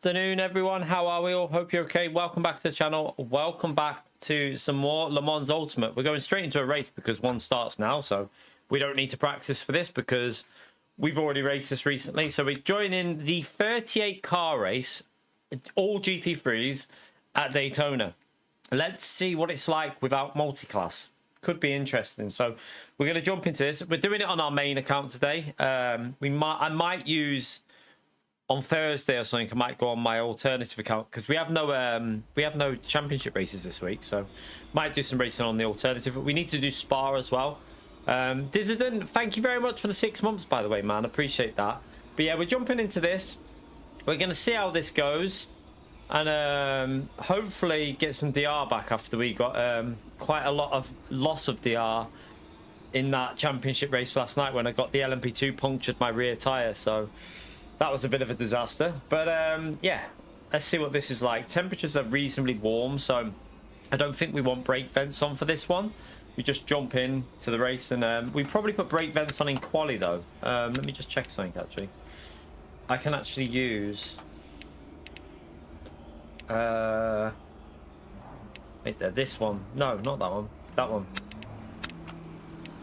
afternoon, everyone. How are we all? Hope you're okay. Welcome back to the channel. Welcome back to some more Le Mans Ultimate. We're going straight into a race because one starts now, so we don't need to practice for this because we've already raced this recently. So we're joining the 38 car race, all GT3s at Daytona. Let's see what it's like without multi-class. Could be interesting. So we're going to jump into this. We're doing it on our main account today. I might use on Thursday or something. I might go on my alternative account because we have no championship races this week. So might do some racing on the alternative. But we need to do Spa as well. Dissident, thank you very much for the 6 months, by the way, man. Appreciate that. But yeah, we're jumping into this. We're going to see how this goes. And hopefully get some DR back after we got quite a lot of loss of DR in that championship race last night when I got the LMP2 punctured my rear tyre. So that was a bit of a disaster. But yeah, let's see what this is like. Temperatures are reasonably warm, so I don't think we want brake vents on for this one. We just jump in to the race, and we probably put brake vents on in quali though. Let me just check something actually. I can actually use wait there, this one. No, not that one. That one.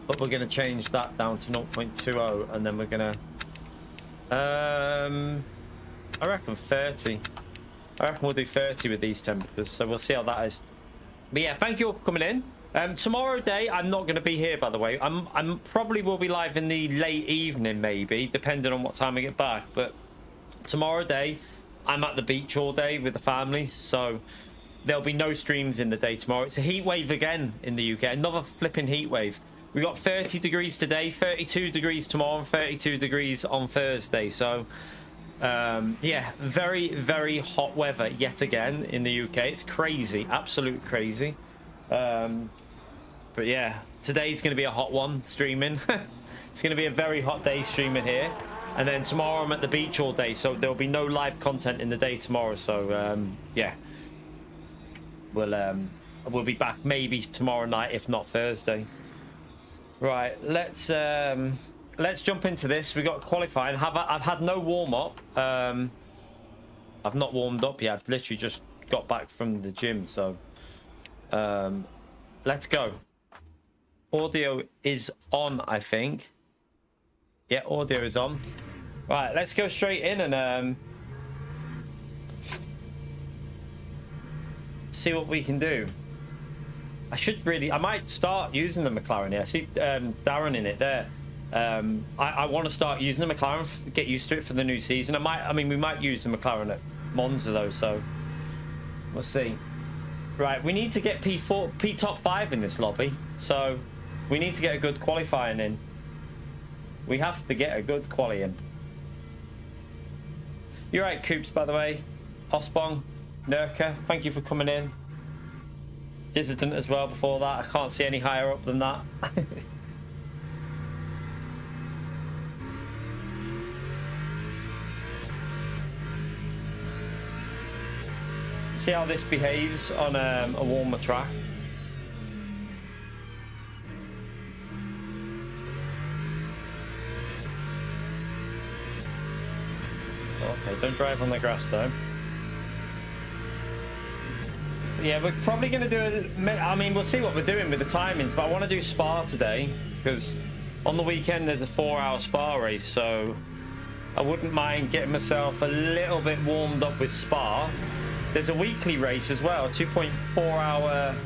But we're going to change that down to 0.20, and then we're going to I reckon 30. I reckon we'll do 30 with these temperatures, so we'll see how that is. But yeah, thank you all for coming in. Tomorrow day I'm not going to be here, by the way. I'm probably will be live in the late evening, maybe, depending on what time I get back. But tomorrow day I'm at the beach all day with the family, so there'll be no streams in the day tomorrow. It's a heat wave again in the UK, another flipping heat wave. We got 30 degrees today, 32 degrees tomorrow, and 32 degrees on Thursday. So yeah, very, very hot weather yet again in the UK. It's crazy, absolute crazy. But yeah, today's going to be a hot one streaming. It's going to be a very hot day streaming here. And then tomorrow I'm at the beach all day, so there'll be no live content in the day tomorrow. So yeah, we'll be back maybe tomorrow night, if not Thursday. Right, let's jump into this. We got qualifying. I've had no warm up. I've not warmed up yet. I've literally just got back from the gym. So let's go. Audio is on, I think. Yeah, audio is on. Right, let's go straight in and see what we can do. I might start using the McLaren here. I see Darren in it there. I want to start using the McLaren, get used to it for the new season. We might use the McLaren at Monza though, so we'll see. Right, we need to get P top 5 in this lobby, so we need to get a good qualifying in. We have to get a good quali in. You're right, Coops, by the way. Osbong, Nurka, thank you for coming in. Dissident as well before that. I can't see any higher up than that. See how this behaves on a warmer track. Okay, don't drive on the grass though. Yeah, we're probably going to do it. I mean, we'll see what we're doing with the timings, but I want to do Spa today because on the weekend there's a 4-hour Spa race, so I wouldn't mind getting myself a little bit warmed up with Spa. There's a weekly race as well, a 2.4-hour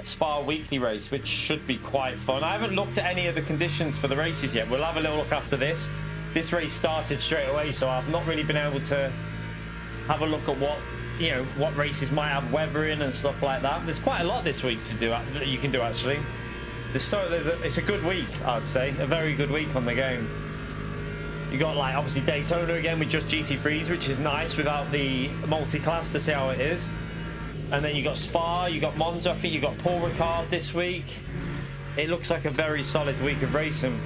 Spa weekly race, which should be quite fun. I haven't looked at any of the conditions for the races yet. We'll have a little look after this. This race started straight away, so I've not really been able to have a look at what races might have weather in and stuff like that. There's quite a lot this week to do that you can do actually. It's a good week, I'd say, a very good week on the game. You got like obviously Daytona again with just GT3s, which is nice without the multi-class to see how it is. And then you got Spa, you got Monza. I think you got Paul Ricard this week. It looks like a very solid week of racing.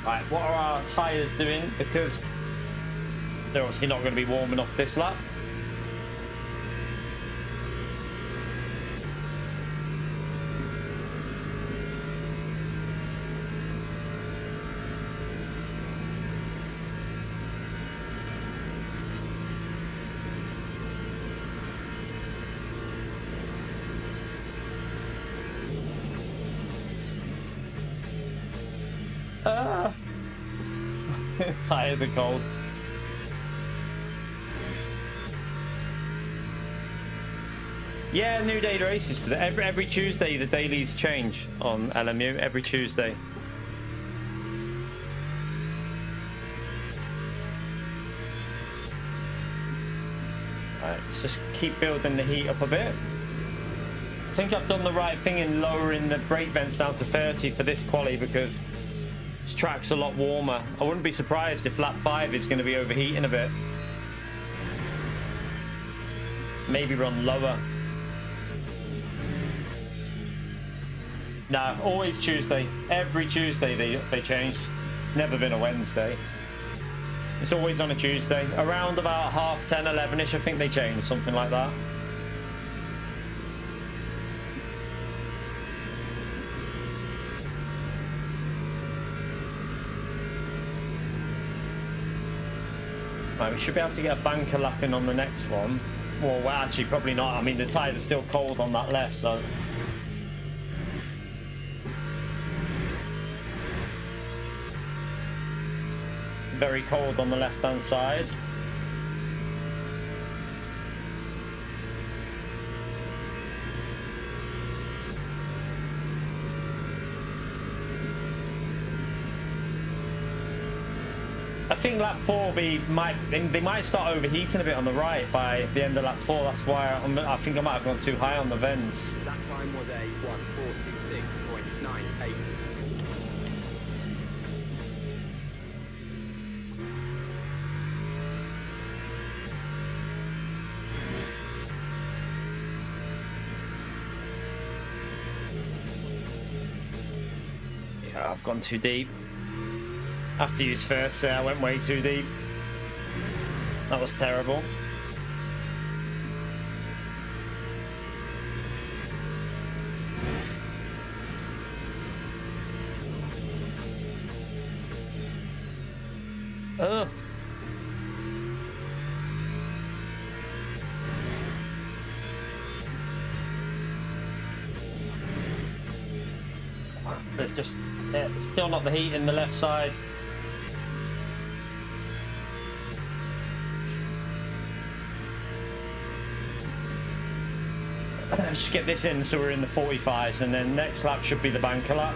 Right, what are our tyres doing? Because they're obviously not going to be warm enough this lap. Tired of cold. Yeah, new daily races today. Every Tuesday the dailies change on LMU. Every Tuesday. Alright, let's just keep building the heat up a bit. I think I've done the right thing in lowering the brake vents down to 30 for this quali because this track's a lot warmer. I wouldn't be surprised if lap 5 is going to be overheating a bit. Maybe run lower. No, always Tuesday. Every Tuesday they change. Never been a Wednesday. It's always on a Tuesday. Around about 10:30, 11ish, I think they change, something like that. Right, we should be able to get a banker lap in on the next one. Well, actually, probably not. I mean, the tyres are still cold on that left, so... Very cold on the left-hand side. I think lap 4 they might start overheating a bit on the right by the end of lap 4. That's why I think I might have gone too high on the vents. That time was a 1:46.98. Yeah, I've gone too deep. I have to use first, I went way too deep. That was terrible. Ugh. There's just still not the heat in the left side. Just get this in so we're in the 45s, and then next lap should be the banker lap.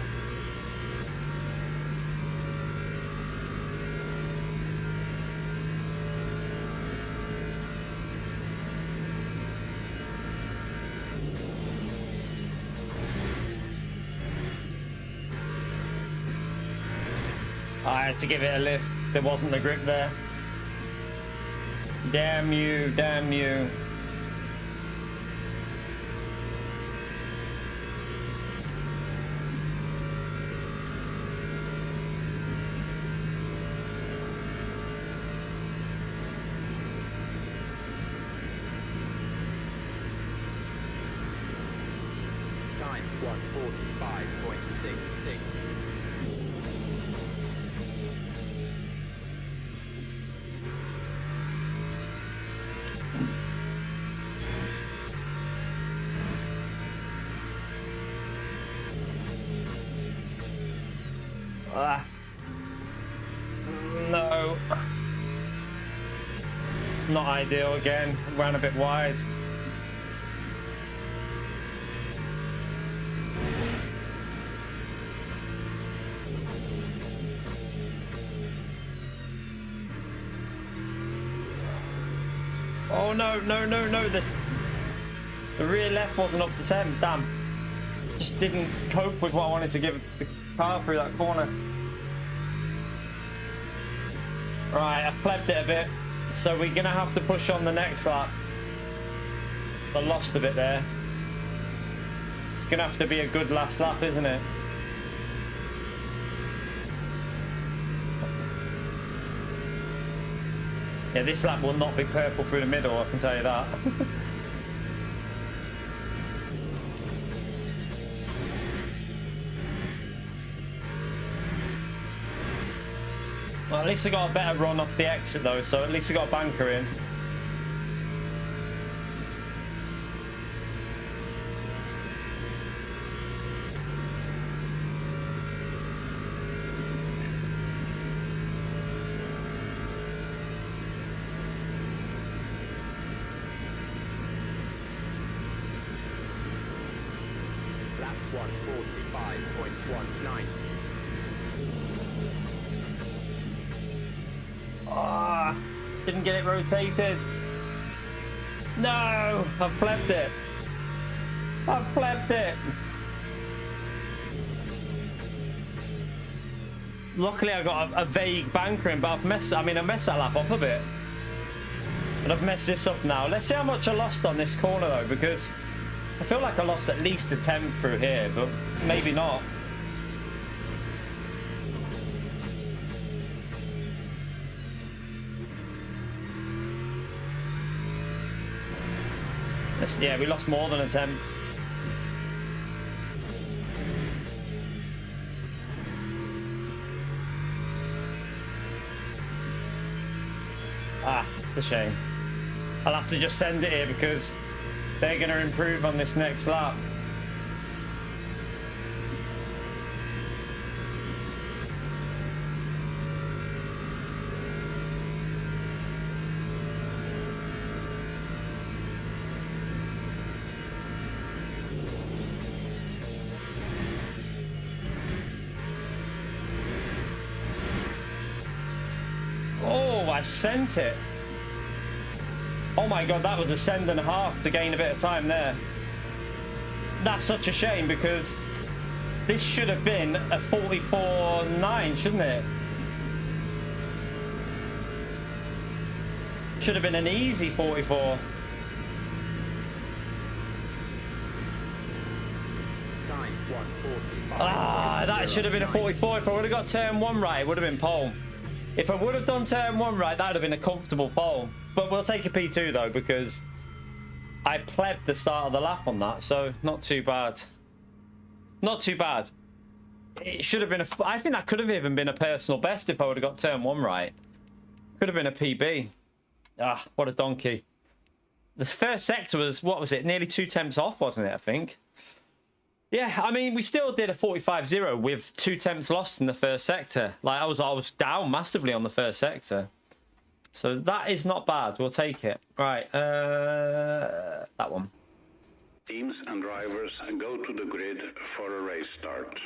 I had to give it a lift. There wasn't the grip there. Damn you, damn you. Time 1:45.66. No. Not ideal again. Ran a bit wide. Oh no, no, no, no. The rear left wasn't up to 10. Damn. Just didn't cope with what I wanted to give the car through that corner. Right, I've plebbed it a bit, so we're gonna have to push on the next lap. I lost a bit there. It's gonna have to be a good last lap, isn't it? Yeah, this lap will not be purple through the middle, I can tell you that. Well, at least I got a better run off the exit though, so at least we got a banker in. 145.19. Ah, didn't get it rotated. No, I've plebed it. I've plebed it. Luckily, I got a vague bankering, but I messed that lap up a bit. But I've messed this up now. Let's see how much I lost on this corner, though, because I feel like I lost at least a 10 through here, but maybe not. Yeah, we lost more than a 10th. Ah, it's a shame. I'll have to just send it here because they're going to improve on this next lap. Oh, I sent it. Oh my god, that was a send and a half to gain a bit of time there. That's such a shame because this should have been a 44.9, shouldn't it? Should have been an easy 44. Ah, that should have been a 44. If I would have got turn 1 right, it would have been pole. If I would have done turn 1 right, that would have been a comfortable pole. But we'll take a P2 though, because I plebbed the start of the lap on that, so not too bad. Not too bad. It should have been I think that could have even been a personal best if I would have got turn 1 right. Could have been a PB. Ah, what a donkey. The first sector was, what was it, nearly 2 temps off, wasn't it, I think? Yeah, I mean, we still did a 45-0 with 2 temps lost in the first sector. Like, I was down massively on the first sector. So that is not bad. We'll take it. Right, that one. Teams and drivers go to the grid for a race start.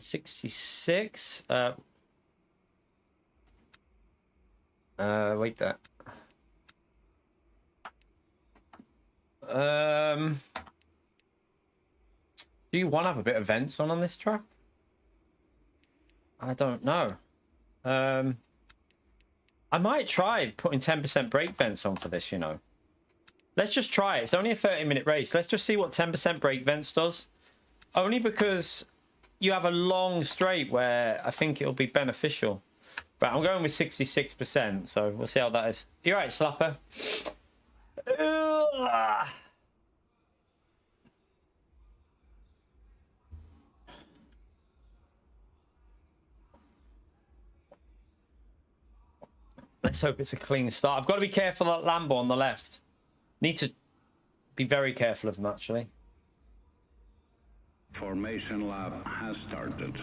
66. Wait there. Do you want to have a bit of vents on this track? I don't know. I might try putting 10% brake vents on for this, you know. Let's just try it. It's only a 30-minute race. Let's just see what 10% brake vents does. Only because you have a long straight where I think it'll be beneficial. But I'm going with 66%, so we'll see how that is. You're right, Slapper. Ugh. Let's hope it's a clean start. I've got to be careful of that Lambo on the left. Need to be very careful of them, actually. Formation lap has started.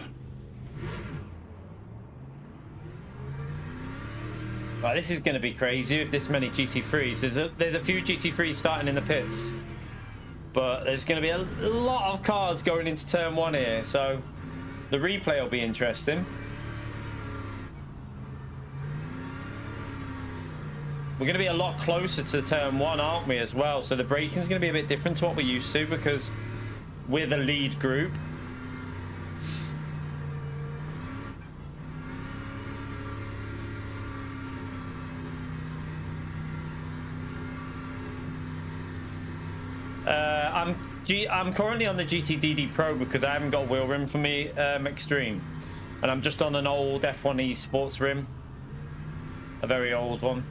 Right, this is going to be crazy with this many GT3s. There's a few GT3s starting in the pits. But there's going to be a lot of cars going into turn 1 here. So the replay will be interesting. We're going to be a lot closer to turn 1, aren't we, as well? So the braking's going to be a bit different to what we're used to because we're the lead group. I'm currently on the GTDD Pro because I haven't got wheel rim for me Extreme. And I'm just on an old F1E sports rim. A very old one.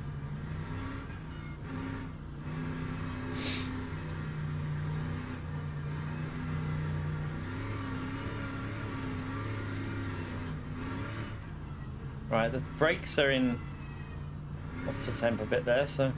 Right, the brakes are in up to temp a bit there, so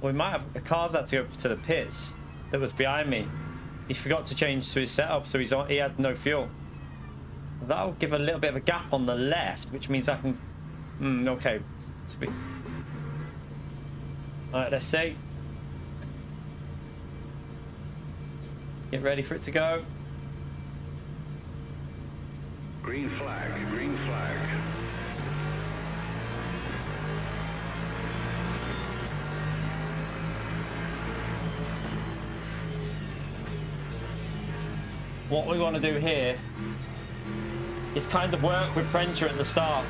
We might have a car's had to go to the pits that was behind me. He forgot to change to his setup, so he had no fuel. That'll give a little bit of a gap on the left, which means I can... okay. Alright, let's see. Get ready for it to go. Green flag, green flag. What we want to do here is kind of work with Prenter at the start.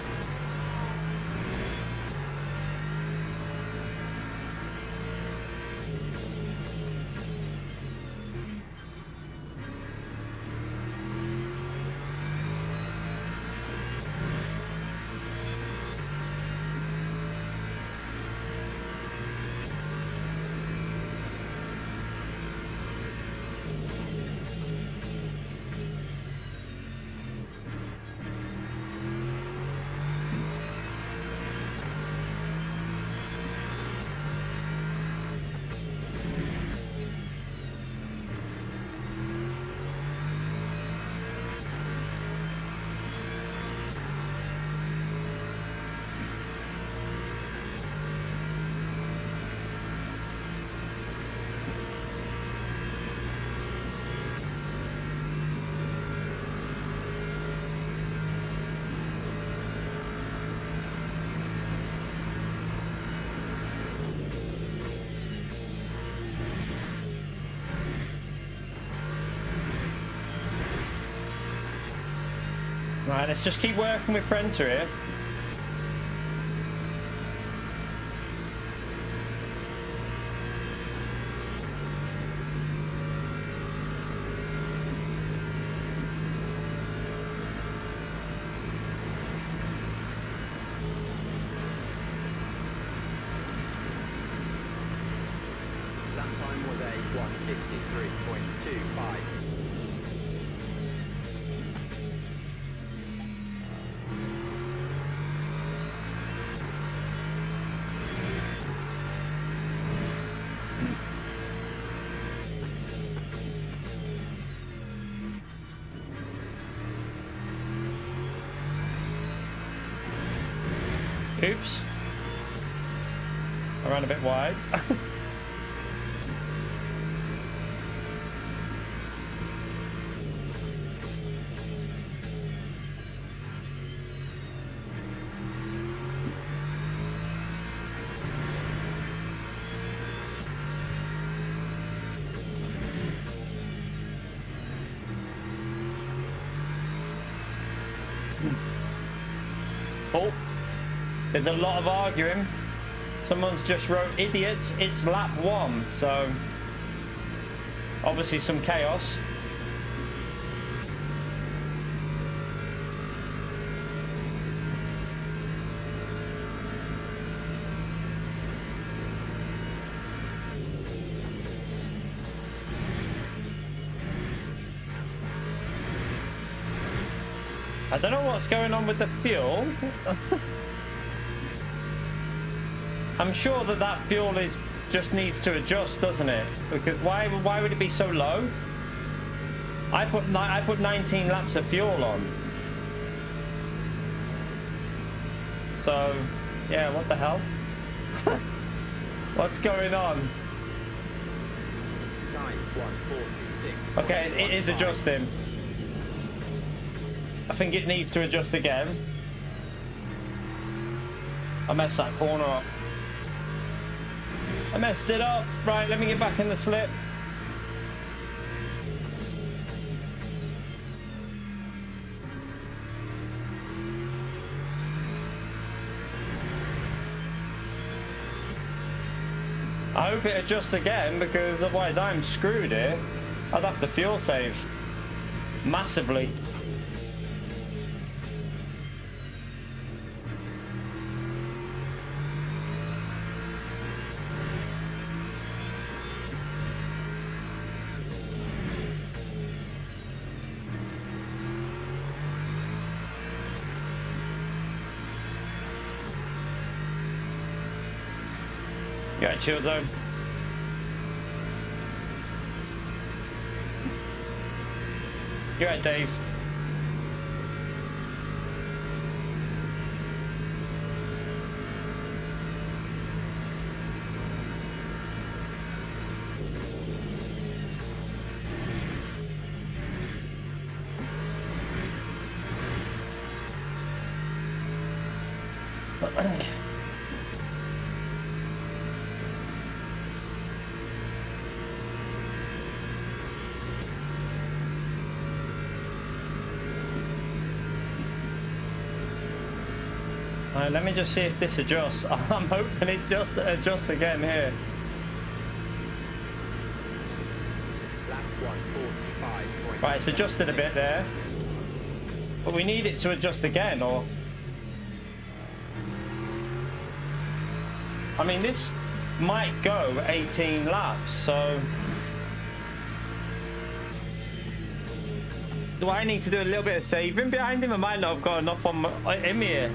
Right, let's just keep working with Prenter here. That time was a 153.25. Oops. I ran a bit wide. Oh. There's a lot of arguing. Someone's just wrote, idiots, it's lap 1. So, obviously some chaos. I don't know what's going on with the fuel. I'm sure that fuel just needs to adjust, doesn't it? Because why would it be so low? I put 19 laps of fuel on. So, yeah, what the hell? What's going on? Okay, it is adjusting. I think it needs to adjust again. I messed that corner up. I messed it up. Right, let me get back in the slip. I hope it adjusts again, because otherwise I'm screwed here. I'd have to fuel save massively. Yeah, chill zone. You're right, Dave. Alright, let me just see if this adjusts. I'm hoping it just adjusts again here. Right, it's adjusted a bit there. But we need it to adjust again, or... I mean, this might go 18 laps, so... Do I need to do a little bit of saving behind him? I might not have got enough on him here.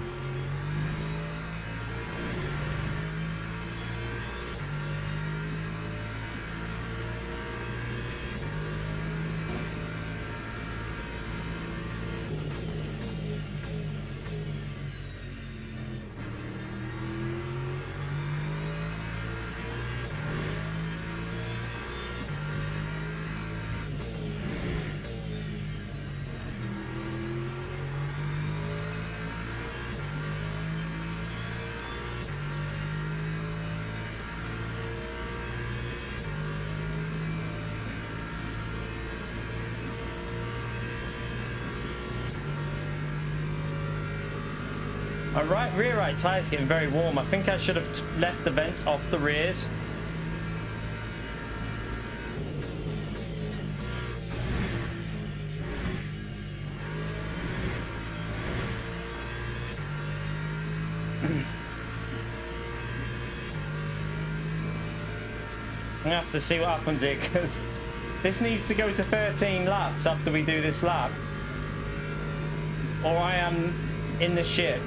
My rear right tire is getting very warm. I think I should have left the vents off the rears. I'm gonna have to see what happens here, because this needs to go to 13 laps after we do this lap, or I am in the shit.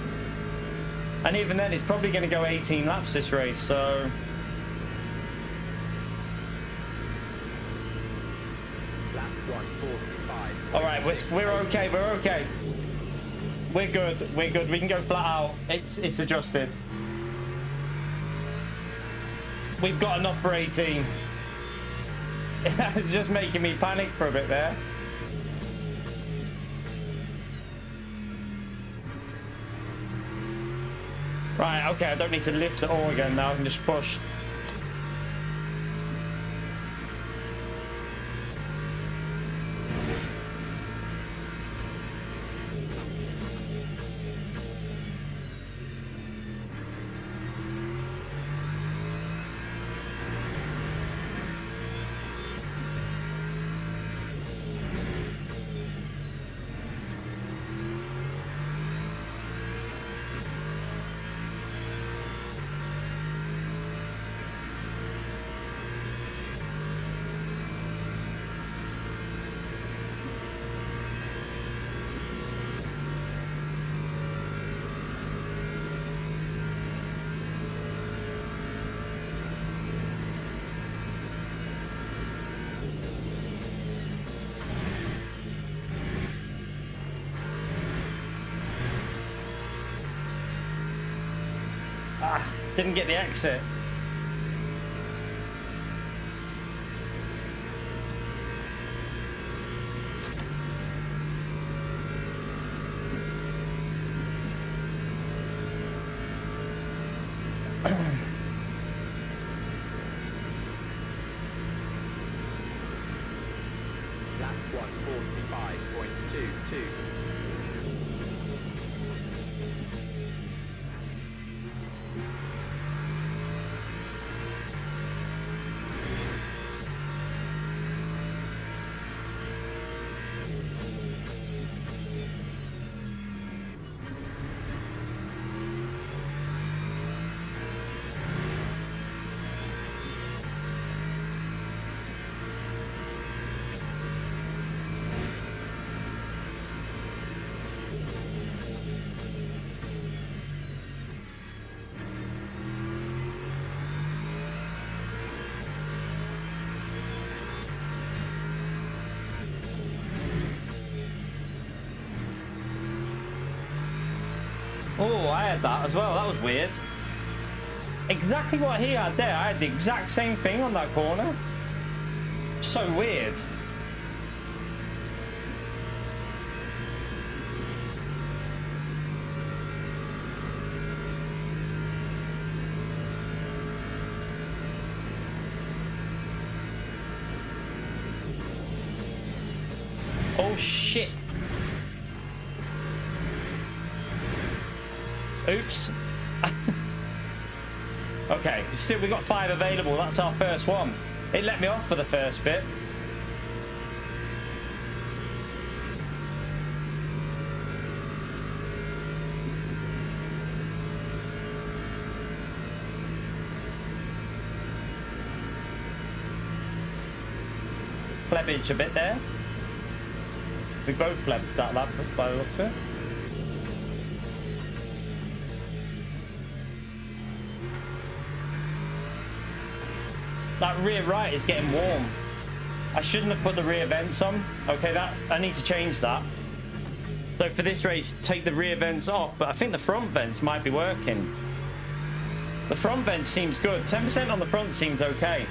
And even then, it's probably going to go 18 laps this race, so... Alright, we're okay, we're okay. We're good, we can go flat out. It's adjusted. We've got enough for 18. It's just making me panic for a bit there. Right, okay, I don't need to lift at all again now, I can just push. Didn't get the exit. Lap 145.22. Oh, I had that as well. That was weird. Exactly what he had there. I had the exact same thing on that corner. So weird. Oh shit. Oops. Okay, still we got 5 available. That's our first one. It let me off for the first bit. Plebbage a bit there. We both plebbed that lap by the looks of it. That rear right is getting warm. I shouldn't have put the rear vents on. Okay, I need to change that. So for this race, take the rear vents off, but I think the front vents might be working. The front vent seems good. 10% on the front seems okay.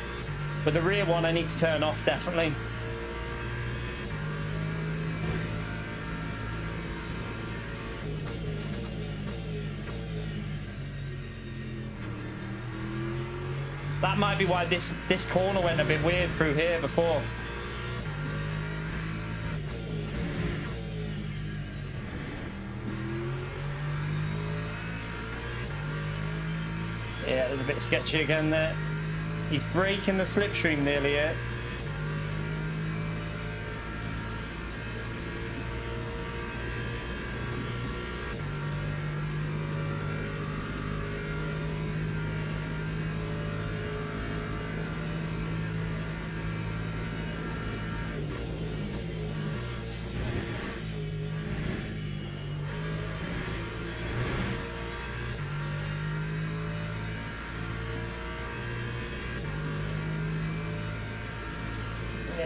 But the rear one I need to turn off, definitely. That might be why this corner went a bit weird through here before. Yeah, it was a bit sketchy again there. He's breaking the slipstream nearly here.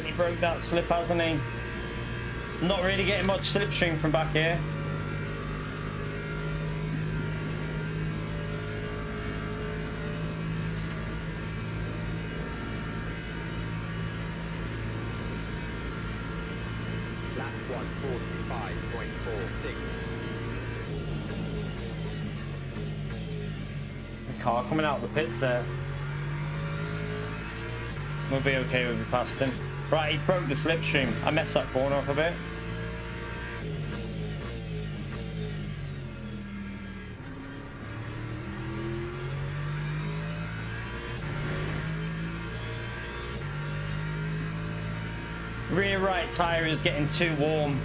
He broke that slip, hasn't he? Not really getting much slipstream from back here. Lap 145.46. The car coming out of the pits there. We'll be okay when we pass him. Right, he broke the slipstream. I messed that corner up a bit. Rear right tyre is getting too warm.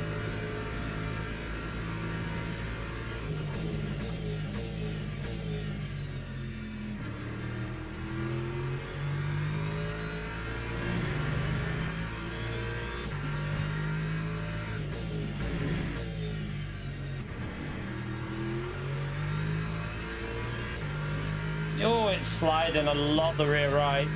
Oh, it's sliding a lot, the rear right.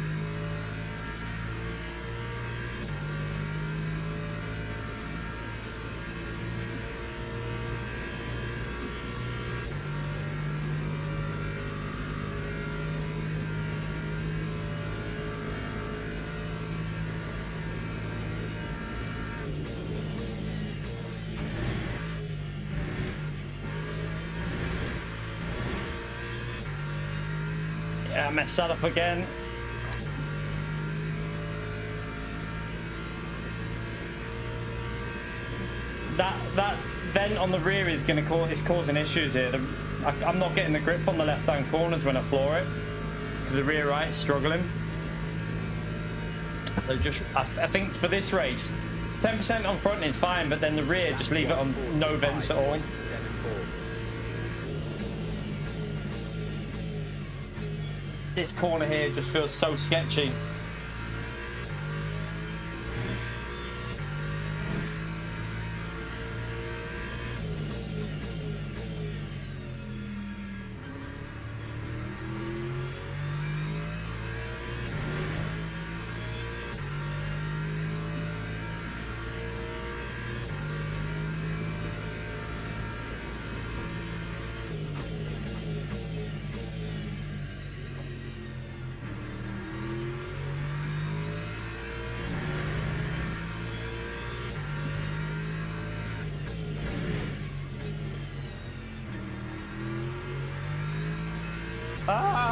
Yeah, I messed that up again. That vent on the rear is going to cause causing issues here. I'm not getting the grip on the left-hand corners when I floor it because the rear right is struggling. So I think for this race, 10% on front is fine, but then the rear just leave it on no vents at all. This corner here just feels so sketchy.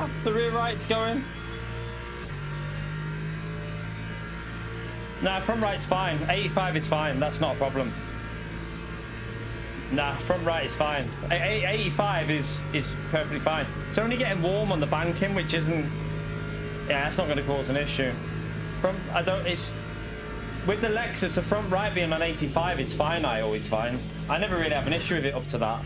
Ah, the rear right's going. Nah, front right's fine. 85 is fine. That's not a problem. Nah, front right is fine. 85 is perfectly fine. It's only getting warm on the banking, which isn't. Yeah, that's not going to cause an issue. It's with the Lexus, the front right being on 85 is fine. I always find. I never really have an issue with it up to that.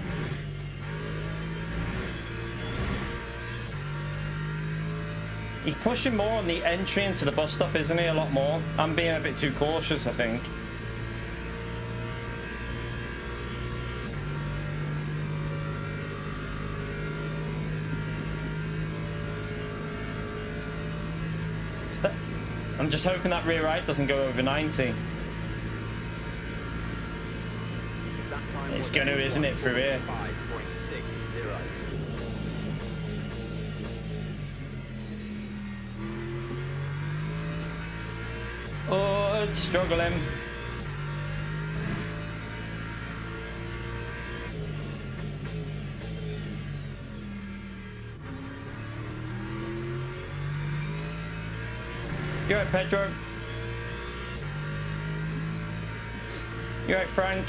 He's pushing more on the entry into the bus stop, isn't he? A lot more. I'm being a bit too cautious, I think. I'm just hoping that rear right doesn't go over 90. It's going to, isn't it, through here? Oh, it's struggling. You right, Pedro? You right, Frank?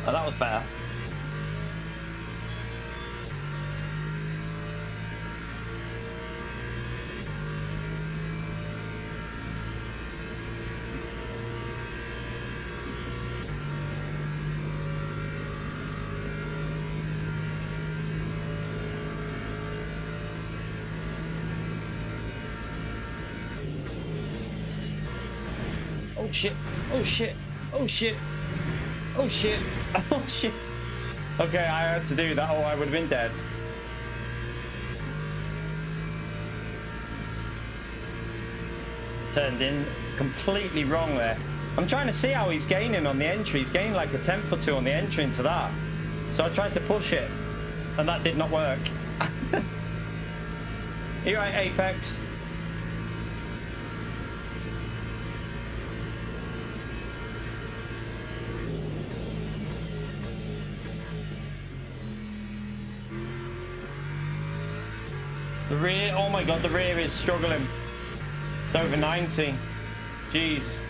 Oh, that was better. Oh shit, oh shit, oh shit, oh shit, oh shit. Okay, I had to do that or I would have been dead. Turned in completely wrong there. I'm trying to see how he's gaining on the entry. He's gaining like a 10th or 2 on the entry into that. So I tried to push it and that did not work. You right, Apex? The rear, oh my god, the rear is struggling. It's over 90. Jeez.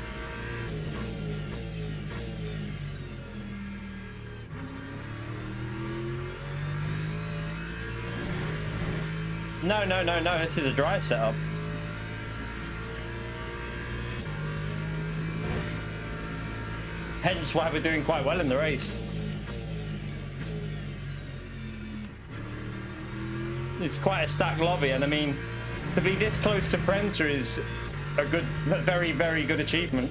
No, no, no, no, this is a dry setup. Hence why we're doing quite well in the race. It's quite a stacked lobby, and I mean, to be this close to Prenter is a good, very, very good achievement.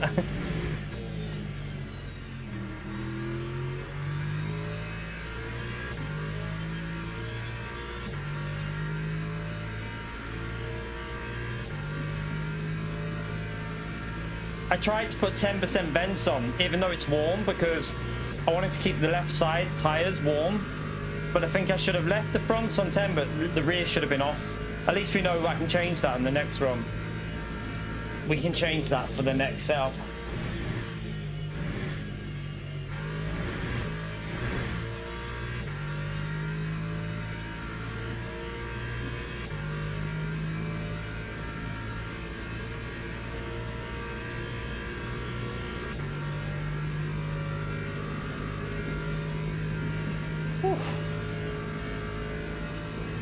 I tried to put 10% vents on, even though it's warm, because I wanted to keep the left side tires warm. But I think I should have left the fronts on 10, but the rear should have been off. At least we know I can change that in the next run. We can change that for the next setup.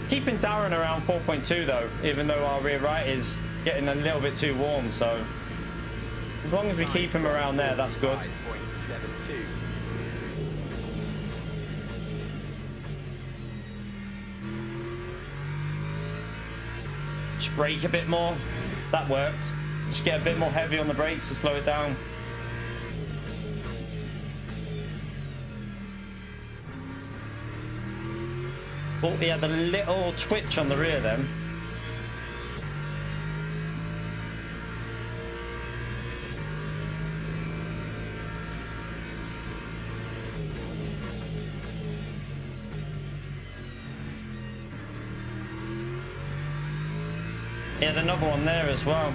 Keeping Darren around 4.2 though, even though our rear right is getting a little bit too warm, so as long as we keep him around there, that's good. Just brake a bit more. That worked. Just get a bit more heavy on the brakes to slow it down. Oh, he had a little twitch on the rear then. He had another one there as well.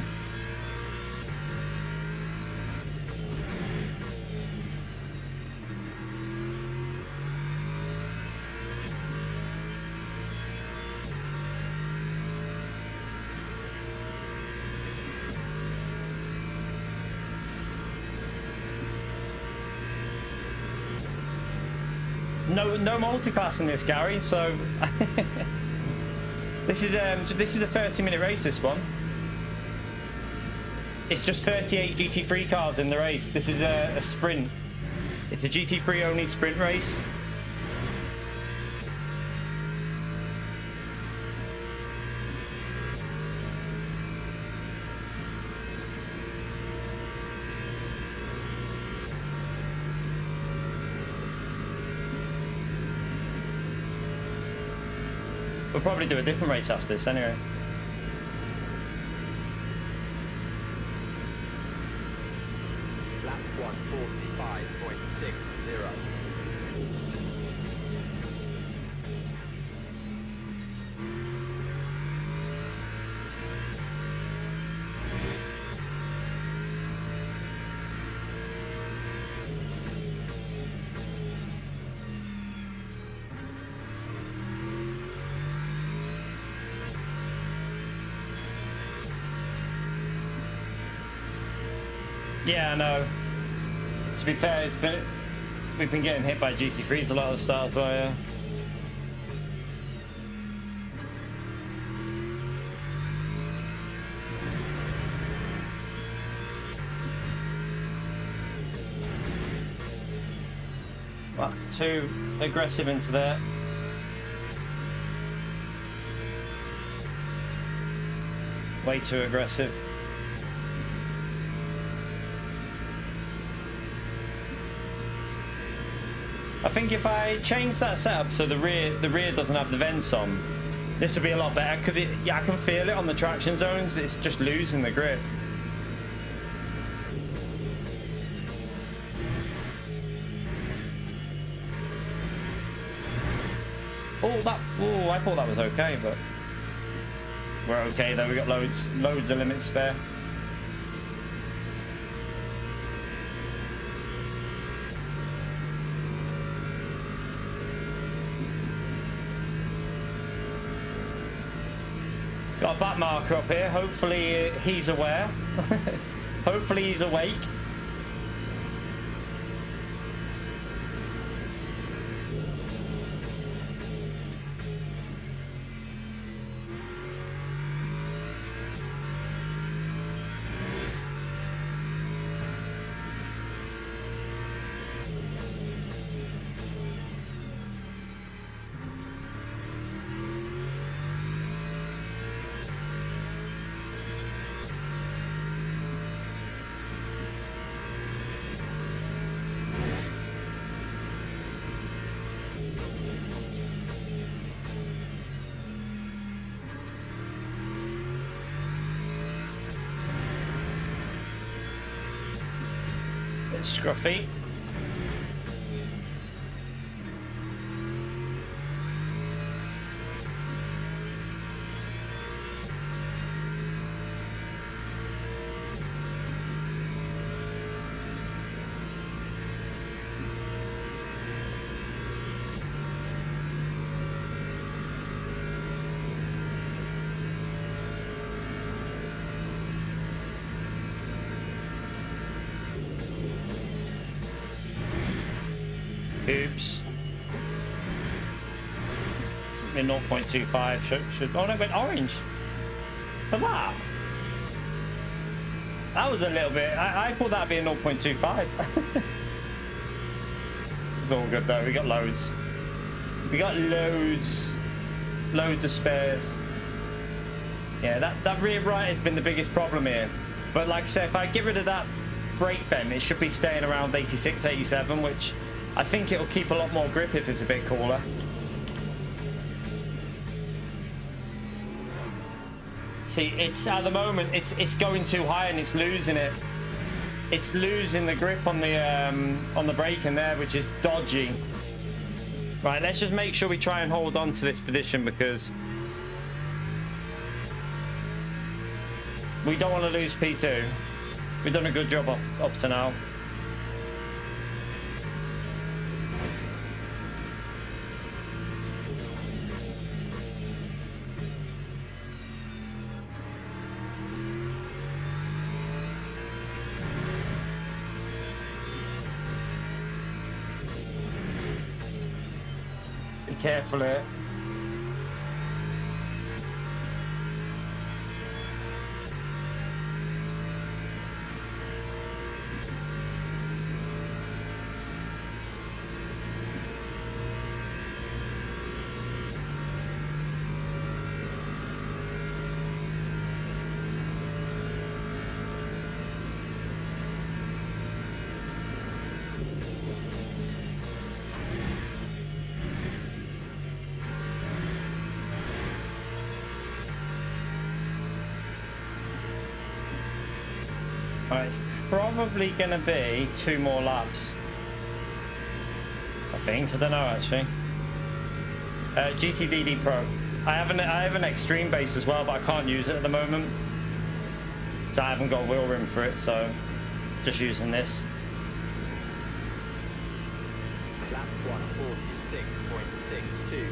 No multi-class in this, Gary. So this is a 30-minute race. This one. It's just 38 GT3 cards in the race. This is a sprint. It's a GT3 only sprint race. We'll probably do a different race after this anyway. Lap 1:45.60. Yeah, I know. To be fair, we've been getting hit by GT3s a lot of the start as well, yeah. Well, that's too aggressive into there. Way too aggressive. I think if I change that setup so the rear doesn't have the vents on, this will be a lot better because I can feel it on the traction zones. It's just losing the grip. Oh, I thought that was okay, but we're okay though. We got loads of limits spare. Got a back marker up here. Hopefully he's aware. Hopefully he's awake. Scruffy. Oops. In 0.25 should oh no, it went orange for that. That was a little bit. I thought that'd be a 0.25. It's all good though. We got loads. We got loads of spares. Yeah, that rear right has been the biggest problem here. But like I say, if I get rid of that brake fem, it should be staying around 86, 87, which I think it'll keep a lot more grip if it's a bit cooler. See, it's at the moment it's going too high and it's losing it. It's losing the grip on the brake in there, which is dodgy. Right, let's just make sure we try and hold on to this position because We don't want to lose P2. We've done a good job up to now. Be careful here. Alright, it's probably going to be 2 more laps. I think. I don't know, actually. GTDD Pro. I have an extreme base as well, but I can't use it at the moment. So I haven't got wheel rim for it, so just using this. Lap 146.62.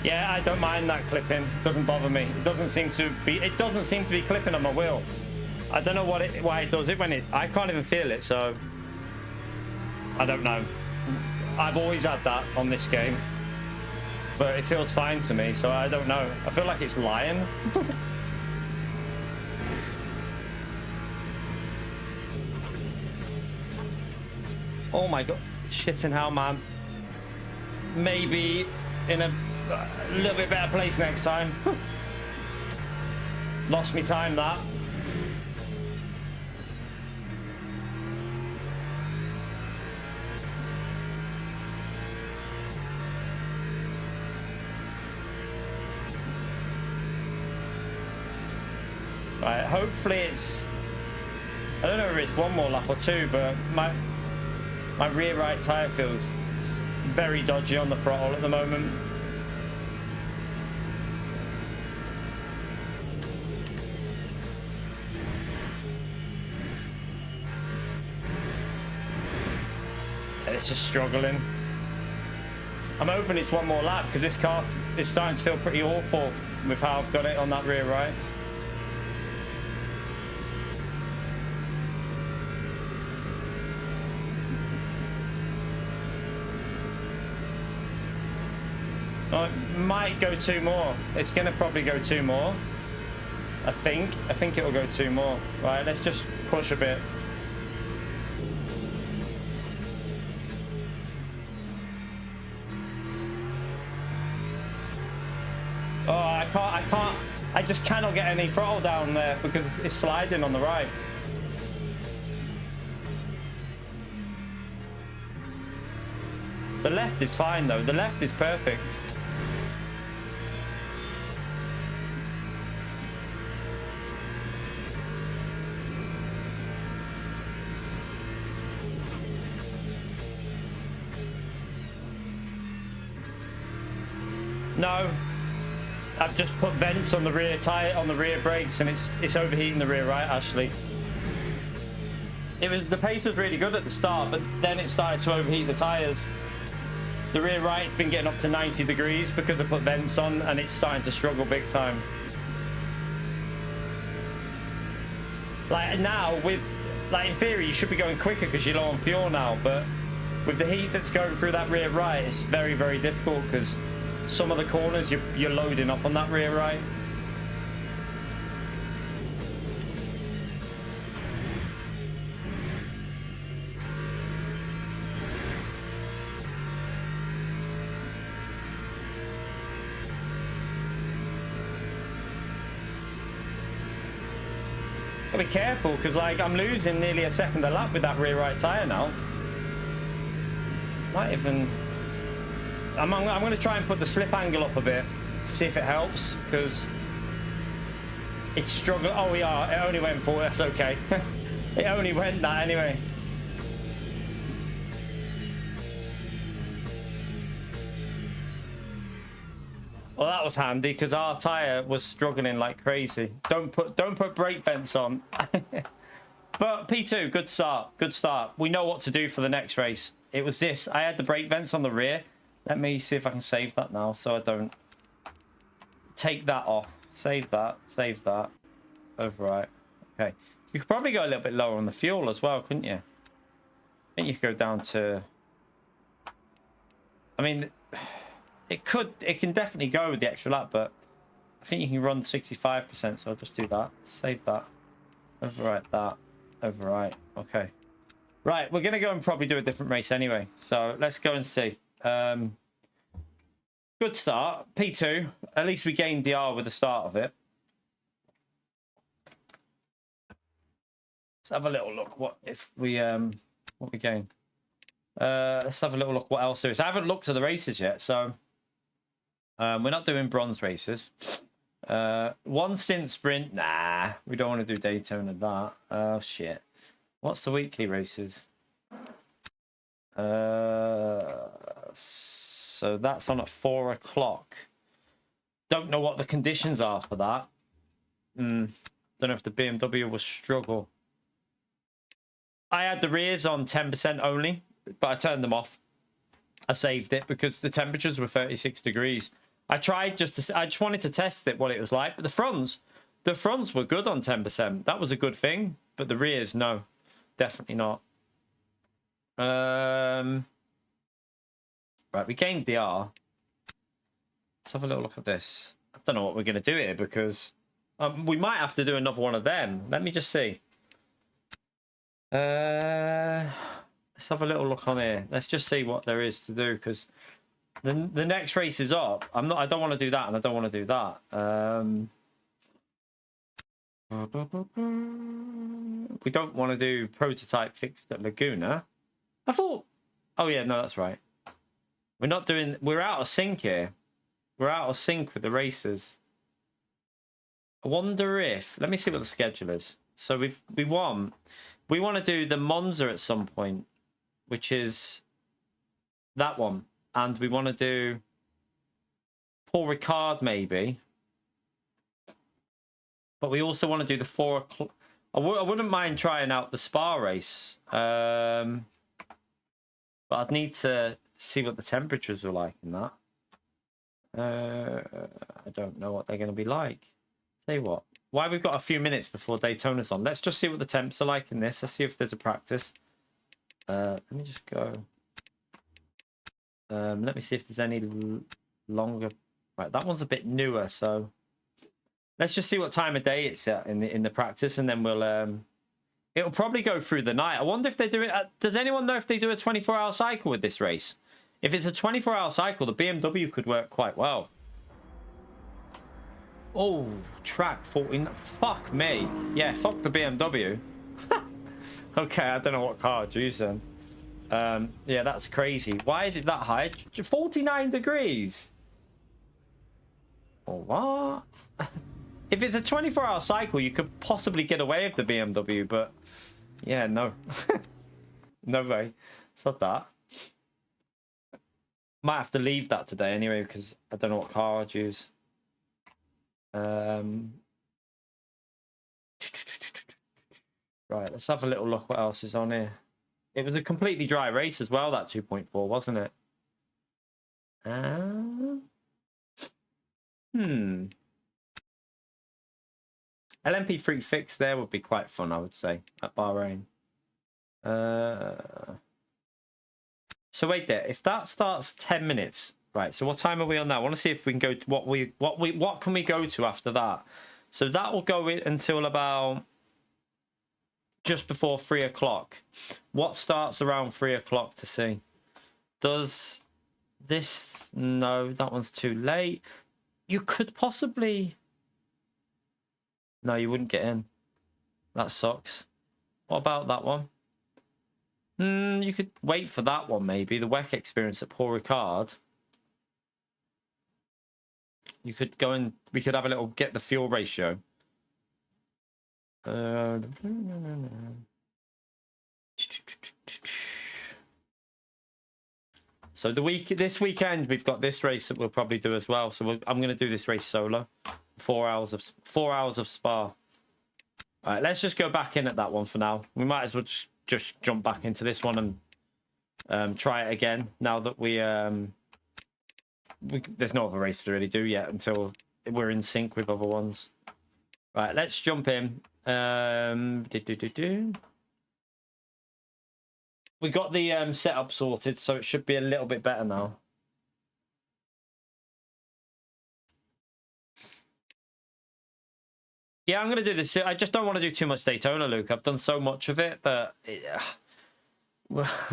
Yeah, I don't mind that clipping. It doesn't bother me. It doesn't seem to be clipping on my wheel. I don't know why it does it when I can't even feel it, so I don't know. I've always had that on this game, but it feels fine to me, so I don't know. I feel like it's lying. Oh my god, shitting hell, man. Maybe in a little bit better place next time. Lost me time, that. Right, hopefully it's, I don't know if it's 1 more lap or 2, but my rear right tire feels very dodgy on the throttle at the moment. It's just struggling. I'm hoping it's 1 more lap because this car is starting to feel pretty awful with how I've got it on that rear right. Oh, it might go 2 more. It's gonna probably go 2 more. I think it will go 2 more. Right, let's just push a bit. Oh, I just cannot get any throttle down there because it's sliding on the right. The left is fine though, the left is perfect. No. I've just put vents on the rear tire, on the rear brakes, and it's overheating the rear right, actually. The pace was really good at the start, but then it started to overheat the tires. The rear right's been getting up to 90 degrees because I put vents on, and it's starting to struggle big time. Like now, in theory, you should be going quicker because you're low on fuel now, but with the heat that's going through that rear right, it's very, very difficult because some of the corners you're loading up on that rear right. Gotta be careful because like I'm losing nearly a second a lap with that rear right tire now. Might even. I'm going to try and put the slip angle up a bit to see if it helps because it's struggling. Oh, yeah, it only went 4. That's okay. It only went that anyway. Well, that was handy because our tire was struggling like crazy. Don't put brake vents on. But P2, good start. Good start. We know what to do for the next race. It was this. I had the brake vents on the rear. Let me see if I can save that now so I don't take that off. Save that. Save that. Overwrite. Okay. You could probably go a little bit lower on the fuel as well, couldn't you? I think you could go down to... I mean, it can definitely go with the extra lap, but I think you can run 65%, so I'll just do that. Save that. Overwrite that. Overwrite. Okay. Right, we're going to go and probably do a different race anyway. So let's go and see. Good start. P2. At least we gained DR with the start of it. Let's have a little look what we gain. Let's have a little look what else there is. I haven't looked at the races yet, so we're not doing bronze races. One stint sprint. Nah, we don't want to do Daytona that. Oh shit. What's the weekly races? So that's on at 4 o'clock. Don't know what the conditions are for that. Don't know if the BMW will struggle. I had the rears on 10% only, but I turned them off. I saved it because the temperatures were 36 degrees. I tried I just wanted to test it, what it was like. But the fronts were good on 10%. That was a good thing. But the rears, no, definitely not. Right, we gained DR. Let's have a little look at this. I don't know what we're going to do here because we might have to do another one of them. Let me just see. Let's have a little look on here. Let's just see what there is to do because the next race is up. I don't want to do that and I don't want to do that. We don't want to do prototype fixed at Laguna. I thought, oh yeah, no, that's right. We're out of sync here. We're out of sync with the races. I wonder if, let me see what the schedule is. So we want to do the Monza at some point, which is that one. And we want to do Paul Ricard maybe. But we also want to do the 4 o'clock. I wouldn't mind trying out the Spa race. But I'd need to see what the temperatures are like in that. I don't know what they're going to be like. Tell you what. Why we've got a few minutes before Daytona's on. Let's just see what the temps are like in this. Let's see if there's a practice. Let me just go. Let me see if there's any longer. Right, that one's a bit newer, so let's just see what time of day it's at in the practice, and then we'll it'll probably go through the night. I wonder if they do it. Does anyone know if they do a 24-hour cycle with this race? If it's a 24-hour cycle, the BMW could work quite well. Oh, track 14. Fuck me. Yeah, fuck the BMW. Okay, I don't know what car I'd use then. Yeah, that's crazy. Why is it that high? 49 degrees. Oh, what? If it's a 24-hour cycle, you could possibly get away with the BMW, but yeah, no. No way. It's not that. Might have to leave that today anyway, because I don't know what car I'd use. Right, let's have a little look what else is on here. It was a completely dry race as well, that 2.4, wasn't it? LMP3 fix there would be quite fun, I would say, at Bahrain. So wait there. If that starts 10 minutes, right? So what time are we on now? I want to see if we can go to what can we go to after that? So that will go until about just before 3 o'clock. What starts around 3 o'clock to see? Does this? No, that one's too late. You could possibly. No, you wouldn't get in. That sucks. What about that one? You could wait for that one, maybe. The WEC experience at Paul Ricard. You could go and we could have a little get the fuel ratio. So this weekend we've got this race that we'll probably do as well. So I'm going to do this race solo. 4 hours of Spa. All right, let's just go back in at that one for now. We might as well just jump back into this one and try it again now that there's no other race to really do yet until we're in sync with other ones. Right, let's jump in. We got the setup sorted, so it should be a little bit better now. Yeah, I'm going to do this. I just don't want to do too much Daytona, Luke. I've done so much of it, but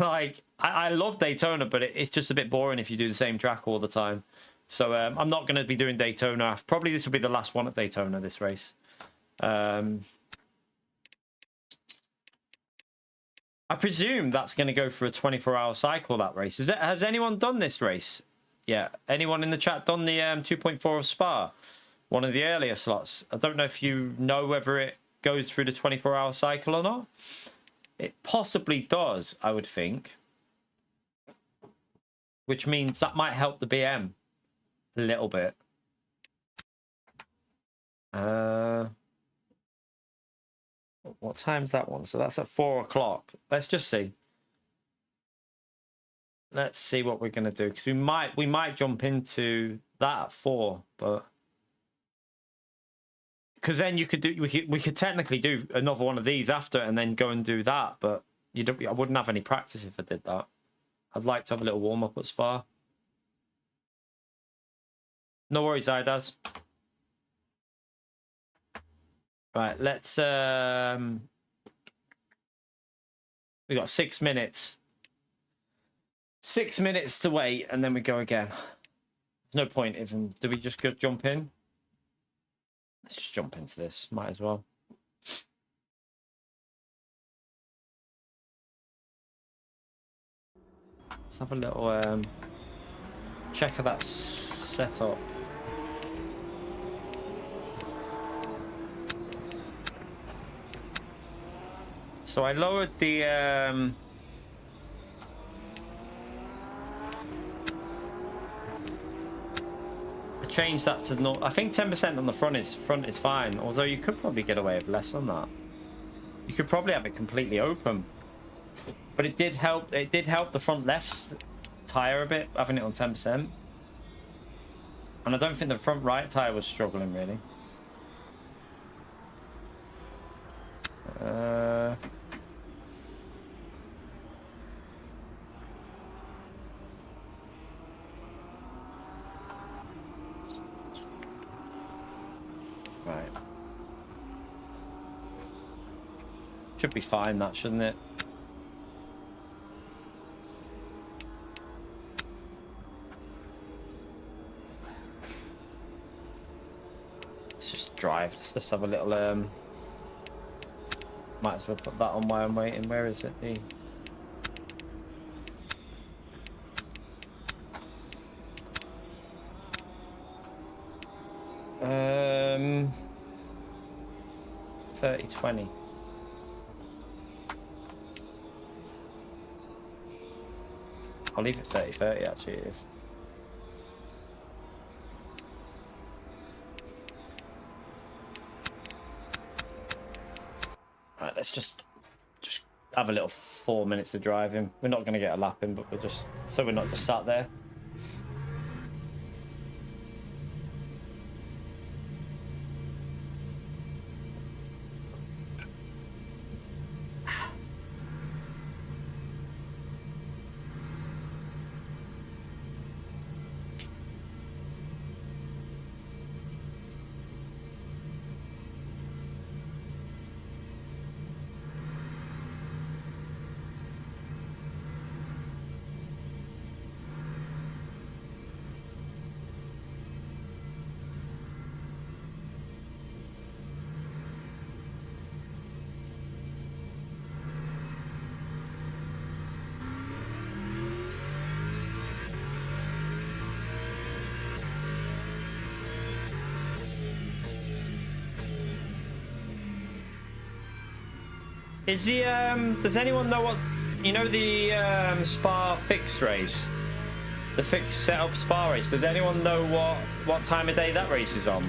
like I love Daytona, but it's just a bit boring if you do the same track all the time. So I'm not going to be doing Daytona. Probably this will be the last one at Daytona, this race. I presume that's going to go for a 24-hour cycle, that race. Has anyone done this race? Yeah. Anyone in the chat done the 2.4 of Spa? One of the earlier slots. I don't know if you know whether it goes through the 24-hour cycle or not. It possibly does, I would think. Which means that might help the BM a little bit. What time's that one? So that's at 4 o'clock. Let's just see. Let's see what we're going to do. Because we might jump into that at 4, but... Because then you could do, we could technically do another one of these after and then go and do that, but I wouldn't have any practice if I did that. I'd like to have a little warm up at Spa. No worries, Idaz. Right, let's we got 6 minutes. 6 minutes to wait and then we go again. There's no point even. Do we just go jump in? Let's just jump into this. Might as well. Let's have a little check of that setup. So I lowered the change that to no. I think 10% on the front is fine. Although you could probably get away with less on that. You could probably have it completely open. But it did help. It did help the front left tire a bit, having it on 10%. And I don't think the front right tire was struggling really. Right. Should be fine, that, shouldn't it? Let's just drive. Let's just have a little might as well put that on while I'm waiting. Where is it? The 30-20. I'll leave it 30-30 actually. If right, let's just have a little 4 minutes of driving. We're not going to get a lap in, but we're just so we're not just sat there. Is the does anyone know what, you know, the Spa fixed race? The fixed setup spa race. Does anyone know what time of day that race is on?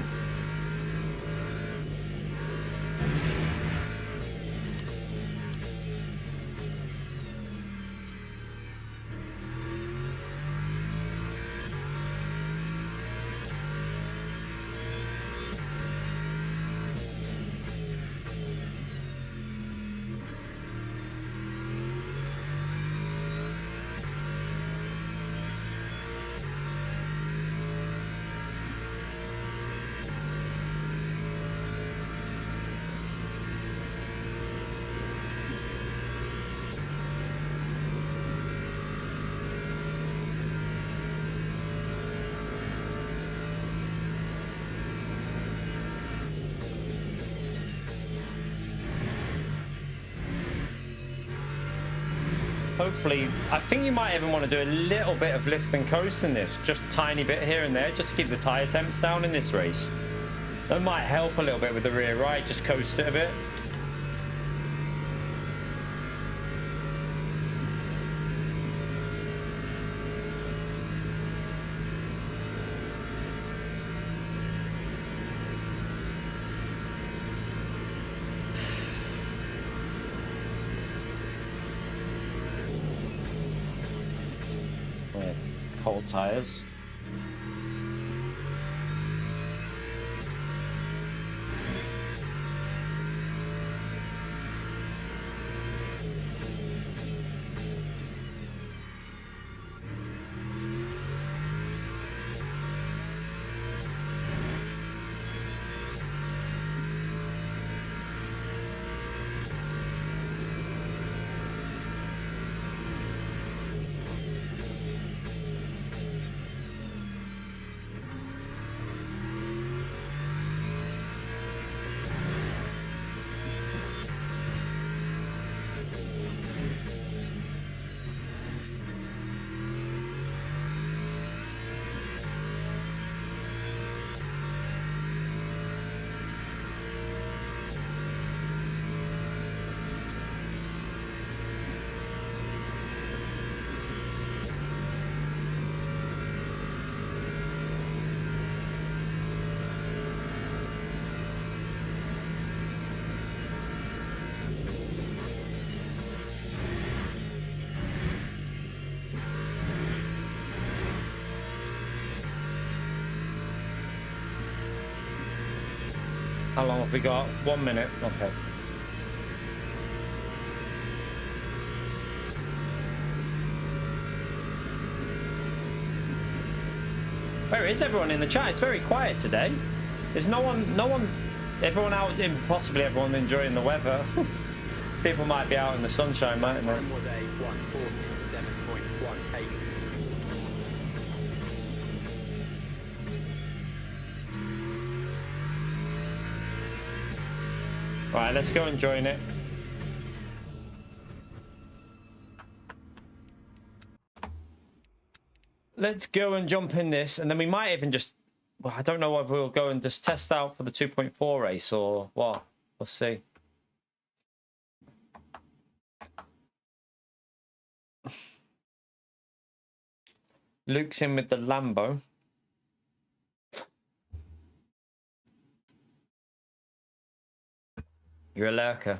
Hopefully, I think you might even want to do a little bit of lift and coast in this, just a tiny bit here and there, just to keep the tyre temps down in this race. That might help a little bit with the rear right, just coast it a bit. Cold tires. How long have we got? 1 minute. Okay. Where is everyone in the chat? It's very quiet today. There's no one, everyone out, possibly everyone enjoying the weather. People might be out in the sunshine, mightn't they? Time was a 147.18. Right, let's go and join it. Let's go and jump in this, and then we might even just... Well, I don't know whether we'll go and just test out for the 2.4 race or what. We'll see. Luke's in with the Lambo. You're a lurker.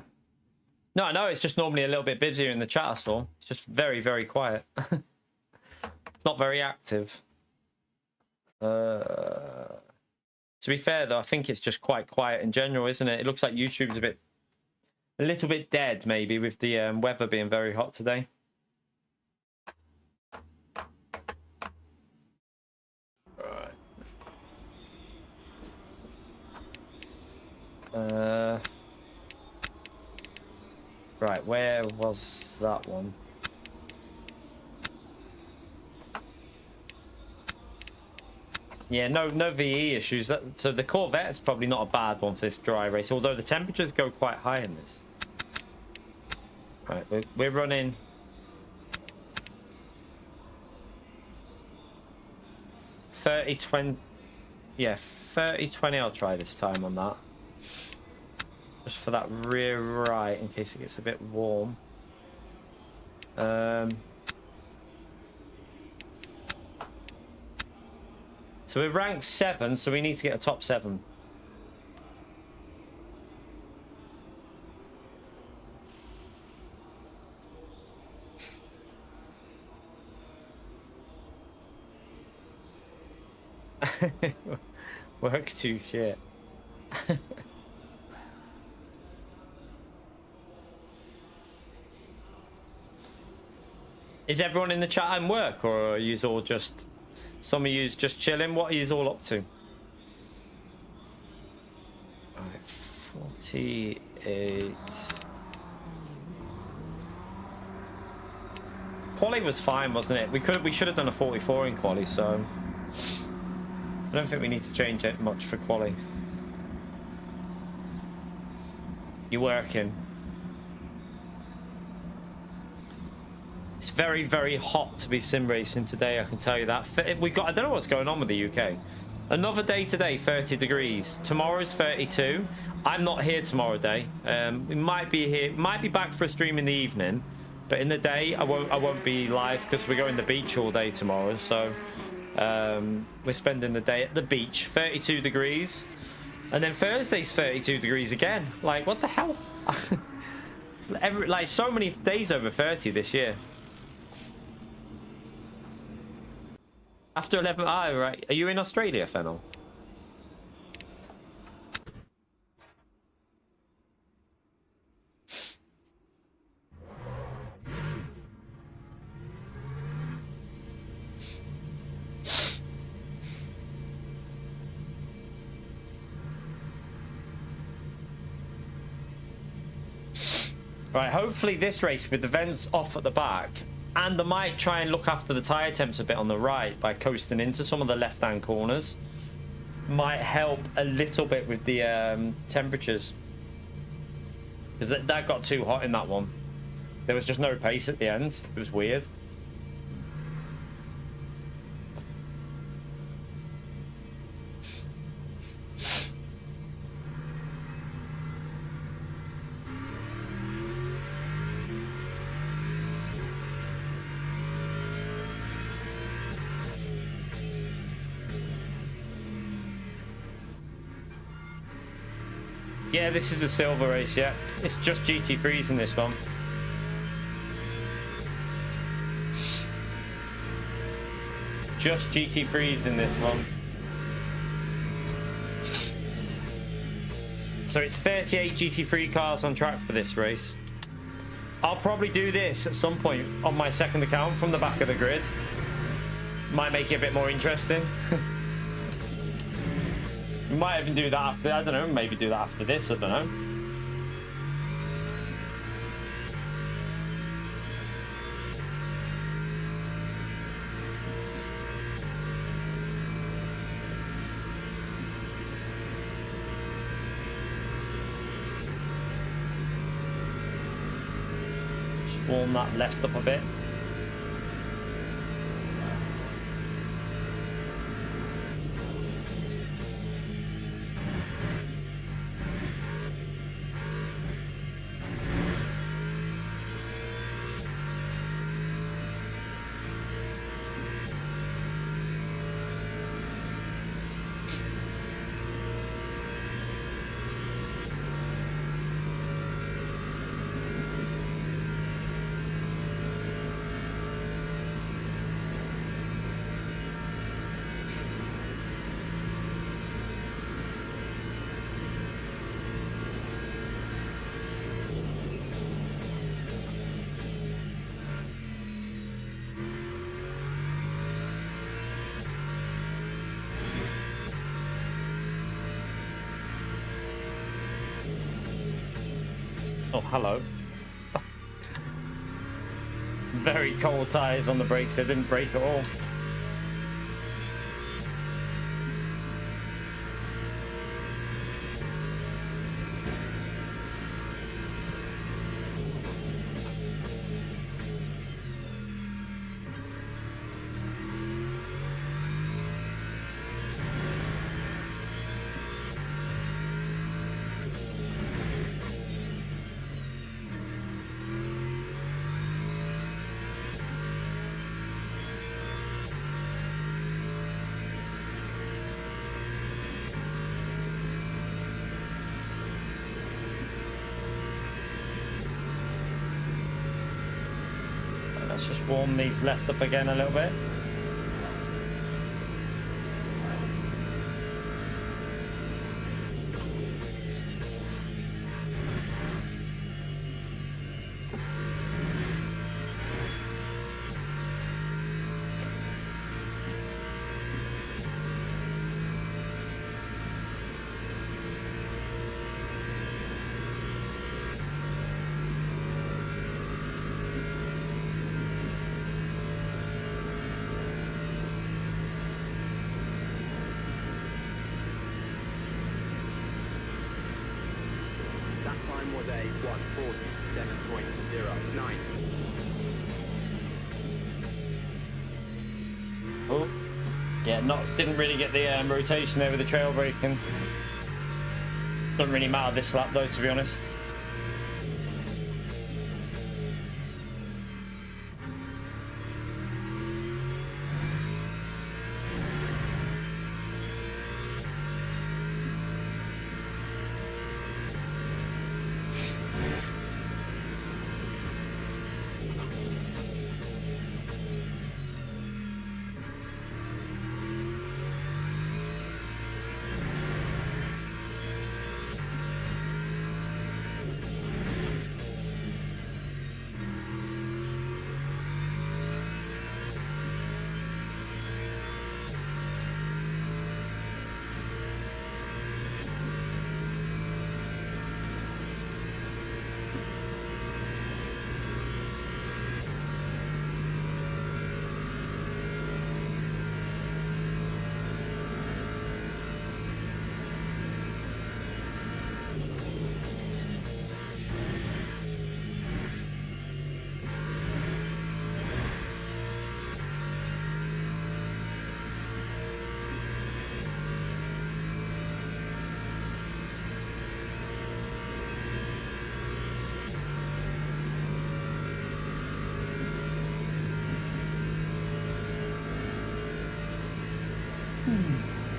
No, I know. It's just normally a little bit busier in the chat, I saw. It's just very, very quiet. It's not very active. To be fair, though, I think it's just quite quiet in general, isn't it? It looks like YouTube's a little bit dead, maybe, with the weather being very hot today. Right. Right, where was that one? Yeah, no VE issues. So the Corvette is probably not a bad one for this dry race, although the temperatures go quite high in this. Right, we're running 30-20. Yeah, 30-20 I'll try this time on that. Just for that rear right, in case it gets a bit warm. So we're ranked 7, so we need to get a top 7. Work too shit. Is everyone in the chat at work, or are you all just, some of you just chilling? What are you all up to? Alright, 48. Quali was fine, wasn't it? We should have done a 44 in quali, so I don't think we need to change it much for quali. You're working. It's very, very hot to be sim racing today, I can tell you that. I don't know what's going on with the UK. Another day today, 30 degrees. Tomorrow's 32. I'm not here tomorrow day. We might be here, might be back for a stream in the evening, but in the day I won't be live because we're going to the beach all day tomorrow. So we're spending the day at the beach. 32 degrees, and then Thursday's 32 degrees again. Like, what the hell? Like, so many days over 30 this year. After 11, right. Are you in Australia, Fennel? Right, hopefully this race with the vents off at the back, and I might try and look after the tyre temps a bit on the right by coasting into some of the left-hand corners. Might help a little bit with the temperatures. Because that got too hot in that one. There was just no pace at the end. It was weird. Yeah, this is a silver race, yeah. It's just GT3s in this one. Just GT3s in this one. So it's 38 GT3 cars on track for this race. I'll probably do this at some point on my second account from the back of the grid. Might make it a bit more interesting. We might even do that after, I don't know, maybe do that after this, I don't know. Just warm that left up a bit. Oh, hello. Very cold tires on the brakes. They didn't brake at all. Let's just warm these left up again a little bit. Was a 147.09. Oh, yeah, didn't really get the rotation there with the trail braking. Doesn't really matter this lap though, to be honest.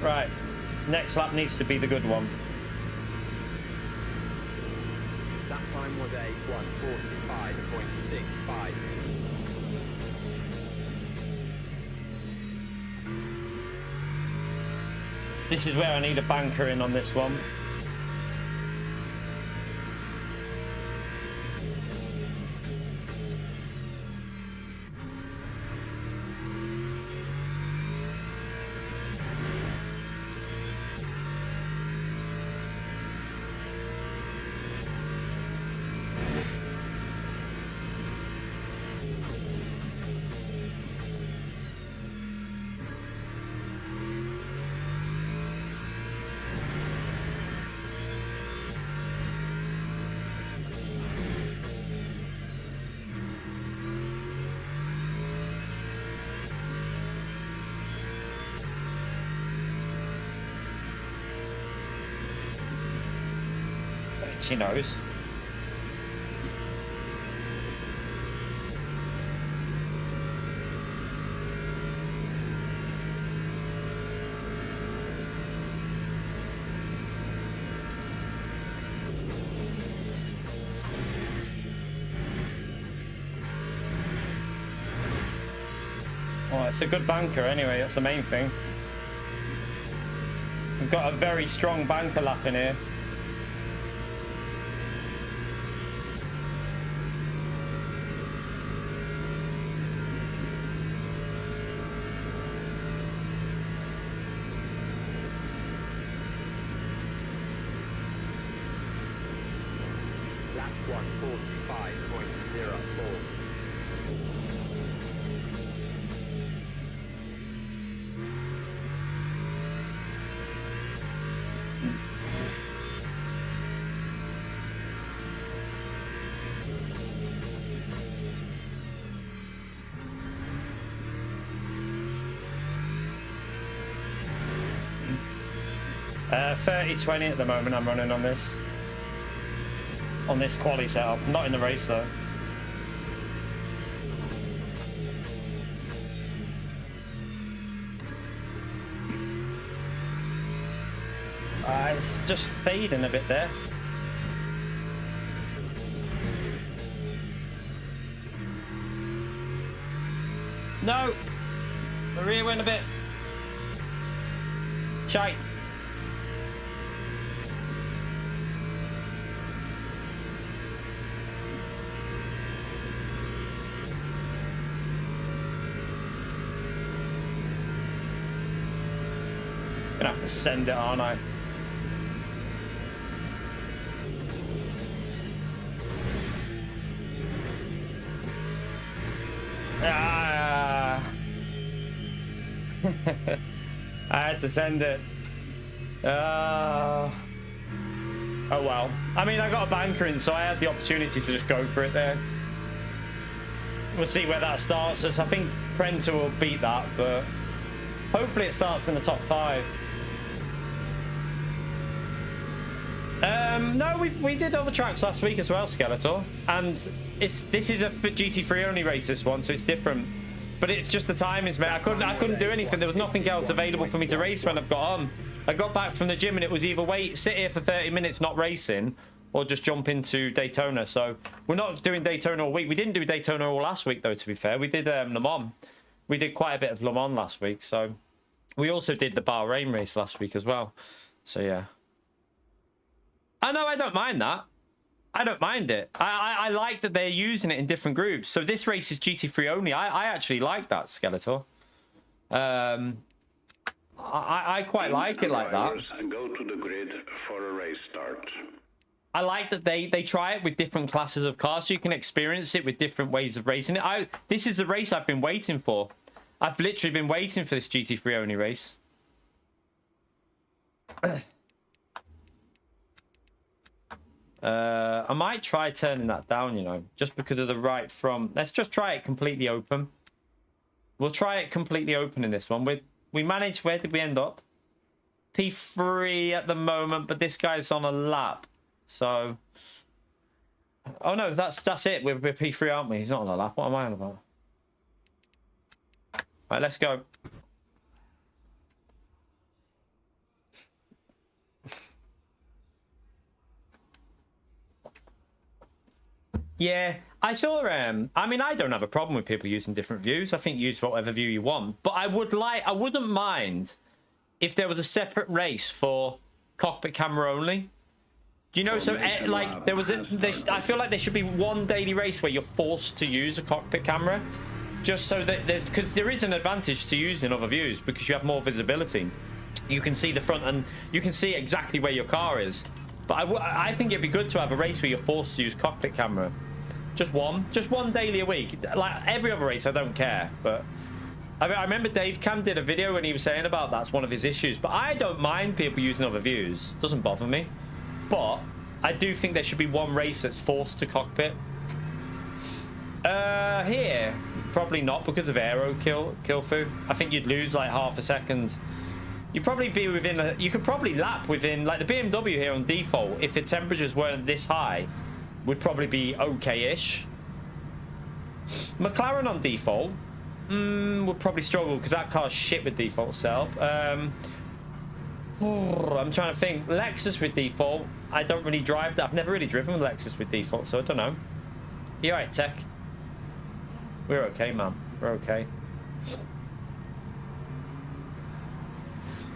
Right, next lap needs to be the good one. That time was a 145.65. This is where I need a banker in on this one. She knows. Oh, it's a good banker anyway, that's the main thing. We've got a very strong banker lap in here. Lap 145.04. Uh, 30-20 at the moment I'm running on this. On this quali setup, not in the race though. It's just fading a bit there. No. The rear went a bit. Shite. Gonna have to send it, aren't I? Ah. I had to send it. Oh well. I mean, I got a banker in, so I had the opportunity to just go for it there. We'll see where that starts us. I think Prenta will beat that, but hopefully it starts in the top 5. No, we did other tracks last week as well, Skeletor, and this is a GT3 only race, this one, so it's different. But it's just the timings, mate. I couldn't do anything. There was nothing else available for me to race when I've got on. I got back from the gym and it was either sit here for 30 minutes not racing, or just jump into Daytona. So we're not doing Daytona all week. We didn't do Daytona all last week, though. To be fair, we did Le Mans. We did quite a bit of Le Mans last week. So we also did the Bahrain race last week as well. So yeah. I know, I don't mind that. I don't mind it. I like that they're using it in different groups. So this race is GT3 only. I actually like that, Skeletor. I quite like it like that. Go to the grid for a race start. I like that they try it with different classes of cars, so you can experience it with different ways of racing it. This is the race I've been waiting for. I've literally been waiting for this GT3 only race. I might try turning that down, you know, just because of the right from. Let's just try it completely open. We'll try it completely open in this one. We managed. Where did we end up? P3 at the moment, but this guy's on a lap. So, oh no, that's it. We're P3, aren't we? He's not on a lap. What am I on about? Right, let's go. Yeah, I saw. I mean, I don't have a problem with people using different views. I think use whatever view you want. But I wouldn't mind if there was a separate race for cockpit camera only. Do you know? So like there was I feel like there should be one daily race where you're forced to use a cockpit camera, just so that because there is an advantage to using other views because you have more visibility. You can see the front and you can see exactly where your car is. But I think it'd be good to have a race where you're forced to use cockpit camera. Just one daily a week. Like every other race, I don't care. But I remember Dave Cam did a video and he was saying about that's one of his issues. But I don't mind people using other views. Doesn't bother me. But I do think there should be one race that's forced to cockpit. Here, probably not because of aero kill through. I think you'd lose like half a second. You'd probably be within you could probably lap within, like the BMW here on default, if the temperatures weren't this high, would probably be okay-ish. McLaren on default would probably struggle because that car's shit with default setup. I'm trying to think. Lexus with default, I don't really drive that. I've never really driven with Lexus with default, so I don't know. You alright, Tech? We're okay, man. We're okay.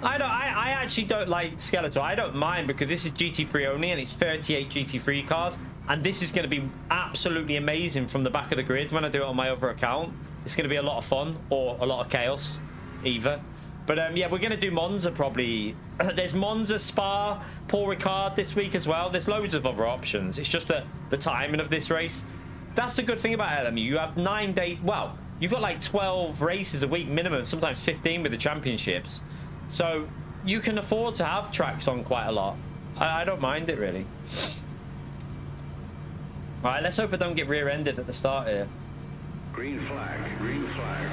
I actually don't like Skeletor. I don't mind because this is GT3 only and it's 38 GT3 cars. And this is going to be absolutely amazing from the back of the grid when I do it on my other account. It's going to be a lot of fun or a lot of chaos, either. But yeah, we're going to do Monza probably. There's Monza, Spa, Paul Ricard this week as well. There's loads of other options. It's just the timing of this race. That's the good thing about LMU. You have 9 days. Well, you've got like 12 races a week minimum, sometimes 15 with the championships. So you can afford to have tracks on quite a lot. I don't mind it really. All right, let's hope I don't get rear-ended at the start here. Green flag, green flag.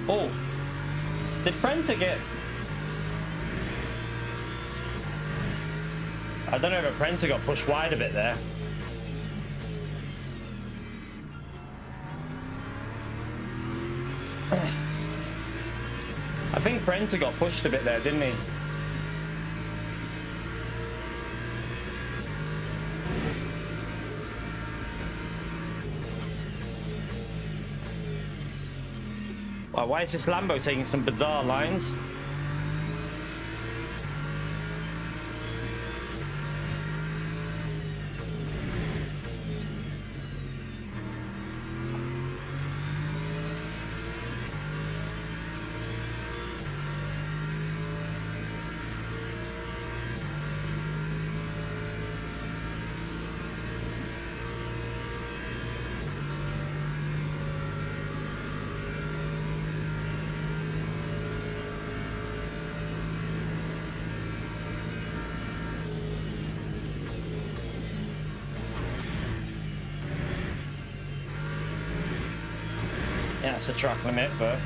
Oh, did Prenta get... I don't know if Prenta got pushed wide a bit there. I think Brenter got pushed a bit there, didn't he? Wow, why is this Lambo taking some bizarre lines? Yeah, it's a track limit, but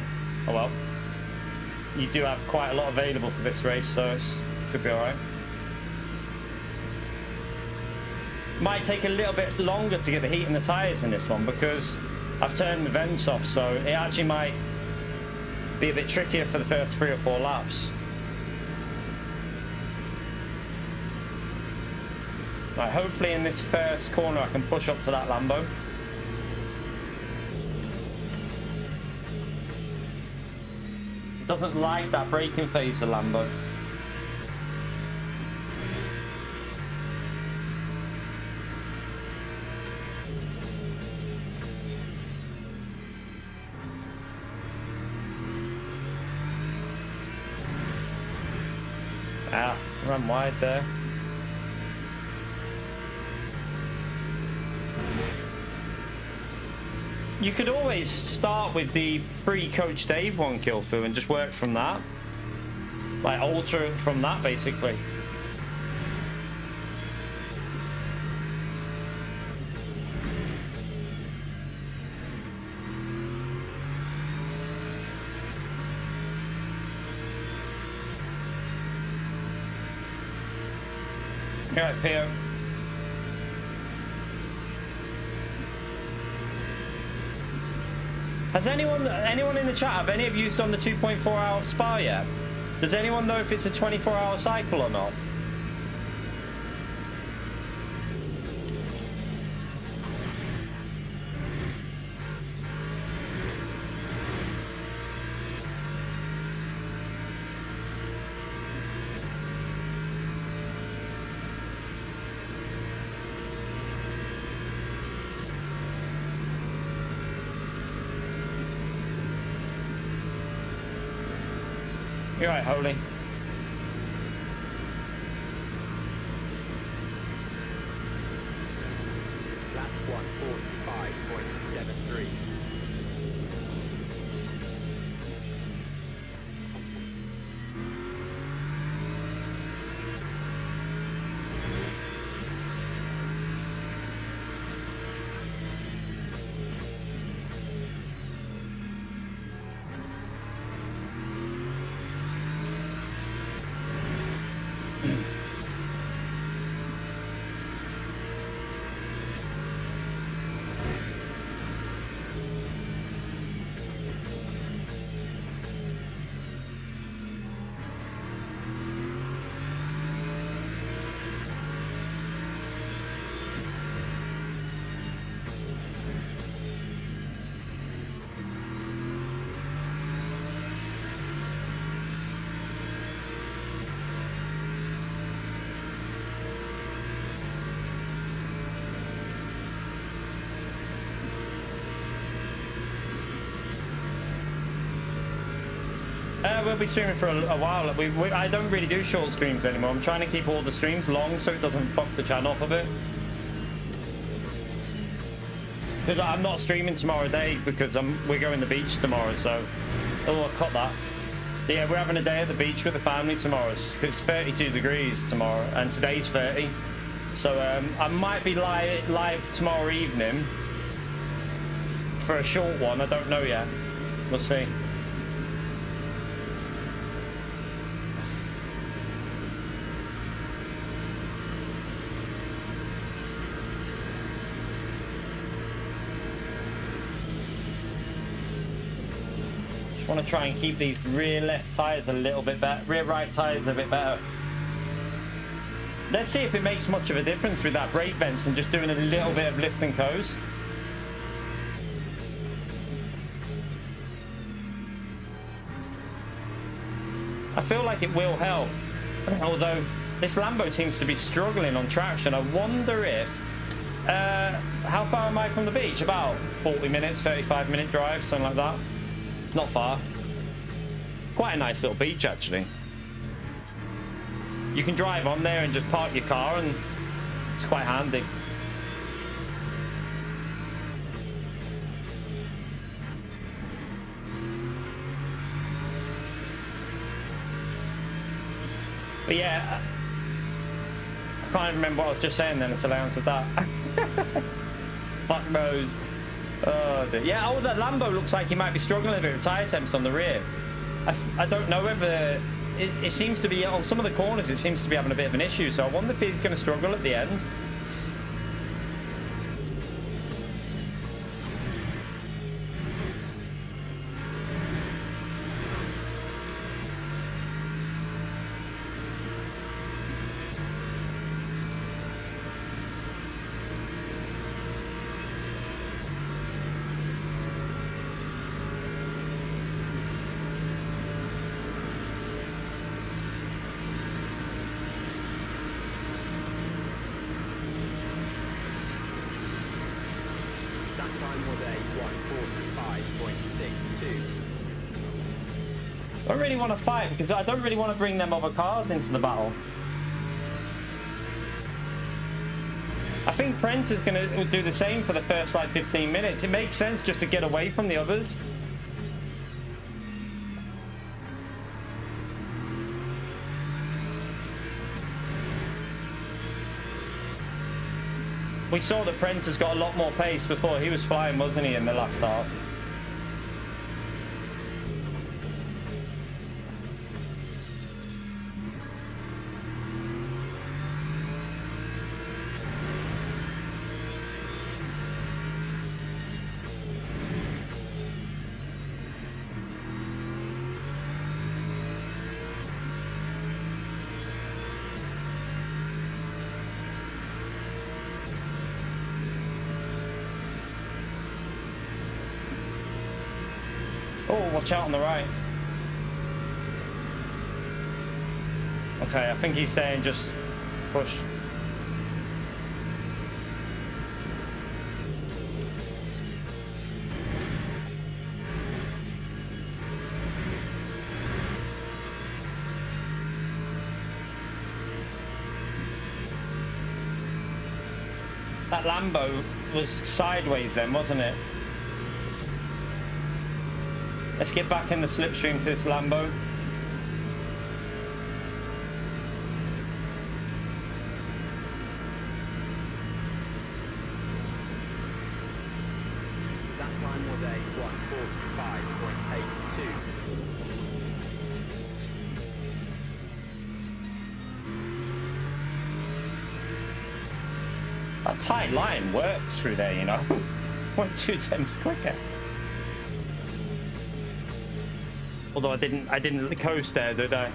oh well. You do have quite a lot available for this race, so it should be alright. Might take a little bit longer to get the heat in the tyres in this one because I've turned the vents off, so it actually might be a bit trickier for the first 3 or 4 laps. Right, hopefully in this first corner I can push up to that Lambo. Doesn't like that braking phase, the Lambo. Ah, ran wide there. You could always start with the pre-Coach Dave one kill through and just work from that. Like alter it from that basically. Alright, Pio. Has anyone in the chat, have any of you done the 2.4 hour spa yet? Does anyone know if it's a 24-hour cycle or not? You're right, Holy. Lap 1:45.73. We'll be streaming for a while. I don't really do short streams anymore. I'm trying to keep all the streams long so it doesn't fuck the channel up a bit. Because I'm not streaming tomorrow day because we're going to the beach tomorrow, so I'll cut that. But yeah, we're having a day at the beach with the family tomorrow because it's 32 degrees tomorrow and today's 30. So I might be live tomorrow evening for a short one. I don't know yet. We'll see. Want to try and keep these rear left tires a little bit better, rear right tires a bit better. Let's see if it makes much of a difference with that brake vents and just doing a little bit of lift and coast. I feel like it will help, although this Lambo seems to be struggling on traction. I wonder if how far am I from the beach? About 40 minutes, 35-minute drive, something like that. It's not far. Quite a nice little beach, actually. You can drive on there and just park your car, and it's quite handy. But yeah, I can't even remember what I was just saying then until I answered that. Fuck knows. Oh, dear. Yeah, oh, that Lambo looks like he might be struggling a bit with tyre temps on the rear. I don't know whether... It seems to be, on some of the corners, it seems to be having a bit of an issue. So I wonder if he's going to struggle at the end. I don't really want to fight because I don't really want to bring them other cars into the battle. I think Prentice is going to do the same for the first like 15 minutes. It makes sense just to get away from the others. We saw that Prentice got a lot more pace before. He was flying, wasn't he, in the last half? Oh, watch out on the right. Okay, I think he's saying just push. That Lambo was sideways then, wasn't it? Let's get back in the slipstream to this Lambo. That time was a 1:45.82. That tight line works through there, you know. 1.2 times quicker. Although I didn't coast there, did I?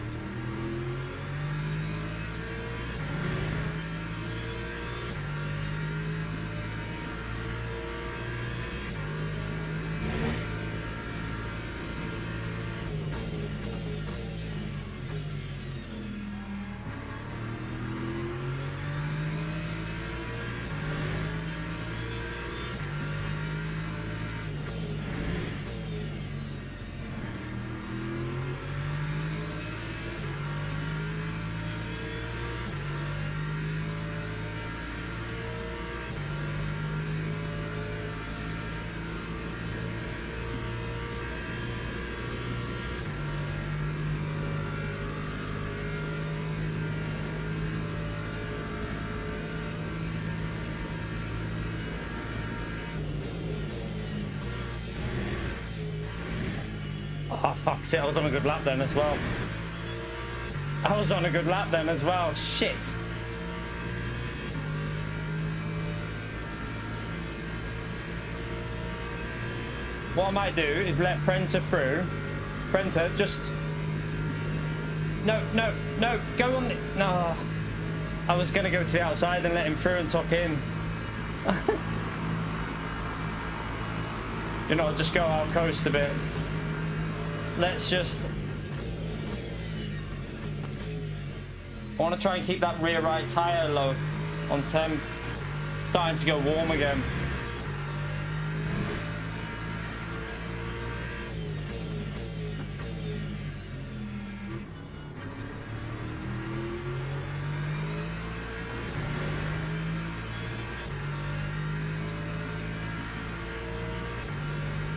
Oh, fuck it. I was on a good lap then as well. I was on a good lap then as well. Shit. What I might do is let Prenter through Prenter, just... No, no, no, go on the... No. I was going to go to the outside and let him through and tuck in. You know, just go out coast a bit. Let's just... I want to try and keep that rear right tyre low on temp. Starting to go warm again.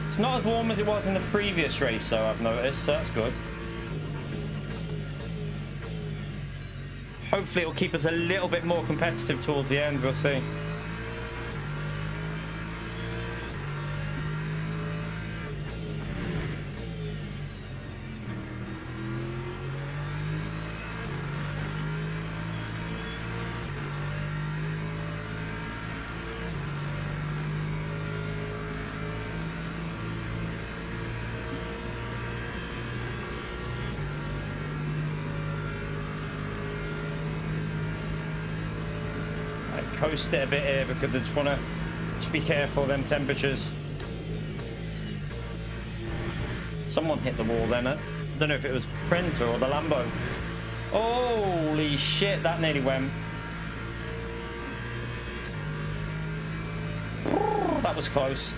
It's not as warm as it was in the previous race, though, I've noticed, so that's good. Hopefully it'll keep us a little bit more competitive towards the end, we'll see. Coast it a bit here because I just want to be careful of them temperatures. Someone hit the wall then. I don't know if it was Printer or the Lambo. Holy shit, that nearly went. That was close.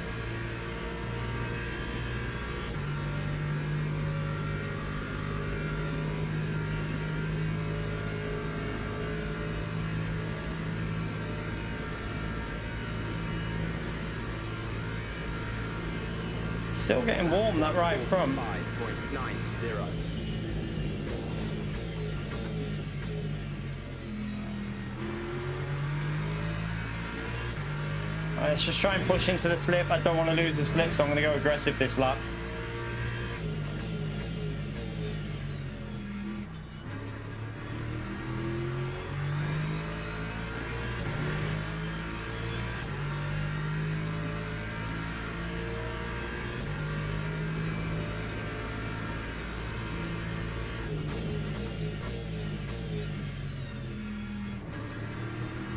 Still getting warm, that right front. 5.90. Let's just try and push into the slip. I don't want to lose the slip, so I'm going to go aggressive this lap.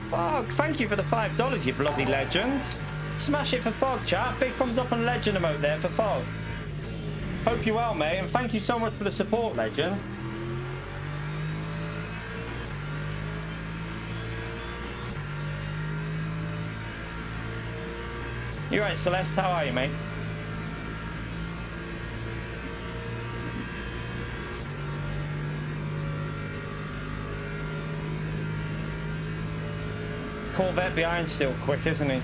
Fog, thank you for the $5, you bloody legend. Smash it for Fog, chat. Big thumbs up on legend emote there for Fog. Hope you're well, mate, and thank you so much for the support, legend. You're right, Celeste, how are you, mate? Corvette behind still quick, isn't he?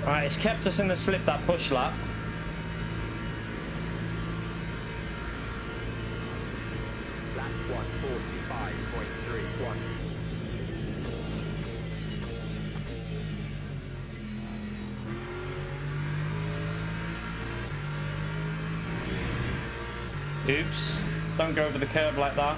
Right, it's kept us in the slip, that push lap. Lap 1:45.31. Oops, don't go over the curb like that.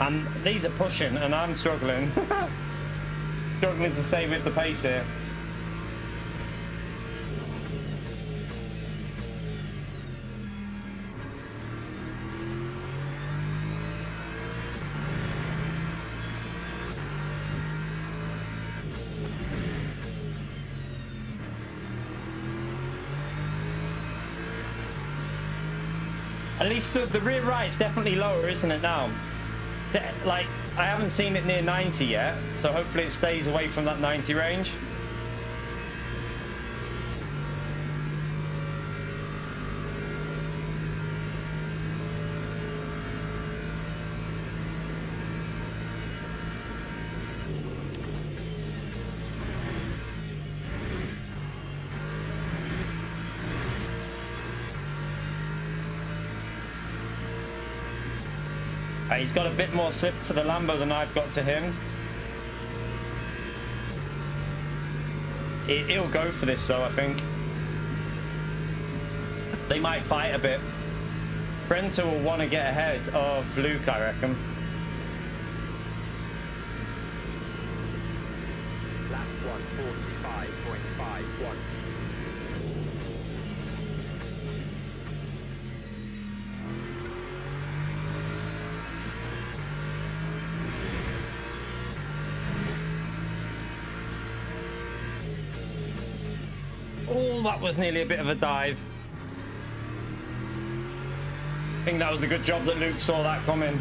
And these are pushing and I'm struggling. Struggling to stay with the pace here. At least the rear right's definitely lower, isn't it now? Like, I haven't seen it near 90 yet, so hopefully it stays away from that 90 range. He's got a bit more slip to the Lambo than I've got to him. He'll go for this though, I think. They might fight a bit. Brenta will want to get ahead of Luke, I reckon. Lap 145.51. Oh, that was nearly a bit of a dive. I think that was a good job that Luke saw that coming.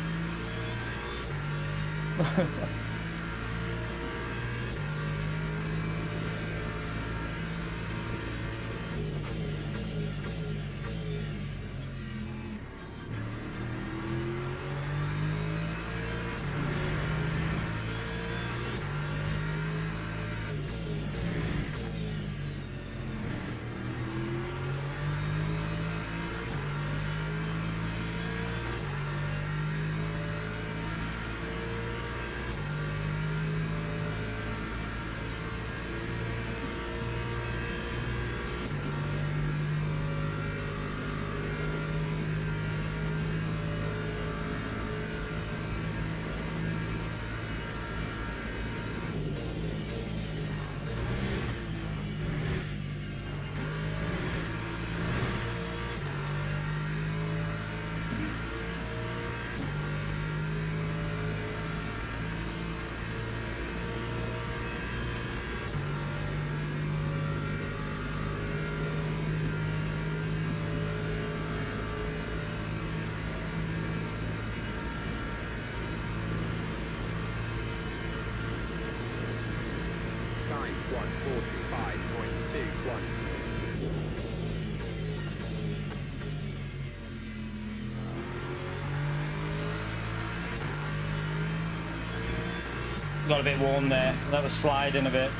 Time 145.21. Got a bit warm there. That was sliding a bit.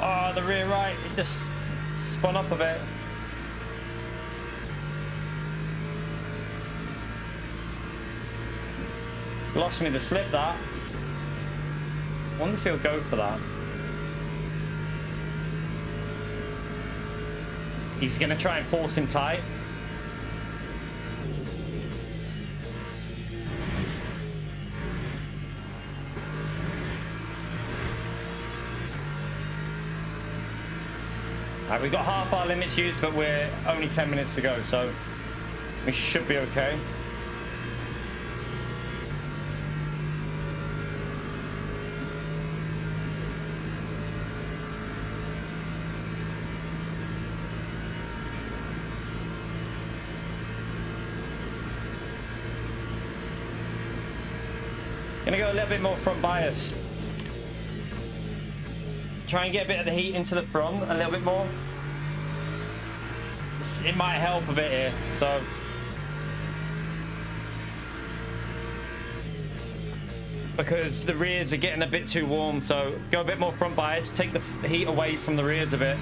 Oh, the rear right, it just spun up a bit. It's lost me the slip, that. I wonder if he'll go for that. He's going to try and force him tight. We've got half our limits used, but we're only 10 minutes to go, so we should be okay. Gonna go a little bit more front bias. Try and get a bit of the heat into the front a little bit more. It might help a bit here, so because the rears are getting a bit too warm, so go a bit more front bias, take the heat away from the rears a bit.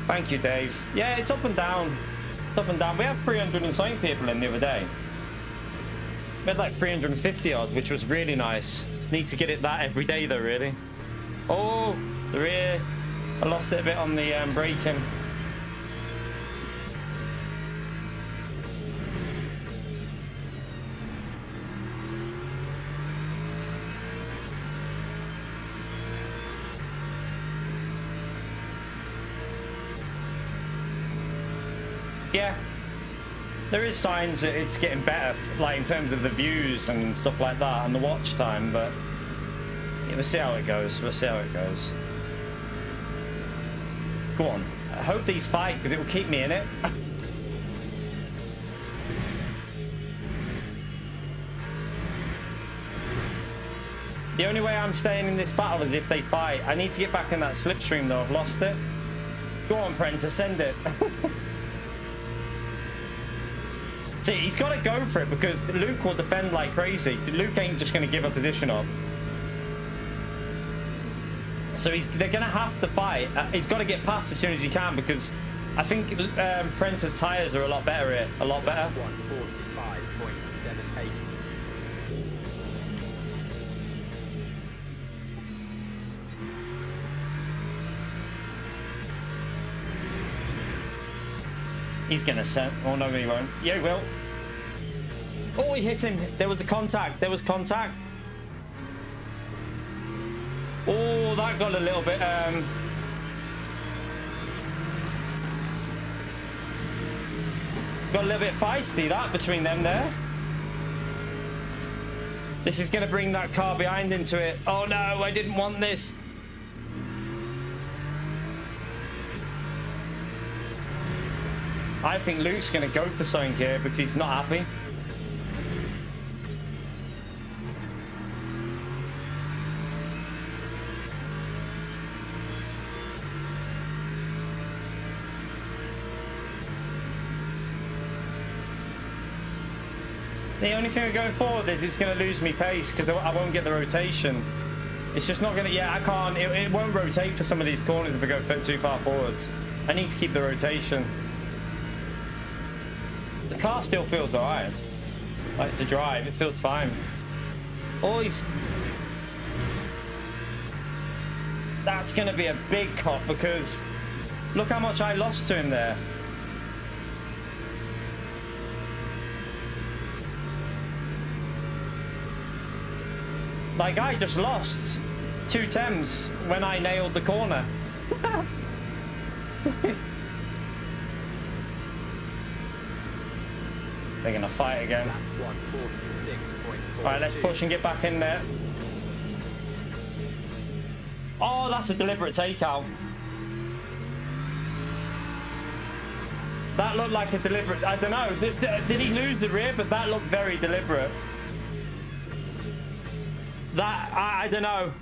Thank you, Dave. Yeah, it's up and down. It's up and down. We had 300 and something people in the other day. We had like 350 odd, which was really nice. Need to get it that every day though, really. Oh, the rear. I lost it a bit on the braking. Yeah, there is signs that it's getting better, like in terms of the views and stuff like that, and the watch time, but Yeah, we'll see how it goes. We'll see how it goes. Go on. I hope these fight because it will keep me in it. The only way I'm staying in this battle is if they fight. I need to get back in that slipstream though. I've lost it. Go on, Prentice, send it. See, he's got to go for it because Luke will defend like crazy. Luke ain't just going to give a position up. So they're going to have to fight. He's got to get past as soon as he can because I think Prentice tires are a lot better here. A lot better. 145.78. He's going to send. Oh, no, he won't. Yeah, he will. Oh, he hit him. There was a contact. There was contact. Oh, that got a little bit. Got a little bit feisty, that, between them there. This is going to bring that car behind into it. Oh, no, I didn't want this. I think Luke's going to go for something here because he's not happy. The only thing we're going forward is it's going to lose me pace because I won't get the rotation. It's just not going to... Yeah, I can't... It won't rotate for some of these corners if I go too far forwards. I need to keep the rotation. The car still feels alright. Like to drive, it feels fine. Oh, he's... That's going to be a big cut because look how much I lost to him there. Like, I just lost 2 Thames when I nailed the corner. They're gonna fight again. Alright, let's push and get back in there. Oh, that's a deliberate takeout. That looked like a deliberate... I don't know. Did he lose the rear? But that looked very deliberate. That... I don't know.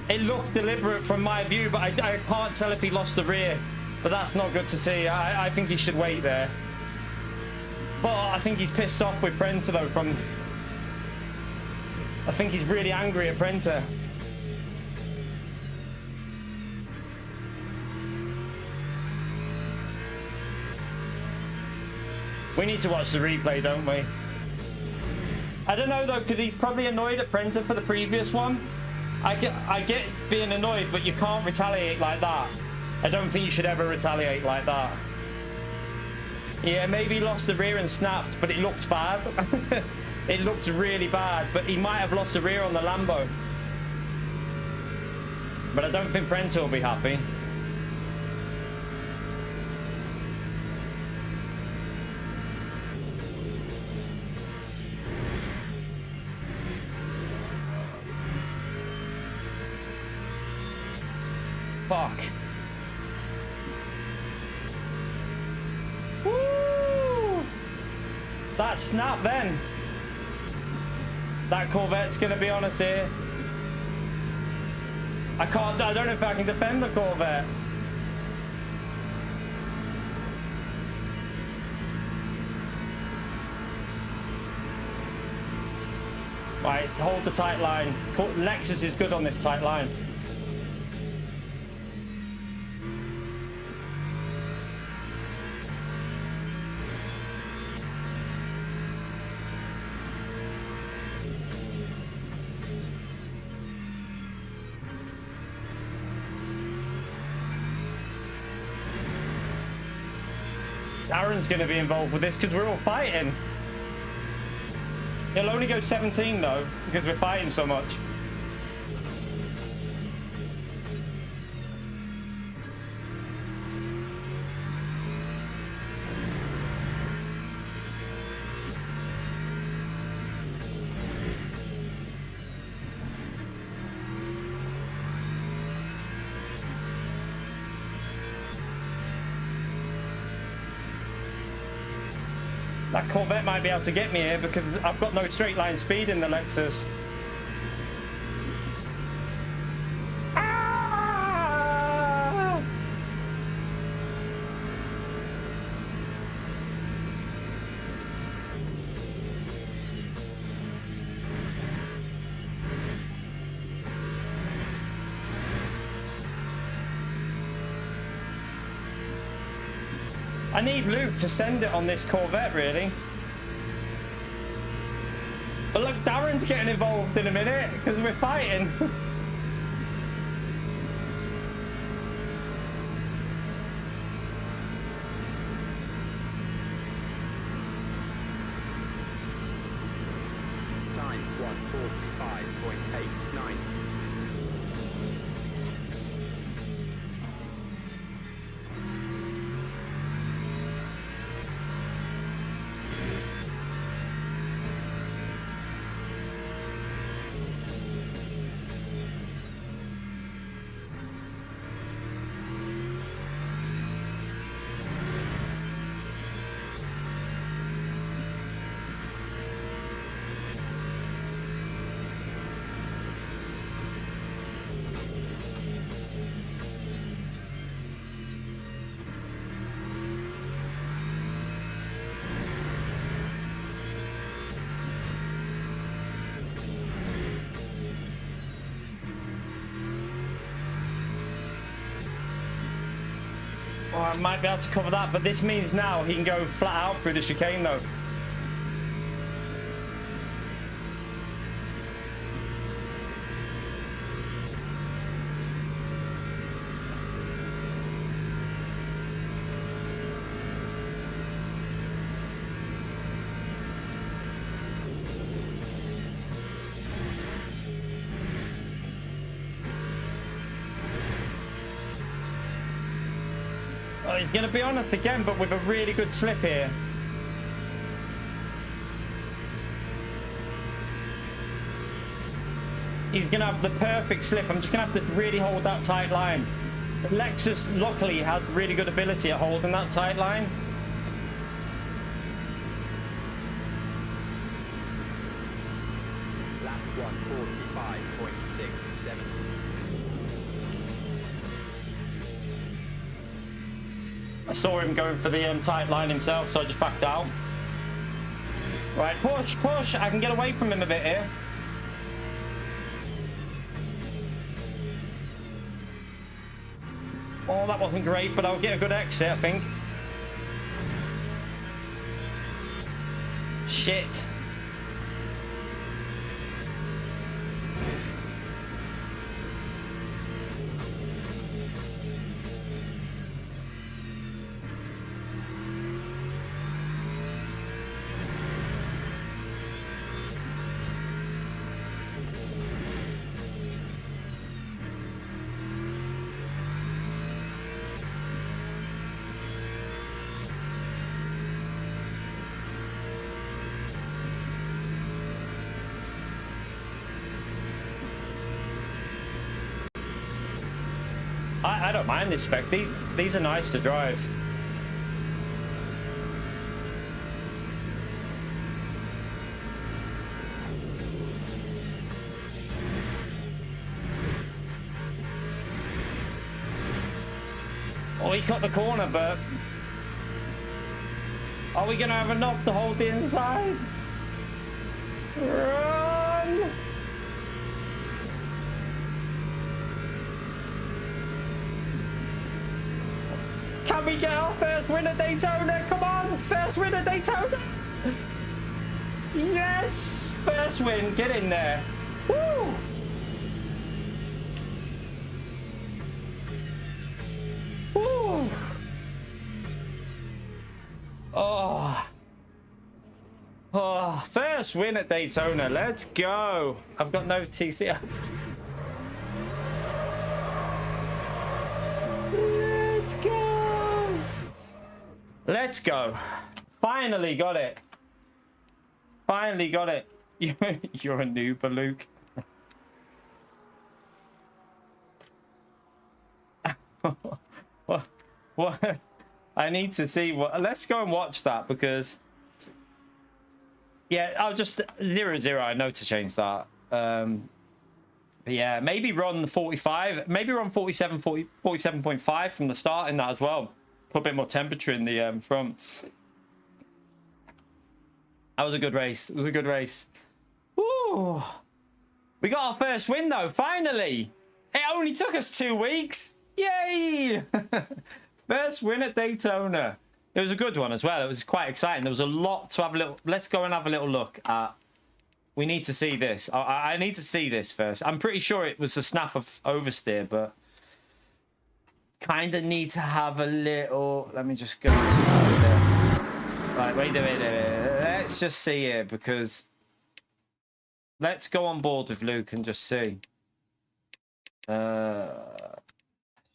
It looked deliberate from my view, but I can't tell if he lost the rear. But that's not good to see. I think he should wait there. But I think he's pissed off with Prenter though from... I think he's really angry at Prenter. We need to watch the replay, don't we? I don't know though, because he's probably annoyed at Prenter for the previous one. I get being annoyed, but you can't retaliate like that. I don't think you should ever retaliate like that. Yeah, maybe he lost the rear and snapped, but it looked bad. It looked really bad, but he might have lost the rear on the Lambo. But I don't think Prenter will be happy. Fuck. Woo! That snap then. That Corvette's gonna be on us here. I don't know if I can defend the Corvette. Right, hold the tight line. Lexus is good on this tight line. Aaron's going to be involved with this because we're all fighting. He'll only go 17 though because we're fighting so much. That Corvette might be able to get me here because I've got no straight line speed in the Lexus. Ah! I need Luke to send it on this Corvette, really. But look, Darren's getting involved in a minute because we're fighting. Time 1:45.89. Oh, I might be able to cover that, but this means now he can go flat out through the chicane, though. Oh, he's going to be on us again, but with a really good slip here. He's going to have the perfect slip. I'm just going to have to really hold that tight line. The Lexus, luckily, has really good ability at holding that tight line. Lap 1:45.67. I saw him going for the tight line himself, so I just backed out. Right, push, push. I can get away from him a bit here. Oh, that wasn't great, but I'll get a good exit, I think. Shit. I don't mind this spec. These are nice to drive. Oh, he cut the corner, but are we going to have enough to hold the inside? Run! Can we get our first win at Daytona? Come on, first win at Daytona. Yes, first win. Get in there. Woo! Woo! Oh. Oh, first win at Daytona. Let's go. I've got no TC. Let's go. Let's go. Finally got it. Finally got it. You're a noob, Luke. What? I need to see what. Let's go and watch that because Yeah, I'll just 0-0. I know to change that. But yeah, maybe run 45. Maybe run 47, 47.5 from the start in that as well. Put a bit more temperature in the front. That was a good race. It was a good race. Woo! We got our first win though, finally. It only took us 2 weeks. Yay! First win at Daytona. It was a good one as well. It was quite exciting. There was a lot to have a little... Let's go and have a little look at... We need to see this. I need to see this first. I'm pretty sure it was a snap of oversteer, but... Kind of need to have a little... Let me just go... Right, wait a minute. Let's just see here, because... Let's go on board with Luke and just see.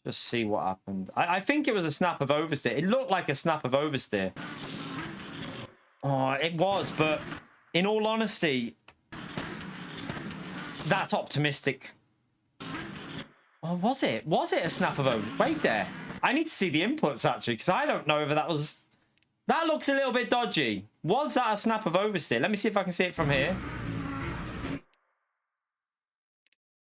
Just see what happened. I think it was a snap of oversteer. It looked like a snap of oversteer. Oh, it was, but in all honesty, that's optimistic. Oh, was it? Was it a snap of over? Wait there. I need to see the inputs, actually, because I don't know if that was... That looks a little bit dodgy. Was that a snap of oversteer? Let me see if I can see it from here.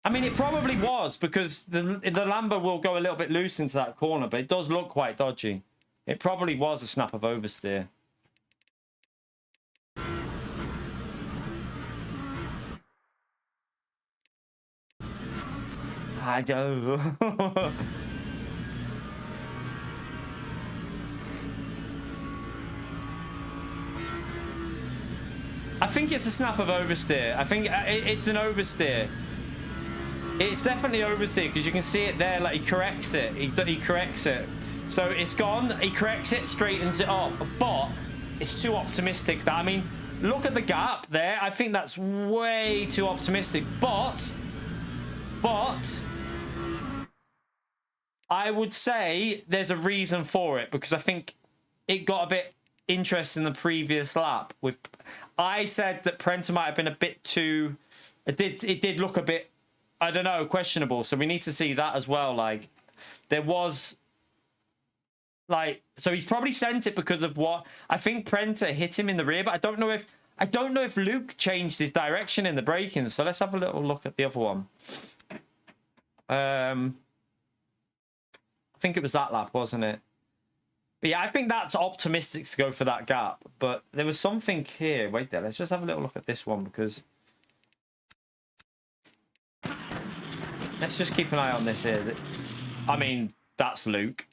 I mean, it probably was, because the Lambo will go a little bit loose into that corner, but it does look quite dodgy. It probably was a snap of oversteer. I don't. I think it's a snap of oversteer. I think it's an oversteer. It's definitely oversteer because you can see it there. Like he corrects it. He corrects it. So it's gone. He corrects it, straightens it up. But it's too optimistic. That I mean, look at the gap there. I think that's way too optimistic. But I would say there's a reason for it because I think it got a bit interesting in the previous lap. With I said that Prenta might have been a bit too. It did look a bit. I don't know, questionable. So we need to see that as well. Like, there was, like, so he's probably sent it because of what I think Prenta hit him in the rear, but I don't know if Luke changed his direction in the braking. So let's have a little look at the other one. I think it was that lap, wasn't it? But yeah, I think that's optimistic to go for that gap. But there was something here. Wait there. Let's just have a little look at this one because. Let's just keep an eye on this here. I mean, that's Luke.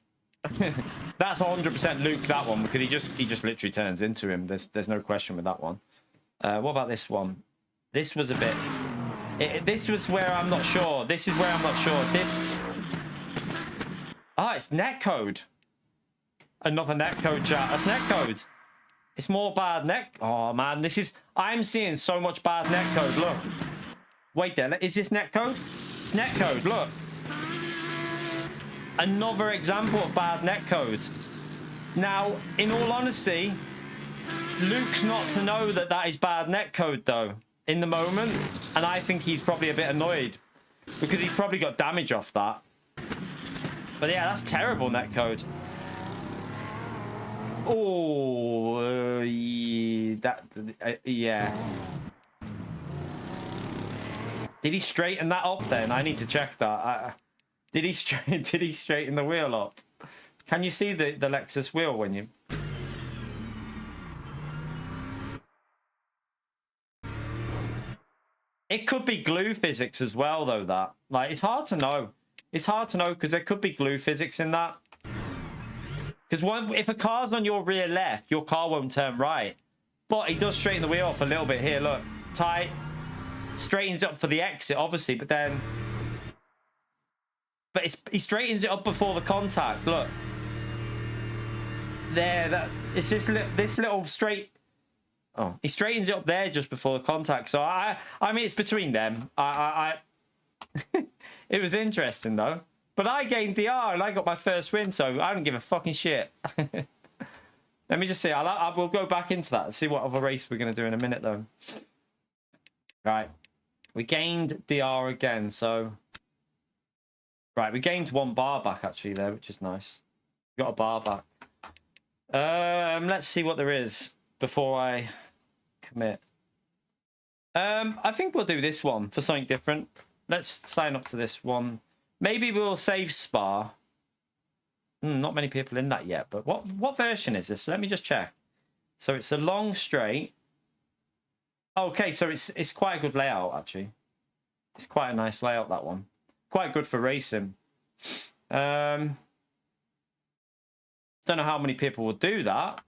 That's 100% Luke, that one, because he just literally turns into him. There's no question with that one. What about this one? This was a bit... this was where I'm not sure. This is where I'm not sure. It's netcode. Another netcode chat. That's netcode. It's more bad net... Oh, man, this is... I'm seeing so much bad netcode. Look. Wait there. Is this netcode? It's netcode, look. Another example of bad netcode. Now, in all honesty, Luke's not to know that that is bad netcode, though, in the moment. And I think he's probably a bit annoyed because he's probably got damage off that. But yeah, that's terrible netcode. Oh, yeah. Did he straighten that up then? I need to check that. Did he straighten the wheel up? Can you see the Lexus wheel when you... It could be glue physics as well, though, that. Like, it's hard to know. It's hard to know because there could be glue physics in that. Because if a car's on your rear left, your car won't turn right. But he does straighten the wheel up a little bit here. Look, tight. Straightens up for the exit, obviously, but then... But he straightens it up before the contact. Look. There, it's just this little straight... Oh, he straightens it up there just before the contact. So, I mean, it's between them. It was interesting, though. But I gained DR and I got my first win, so I don't give a fucking shit. Let me just see. I will go back into that and see what other race we're going to do in a minute, though. Right. We gained DR again, so... Right, we gained 1 bar back, actually, there, which is nice. Got a bar back. Let's see what there is before I commit. I think we'll do this one for something different. Let's sign up to this one. Maybe we'll save Spa. Not many people in that yet, but what version is this? Let me just check. So it's a long straight. Okay, so it's quite a good layout, actually. It's quite a nice layout, that one. Quite good for racing. Don't know how many people will do that.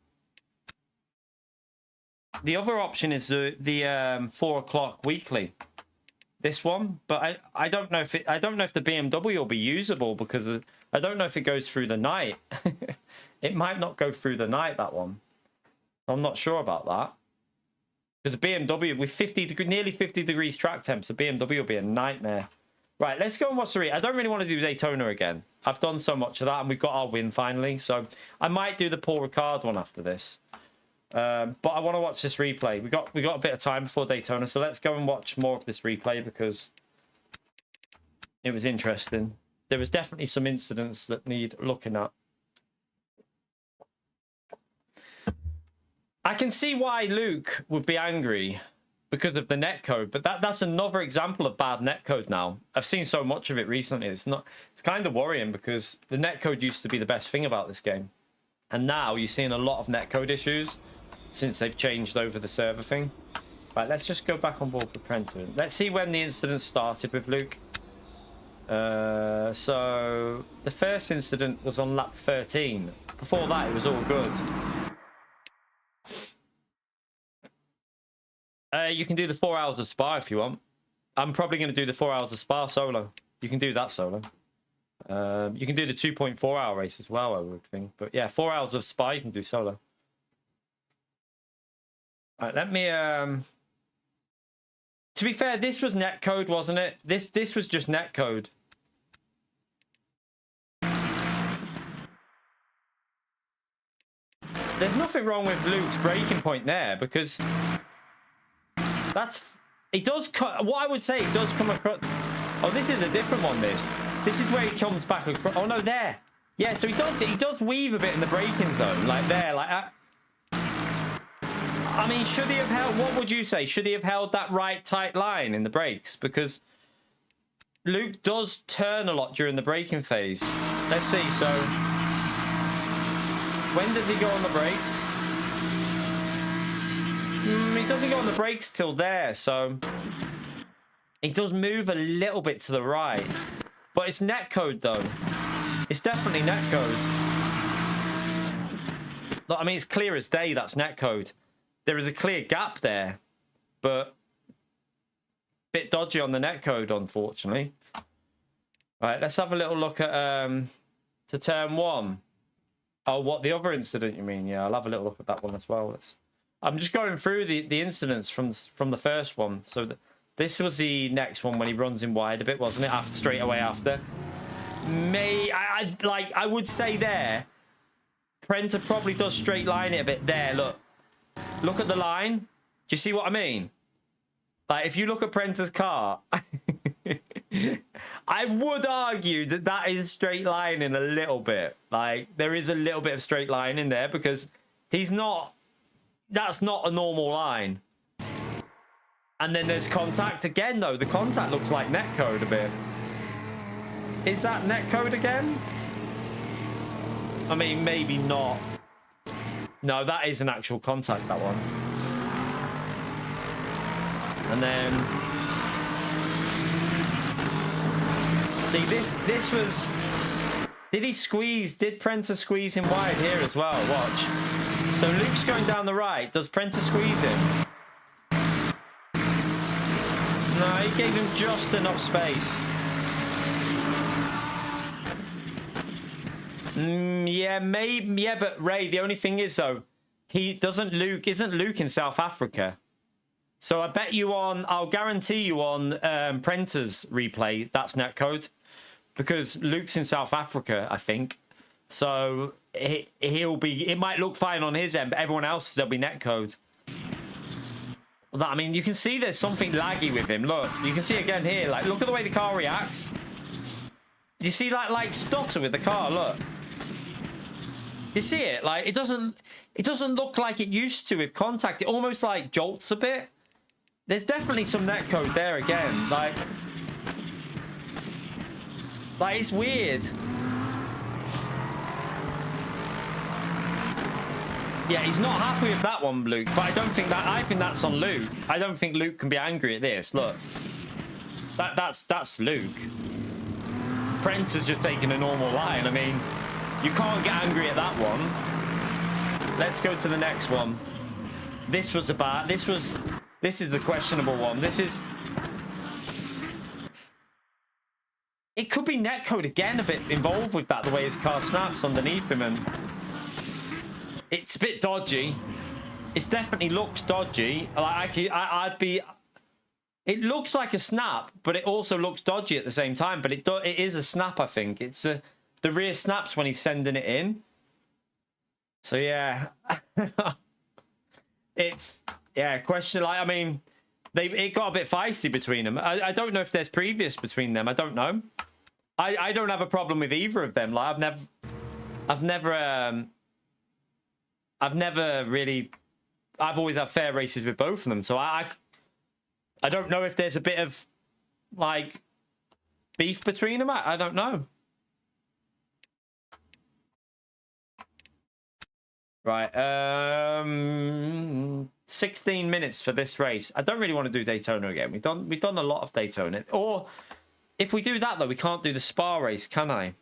The other option is the 4 o'clock weekly. This one, but I don't know if the BMW will be usable because I don't know if it goes through the night. It might not go through the night, that one. I'm not sure about that. Because the BMW with nearly 50 degrees track temps, the BMW will be a nightmare. Right, let's go and watch the race. I don't really want to do Daytona again. I've done so much of that, and we've got our win finally. So I might do the Paul Ricard one after this. But I want to watch this replay. We got a bit of time before Daytona, so let's go and watch more of this replay because it was interesting. There was definitely some incidents that need looking at. I can see why Luke would be angry because of the netcode, but that's another example of bad netcode now. I've seen so much of it recently. It's kind of worrying because the netcode used to be the best thing about this game. And now you're seeing a lot of netcode issues since they've changed over the server thing. Right, let's just go back on board with Prenter. Let's see when the incident started with Luke. So the first incident was on lap 13. Before that, it was all good. You can do the 4 hours of Spa if you want. I'm probably going to do the 4 hours of Spa solo. You can do that solo. You can do the 2.4 hour race as well, I would think. But yeah, 4 hours of Spa you can do solo. All right, let me... To be fair, this was netcode, wasn't it? This was just netcode. There's nothing wrong with Luke's breaking point there because that's... It does cut... What I would say, it does come across... Oh, this is a different one, this. This is where he comes back across... Oh, no, there. Yeah, so he does weave a bit in the braking zone, like there, like that. I mean, should he have held... What would you say? Should he have held that right tight line in the brakes? Because Luke does turn a lot during the braking phase. Let's see, so... When does he go on the brakes? He doesn't go on the brakes till there, so... He does move a little bit to the right. But it's netcode, though. It's definitely netcode. Look, I mean, it's clear as day that's netcode. There is a clear gap there, but bit dodgy on the netcode, unfortunately. All right, let's have a little look at to turn 1. Oh, what, the other incident you mean? Yeah, I'll have a little look at that one as well. I'm just going through the incidents from the first one. So this was the next one when he runs in wide a bit, wasn't it? After, straight away after. I would say there, Prenter probably does straight line it a bit there. Look at the line. Do you see what I mean? Like, if you look at Prenter's car, I would argue that is straight lining a little bit. Like, there is a little bit of straight line in there because he's not... That's not a normal line. And then there's contact again, though. The contact looks like netcode a bit. Is that netcode again? I mean, maybe not. No, that is an actual contact, that one. And then... See, this was... Did Prenter squeeze him wide here as well? Watch. So Luke's going down the right. Does Prenter squeeze him? No, he gave him just enough space. Yeah, maybe. Yeah, but Ray, the only thing is though, isn't Luke in South Africa? So I bet you on, I'll guarantee you on Prenter's replay, that's netcode, because Luke's in South Africa, I think. So he'll be. It might look fine on his end, but everyone else there'll be netcode. I mean, you can see there's something laggy with him. Look, you can see again here. Like, look at the way the car reacts. Do you see that like stutter with the car? Look. Do you see it? Like, it doesn't... It doesn't look like it used to with contact. It almost like jolts a bit. There's definitely some netcode there again. Like it's weird. Yeah, he's not happy with that one, Luke. But I think that's on Luke. I don't think Luke can be angry at this. Look. That's Luke. Brent has just taken a normal line. I mean, you can't get angry at that one. Let's go to the next one. This is the questionable one. It could be netcode again, a bit involved with that, the way his car snaps underneath him, and it's a bit dodgy. It definitely looks dodgy. Like it looks like a snap, but it also looks dodgy at the same time. But it is a snap, I think. It's the rear snaps when he's sending it in. So yeah, question. Like, I mean, it got a bit feisty between them. I don't know if there's previous between them. I don't know. I don't have a problem with either of them. Like I've always had fair races with both of them. So I don't know if there's a bit of like beef between them. I don't know. Right, 16 minutes for this race. I don't really want to do Daytona again. We've done a lot of Daytona. Or if we do that though, we can't do the Spa race, can I?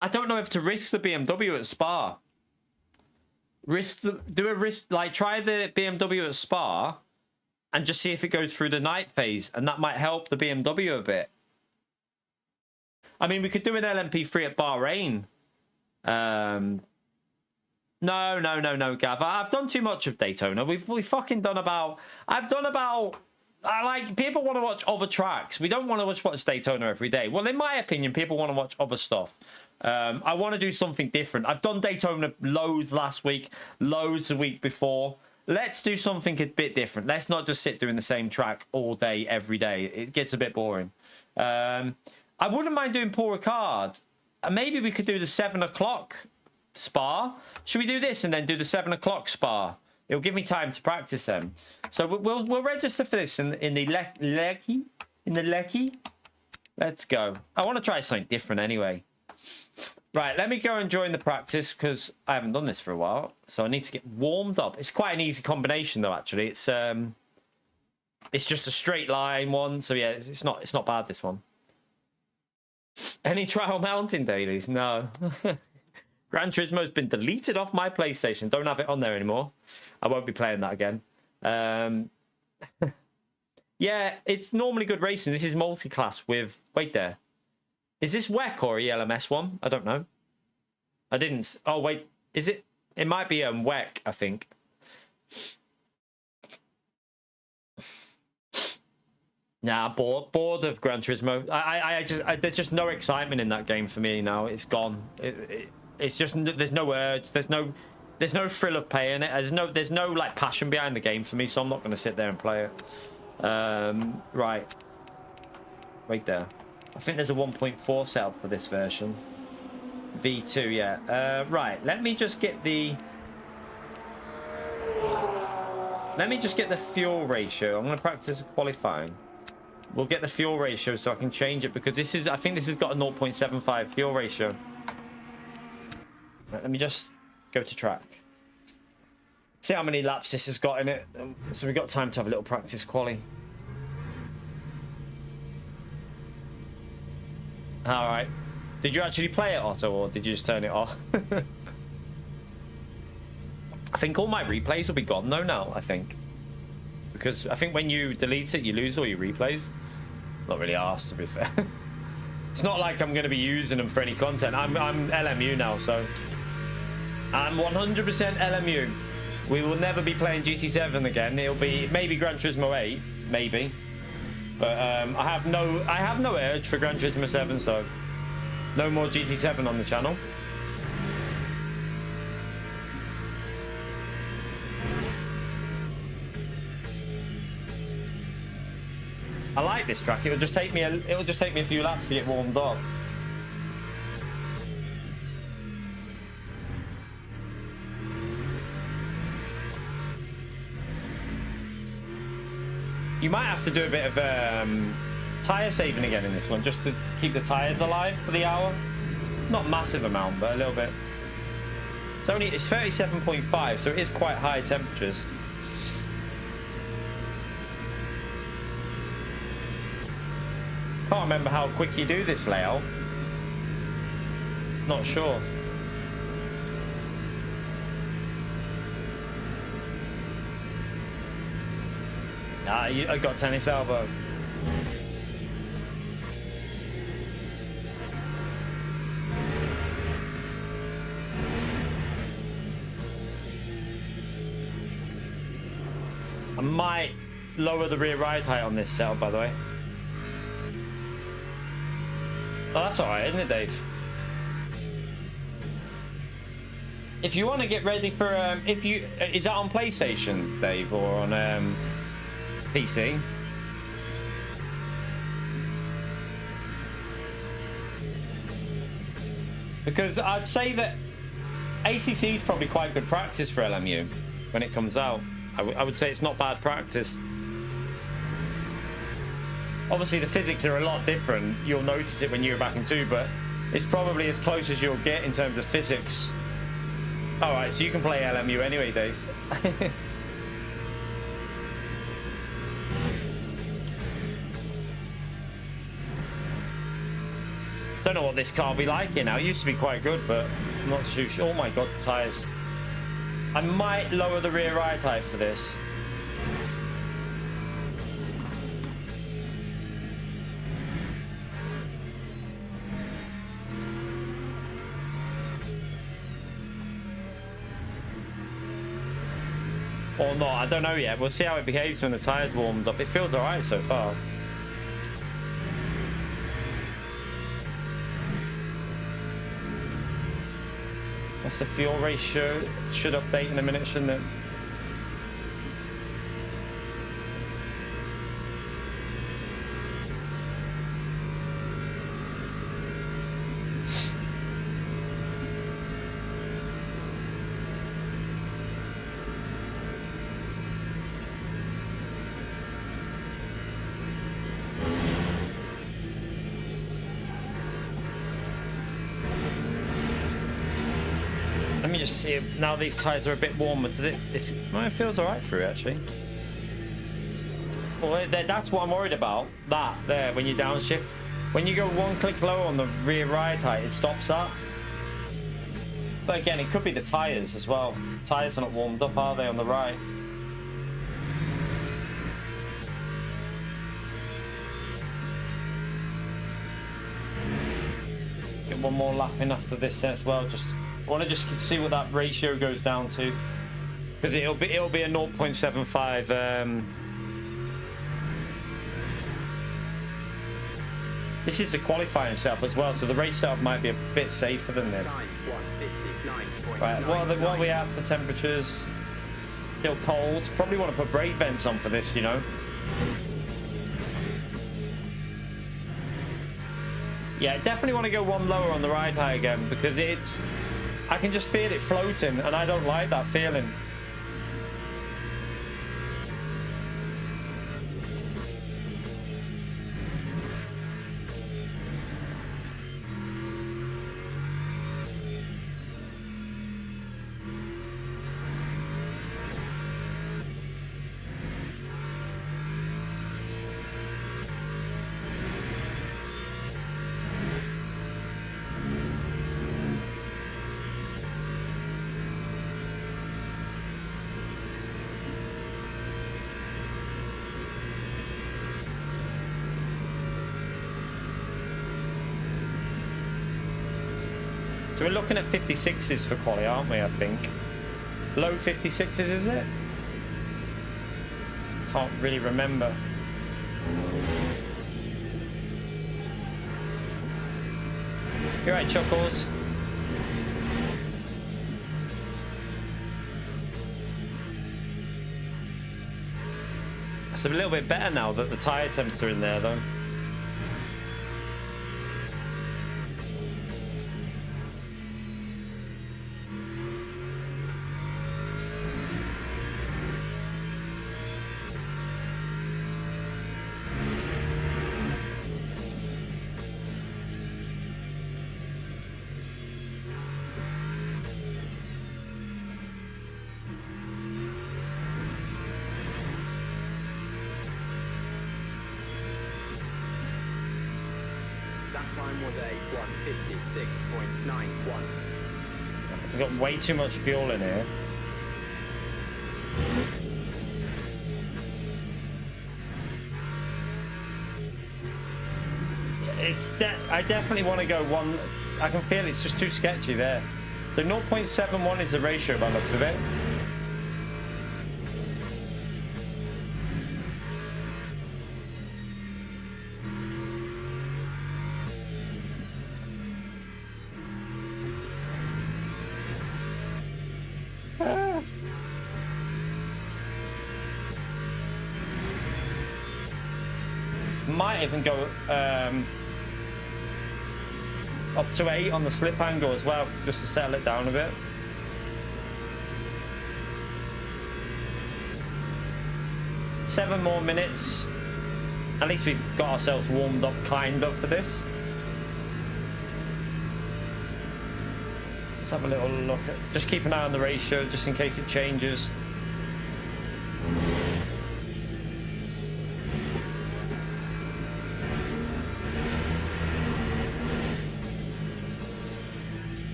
I don't know if to risk the BMW at Spa. Try the BMW at Spa and just see if it goes through the night phase, and that might help the BMW a bit. I mean, we could do an LMP3 at Bahrain. No, Gav. I've done too much of Daytona. We've fucking done about. People want to watch other tracks. We don't want to watch Daytona every day. Well, in my opinion, people want to watch other stuff. I want to do something different. I've done Daytona loads last week, loads the week before. Let's do something a bit different. Let's not just sit doing the same track all day, every day. It gets a bit boring. I wouldn't mind doing Paul Ricard. Maybe we could do the 7 o'clock Spa. Should we do this and then do the 7 o'clock Spa? It'll give me time to practice them. So we'll register for this in the Lecky. Let's go. I want to try something different anyway. Right, let me go and join the practice because I haven't done this for a while. So I need to get warmed up. It's quite an easy combination though, actually. It's just a straight line one. So yeah, it's not bad, this one. Any Trial Mountain dailies? No. Gran Turismo's been deleted off my PlayStation. Don't have it on there anymore. I won't be playing that again. Yeah, it's normally good racing. This is multi-class with... Wait there. Is this WEC or ELMS one? I don't know. I didn't... Oh, wait. Is it? It might be WEC, I think. Nah, bored of Gran Turismo. There's just no excitement in that game for me now. It's gone. It's just, there's no urge. There's no thrill of playing it. There's no like passion behind the game for me. So I'm not going to sit there and play it. Right. Wait there. I think there's a 1.4 setup for this version. V2, yeah. Right. Let me just get the fuel ratio. I'm going to practice qualifying. We'll get the fuel ratio so I can change it because I think this has got a 0.75 fuel ratio. Right, let me just go to track. See how many laps this has got in it. So we've got time to have a little practice quali. All right. Did you actually play it, Otto, or did you just turn it off? I think all my replays will be gone though now, I think. Because I think when you delete it, you lose all your replays. Not really asked, to be fair. It's not like I'm going to be using them for any content. I'm LMU now, so... I'm 100% LMU. We will never be playing GT7 again. It'll be maybe Gran Turismo 8, maybe. But I have no urge for Gran Turismo 7, so... No more GT7 on the channel. I like this track. It'll just take me a few laps to get warmed up. You might have to do a bit of tire saving again in this one, just to keep the tires alive for the hour. Not massive amount, but a little bit. It's 37.5, so it is quite high temperatures. Can't remember how quick you do this layout. Not sure. Nah, I got tennis elbow. I might lower the rear ride height on this setup, by the way. Oh, that's alright, isn't it, Dave? If you want to get ready for, is that on PlayStation, Dave, or on PC? Because I'd say that ACC is probably quite good practice for LMU when it comes out. I would say it's not bad practice. Obviously, the physics are a lot different. You'll notice it when you're back in 2, but it's probably as close as you'll get in terms of physics. All right, so you can play LMU anyway, Dave. Don't know what this car will be like here now. It used to be quite good, but I'm not too sure. Oh my god, the tires. I might lower the rear ride height for this. Or not, I don't know yet. We'll see how it behaves when the tires warmed up. It feels alright so far. What's the fuel ratio? Should update in a minute, shouldn't it? Let me just see now these tires are a bit warmer. It feels alright through actually. Well, that's what I'm worried about. That there, when you downshift, when you go one click lower on the rear ride height, it stops that. But again, it could be the tires as well. The tires are not warmed up, are they, on the right? Get one more lap in after this as well. I want to just see what that ratio goes down to, because it'll be a 0.75. This is the qualifying setup as well, so the race setup might be a bit safer than this. Right, what are we at for temperatures? Still cold. Probably want to put brake vents on for this, you know. Yeah, definitely want to go one lower on the ride height again, because I can just feel it floating, and I don't like that feeling. So we're looking at 56s for quali, aren't we, I think? Low 56s, is it? Can't really remember. You're right, Chuckles. It's a little bit better now that the tyre temps are in there, though. Time was a 156.91. We've got way too much fuel in here. I definitely want to go one. I can feel it's just too sketchy there. So 0.71 is the ratio by the looks of it. Might even go up to 8 on the slip angle as well, just to settle it down a bit. Seven more minutes. At least we've got ourselves warmed up kind of for this. Let's have a little look at, just keep an eye on the ratio just in case it changes.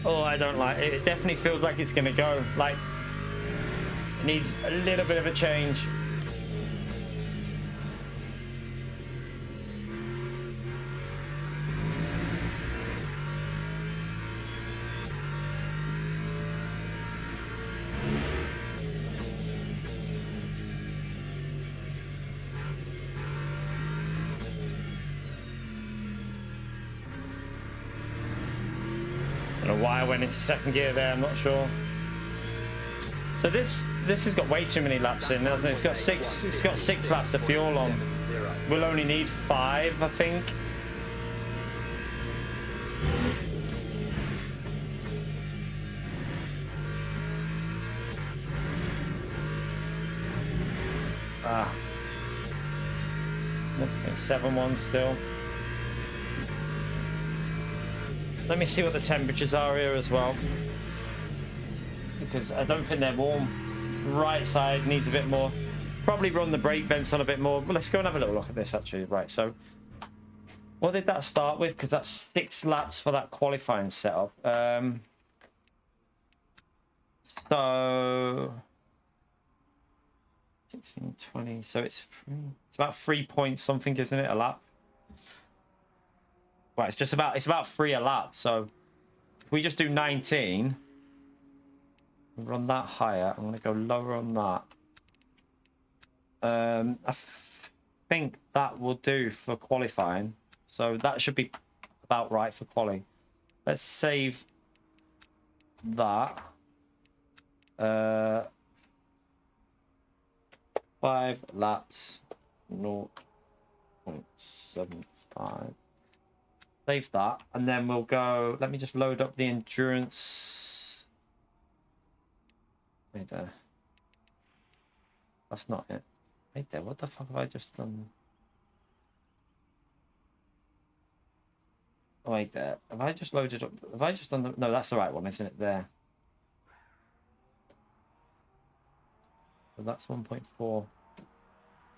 Oh, I don't like it. It definitely feels like it's gonna go. Like, it needs a little bit of a change. Why I went into second gear there, I'm not sure. So this has got way too many laps in. It's got six laps of fuel on. We'll only need 5, I think. Ah. 0.71 still. Let me see what the temperatures are here as well, because I don't think they're warm. Right side needs a bit more. Probably run the brake vents on a bit more. But let's go and have a little look at this actually. Right, so what did that start with? Because that's 6 laps for that qualifying setup. So 16, 20. So it's about 3 points something, isn't it? A lap. Right, it's about 3 a lap. So if we just do 19, run that higher. I'm gonna go lower on that. I think that will do for qualifying. So that should be about right for quali. Let's save that. 5 laps, 0.75. Save that, and then we'll go. Let me just load up the endurance. Wait there. That's not it. Wait there. What the fuck have I just done? Oh, wait there. Have I just loaded up? Have I just done the? No, that's the right one, isn't it? There. So that's 1.4.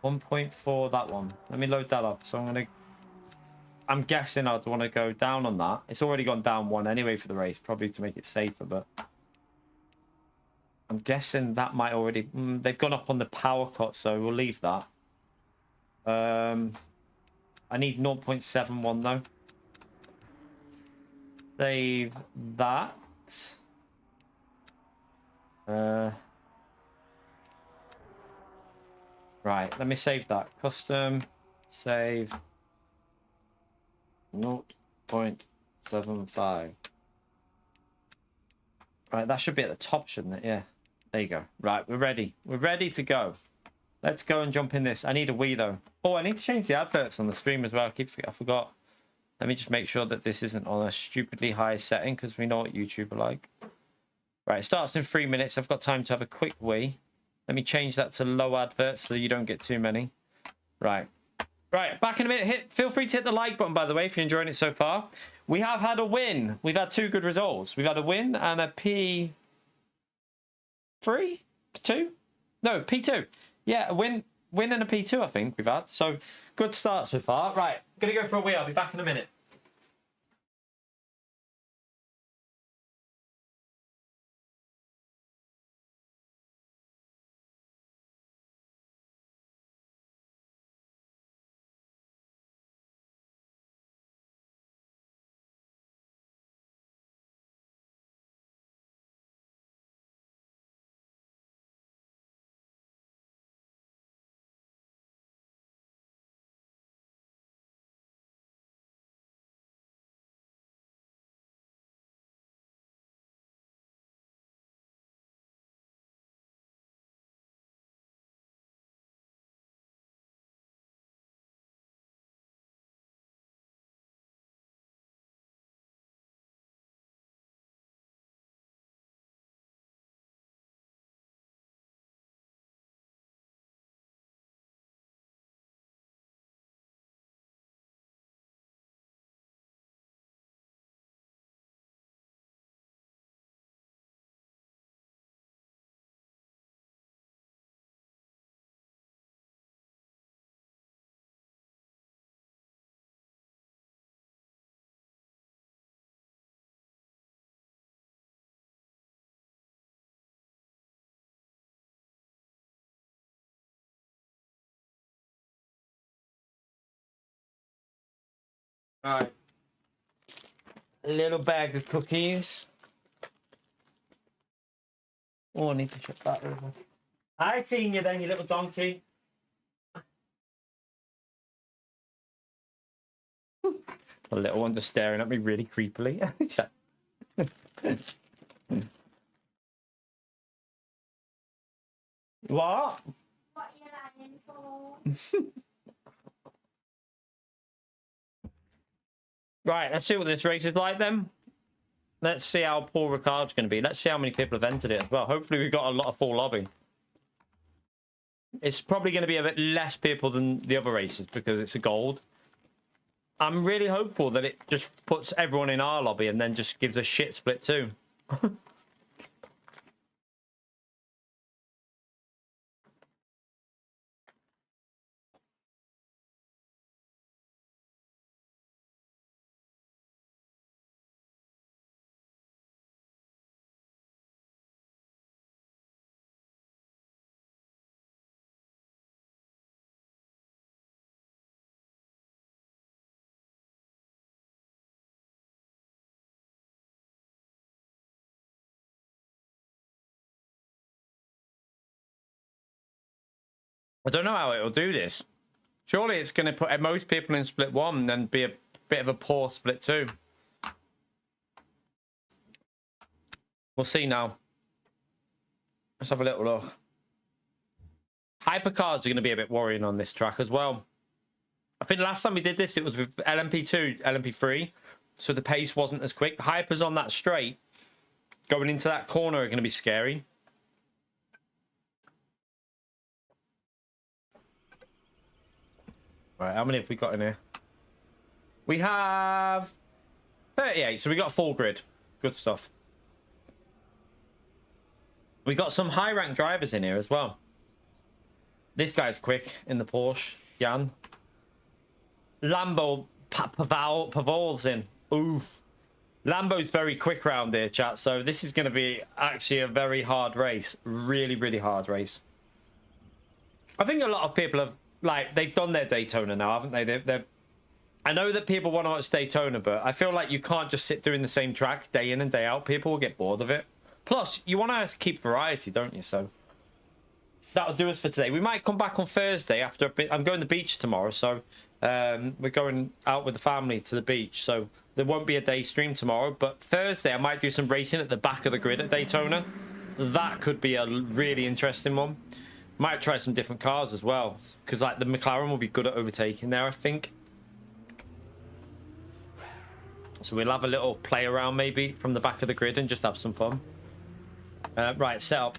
1.4. That one. Let me load that up. So I'm guessing I'd want to go down on that. It's already gone down 1 anyway for the race, probably to make it safer, but I'm guessing that might already... they've gone up on the power cut, so we'll leave that. I need 0.71 though. Save that. Right, let me save that. Custom, save... 0.75. Right, that should be at the top, shouldn't it? Yeah. There you go. Right, we're ready. We're ready to go. Let's go and jump in this. I need a Wii, though. Oh, I need to change the adverts on the stream as well. I forgot. Let me just make sure that this isn't on a stupidly high setting, because we know what YouTube are like. Right, it starts in 3 minutes. I've got time to have a quick Wii. Let me change that to low adverts so you don't get too many. Right. Right, back in a minute. Feel free to hit the like button, by the way, if you're enjoying it so far. We have had a win. We've had 2 good results. We've had a win and a P3? 2? No, P2. Yeah, a win. win and a P2, I think we've had. So good start so far. Right, gonna go for a wee. I'll be back in a minute. Right. A little bag of cookies. Oh, I need to check that over. I seen you then, you little donkey. The little one just staring at me really creepily. He's like... What? What you lying for? Right, let's see what this race is like then. Let's see how Paul Ricard's going to be. Let's see how many people have entered it as well. Hopefully we've got a lot of full lobby. It's probably going to be a bit less people than the other races because it's a gold. I'm really hopeful that it just puts everyone in our lobby and then just gives a shit split too. I don't know how it'll do this. Surely it's going to put most people in split one and then be a bit of a poor split two. We'll see now. Let's have a little look. Hypercards are going to be a bit worrying on this track as well. I think last time we did this, it was with LMP2, LMP3. So the pace wasn't as quick. Hypers on that straight, going into that corner are going to be scary. Right, how many have we got in here? We have 38, so we got a full grid. Good stuff. We got some high rank drivers in here as well. This guy's quick in the Porsche, Jan. Lambo Pavol's in. Oof. Lambo's very quick round here, chat. So this is going to be actually a very hard race. Really, really hard race. I think a lot of people have, like, they've done their Daytona now, haven't they? They're I know that people want to watch Daytona, but I feel like you can't just sit doing the same track day in and day out. People will get bored of it. Plus, you want to keep variety, don't you? So that'll do us for today. We might come back on Thursday after a bit. I'm going to the beach tomorrow, so we're going out with the family to the beach. So there won't be a day stream tomorrow, but Thursday I might do some racing at the back of the grid at Daytona. That could be a really interesting one. Might try some different cars as well, because like the McLaren will be good at overtaking there, I think. So we'll have a little play around maybe from the back of the grid and just have some fun. Right, set up.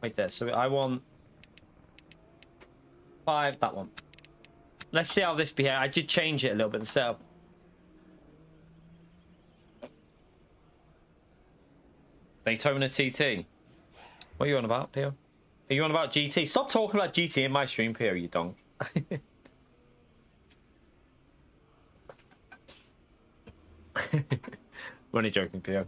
Wait there. So I want 5. That one. Let's see how this behaves. I did change it a little bit. The setup. Daytona TT. What are you on about, Pio? Are you on about GT? Stop talking about GT in my stream, Pio, you donk. We're only joking, Pio.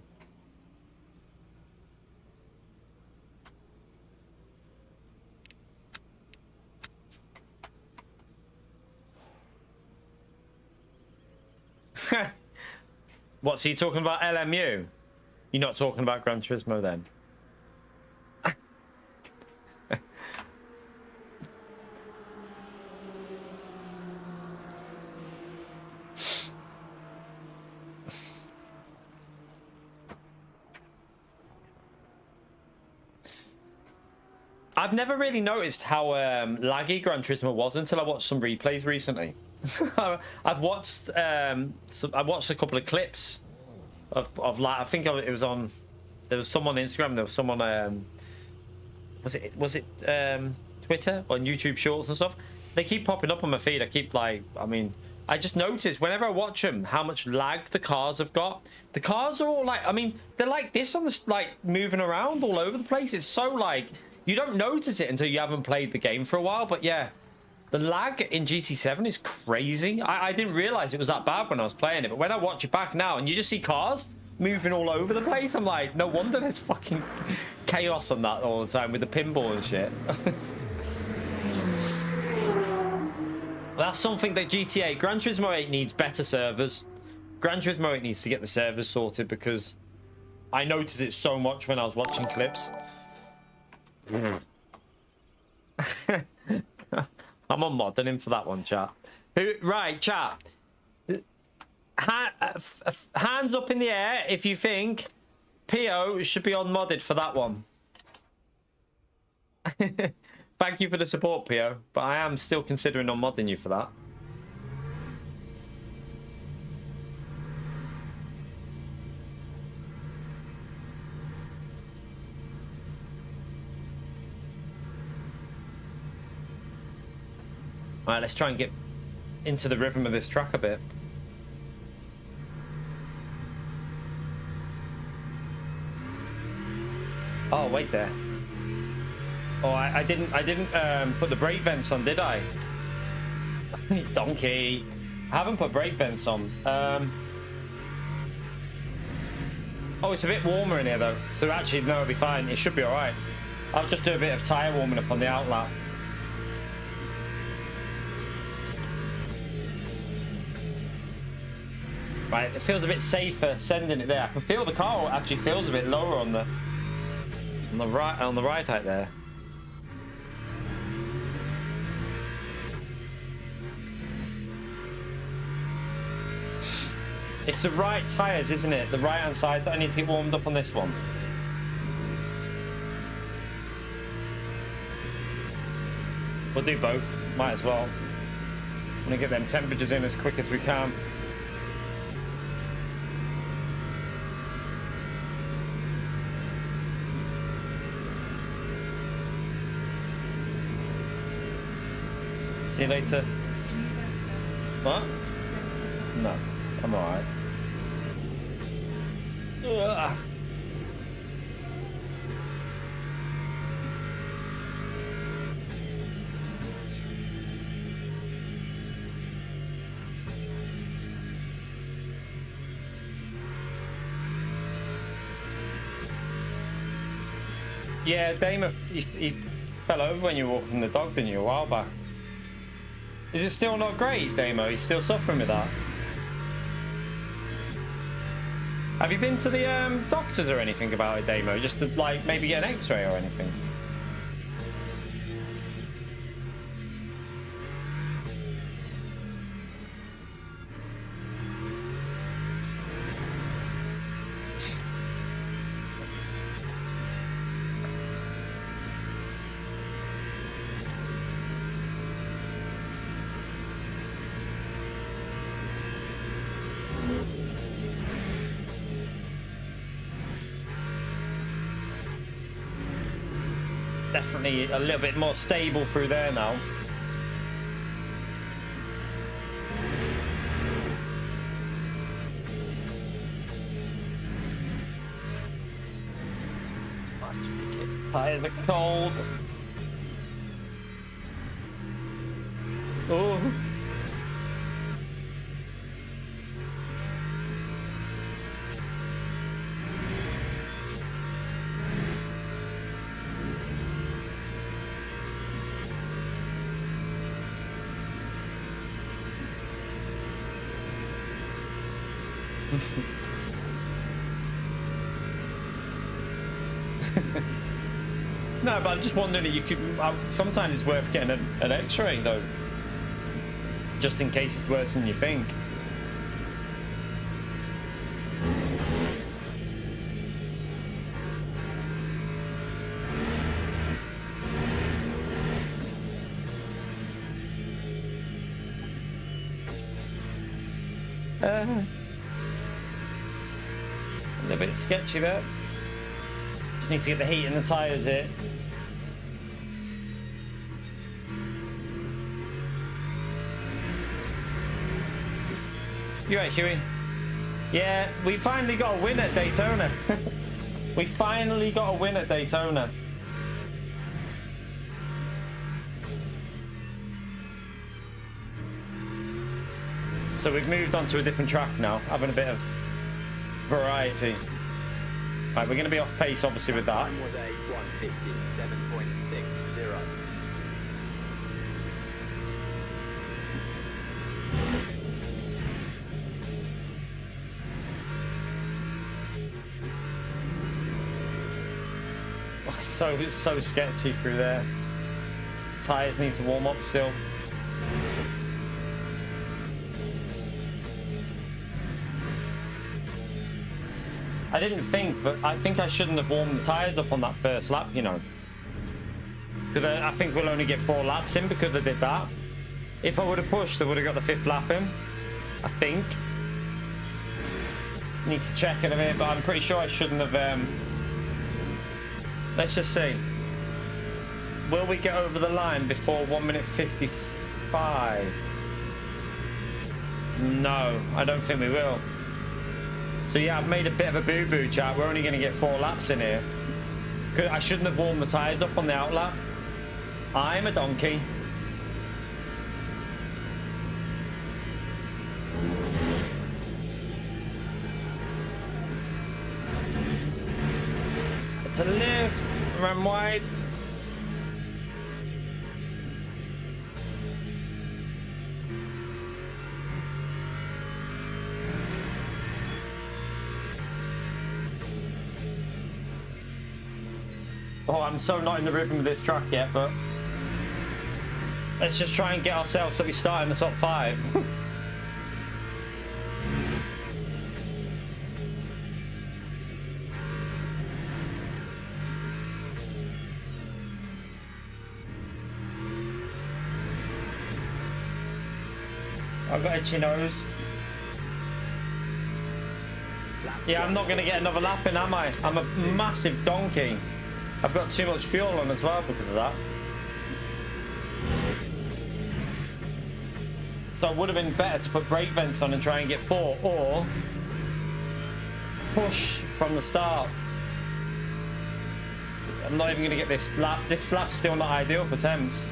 What, so you talking about LMU? You're not talking about Gran Turismo then? I've never really noticed how laggy Gran Turismo was until I watched some replays recently. I've watched I watched a couple of clips of like, I think it was on, there was someone on Instagram, there was someone was it Twitter or YouTube Shorts and stuff. They keep popping up on my feed. I keep like, I mean, I just noticed whenever I watch them how much lag the cars have got. The cars are all like, I mean, they're like this on the, like, moving around all over the place. It's so like, you don't notice it until you haven't played the game for a while. But yeah, the lag in GT7 is crazy. I didn't realize it was that bad when I was playing it, but when I watch it back now and you just see cars moving all over the place, I'm like, no wonder there's fucking chaos on that all the time with the pinball and shit. That's something that GTA, Gran Turismo 8 needs better servers. Gran Turismo 8 needs to get the servers sorted because I noticed it so much when I was watching clips. I'm on modding him for that one, chat. Right, chat. Hands up in the air if you think Pio should be on modded for that one. Thank you for the support, Pio, but I am still considering on modding you for that. Alright, let's try and get into the rhythm of this track a bit. Oh, wait there. Oh, I didn't put the brake vents on, did I? Donkey. I haven't put brake vents on. Oh, it's a bit warmer in here though. So actually, no, it'll be fine. It should be alright. I'll just do a bit of tyre warming up on the outlap. Right, it feels a bit safer sending it there. I can feel the car actually feels a bit lower on the right out there. It's the right tyres, isn't it? The right hand side that I need to get warmed up on this one. We'll do both, might as well. I'm gonna get them temperatures in as quick as we can. See you later. What? No, I'm alright. Yeah, Dama, he fell over when you were walking the dog, didn't you, a while back? Is it still not great, Damo? He's still suffering with that? Have you been to the doctors or anything about it, Damo? Just to, like, maybe get an x-ray or anything? Definitely a little bit more stable through there now. much, Mickey. Tires are cold. Oh. No, but I'm just wondering if you could. Sometimes it's worth getting an X-ray though, just in case it's worse than you think. A little bit sketchy there. Just need to get the heat in the tyres here. You right, Huey? Yeah, we finally got a win at Daytona. We finally got a win at Daytona. So we've moved on to a different track now, having a bit of variety. Right, we're going to be off pace, obviously, with that. Time was a 157.60. Oh, it's so sketchy through there. The tyres need to warm up still. I didn't think, but I think I shouldn't have warmed the tyres up on that first lap, you know. Because I think we'll only get 4 laps in because I did that. If I would have pushed, I would have got the 5th lap in. I think. Need to check in a minute, but I'm pretty sure I shouldn't have... Let's just see. Will we get over the line before 1 minute 55? No, I don't think we will. So yeah, I've made a bit of a boo-boo, chat. We're only going to get 4 laps in here. I shouldn't have warmed the tyres up on the outlap. I'm a donkey. To lift, run wide. Oh, I'm so not in the rhythm of this track yet, but let's just try and get ourselves so we start in the top 5. I've got itchy nose. Yeah, I'm not going to get another lap in, am I? I'm a massive donkey. I've got too much fuel on as well because of that. So it would have been better to put brake vents on and try and get 4, or push from the start. I'm not even going to get this lap. This lap's still not ideal for temps.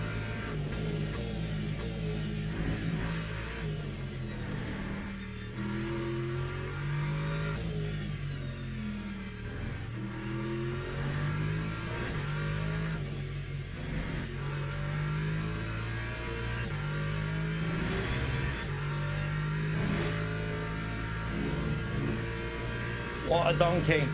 What a donkey.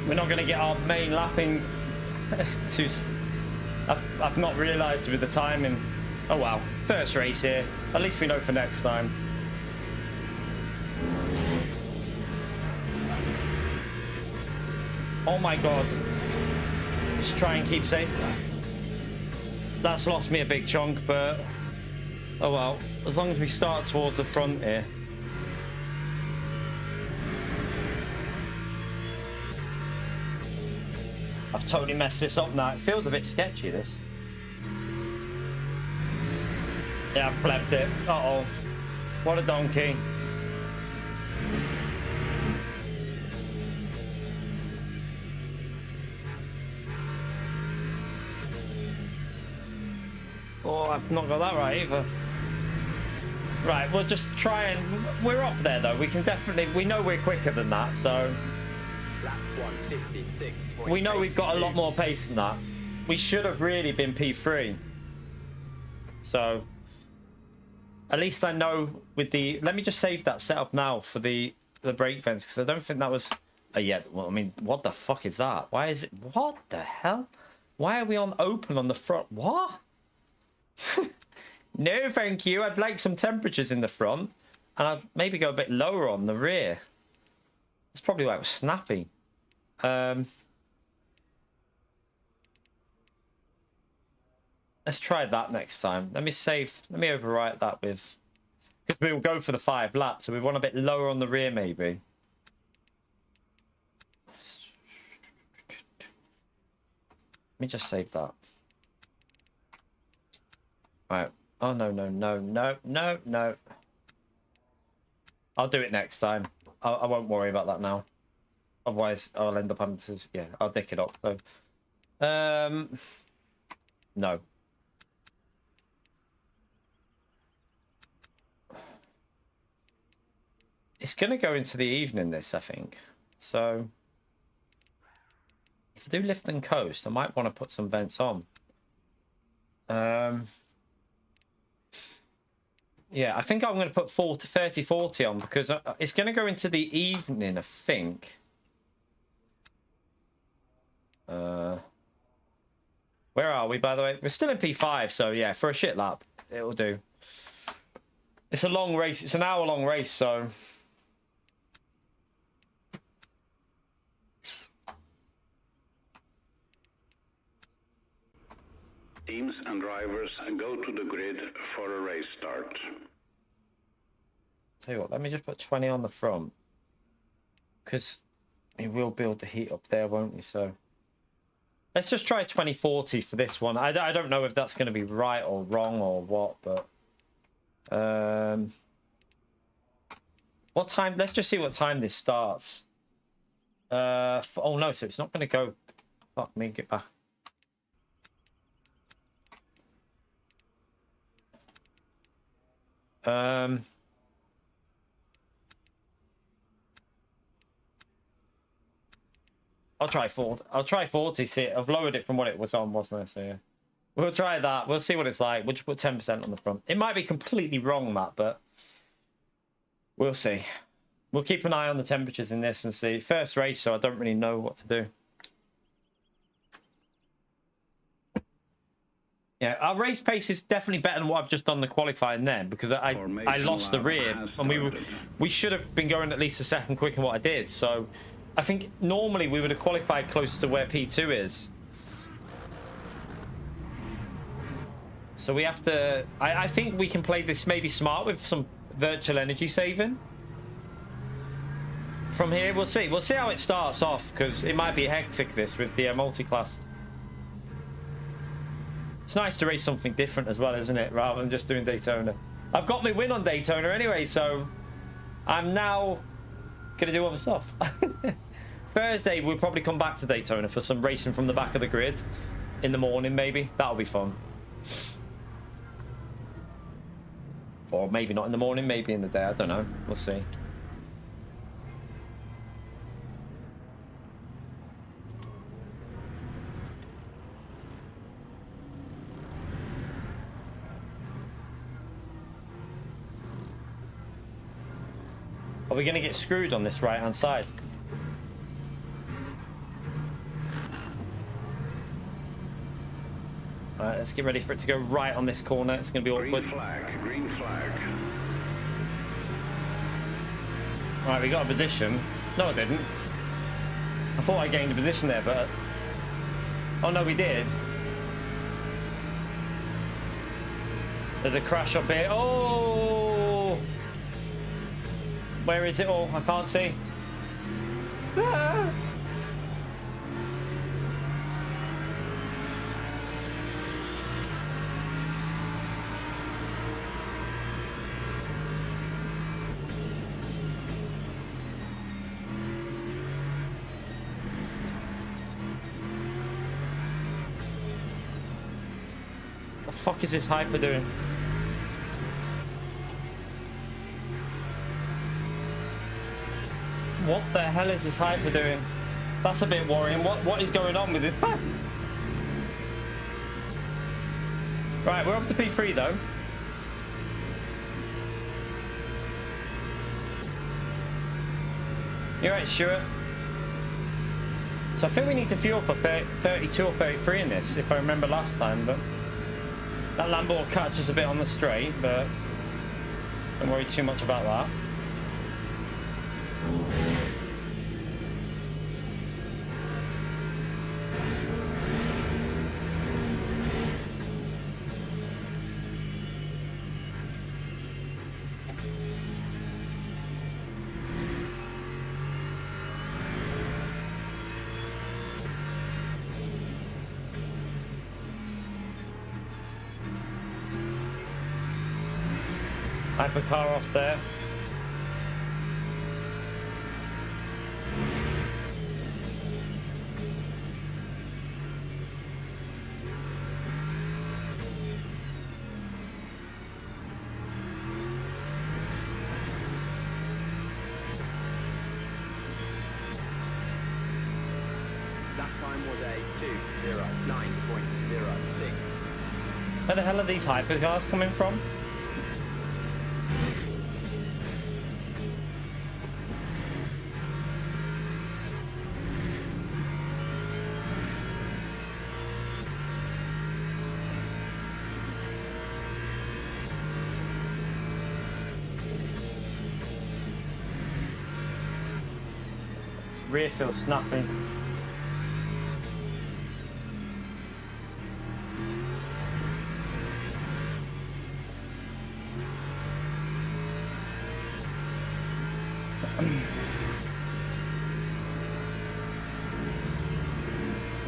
We're not going to get our main lapping. I've not realised with the timing. Oh well, first race here. At least we know for next time. Oh my god. Just try and keep safe. That's lost me a big chunk, but oh well. As long as we start towards the front here. I've totally messed this up now. It feels a bit sketchy, this. Yeah, I've plepped it. Uh-oh. What a donkey. Oh, I've not got that right either. Right, we'll just try and... We're up there, though. We can definitely... We know we're quicker than that, so... Lap 156. We know we've got a lot more pace than that. We should have really been P3. So... At least I know with the... Let me just save that setup now for the brake fence, because I don't think that was... yeah, well, I mean, what the fuck is that? Why is it... What the hell? Why are we on open on the front? What? No, thank you. I'd like some temperatures in the front, and I'd maybe go a bit lower on the rear. That's probably why it was snappy. Let's try that next time. Let me save. Let me overwrite that with, because we will go for the 5 laps, so we want a bit lower on the rear, maybe. Let me just save that. Right. Oh, no, no, no, no, no, no. I'll do it next time. I won't worry about that now. Otherwise, I'll end up having to... Yeah, I'll dick it up, though. No. It's going to go into the evening, this, I think. So... If I do lift and coast, I might want to put some vents on. Yeah, I think I'm going to put 30-40 on, because it's going to go into the evening, I think. Where are we, by the way? We're still in P5, so yeah, for a shit lap, it'll do. It's a long race. It's an hour-long race, so... Teams and drivers go to the grid for a race start. Tell you what, let me just put 20 on the front, because we will build the heat up there, won't we? So let's just try 20-40 for this one. I don't know if that's going to be right or wrong or what, but what time? Let's just see what time this starts. Oh no, so it's not going to go. Fuck me, get back. I'll try 40. I'll try 40. See, I've lowered it from what it was on, wasn't I? So yeah, we'll try that. We'll see what it's like. We'll just put 10% on the front. It might be completely wrong, Matt, but we'll see. We'll keep an eye on the temperatures in this and see. First race, so I don't really know what to do. Yeah, our race pace is definitely better than what I've just done the qualifying then, because I lost the rear and we should have been going at least a second quicker than what I did. So I think normally we would have qualified close to where P2 is. So we have to... I think we can play this maybe smart with some virtual energy saving. From here, we'll see. We'll see how it starts off, because it might be hectic, this, with the multi-class. It's nice to race something different as well, isn't it? Rather than just doing Daytona. I've got my win on Daytona anyway, so I'm now going to do other stuff. Thursday, we'll probably come back to Daytona for some racing from the back of the grid. In the morning, maybe. That'll be fun. Or maybe not in the morning, maybe in the day. I don't know. We'll see. Are we going to get screwed on this right-hand side? Alright, let's get ready for it to go right on this corner. It's going to be awkward. Green flag, green flag. Alright, we got a position. No, I didn't. I thought I gained a position there, but... Oh, no, we did. There's a crash up here. Oh! Where is it all? I can't see. Ah! fuck is this hyper doing? What the hell is this hyper doing? That's a bit worrying. What is going on with this? Right, we're up to P3 though. You're right, Stuart. So I think we need to fuel for 32 or 33 in this, if I remember last time, but that Lambo will catch us a bit on the straight, but don't worry too much about that. Hypercar off there. That time was a 209.06. Where the hell are these hypercars coming from? Rear feels snappy.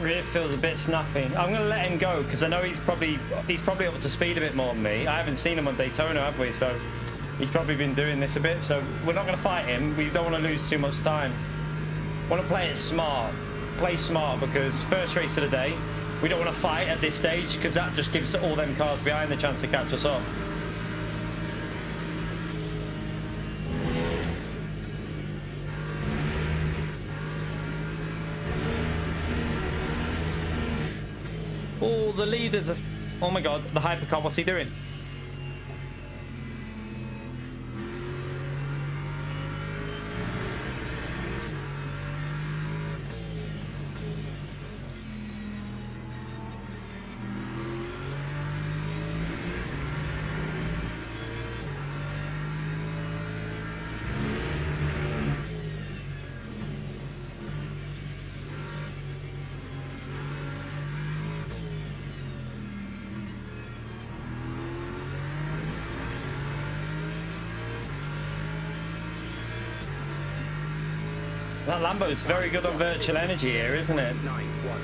Rear feels a bit snappy. I'm going to let him go because I know he's probably up to speed a bit more than me. I haven't seen him on Daytona, have we? So he's probably been doing this a bit. So we're not going to fight him. We don't want to lose too much time. Want to play it smart. Play smart because first race of the day. We don't want to fight at this stage because that just gives all them cars behind the chance to catch us up. Oh, the leaders of... Oh my god, the hypercar, what's he doing? That Lambo's very good on virtual energy here, isn't it? 9.1.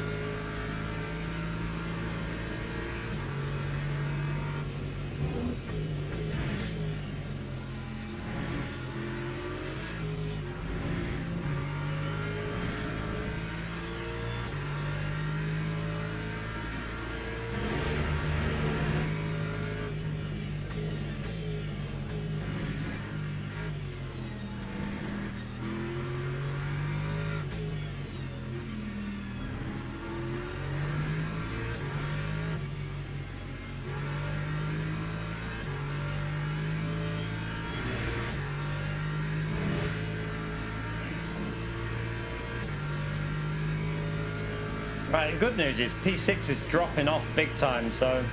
Right, the good news is P6 is dropping off big time, so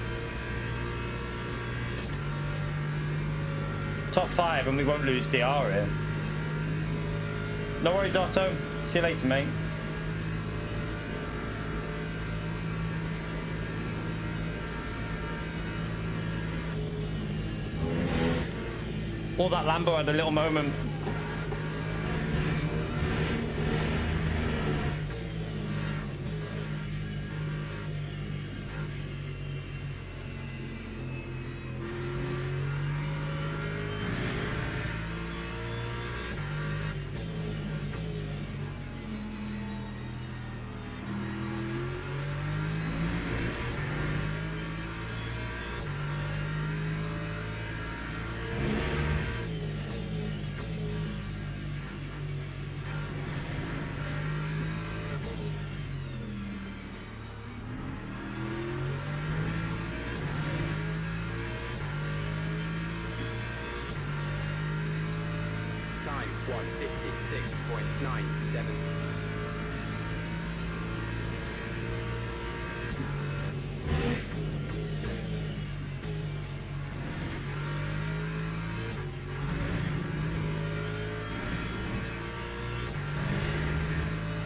top 5 and we won't lose DR here. No worries, Otto. See you later, mate. Oh, that Lambo had a little moment. 156.97.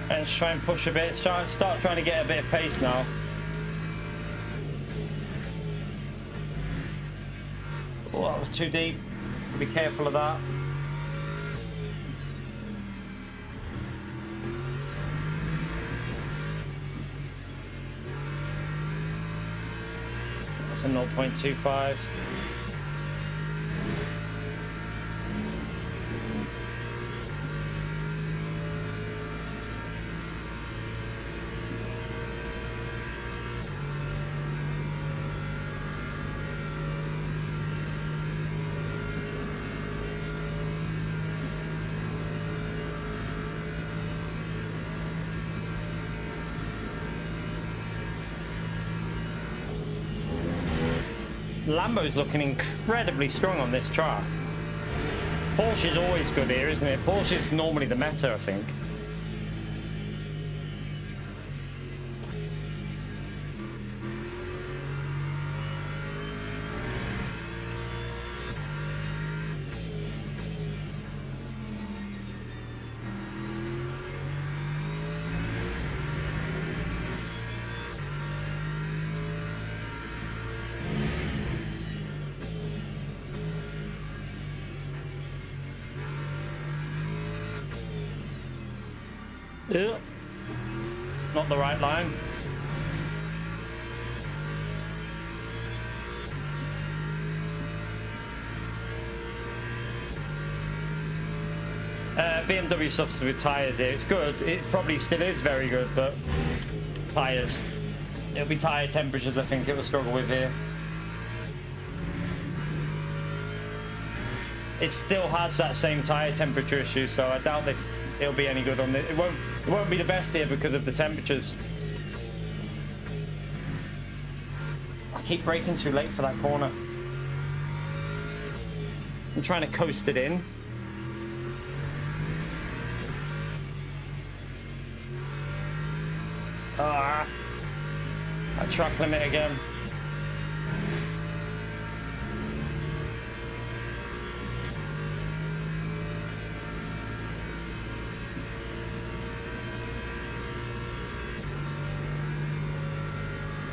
Let's try and push a bit. Start trying to get a bit of pace now. Oh, that was too deep. Be careful of that. That's a 0.25. Lambo's looking incredibly strong on this track. Porsche is always good here, isn't it? Porsche is normally the meta, I think. Ugh. Not the right line. BMW substitute tyres here. It's good. It probably still is very good, but tyres. It'll be tyre temperatures, I think it will struggle with here. It still has that same tyre temperature issue, so I doubt it'll be any good on this. It won't be the best here because of the temperatures. I keep braking too late for that corner. I'm trying to coast it in. Ah, that track limit again.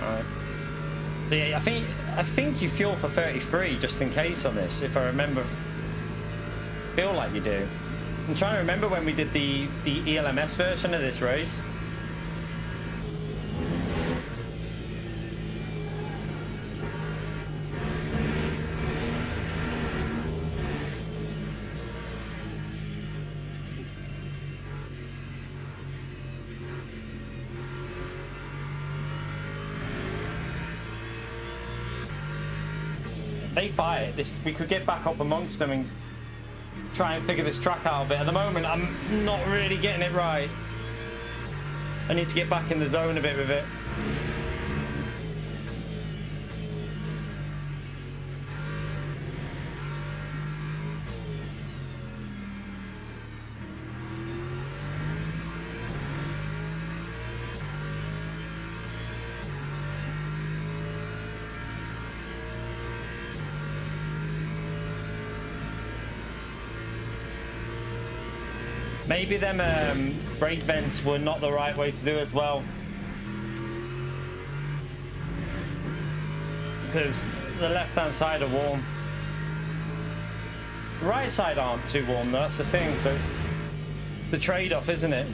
Alright. So yeah, I think you fuel for 33 just in case on this, if I remember. Feel like you do. I'm trying to remember when we did the ELMS version of this race. They fight this, we could get back up amongst them and try and figure this track out a bit. At the moment, I'm not really getting it right. I need to get back in the zone a bit with it. Maybe them brake vents were not the right way to do as well. Because the left-hand side are warm. The right side aren't too warm though, that's the thing, so it's the trade-off, isn't it?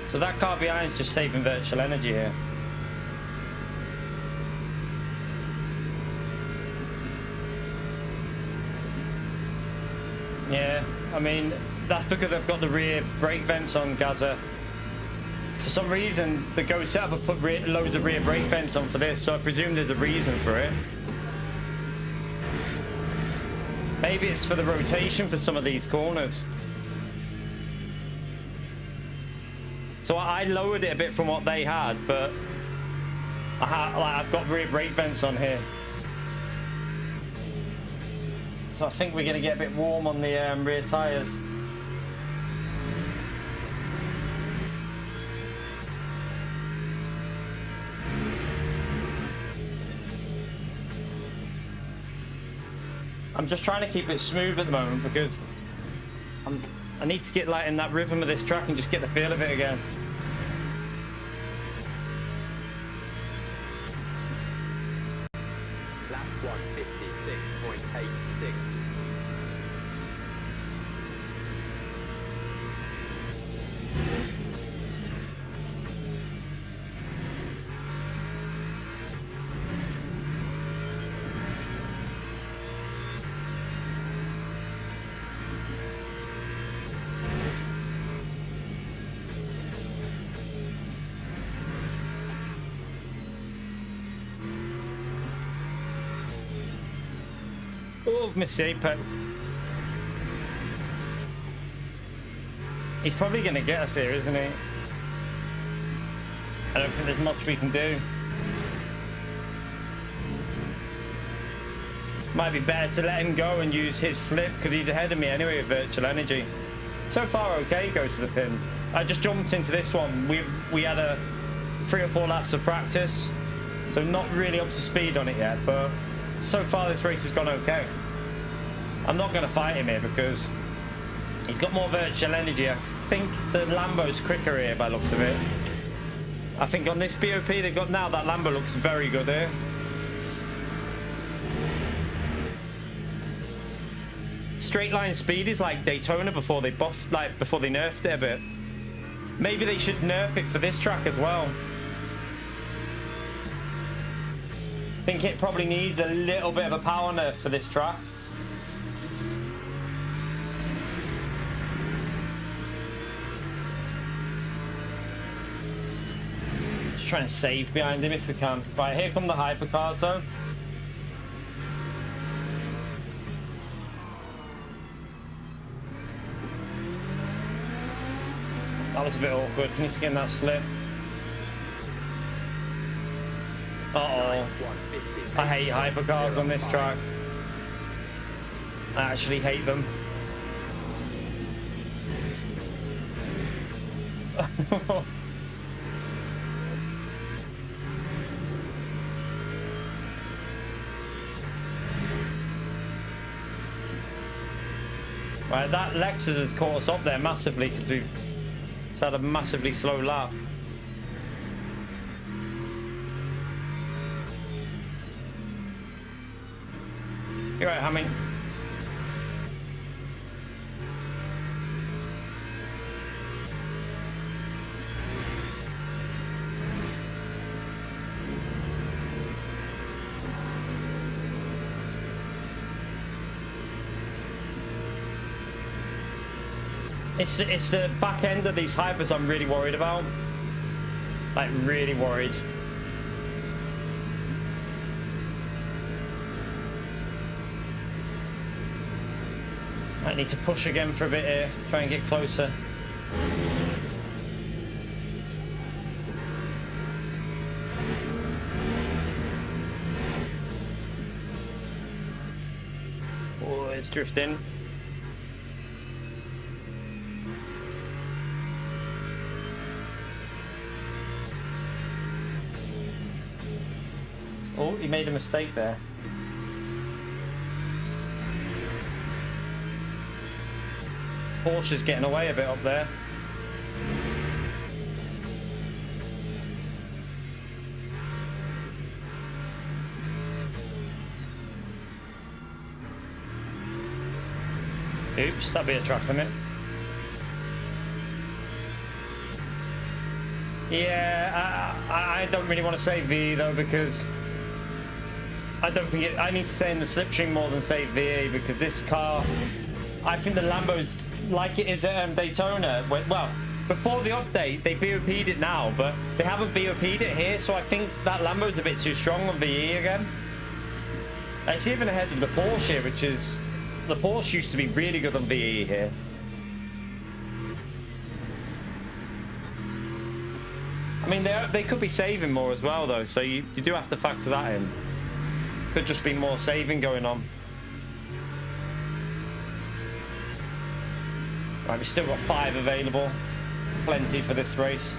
So that car behind is just saving virtual energy here. Yeah, I mean, that's because I've got the rear brake vents on, Gaza. For some reason, the Go setup have put loads of rear brake vents on for this, so I presume there's a reason for it. Maybe it's for the rotation for some of these corners. So I lowered it a bit from what they had, but I've got rear brake vents on here. So I think we're going to get a bit warm on the rear tyres. I'm just trying to keep it smooth at the moment because I need to get like in that rhythm of this track and just get the feel of it again. Lap 156.86. Oh, I've missed the apex. He's probably going to get us here, isn't he? I don't think there's much we can do. Might be better to let him go and use his slip because he's ahead of me anyway with virtual energy. So far, okay, go to the pin. I just jumped into this one. We had 3 or 4 laps of practice, so not really up to speed on it yet, but so far this race has gone okay. I'm not going to fight him here because he's got more virtual energy. I think the Lambo's quicker here by the looks of it. I think on this BOP they've got now, that Lambo looks very good here. Straight line speed is like Daytona before they buffed, like before they nerfed it a bit. Maybe they should nerf it for this track as well. I think it probably needs a little bit of a power nerf for this track. Just trying to save behind him if we can. Right, here come the hypercars though. That was a bit awkward. Need to get in that slip. Uh-oh. I hate hypercars on this track. I actually hate them. Right, that Lexus has caught us up there massively because we've had a massively slow lap. You're right, Hammy. It's the back end of these hypers I'm really worried about. Like, really worried. I need to push again for a bit here, try and get closer. Oh, it's drifting. Oh, he made a mistake there. Porsche's getting away a bit up there. Oops, that'd be a track limit. Yeah, I don't really want to say V though because I don't think it. I need to stay in the slipstream more than say VA because this car, I think the Lambo's like it is at Daytona. Well, before the update, they BOP'd it now, but they haven't BOP'd it here, so I think that Lambo's a bit too strong on VE again. It's even ahead of the Porsche here, which is... The Porsche used to be really good on VE here. I mean, they could be saving more as well, though, so you do have to factor that in. Could just be more saving going on. Right, we've still got 5 available. Plenty for this race.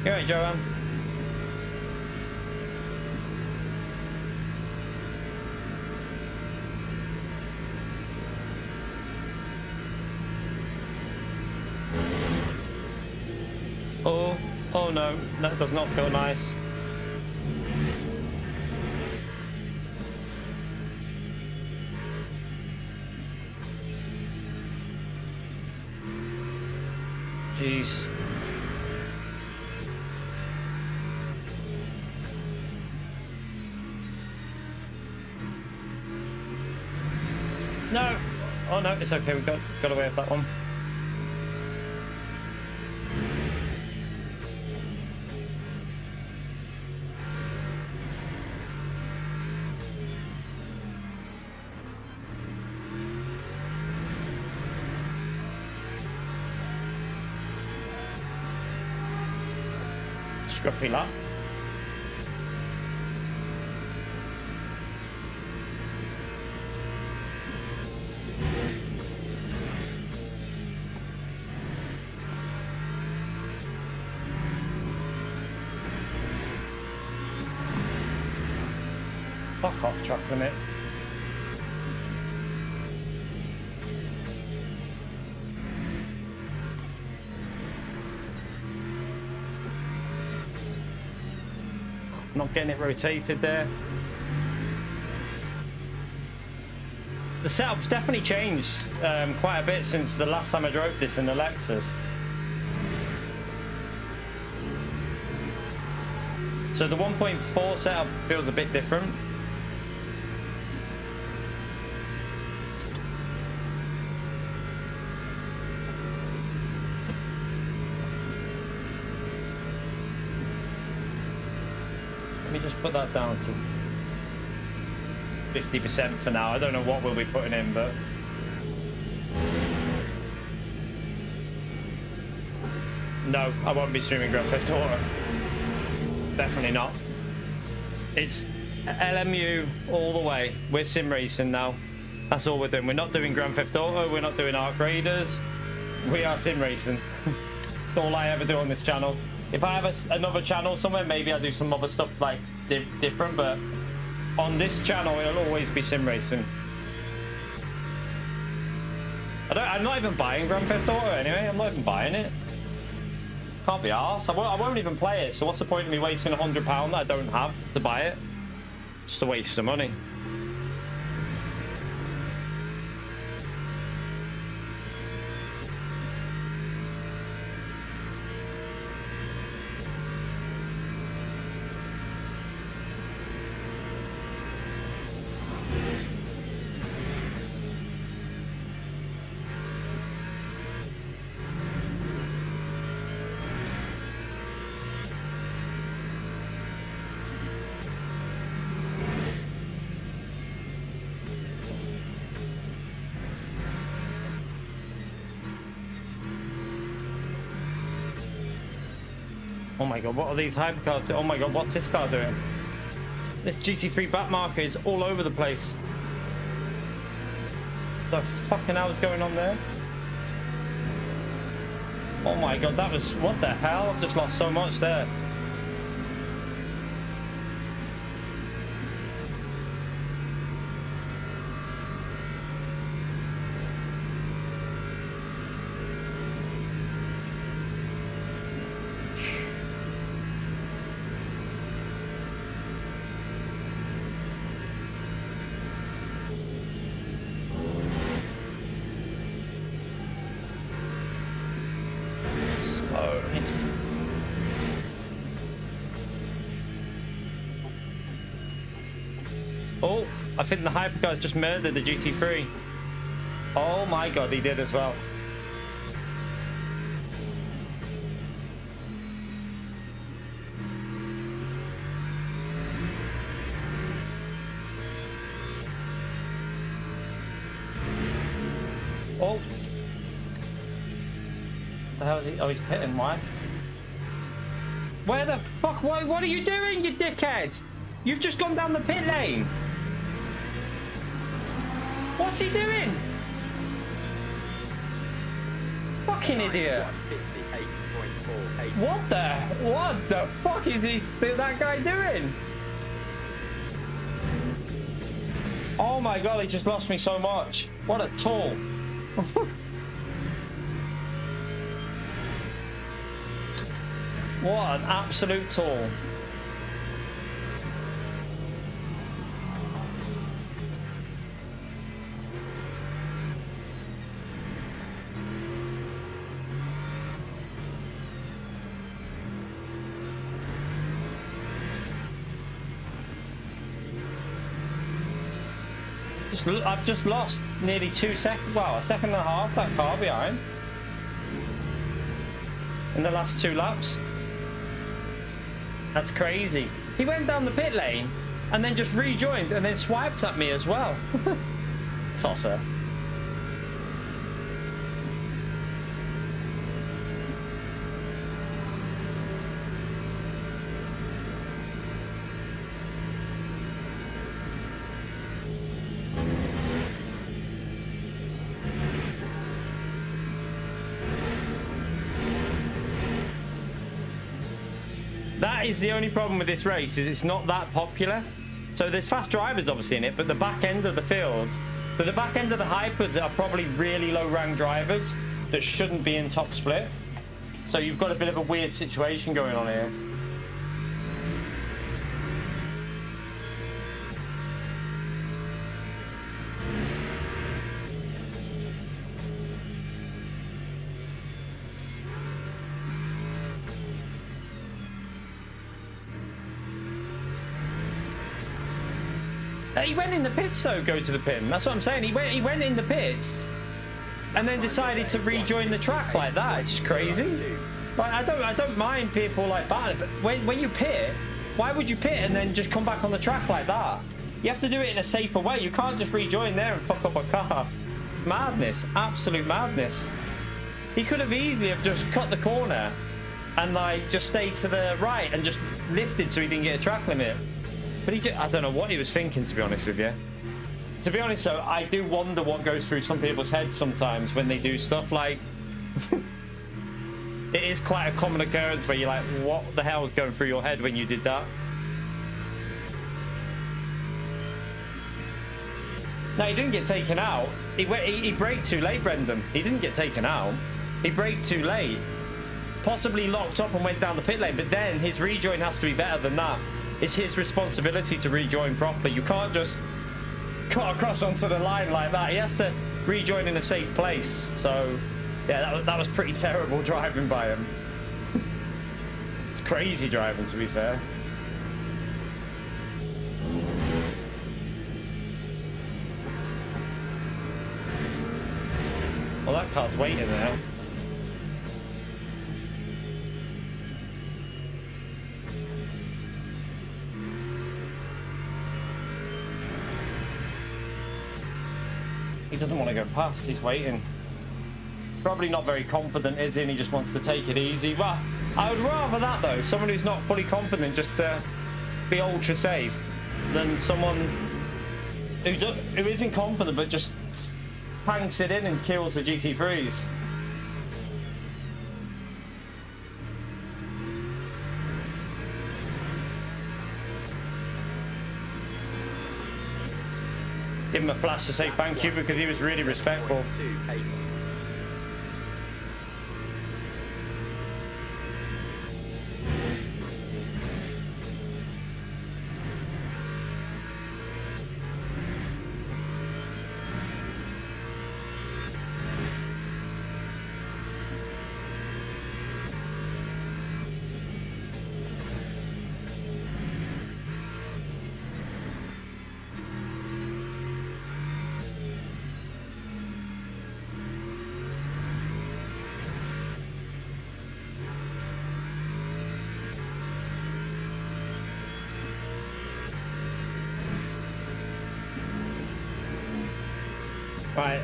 You all right, Joanne? Oh no, that does not feel nice. Jeez. No! Oh no, it's okay, we got away with that one. Scruffy lap. Fuck off, track limit. Not getting it rotated there. The setup's definitely changed quite a bit since the last time I drove this in the Lexus. So the 1.4 setup feels a bit different. Let me just put that down to 50% for now. I don't know what we'll be putting in, but no, I won't be streaming Grand Theft Auto. Definitely not. It's LMU all the way. We're sim racing now. That's all we're doing. We're not doing Grand Theft Auto. We're not doing Arc Raiders. We are sim racing. That's all I ever do on this channel. If I have another channel somewhere, maybe I'll do some other stuff like different, but on this channel, it'll always be sim racing. I'm not even buying Grand Theft Auto anyway. I'm not even buying it. Can't be arsed. I won't even play it, so what's the point of me wasting £100 that I don't have to buy it? Just a waste of money. Oh my god, what are these hypercars doing? Oh my god, what's this car doing? This GT3 back marker is all over the place. The fucking hell is going on there? Oh my god, that was... What the hell? I've just lost so much there. I think the hypercars just murdered the GT3. Oh my god, he did as well. Oh. The hell is he? Oh, he's pitting. Why? Where the fuck? What are you doing, you dickhead? You've just gone down the pit lane. What's he doing? Fucking idiot. What the fuck is that guy doing? Oh my god, he just lost me so much. What a tool. What an absolute tool. I've just lost nearly 2 seconds, well, a second and a half, that car behind. In the last 2 laps. That's crazy. He went down the pit lane and then just rejoined and then swiped at me as well. Tosser. That is the only problem with this race, is it's not that popular. So there's fast drivers obviously in it, but the back end of the field, so the back end of the hypers are probably really low rank drivers that shouldn't be in top split. So you've got a bit of a weird situation going on here. He went in the pits though, go to the pin. That's what I'm saying. He went in the pits and then decided to rejoin the track like that. It's just crazy. Like I don't mind people like that, but when you pit, why would you pit and then just come back on the track like that? You have to do it in a safer way. You can't just rejoin there and fuck up a car. Madness, absolute madness. He could have easily have just cut the corner and like just stayed to the right and just lifted so he didn't get a track limit. But I don't know what he was thinking, to be honest with you. To be honest, though, I do wonder what goes through some people's heads sometimes when they do stuff like... It is quite a common occurrence where you're like, what the hell is going through your head when you did that? No, he didn't get taken out. He braked too late, Brendan. He didn't get taken out. He braked too late. Possibly locked up and went down the pit lane, but then his rejoin has to be better than that. It's his responsibility to rejoin properly. You can't just cut across onto the line like that. He has to rejoin in a safe place. So, yeah, that was pretty terrible driving by him. It's crazy driving, to be fair. Well, that car's waiting there. He doesn't want to go past, he's waiting. Probably not very confident, is he? And he just wants to take it easy. Well, I would rather that though, someone who's not fully confident just to be ultra safe, than someone who isn't confident but just tanks it in and kills the GT3s. Give him a flash to say thank you because he was really respectful. Right,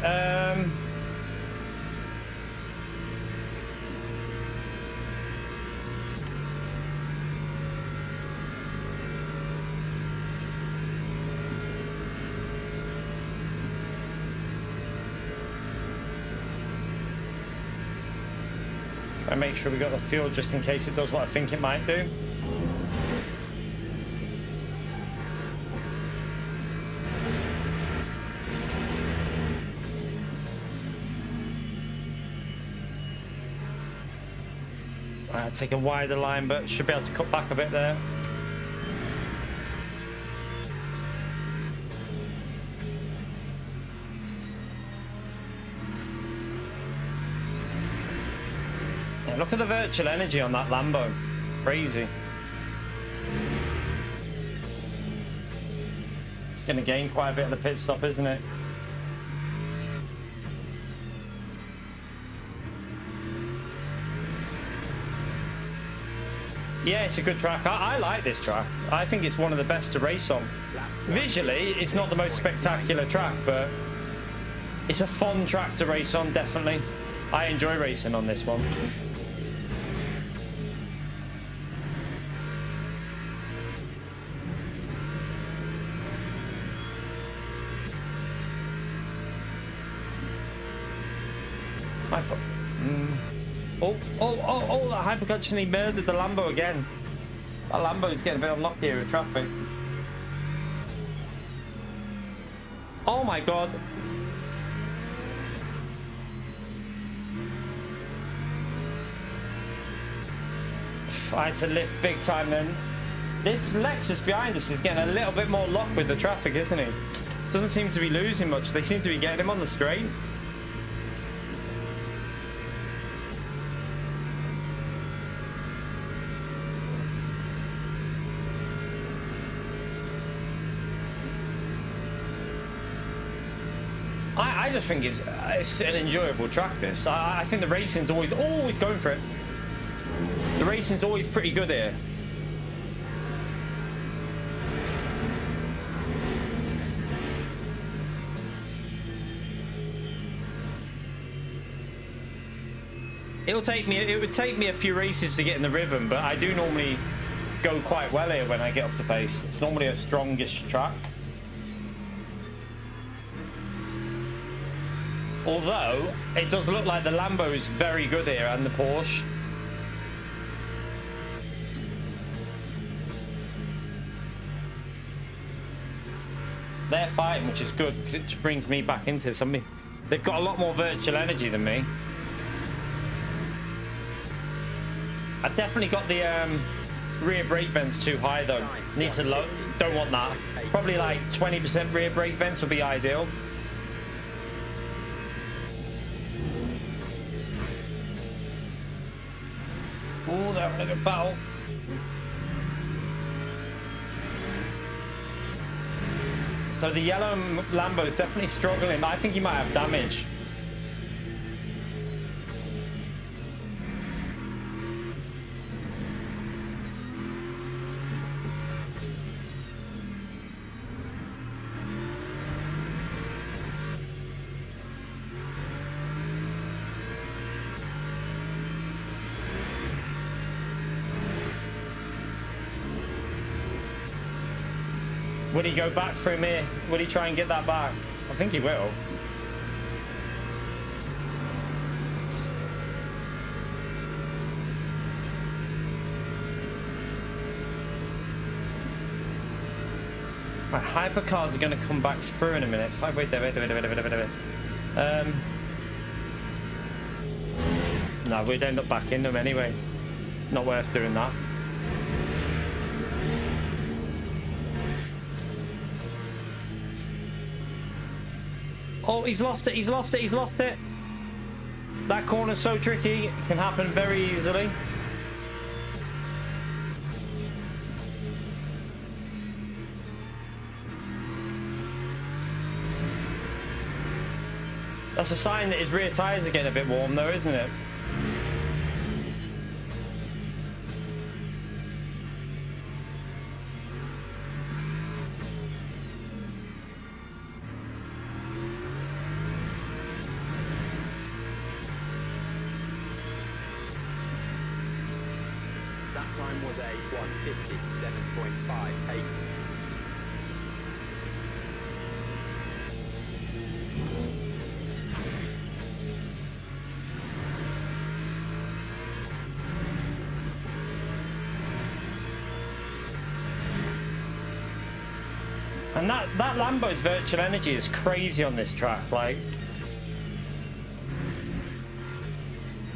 I make sure we got the fuel just in case it does what I think it might do. Right, take a wider line, but should be able to cut back a bit there. Yeah, look at the virtual energy on that Lambo. Crazy. It's going to gain quite a bit of the pit stop, isn't it? Yeah, it's a good track. I like this track. I think it's one of the best to race on. Visually, it's not the most spectacular track, but it's a fun track to race on, definitely. I enjoy racing on this one. Oh, that hypercutchenly murdered the Lambo again. That Lambo's getting a bit unlucky here with traffic. Oh my god. I had to lift big time then. This Lexus behind us is getting a little bit more lock with the traffic, isn't he? Doesn't seem to be losing much. They seem to be getting him on the straight. I just think it's an enjoyable track, this. I think the racing's always going for it. The racing's always pretty good here. It would take me a few races to get in the rhythm, but I do normally go quite well here when I get up to pace. It's normally a strongish track. Although, it does look like the Lambo is very good here, and the Porsche. They're fighting, which is good, because it brings me back into something. They've got a lot more virtual energy than me. I've definitely got the rear brake vents too high, though. Need to low. Don't want that. Probably like 20% rear brake vents would be ideal. Oh, they're having a good battle. So the yellow Lambo is definitely struggling. I think he might have damage. Will he go back through me? Will he try and get that back? I think he will. Right, hypercars are going to come back through in a minute. Wait there. No, we'd end up back in them anyway. Not worth doing that. Oh, he's lost it. That corner's so tricky, it can happen very easily. That's a sign that his rear tyres are getting a bit warm though, isn't it? That time was a 1:57.58. And that Lambo's virtual energy is crazy on this track. Like,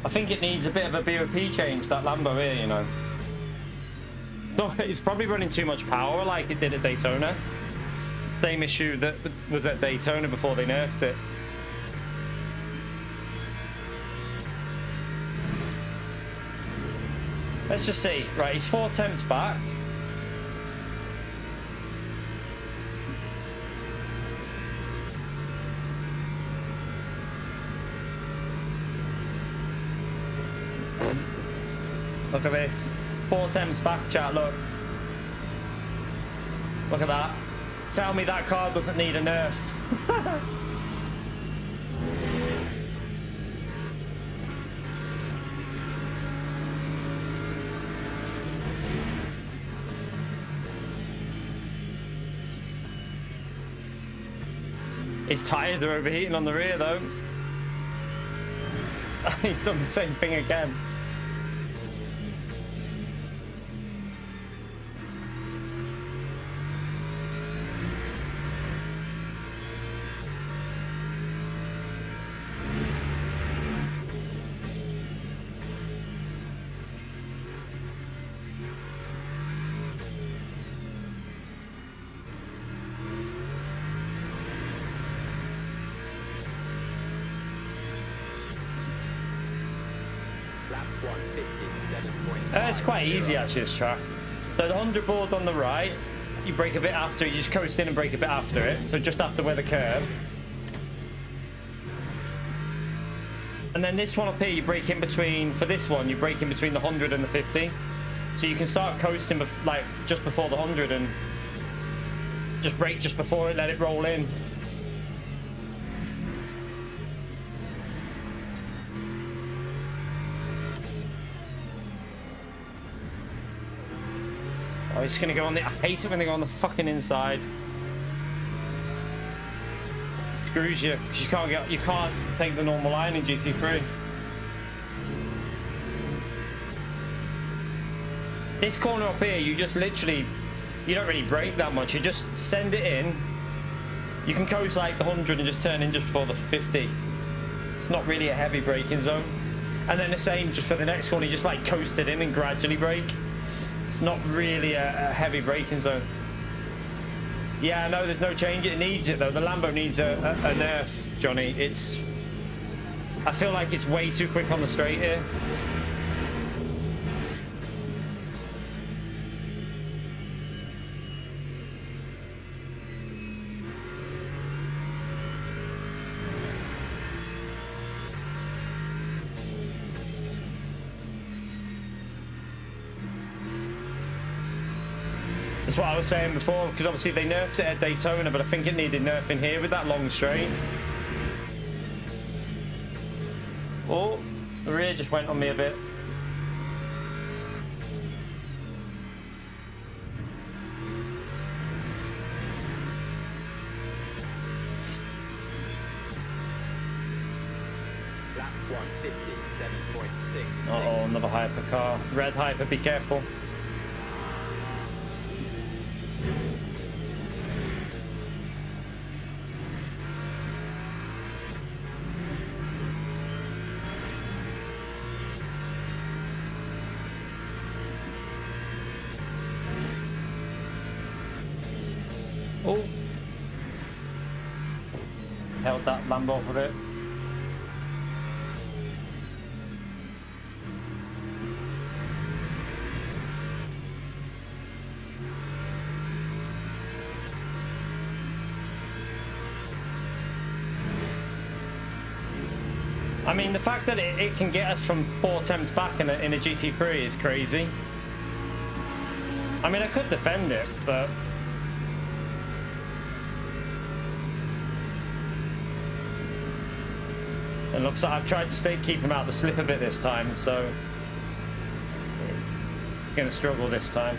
I think it needs a bit of a BOP change, that Lambo here, you know. No, it's probably running too much power like it did at Daytona. Same issue that was at Daytona before they nerfed it. Let's just see. Right, he's 4 tenths back. Look at this. 4 tenths back, chat, look. Look at that. Tell me that car doesn't need a nerf. His tyres are overheating on the rear though. He's done the same thing again. It's quite easy actually, this track. So the 100 board on the right, you brake a bit after it, you just coast in and brake a bit after it, so just after where the curve. And then this one up here, you brake in between, for this one, you brake in between the 100 and the 50. So you can start coasting like just before the 100 and just brake just before it, let it roll in. Oh, he's gonna go on the. I hate it when they go on the fucking inside. It screws you because you can't take the normal line in GT3. This corner up here, you just literally, you don't really brake that much. You just send it in. You can coast like the 100 and just turn in just before the 50. It's not really a heavy braking zone. And then the same just for the next corner, you just like coast it in and gradually brake. It's not really a heavy braking zone. Yeah, I know there's no change. It needs it though. The Lambo needs a nerf, Johnny. I feel like it's way too quick on the straight here. That's what I was saying before, because obviously they nerfed it at Daytona, but I think it needed nerfing here with that long straight. Oh, the rear just went on me a bit. Lap 1:57.6. Uh-oh, another hyper car. Red hyper, be careful. Oh, held that Lambo off with it. I mean, the fact that it can get us from 4 attempts back in a GT3 is crazy. I mean, I could defend it, but it looks like I've tried to keep him out of the slip a bit this time, so going to struggle this time.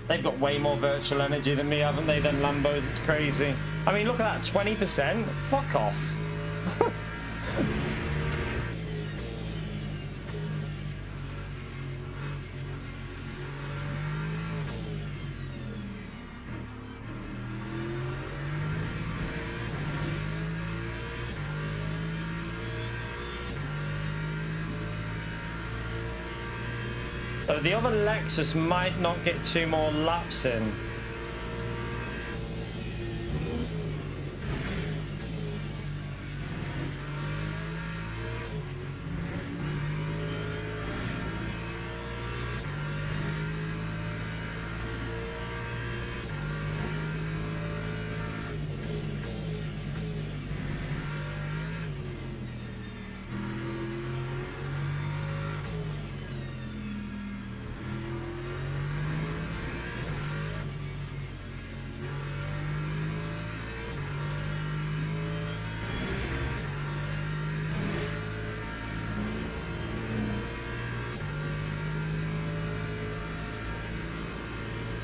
They've got way more virtual energy than me, haven't they, than Lambos? It's crazy. I mean, look at that, 20%? Fuck off. So the other Lexus might not get 2 more laps in.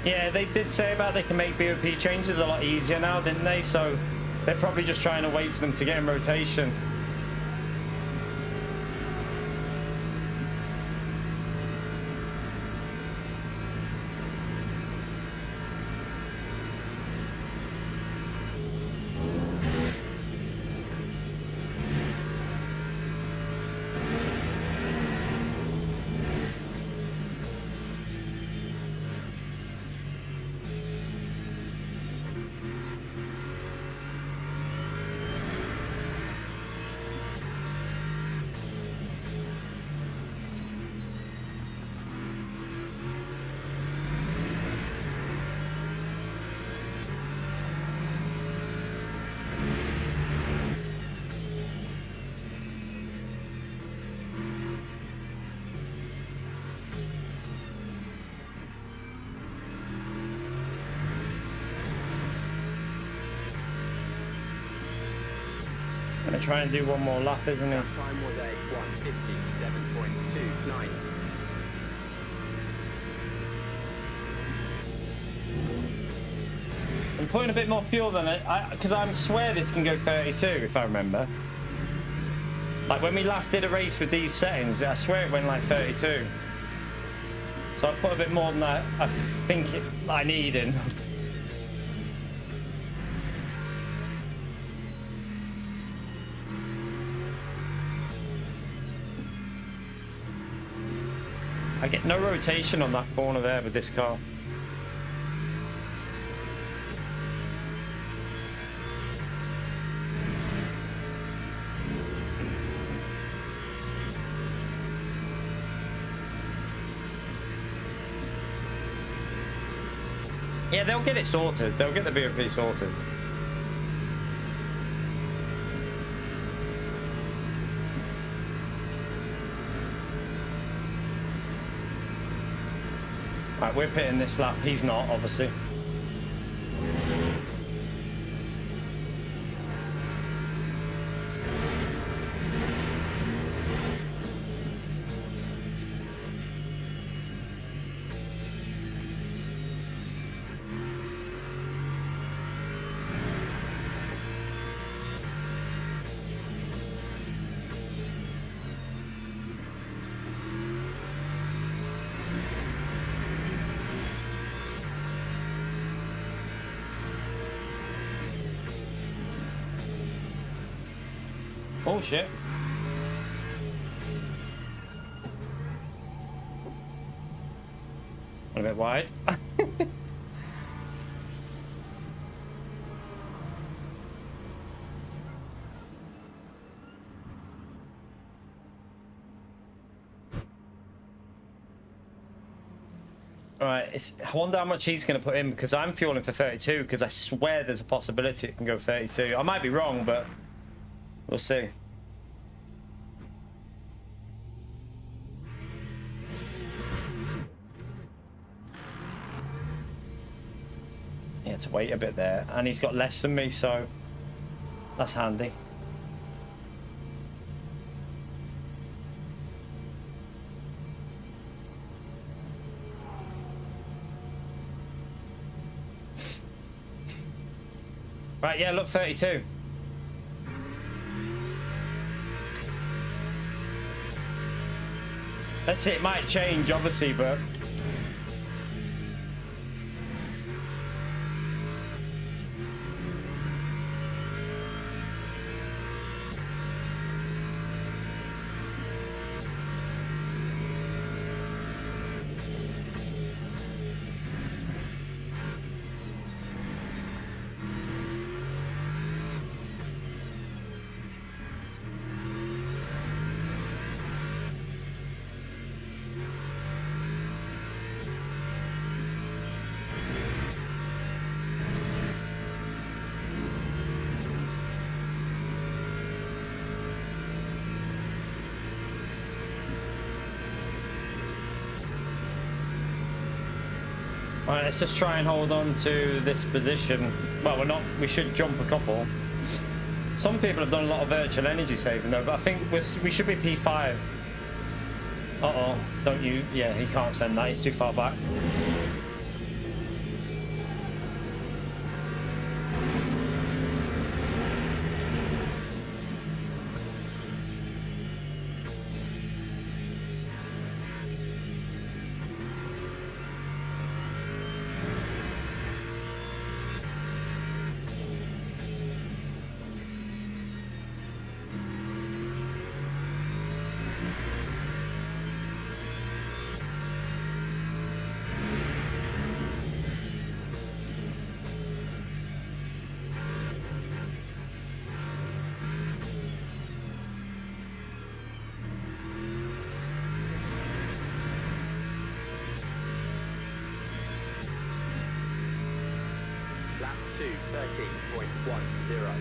Yeah, they did say about they can make BOP changes a lot easier now, didn't they? So they're probably just trying to wait for them to get in rotation. Gonna try and do one more lap, isn't he? That time was a 1:57.29. I'm putting a bit more fuel than it, because I swear this can go 32 if I remember. Like when we last did a race with these settings, I swear it went like 32. So I've put a bit more than I think I need in. I get no rotation on that corner there with this car. Yeah, they'll get it sorted. They'll get the BOP sorted. Right, we're pitting this lap. He's not, obviously. Oh shit. A bit wide. Right, I wonder how much he's going to put in, because I'm fueling for 32, because I swear there's a possibility it can go 32. I might be wrong, but we'll see. He had to wait a bit there, and he's got less than me, so that's handy. Right, yeah, look, 32. Let's see, it might change, obviously, but... Alright, let's just try and hold on to this position. Well, we're not, we should jump a couple. Some people have done a lot of virtual energy saving though, but I think we should be P5. Uh-oh, don't you, yeah, he can't send that, he's too far back. Lap 2, 13.10.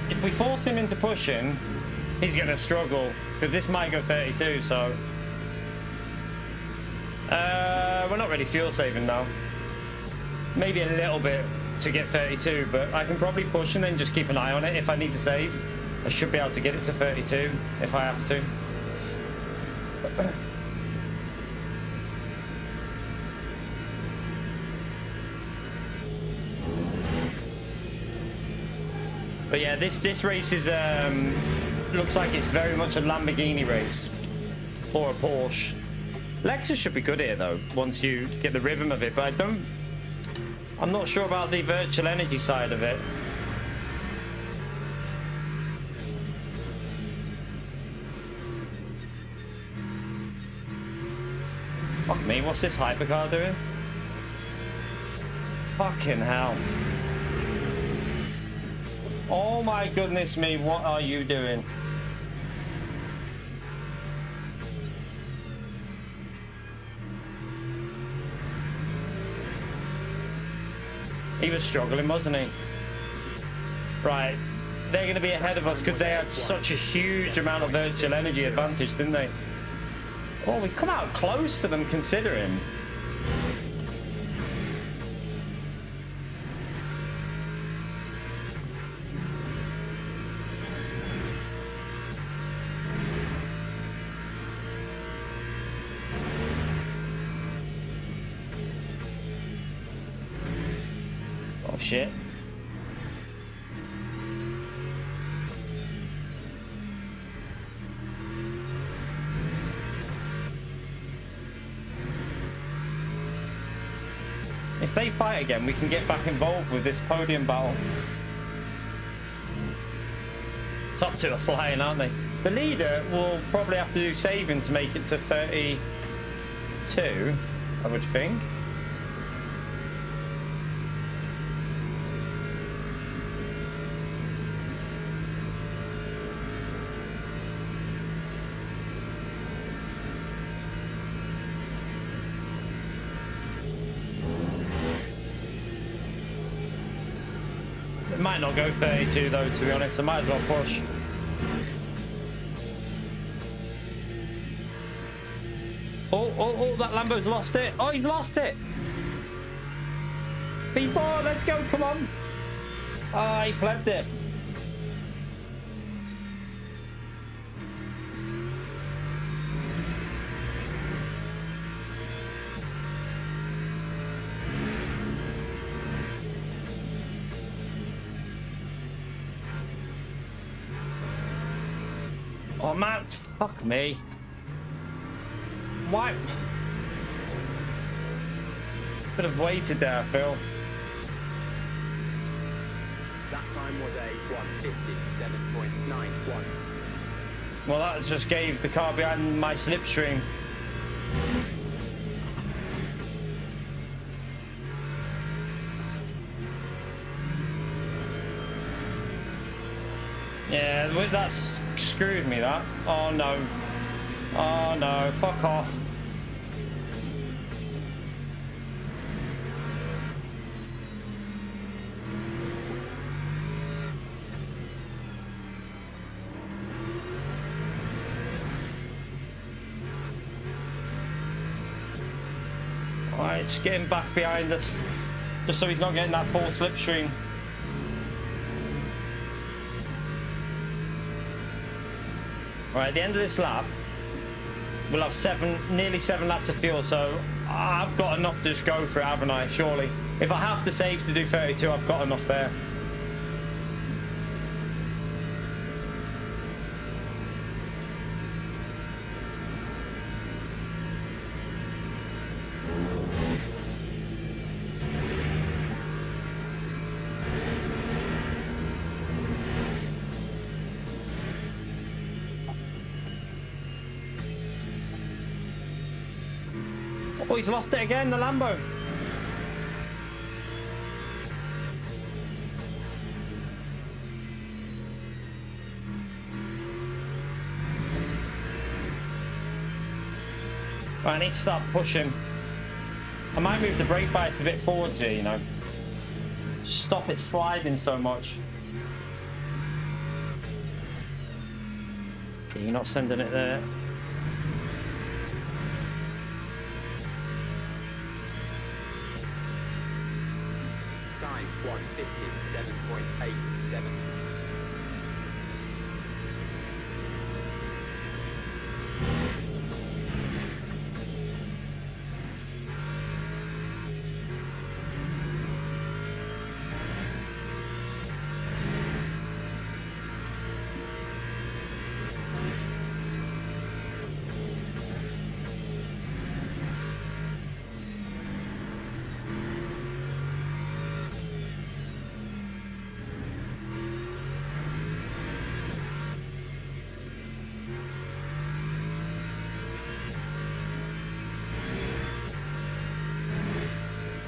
If we force him into pushing, he's going to struggle, because this might go 32, so... we're not really fuel saving now. Maybe a little bit to get 32, but I can probably push and then just keep an eye on it if I need to save. I should be able to get it to 32 if I have to. But yeah, this race is looks like it's very much a Lamborghini race or a Porsche. Lexus should be good here though once you get the rhythm of it, but I'm not sure about the virtual energy side of it. Fuck me, what's this hypercar doing? Fucking hell. Oh my goodness me, what are you doing? He was struggling, wasn't he? Right, they're going to be ahead of us because they had such a huge amount of virtual energy advantage, didn't they? Oh, we've come out close to them considering. Oh shit. if they fight again, we can get back involved with this podium battle. Top two are flying, aren't they? The leader will probably have to do saving to make it to 32, I would think. It might not go 32 though, to be honest. I might as well push. Oh, that Lambo's lost it. Oh, he's lost it. P4, let's go, come on. Ah, he plebed it. Oh man, fuck me. Why? Could have waited there, I feel. That time was a 157.91. Well, that just gave the car behind my slipstream. Yeah, that's screwed me, that. Oh no. Oh no, fuck off. Alright, just get him back behind us. Just so he's not getting that full slipstream. Right, at the end of this lap, we'll have nearly 7 laps of fuel, so I've got enough to just go for it, haven't I? Surely. If I have to save to do 32, I've got enough there. Oh, he's lost it again, the Lambo. Right, I need to start pushing. I might move the brake bias a bit forwards here, you know. Stop it sliding so much. Yeah, you're not sending it there. Time 157.87.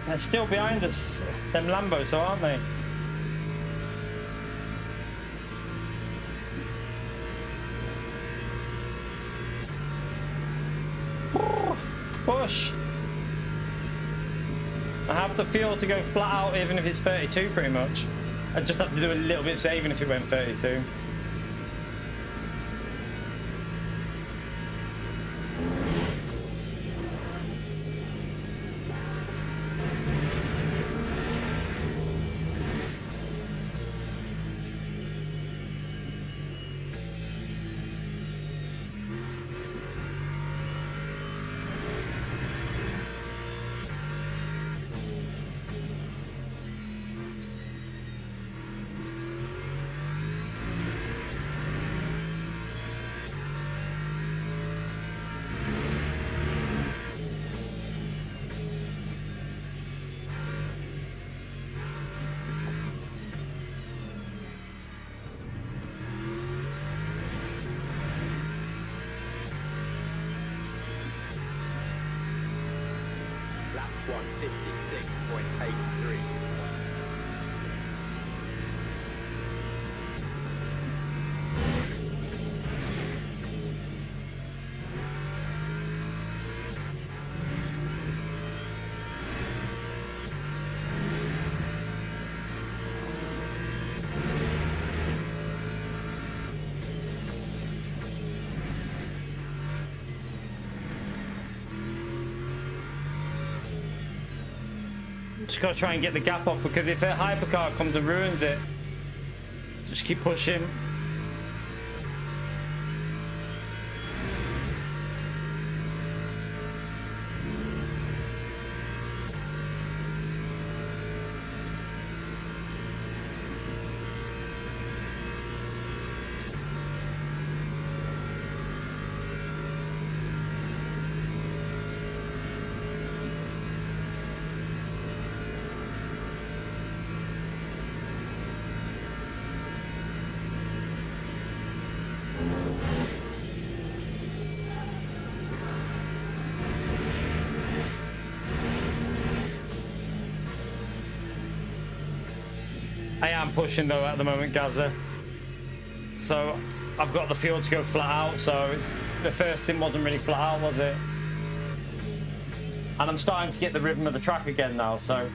They're still behind us, them Lambos, though, aren't they? Push! I have the fuel to go flat out even if it's 32 pretty much. I just have to do a little bit saving if it went 32. 156.83. Just gotta try and get the gap off, because if a hypercar comes and ruins it, just keep pushing. I am pushing though at the moment, Gaza. So I've got the fuel to go flat out, so it's the first thing wasn't really flat out, was it? And I'm starting to get the rhythm of the track again now, so.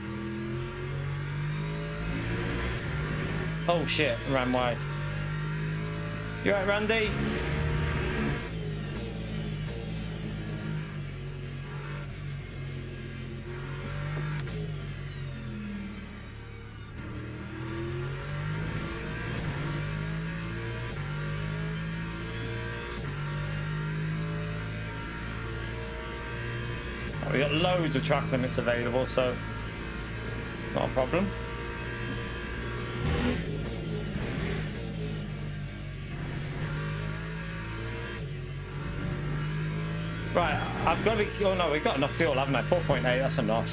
Oh shit, ran wide. You right, Randy? We got loads of track limits available, so not a problem. Right, I've got to be. Oh no, we've got enough fuel, haven't I? 4.8, that's enough.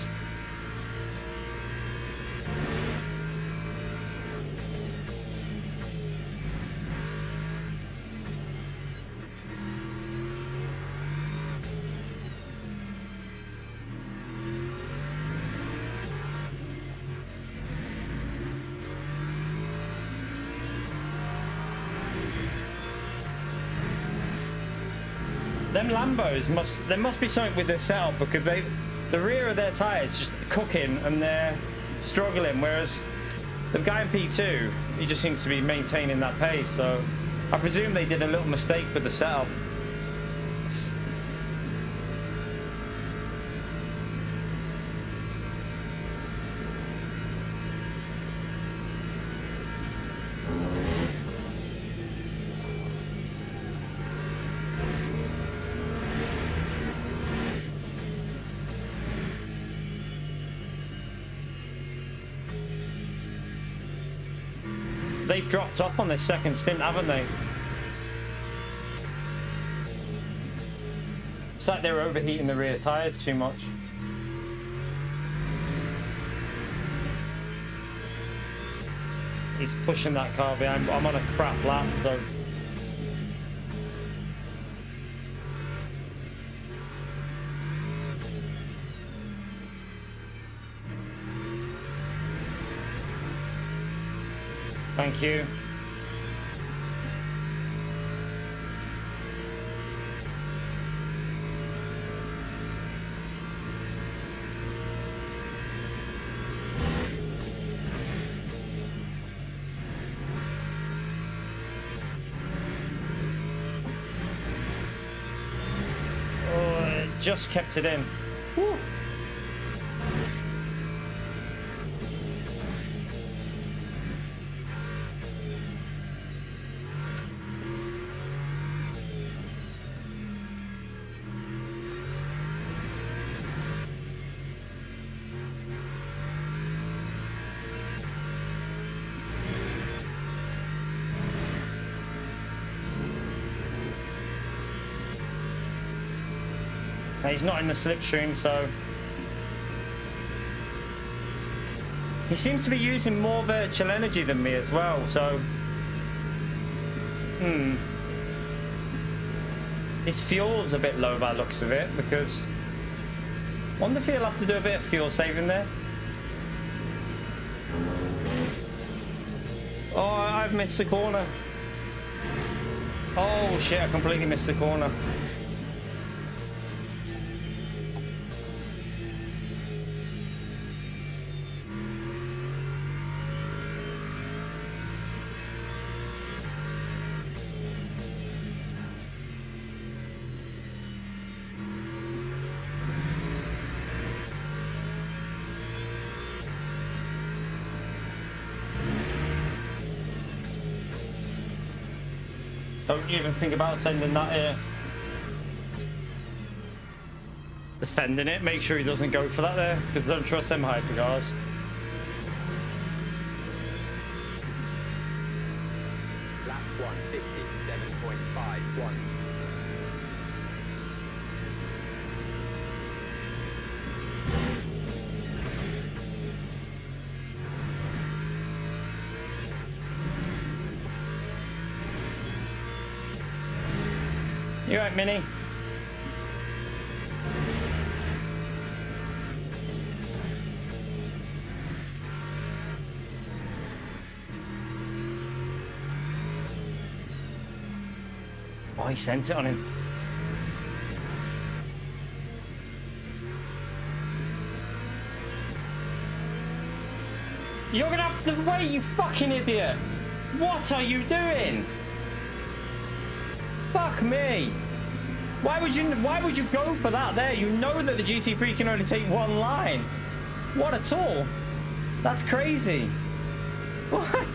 Them Lambos there must be something with their setup, because the rear of their tires just cooking and they're struggling, whereas the guy in P2, he just seems to be maintaining that pace. So I presume they did a little mistake with the setup. They've dropped off on their second stint, haven't they? It's like they're overheating the rear tyres too much. He's pushing that car behind. I'm on a crap lap though. Thank you. Oh, it just kept it in. Woo. He's not in the slipstream, so he seems to be using more virtual energy than me as well, so his fuel's a bit low by the looks of it, because Wonder if he'll have to do a bit of fuel saving there. Oh, I've missed the corner. Oh shit, I completely missed the corner. Don't even think about sending that here. Defending it, make sure he doesn't go for that there, because don't trust them hypercars. Lap 157.51. You right, Mini? Oh, he sent it on him. You're gonna have to wait, you fucking idiot! What are you doing? Fuck me! Why would you go for that there? You know that the GT3 can only take one line. What a tool! That's crazy. What?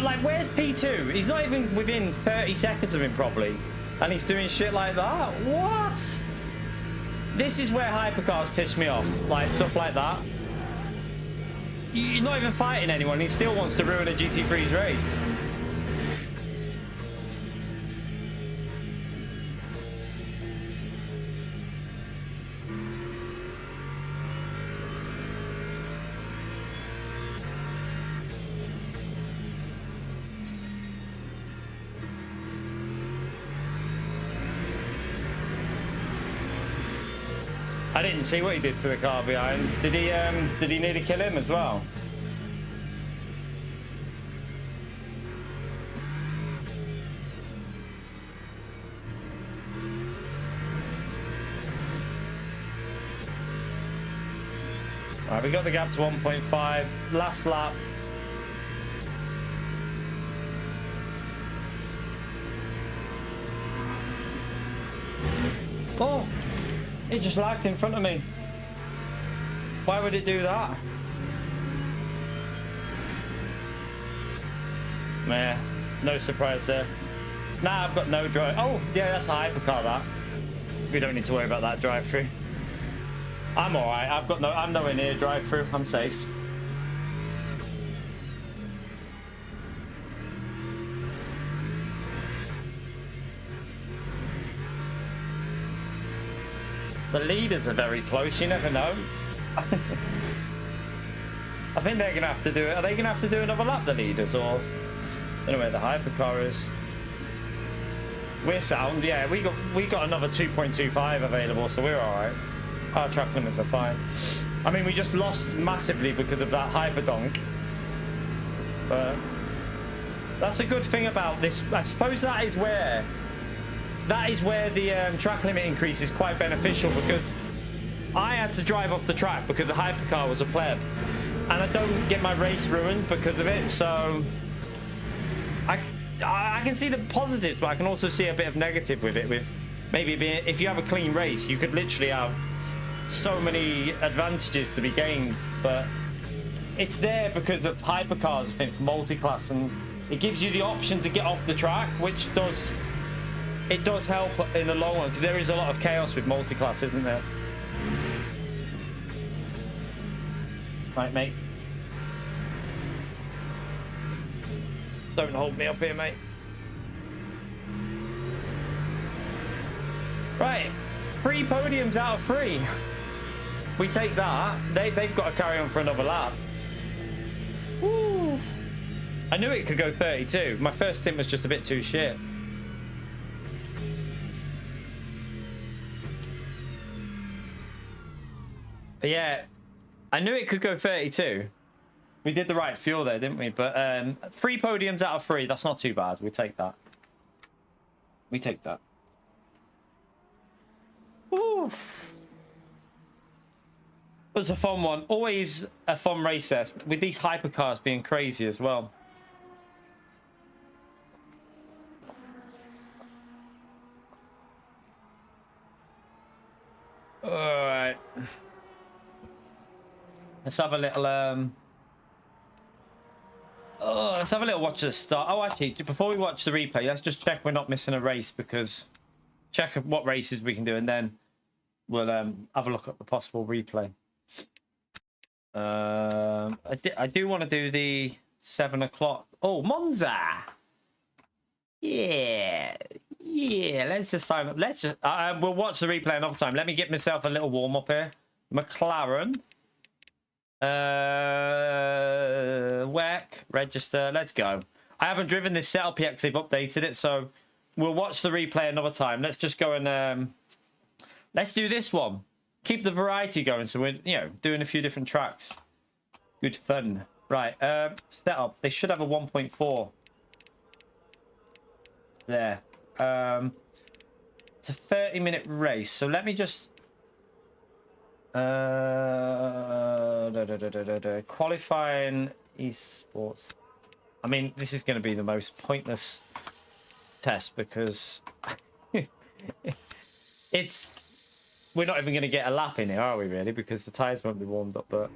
Like, where's P2? He's not even within 30 seconds of him, probably. And he's doing shit like that? What? This is where hypercars piss me off. Like, stuff like that. You're not even fighting anyone. He still wants to ruin a GT3's race. I didn't see what he did to the car behind. Did he nearly kill him as well? Right, we got the gap to 1.5. Last lap. Oh! It just lagged in front of me. Why would it do that? Meh, no surprise there. Nah, I've got no drive. Oh, yeah, that's a hypercar, that. We don't need to worry about that drive-through. I'm alright. I'm nowhere near drive-through. I'm safe. The leaders are very close, you never know. I think they're gonna have to do it. Are they gonna have to do another lap, the leaders, or I don't know where the hypercar is. We're sound, yeah. We got another 2.25 available, so we're alright. Our track limits are fine. I mean, we just lost massively because of that hyperdonk, but that's a good thing about this. I suppose that is where the track limit increase is quite beneficial, because I had to drive off the track because the hypercar was a pleb, and I don't get my race ruined because of it. So I can see the positives, but I can also see a bit of negative with it. With maybe being, if you have a clean race, you could literally have so many advantages to be gained. But it's there because of hypercars, I think, for multi-class, and it gives you the option to get off the track, which does help in the long run, because there is a lot of chaos with multi-class, isn't there? Right, mate. Don't hold me up here, mate. Right, 3 podiums out of 3. We take that. They've got to carry on for another lap. Woo. I knew it could go 32. My first stint was just a bit too shit. But yeah, I knew it could go 32. We did the right fuel there, didn't we? But 3 podiums out of 3, that's not too bad. We take that. We take that. Oof. It was a fun one. Always a fun race there, with these hypercars being crazy as well. All right. Let's have a little let's have a little watch the start. Oh, actually, before we watch the replay, let's just check we're not missing a race, because check what races we can do, and then we'll have a look at the possible replay. I do want to do the 7 o'clock. Oh, Monza. Yeah. Let's just sign up. Let's just we'll watch the replay another time. Let me get myself a little warm up here. McLaren. WEC, register, let's go. I haven't driven this setup yet because they've updated it, so we'll watch the replay another time. Let's just go and let's do this one. Keep the variety going, so we're, you know, doing a few different tracks. Good fun. Right, setup. They should have a 1.4 there. It's a 30-minute race, so let me just qualifying esports. I mean, this is going to be the most pointless test, because it's, we're not even going to get a lap in here, are we, really? Because the tires won't be warmed up. But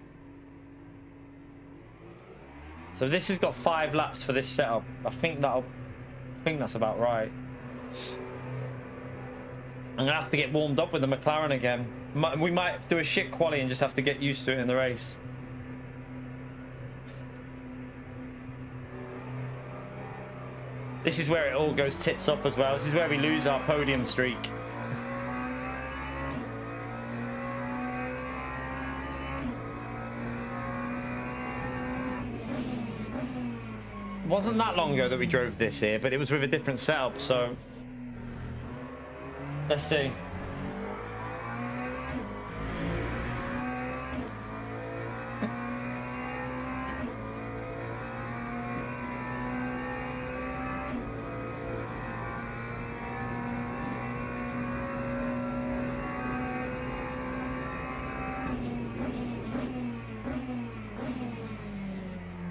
so this has got 5 laps for this setup. I think that's about right. I'm gonna have to get warmed up with the McLaren again. We might do a shit quali and just have to get used to it in the race. This is where it all goes tits up as well. This is where we lose our podium streak. It wasn't that long ago that we drove this here, but it was with a different setup, so let's see.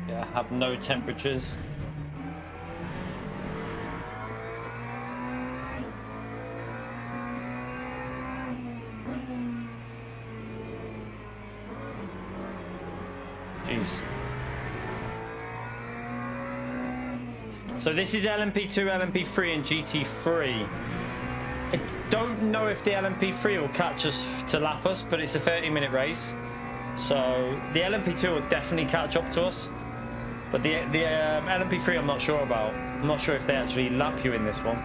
Yeah, have no temperatures. Jeez. So this is LMP2, LMP3 and GT3. I don't know if the LMP3 will catch us to lap us, but it's a 30-minute race. So the LMP2 will definitely catch up to us. But the LMP3 I'm not sure about. I'm not sure if they actually lap you in this one.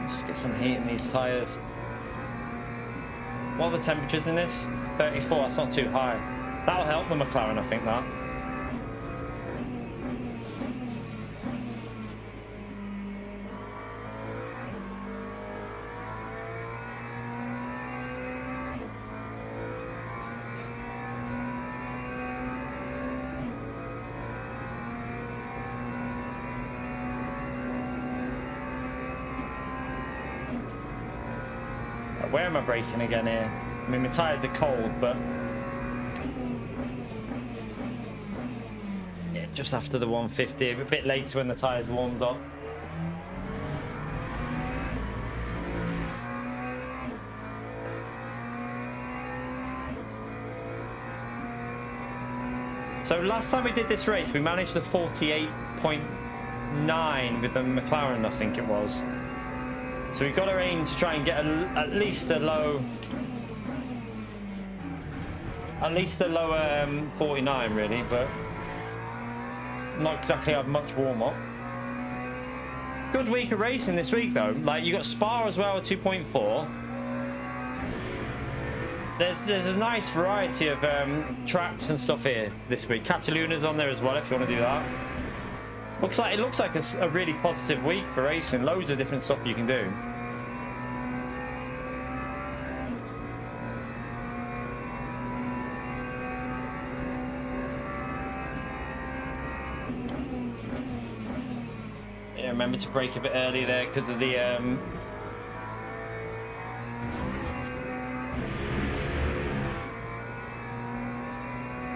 Just get some heat in these tyres. What are the temperatures in this? 34, that's not too high. That'll help the McLaren, I think, that. Where am I braking again here? I mean, my tyres are cold, but yeah, just after the 150, a bit later when the tyres warmed up. So last time we did this race, we managed the 48.9 with the McLaren, I think it was. So we've got to aim to try and get at least a low 49 really, but not exactly have much warm up. Good week of racing this week though. Like, you got Spa as well at 2.4. There's a nice variety of tracks and stuff here this week. Cataluna's on there as well if you want to do that. It looks like a really positive week for racing. Loads of different stuff you can do. Yeah, remember to brake a bit early there because of the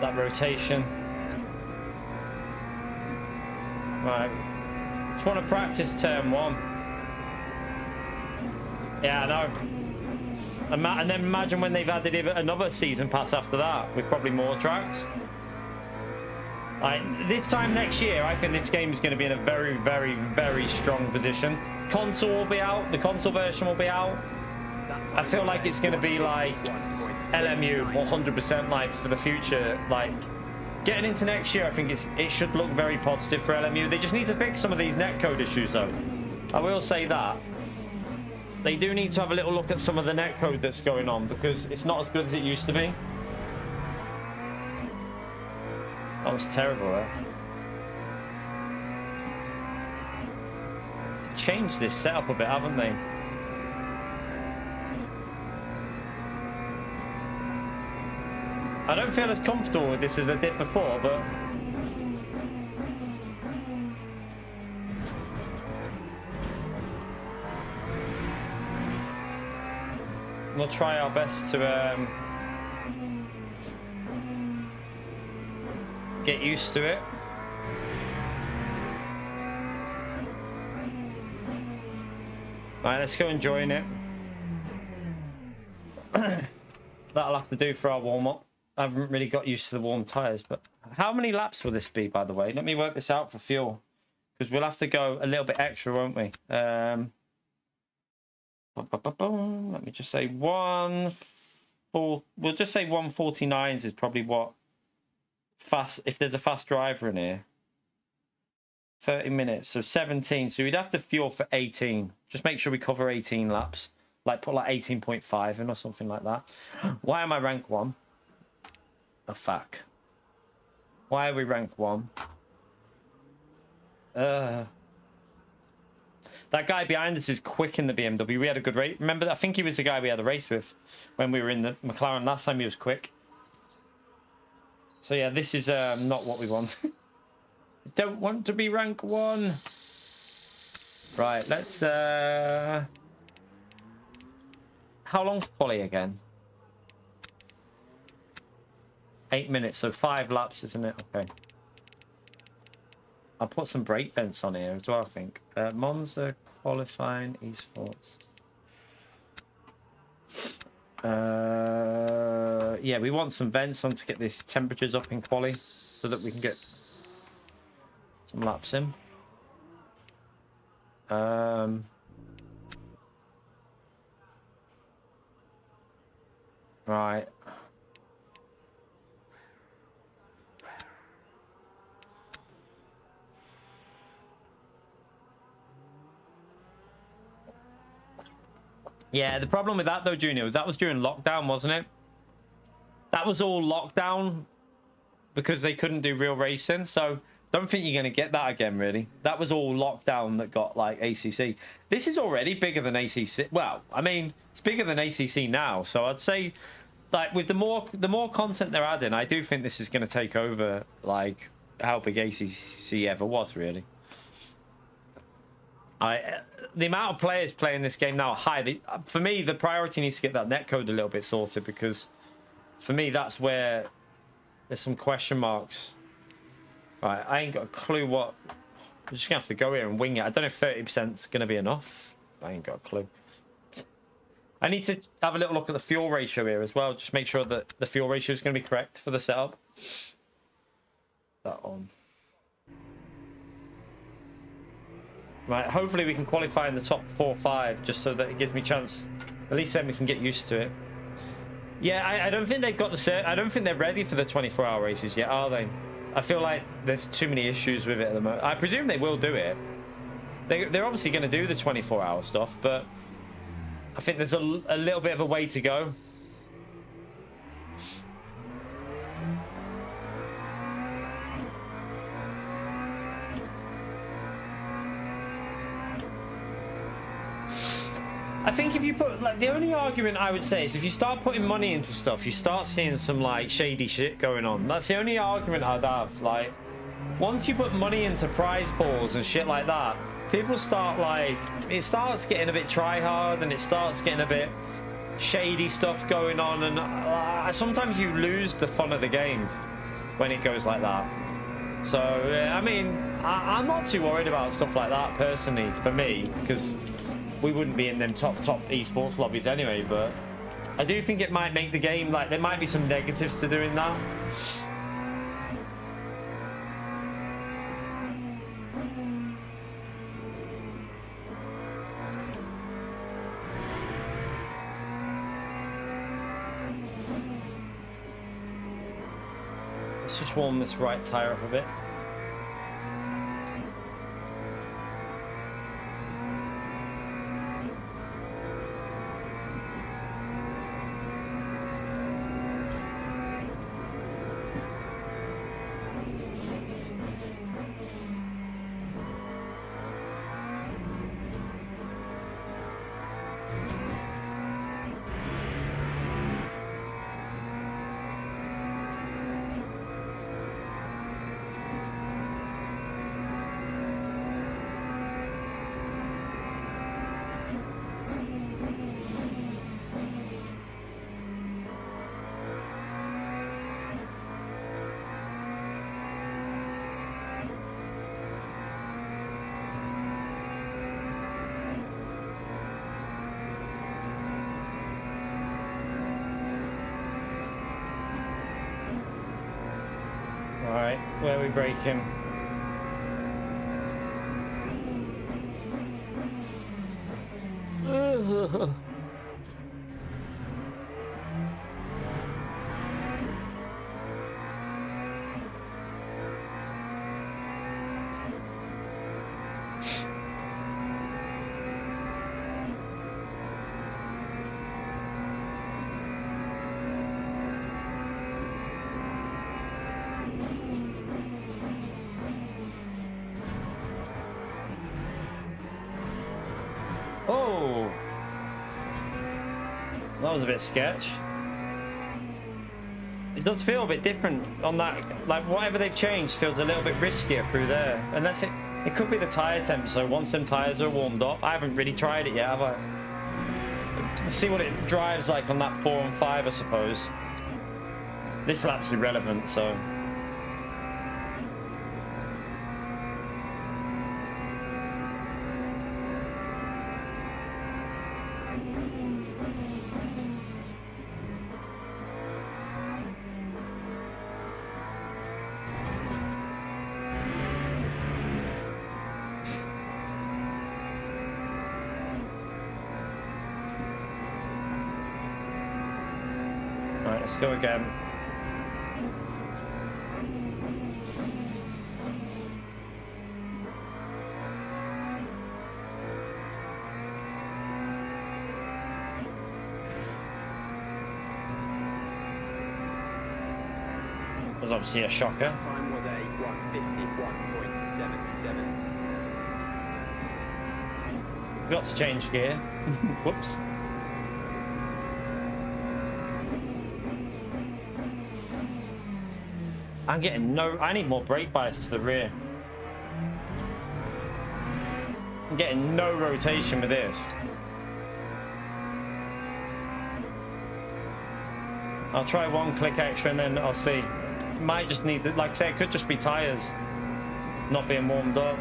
that rotation. Right, just want to practice turn 1. Yeah, I know. And then imagine when they've added another season pass after that with probably more tracks. Like, this time next year, I think this game is going to be in a very, very, very strong position. Console will be out. The console version will be out. I feel like it's going to be like LMU 100% like for the future. Like, getting into next year, I think it should look very positive for LMU. They just need to fix some of these netcode issues, though. I will say that. They do need to have a little look at some of the netcode that's going on because it's not as good as it used to be. That was terrible, eh? Changed this setup a bit, haven't they? I don't feel as comfortable with this as I did before, but we'll try our best to get used to it. Right, let's go and join it. That'll have to do for our warm-up. I haven't really got used to the warm tyres, but how many laps will this be, by the way? Let me work this out for fuel, because we'll have to go a little bit extra, won't we? Let me just say we'll just say 149s is probably what fast, if there's a fast driver in here. 30 minutes, so 17. So we'd have to fuel for 18. Just make sure we cover 18 laps. Like put like 18.5 in or something like that. Why am I rank 1? Oh, fuck. Why are we rank 1? That guy behind us is quick in the BMW. We had a good race. Remember, I think he was the guy we had a race with when we were in the McLaren last time. He was quick. So yeah, this is not what we want. Don't want to be rank 1. Right, let's how long's quali again? 8 minutes, so 5 laps, isn't it? Okay. I'll put some brake vents on here as well, I think. Monza qualifying esports. Yeah, we want some vents on to get these temperatures up in quali so that we can get some laps in. Right. Yeah, the problem with that though, Junior, was that was during lockdown, wasn't it? That was all lockdown because they couldn't do real racing. So don't think you're going to get that again, really. That was all lockdown that got like ACC. This is already bigger than ACC. Well, I mean, it's bigger than ACC now. So I'd say, like, with the more content they're adding, I do think this is going to take over like how big ACC ever was, really. The amount of players playing this game now are high. For me, the priority needs to get that netcode a little bit sorted, because for me, that's where there's some question marks. Right, I ain't got a clue what. I'm just gonna have to go here and wing it. I don't know if 30% is gonna be enough. I ain't got a clue. I need to have a little look at the fuel ratio here as well. Just make sure that the fuel ratio is gonna be correct for the setup. That on. Right, hopefully we can qualify in the top 4 or 5, just so that it gives me a chance. At least then we can get used to it. Yeah, I don't think they've got the. I don't think they're ready for the 24-hour races yet, are they? I feel like there's too many issues with it at the moment. I presume they will do it. They're obviously going to do the 24-hour stuff, but I think there's a little bit of a way to go. I think if you put, like, the only argument I would say is if you start putting money into stuff, you start seeing some like shady shit going on. That's the only argument I'd have. Like, once you put money into prize pools and shit like that, people start like, it starts getting a bit try hard and it starts getting a bit shady stuff going on, and sometimes you lose the fun of the game when it goes like that. So I mean, I'm not too worried about stuff like that personally, for me, because we wouldn't be in them top esports lobbies anyway. But I do think it might make the game, like, there might be some negatives to doing that. Let's just warm this right tire up a bit. Alright, where are we braking? Oh, that was a bit sketch. It does feel a bit different on that, like whatever they've changed feels a little bit riskier through there. Unless it could be the tire temp, so once them tires are warmed up. I haven't really tried it yet, have I? Let's see what it drives like on that 4 and 5, I suppose. This lap's irrelevant, so. Alright, let's go again. There's obviously a shocker. Time was a 151.77. Got to change gear. Whoops. I'm getting I need more brake bias to the rear. I'm getting no rotation with this. I'll try one click extra and then I'll see. Might just need, like I say, it could just be tires not being warmed up.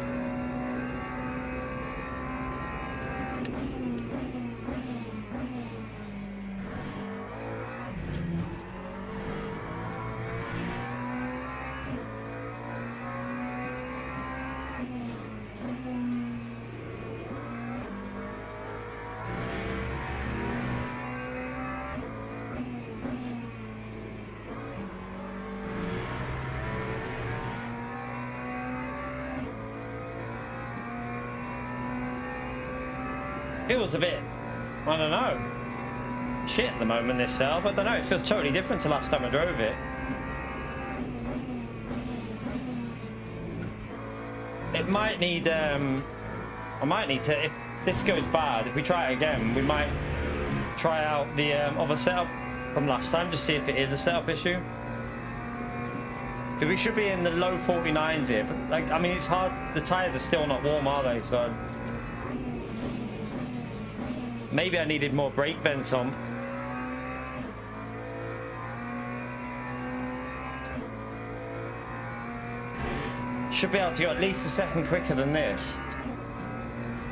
Feels a bit, I don't know, shit at the moment, this cell, but I don't know, it feels totally different to last time I drove it. It might need, I might need to, this goes bad, if we try it again, we might try out the other setup from last time, just see if it is a setup issue. Because we should be in the low 49s here, but like, I mean, it's hard. The tires are still not warm, are they? So maybe I needed more brake vents on. Should be able to go at least a second quicker than this.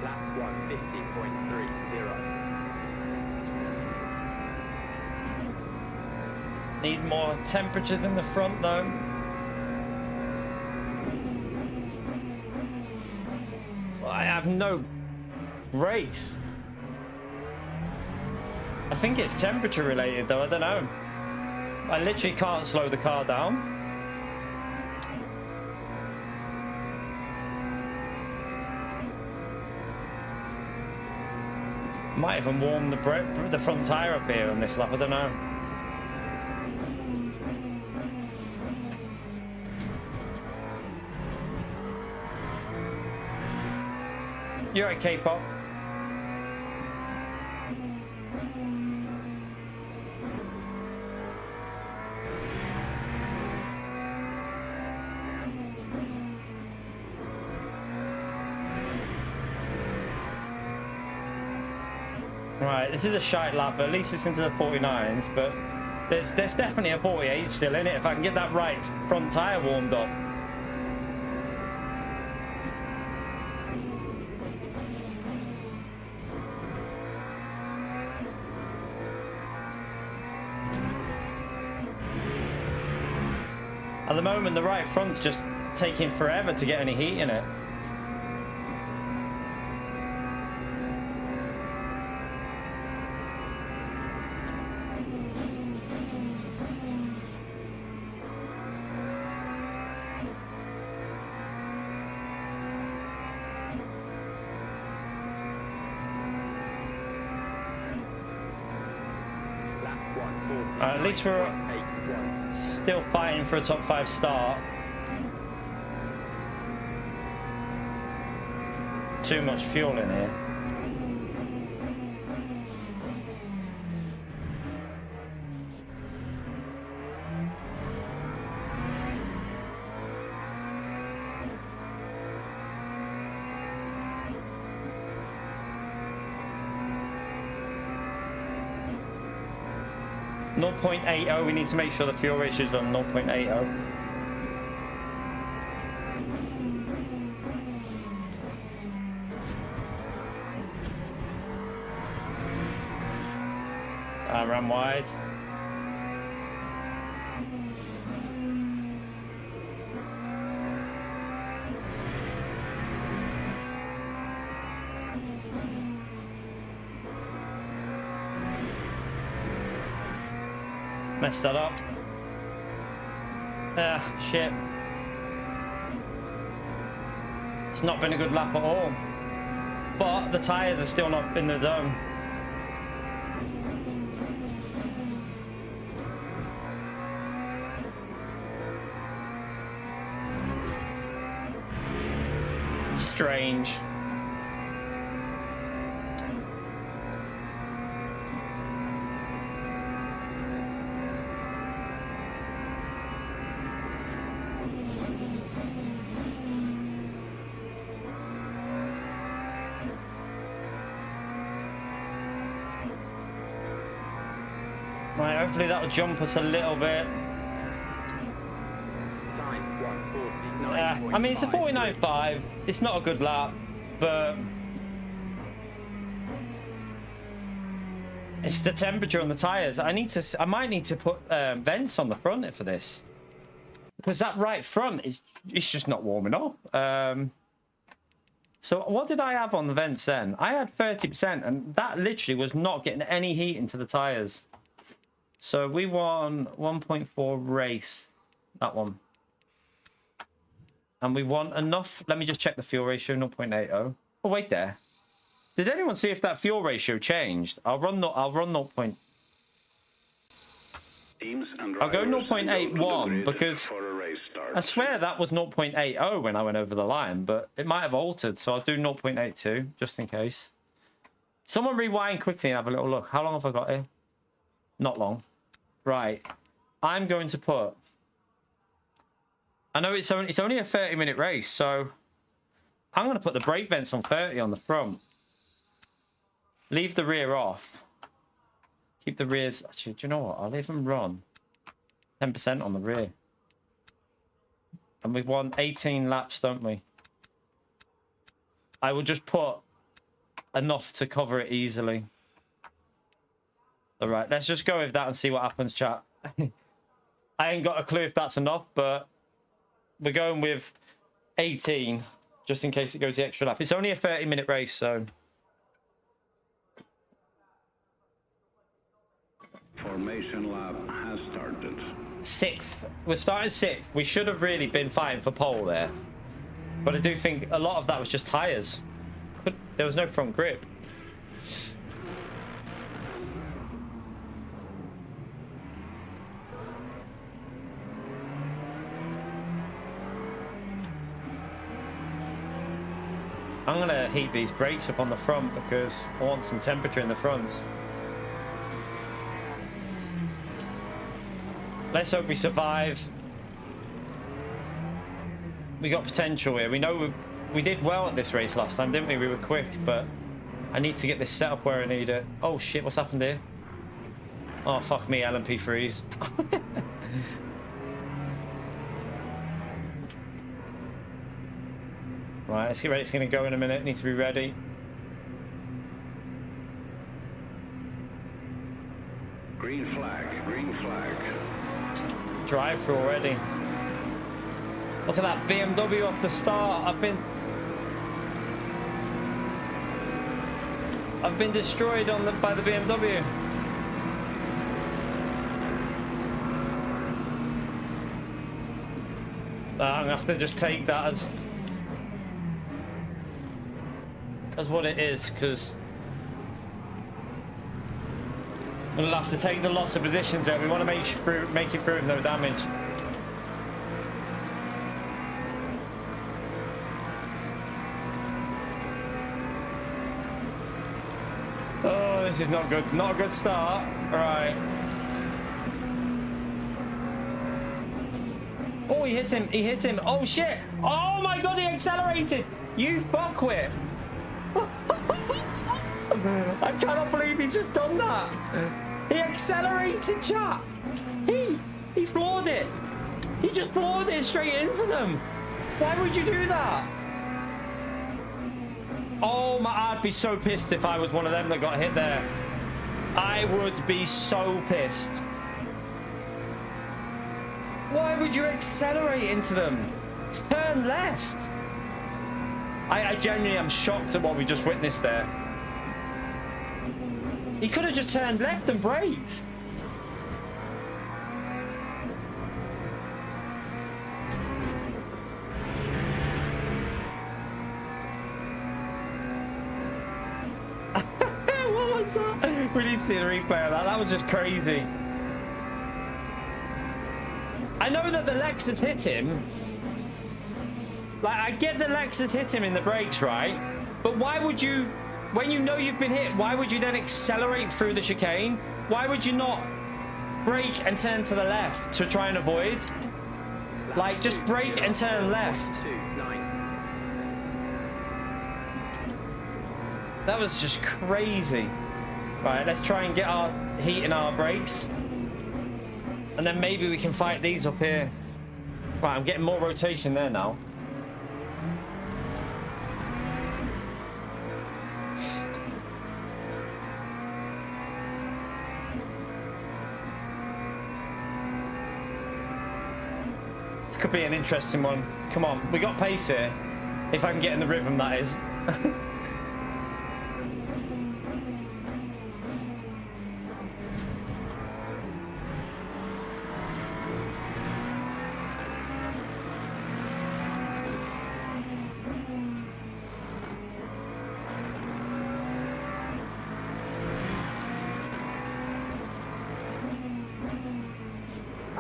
Lap 150.30. Need more temperatures in the front though. I have no brakes. I think it's temperature related though, I don't know. I literally can't slow the car down. Might even warm the front tire up here on this lap, I don't know. You're at K-pop. Right, this is a shite lap, but at least it's into the 49s, but there's definitely a 48 still in it if I can get that right front tyre warmed up. At the moment, the right front's just taking forever to get any heat in it. At least we're still fighting for a top 5 start. Too much fuel in here. .80, we need to make sure the fuel ratio is on 0.80. I ran wide. Messed that up. Ah, shit. It's not been a good lap at all. But the tyres are still not in the zone. Strange. Right, hopefully that'll jump us a little bit. Yeah, I mean, it's a 49.5. It's not a good lap, but it's the temperature on the tires. I might need to put vents on the front for this, because that right front it's just not warming up. So what did I have on the vents then? I had 30%, and that literally was not getting any heat into the tires. So we won 1.4 race, that one. And we want enough. Let me just check the fuel ratio, 0.80. Oh, wait there. Did anyone see if that fuel ratio changed? I'll run 0. I'll go 0.81 because I swear that was 0.80 when I went over the line, but it might have altered. So I'll do 0.82 just in case. Someone rewind quickly and have a little look. How long have I got here? Not long. Right. I'm going to put... I know it's only a 30-minute race, so... I'm going to put the brake vents on 30 on the front. Leave the rear off. Keep the rears... Actually, do you know what? I'll even run 10% on the rear. And we want 18 laps, don't we? I will just put enough to cover it easily. All right, let's just go with that and see what happens, chat. I ain't got a clue if that's enough, but we're going with 18 just in case it goes the extra lap. It's only a 30-minute race, so... Formation lap has started. 6th. We're starting 6th. We should have really been fighting for pole there. But I do think a lot of that was just tyres. There was no front grip. I'm going to heat these brakes up on the front because I want some temperature in the fronts. Let's hope we survive. We got potential here. We know we did well at this race last time, didn't we? We were quick, but I need to get this set up where I need it. Oh shit, what's happened here? Oh fuck me, LMP freeze. Right, let's get ready. It's going to go in a minute. Need to be ready. Green flag, green flag. Drive through already. Look at that BMW off the start. I've been destroyed by the BMW. I'm gonna have to just take that as what it is, because we'll have to take the loss of positions there. We want to make it through with no damage. Oh, this is not good. Not a good start. All right. Oh, he hit him. He hit him. Oh, shit. Oh, my God, he accelerated. You fuckwit. I cannot believe he's just done that. He accelerated, chat. He floored it. He just floored it straight into them. Why would you do that? Oh, I'd be so pissed if I was one of them that got hit there. I would be so pissed. Why would you accelerate into them? It's turn left. I genuinely am shocked at what we just witnessed there. He could have just turned left and braked. What was that? We need to see the replay of that. That was just crazy. I know that the Lexus hit him. Like, I get the Lexus hit him in the brakes, right? But why would you, when you know you've been hit, why would you then accelerate through the chicane? Why would you not brake and turn to the left to try and avoid? Like, just brake and turn left. That was just crazy. Right, let's try and get our heat in our brakes. And then maybe we can fight these up here. Right, I'm getting more rotation there now. This could be an interesting one. Come on, we got pace here. If I can get in the rhythm, that is.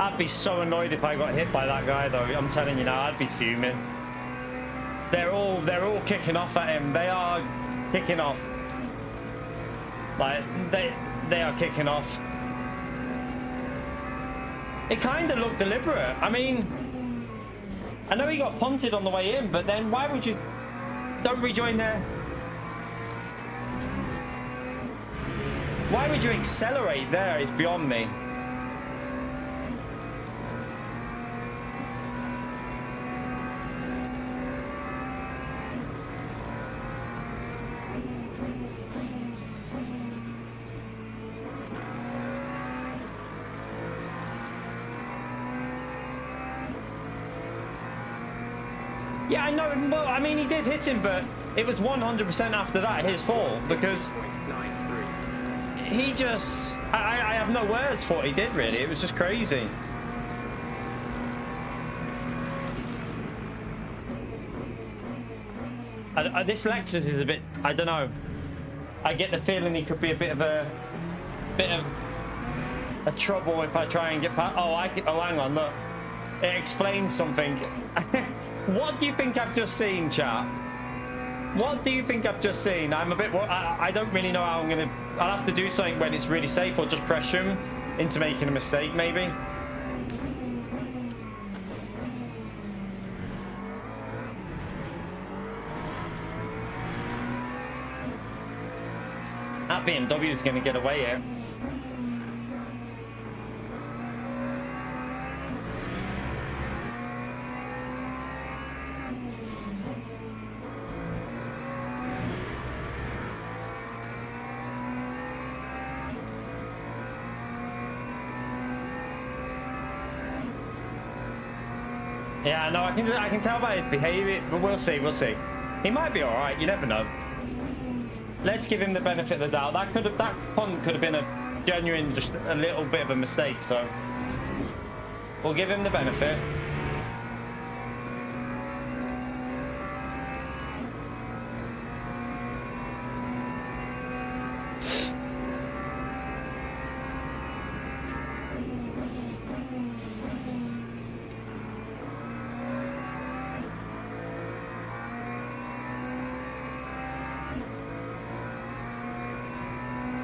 I'd be so annoyed if I got hit by that guy, though. I'm telling you now, I'd be fuming. They're all kicking off at him. They are kicking off. Like, they are kicking off. It kind of looked deliberate. I mean, I know he got punted on the way in, but then why would you... Don't rejoin there. Why would you accelerate there? It's beyond me. Yeah, I know. Well, I mean, he did hit him, but it was 100% after that his fault because he just... I have no words for what he did, really. It was just crazy. This Lexus is a bit... I don't know. I get the feeling he could be a bit of a trouble if I try and get past... Oh, hang on, look. It explains something. What do you think I've just seen, chat? What do you think I've just seen? I'm a bit... I don't really know how I'm going to... I'll have to do something when it's really safe or just pressure him into making a mistake, maybe. That BMW is going to get away here. Yeah, no, I can tell by his behaviour, but we'll see, we'll see. He might be all right. You never know. Let's give him the benefit of the doubt. That punt could have been a genuine, just a little bit of a mistake. So we'll give him the benefit.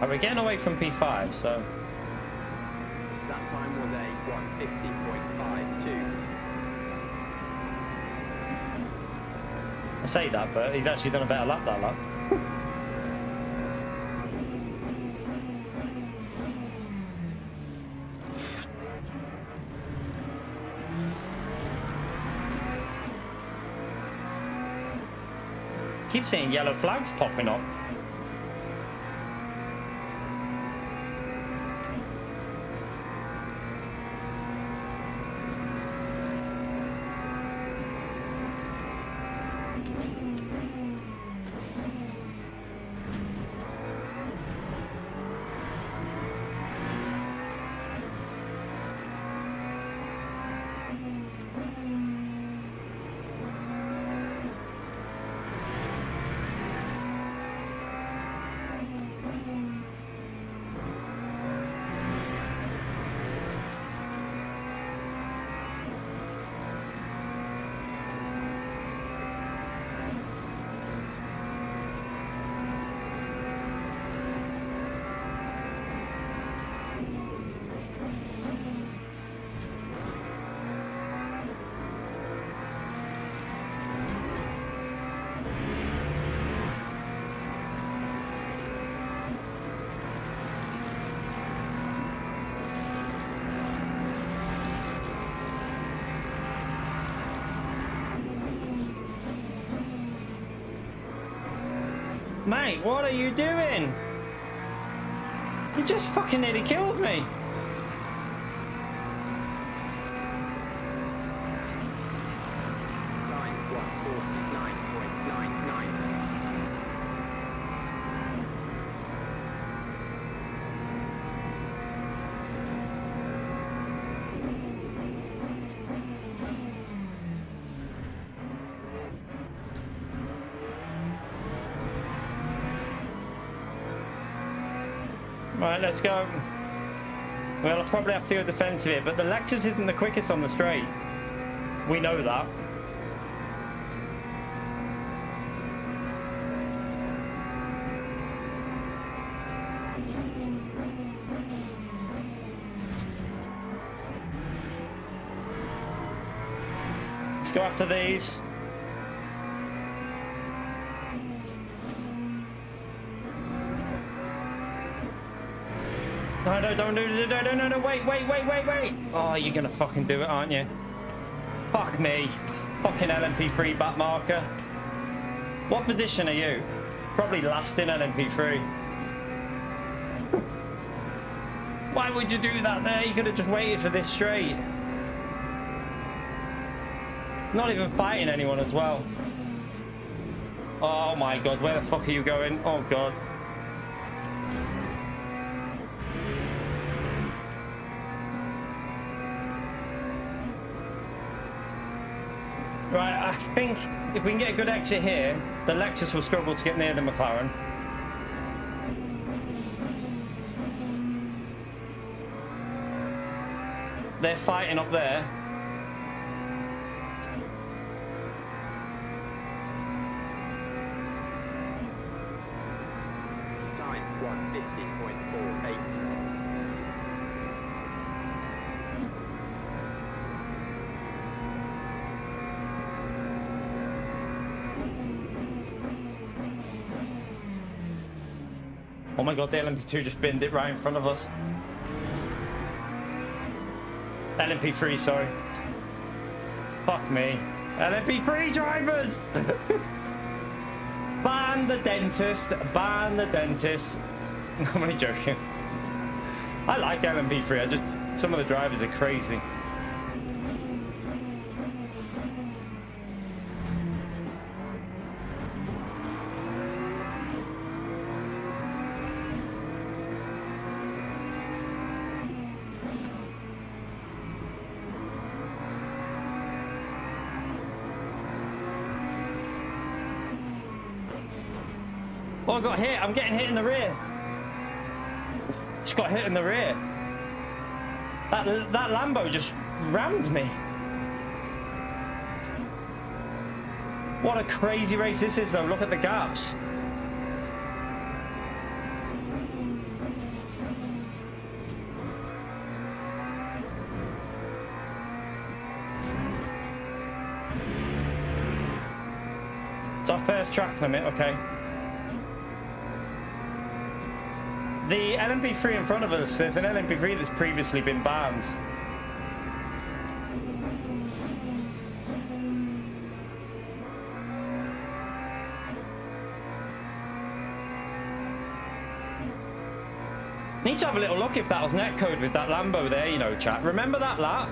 We're getting away from P5, so... That time was a 150.52. I say that, but he's actually done a better lap that lap. Keep seeing yellow flags popping up. Mate, what are you doing? You just fucking nearly killed me. Right, let's go. Well, I'll probably have to go defensive here, but the Lexus isn't the quickest on the straight. We know that. Let's go after these. No, no, don't do it. No, wait. Oh, you're gonna fucking do it, aren't you? Fuck me. Fucking LMP3 back marker. What position are you? Probably last in LMP3. Why would you do that there? You could have just waited for this straight. Not even fighting anyone as well. Oh my god, where the fuck are you going? Oh god. Right, I think if we can get a good exit here, the Lexus will struggle to get near the McLaren. They're fighting up there. Time 150.48. Oh my god, the LMP2 just binned it right in front of us. LMP3, sorry. Fuck me. LMP3 drivers! Ban the dentist. Ban the dentist. I'm only joking. I like LMP3. Some of the drivers are crazy. Oh, I got hit. I'm getting hit in the rear. Just got hit in the rear. That Lambo just rammed me. What a crazy race this is, though. Look at the gaps. It's our first track limit, okay. The LMP3 in front of us, there's an LMP3 that's previously been banned. Need to have a little look if that was netcode with that Lambo there, you know, chat. Remember that lap?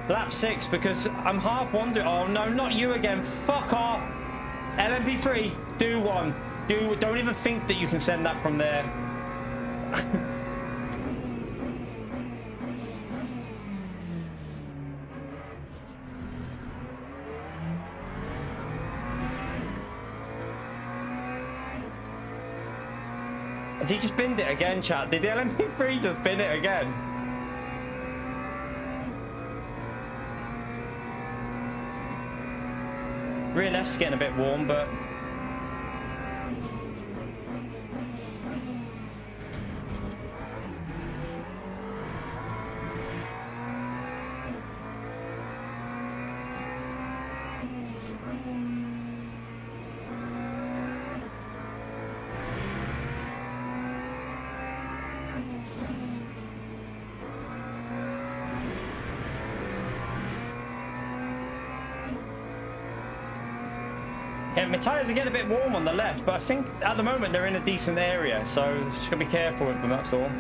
Lap 6, because I'm half wondering. Oh no, not you again. Fuck off. LMP3, do one. Don't even think that you can send that from there. Has he just binned it again, chat? Did the LMP3 just bin it again? Rear left's getting a bit warm, but... yeah, my tyres are getting a bit warm on the left, but I think at the moment they're in a decent area, so just gotta be careful with them, that's all.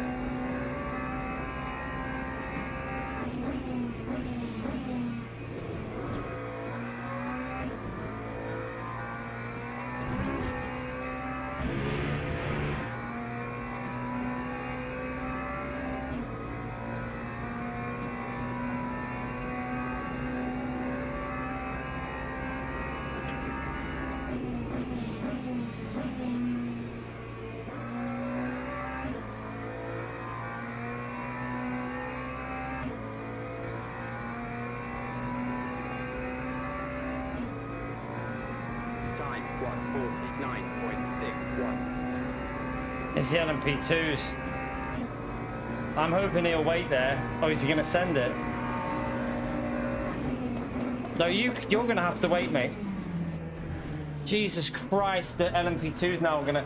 Time 149.61. It's the LMP2s. I'm hoping he'll wait there. Oh, is he going to send it? No, you're gonna have to wait, mate. Jesus Christ, the LMP2 is now gonna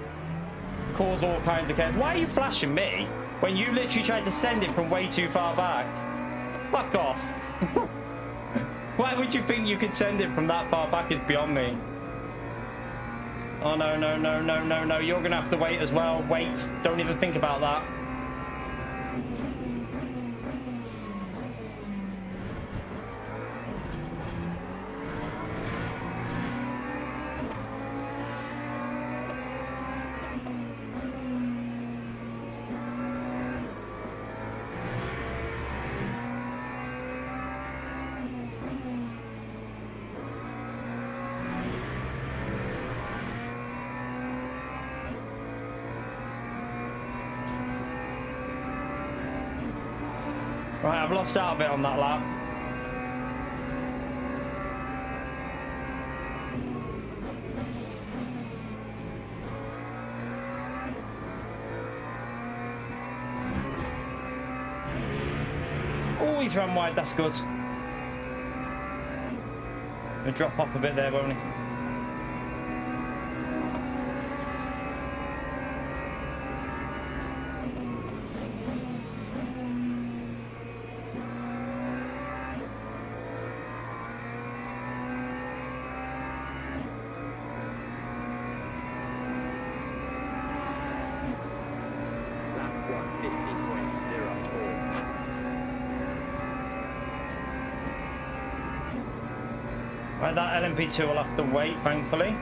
cause all kinds of chaos. Why are you flashing me when you literally tried to send it from way too far back? Fuck off. Why would you think you could send it from that far back? Is beyond me. Oh no, no, no, no, no, no. You're gonna have to wait as well. Wait. Don't even think about that. Right, I've lost out a bit on that lap. Oh, he's ran wide, that's good. He'll drop off a bit there, won't he? Right, that LMP2 will have to wait, thankfully.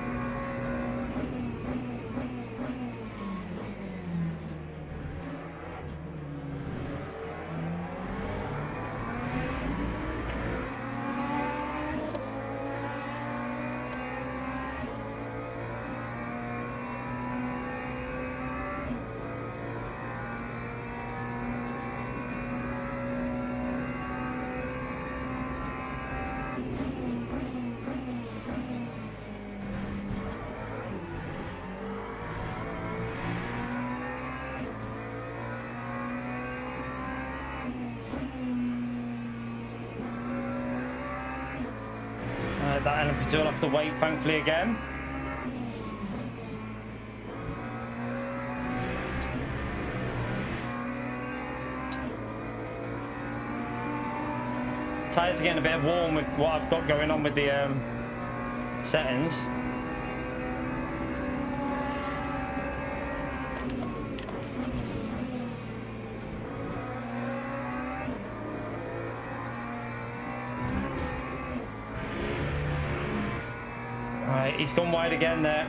That LMP2 will have to wait, thankfully, again. Tyres are getting a bit warm with what I've got going on with the settings. Right, he's gone wide again there.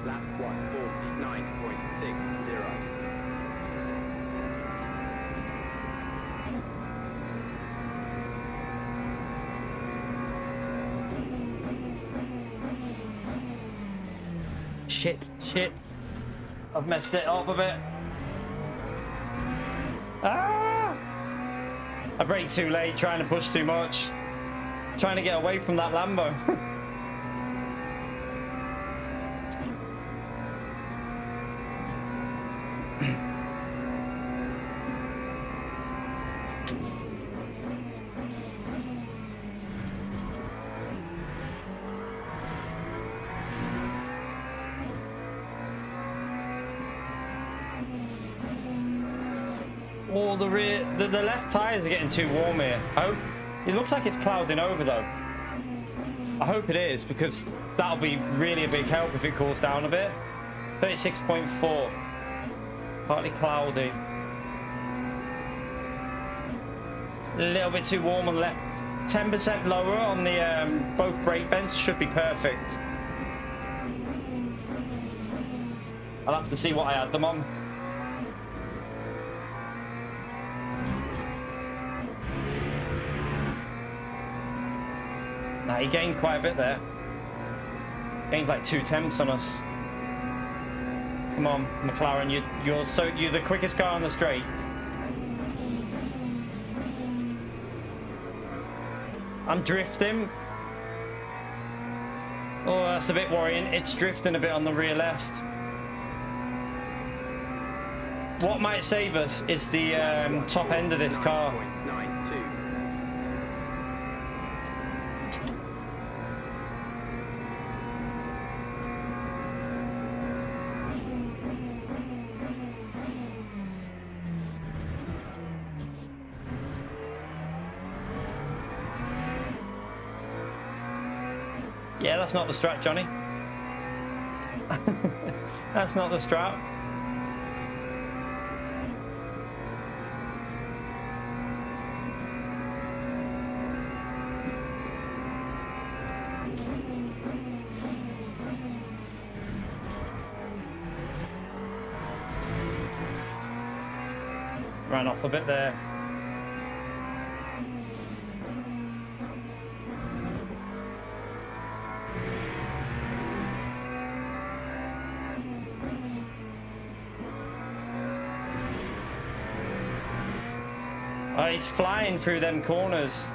Lap 149.60. Shit. I've messed it up a bit. Ah! I braked too late, trying to push too much. Trying to get away from that Lambo. Oh, the left tyres are getting too warm here. It looks like it's clouding over though. I hope it is, because that'll be really a big help if it cools down a bit. 36.4. Partly cloudy. A little bit too warm on the left. 10% lower on the both brake vents should be perfect. I'll have to see what I add them on. Nah, he gained quite a bit there. Gained like 2 temps on us. Come on, McLaren, you're the quickest car on the straight. I'm drifting. Oh, that's a bit worrying. It's drifting a bit on the rear left. What might save us is the top end of this car. 9.92. Yeah, that's not the strat, Johnny. That's not the strat. Ran off a bit there. Oh, he's flying through them corners.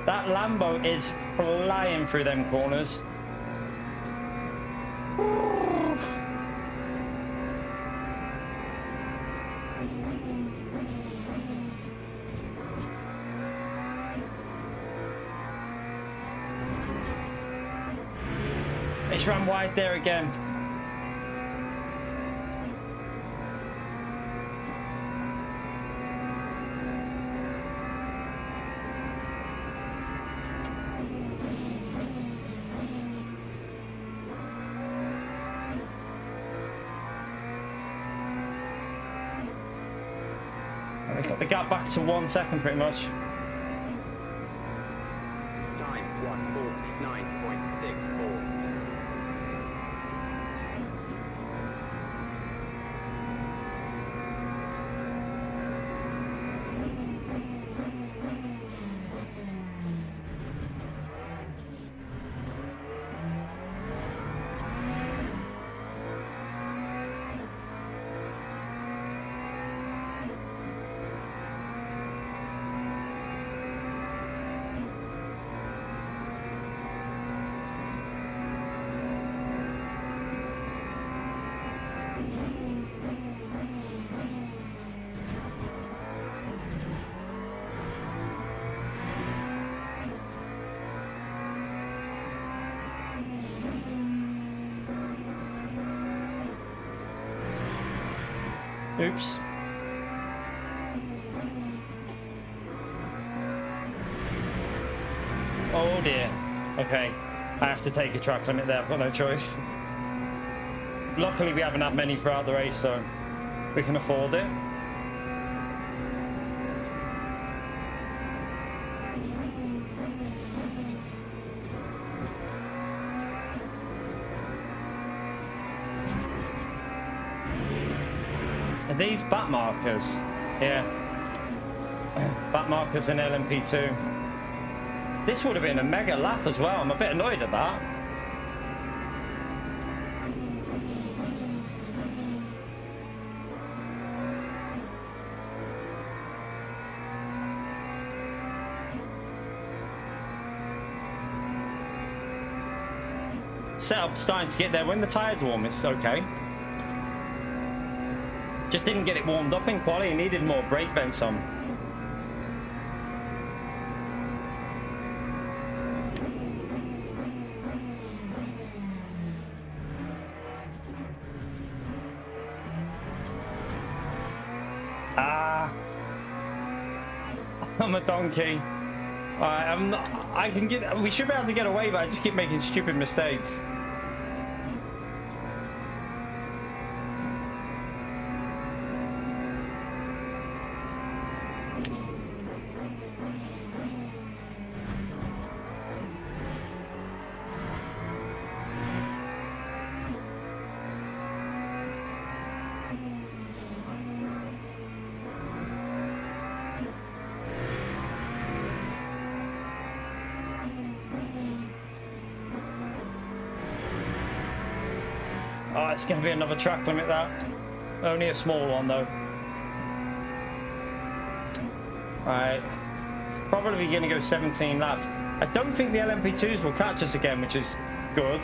That Lambo is flying through them corners. It's ran wide there again. We got the gap back to 1 second pretty much. Time 149.64. Oops. Oh dear. Okay. I have to take a track limit there. I've got no choice. Luckily, we haven't had many throughout the race, so we can afford it. Are these bat markers? Yeah. Bat markers in LMP2. This would have been a mega lap as well. I'm a bit annoyed at that. Setup starting to get there when the tyres are warm. It's okay. Just didn't get it warmed up in quali. He needed more brake vents on. Ah, I'm a donkey. Alright, I'm not. I can get. We should be able to get away, but I just keep making stupid mistakes. Oh, it's going to be another track limit, that. Only a small one, though. Alright. It's probably going to go 17 laps. I don't think the LMP2s will catch us again, which is good.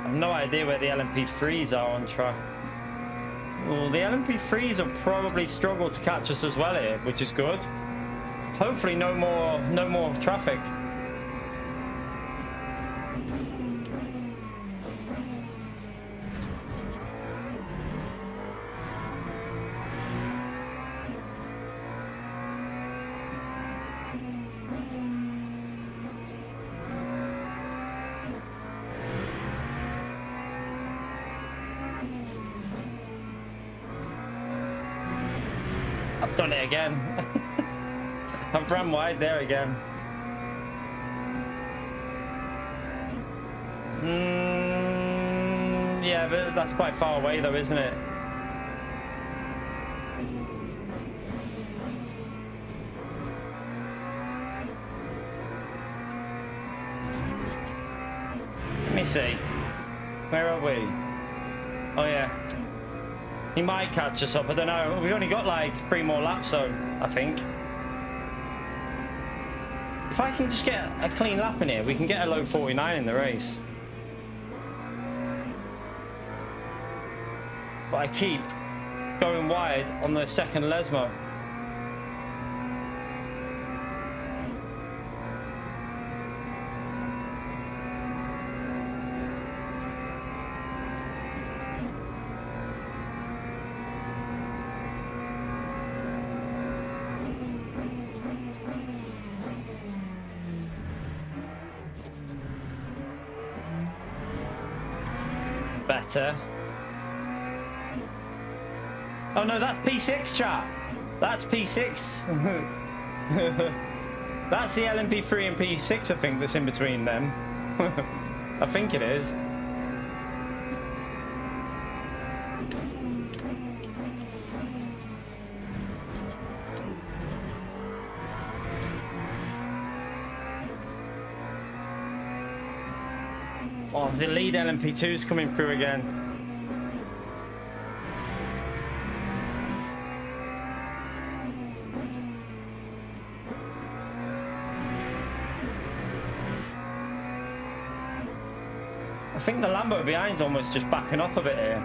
I've no idea where the LMP3s are on track. Well, the LMP3s will probably struggle to catch us as well here, which is good. Hopefully no more traffic. I've done it again. I've run wide there again. Yeah, but that's quite far away though, isn't it? Let me see. Where are we? Oh yeah. He might catch us up, I don't know. We've only got like 3 more laps though, I think. If I can just get a clean lap in here, we can get a low 49 in the race. But I keep going wide on the second Lesmo. Better. Oh no, that's P6, chat. That's P6. That's the LMP3 and P6, I think, that's in between them. I think it is. Oh, the lead LMP2's coming through again. I think the Lambo behind's almost just backing off a bit here.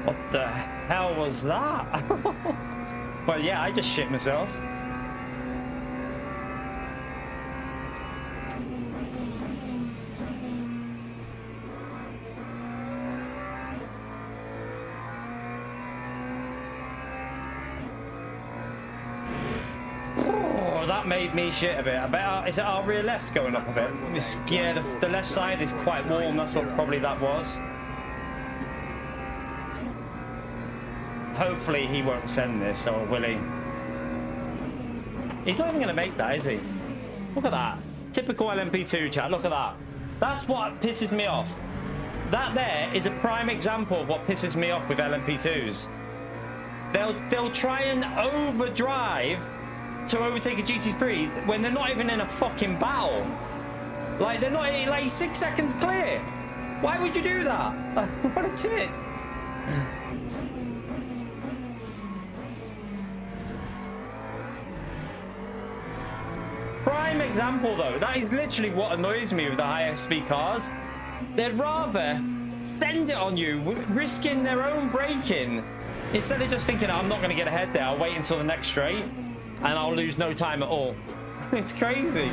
What the hell was that? Well, yeah, I just shit myself. Oh, that made me shit a bit. I bet, is it our rear left going up a bit? Yeah, the left side is quite warm. That's what probably that was. Hopefully he won't send this, or will he? He's not even going to make that, is he? Look at that. Typical LMP2 chat. Look at that. That's what pisses me off. That there is a prime example of what pisses me off with LMP2s. They'll try and overdrive to overtake a GT3 when they're not even in a fucking battle. Like, they're not like 6 seconds clear. Why would you do that? What a tit. Prime example though. That is literally what annoys me with the high speed cars. They'd rather send it on you, risking their own braking, instead of just thinking, I'm not going to get ahead there. I'll wait until the next straight and I'll lose no time at all. It's crazy.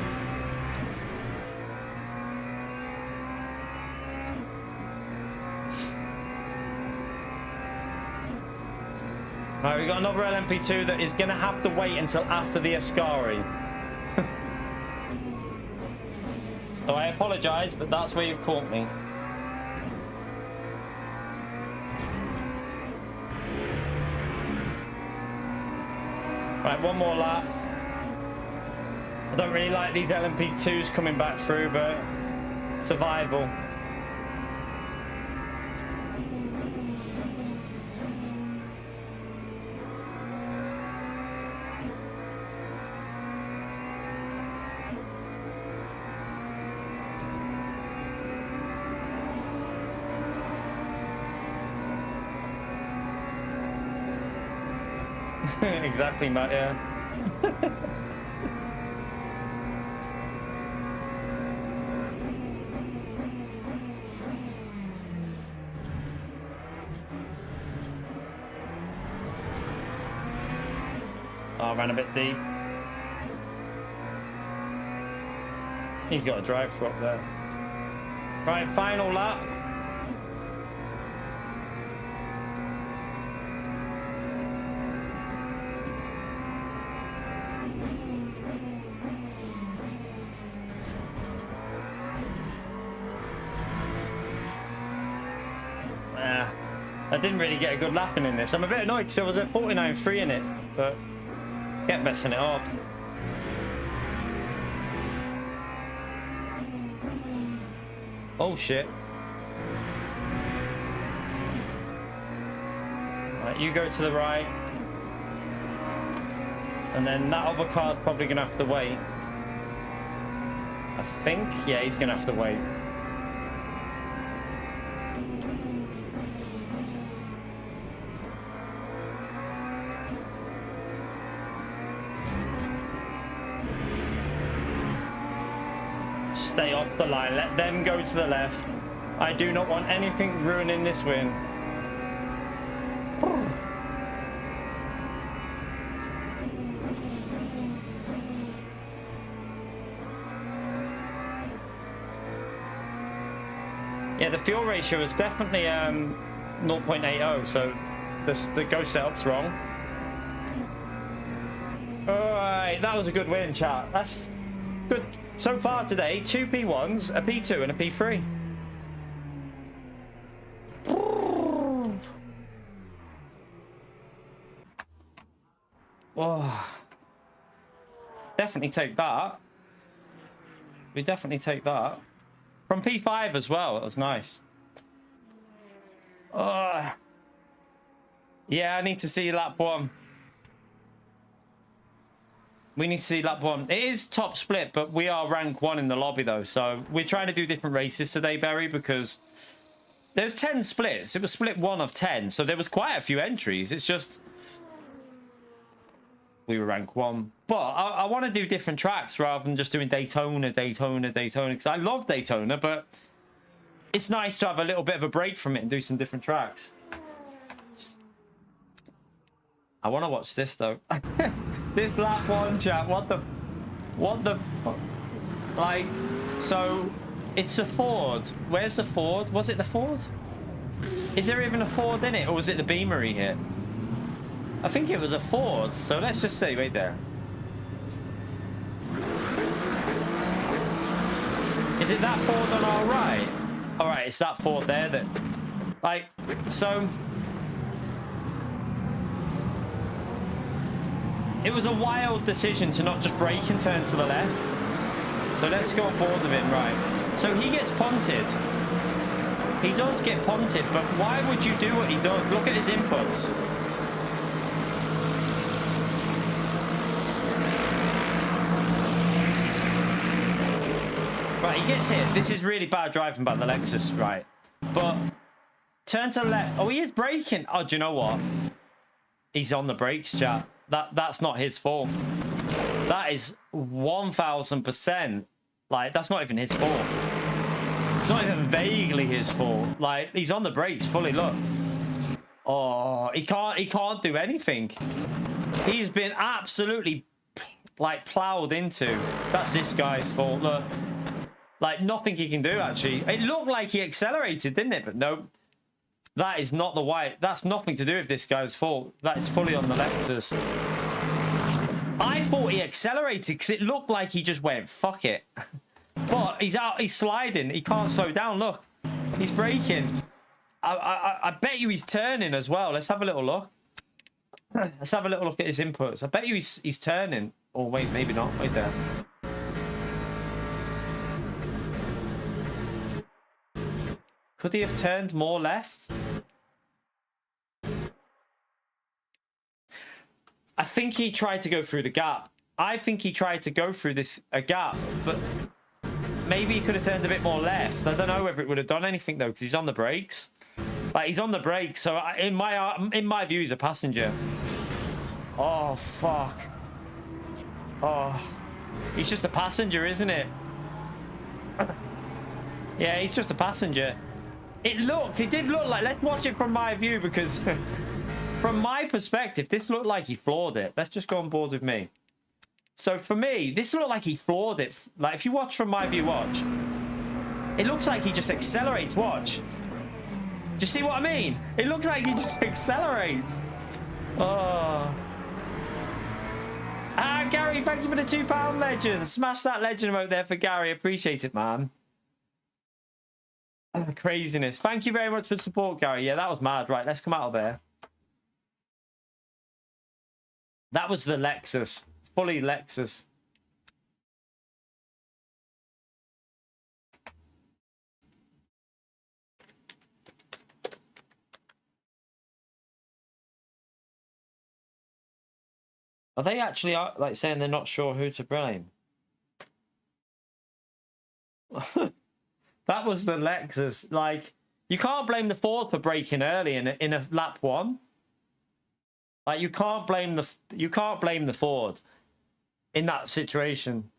Right, we got another LMP2 that is going to have to wait until after the Ascari. So I apologise, but that's where you've caught me. Right, one more lap. I don't really like these LMP2s coming back through, but survival. Exactly, Matt, yeah. Oh, I ran a bit deep. He's got a drive through up there. Right, final lap. I didn't really get a good lapping in this. I'm a bit annoyed because I was at 49.3 in it, but kept messing it up. Oh shit. Right, you go to the right. And then that other car's probably going to have to wait. I think, yeah, he's going to have to wait. Stay off the line. Let them go to the left. I do not want anything ruining this win. Yeah, the fuel ratio is definitely 0.80, so the go setup's wrong. Alright, that was a good win, chat. That's good. So far today, 2 P1s, a P2 and a P3. Oh. Definitely take that. We definitely take that. From P5 as well, that was nice. Yeah, I need to see lap 1. We need to see lap 1. It is top split, but we are rank 1 in the lobby, though. So we're trying to do different races today, Barry, because there's 10 splits. It was split 1 of 10, so there was quite a few entries. It's just we were rank 1. But I want to do different tracks rather than just doing Daytona, because I love Daytona, but it's nice to have a little bit of a break from it and do some different tracks. I want to watch this, though. This lap 1, chat. What the like, so it's the Ford. Where's the Ford? Was it the Ford? Is there even a Ford in it, or was it the Beamer he hit? I think it was a Ford, so let's just say right there. Is it that Ford on our right? All right, it's that Ford there that, like, so it was a wild decision to not just brake and turn to the left. So let's go on board with him, right? So he gets punted. He does get punted, but why would you do what he does? Look at his inputs. Right, he gets hit. This is really bad driving by the Lexus, right? But turn to the left. Oh, he is braking. Oh, do you know what? He's on the brakes, chat. That's not his fault. That is 1000%. Like, that's not even his fault. It's not even vaguely his fault. Like, he's on the brakes fully. Look. Oh, he can't do anything. He's been absolutely like plowed into. That's this guy's fault. Look, like nothing he can do. Actually, it looked like he accelerated, didn't it? But no, that is not the white. That's nothing to do with this guy's fault. That is fully on the Lexus. I thought he accelerated because it looked like he just went fuck it. But he's out. He's sliding. He can't slow down. Look, he's braking. I bet you he's turning as well. Let's have a little look. Let's have a little look at his inputs. I bet you he's turning. Oh, wait, maybe not. Wait there. Could he have turned more left? I think he tried to go through the gap. I think he tried to go through a gap, but maybe he could have turned a bit more left. I don't know whether it would have done anything, though, because he's on the brakes. Like, he's on the brakes, so in my view, he's a passenger. Oh, fuck. Oh, he's just a passenger, isn't it? Yeah, he's just a passenger. It did look like, let's watch it from my view, because from my perspective, this looked like he floored it. Let's just go on board with me. So for me, this looked like he floored it. Like, if you watch from my view, watch. It looks like he just accelerates, watch. Do you see what I mean? It looks like he just accelerates. Oh. Ah, Gary, thank you for the £2 legend. Smash that legend emote there for Gary. Appreciate it, man. Oh, craziness. Thank you very much for the support, Gary. Yeah, that was mad. Right, let's come out of there. That was the Lexus. Fully Lexus. Are they actually like saying they're not sure who to blame? That was the Lexus. Like, you can't blame the Ford for braking early in a lap one. Like, you can't blame the Ford in that situation.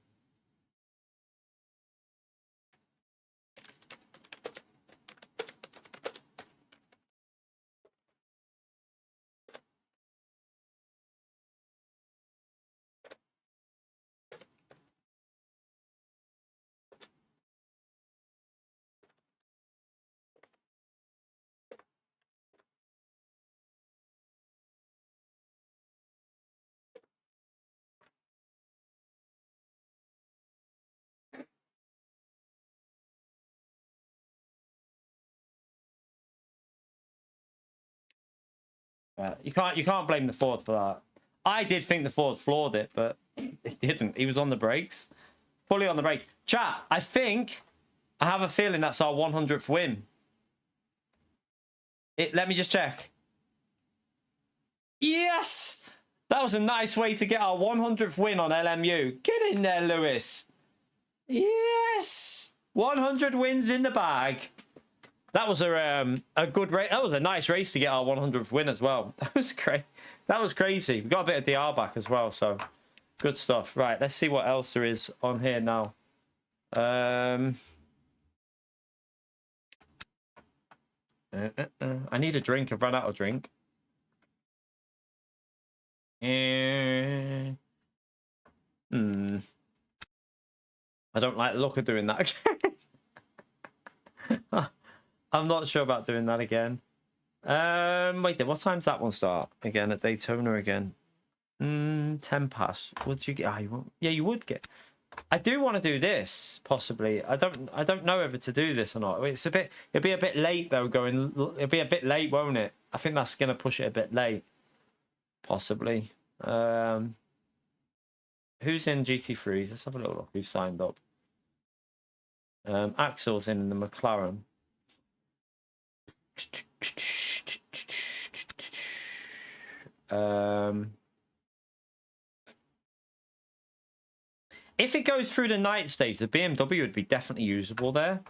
You can't blame the Ford for that. I did think the Ford floored it, but it didn't. He was on the brakes, fully on the brakes. Chat, I have a feeling that's our 100th win. Let me just check. Yes, that was a nice way to get our 100th win on LMU. Get in there, Lewis. Yes, 100 wins in the bag. That was a good race. That was a nice race to get our 100th win as well. That was great. That was crazy. We got a bit of DR back as well, so good stuff. Right, let's see what else there is on here now. I need a drink. I've run out of drink. I don't like the look of doing that again. I'm not sure about doing that again. Wait there. What time's that one start? Again, at Daytona again. 10 past. Would you get? Oh, you won't. Yeah, you would get. I do want to do this possibly. I don't know whether to do this or not. It's a bit. It'll be a bit late though. It'll be a bit late, won't it? I think that's gonna push it a bit late. Possibly. Who's in GT3s? Let's have a little look. Who's signed up? Axel's in the McLaren. If it goes through the night stage, the BMW would be definitely usable there.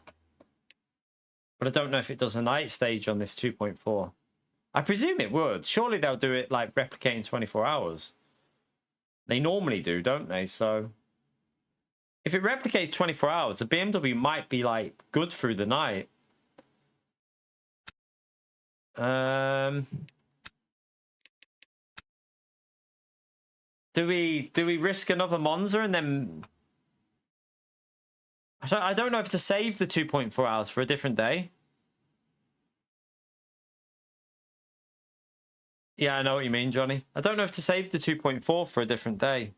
But I don't know if it does a night stage on this 2.4. I presume it would. Surely they'll do it like replicating 24 hours. They normally do, don't they? So if it replicates 24 hours, the BMW might be like good through the night. Do we risk another Monza and then I don't know if to save the 2.4 hours for a different day. Yeah, I know what you mean, Johnny. I don't know if to save the 2.4 for a different day.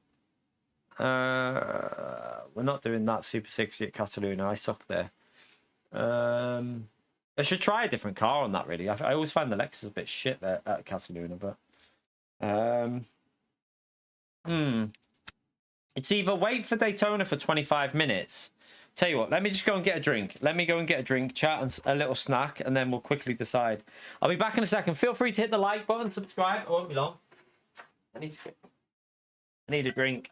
We're not doing that Super 60 at Cataluna. I suck there. I should try a different car on that, really. I always find the Lexus a bit shit there at Cataluna, but... It's either wait for Daytona for 25 minutes. Tell you what, let me just go and get a drink. Let me go and get a drink, chat, and a little snack, and then we'll quickly decide. I'll be back in a second. Feel free to hit the like button, subscribe. It won't be long. I need a drink.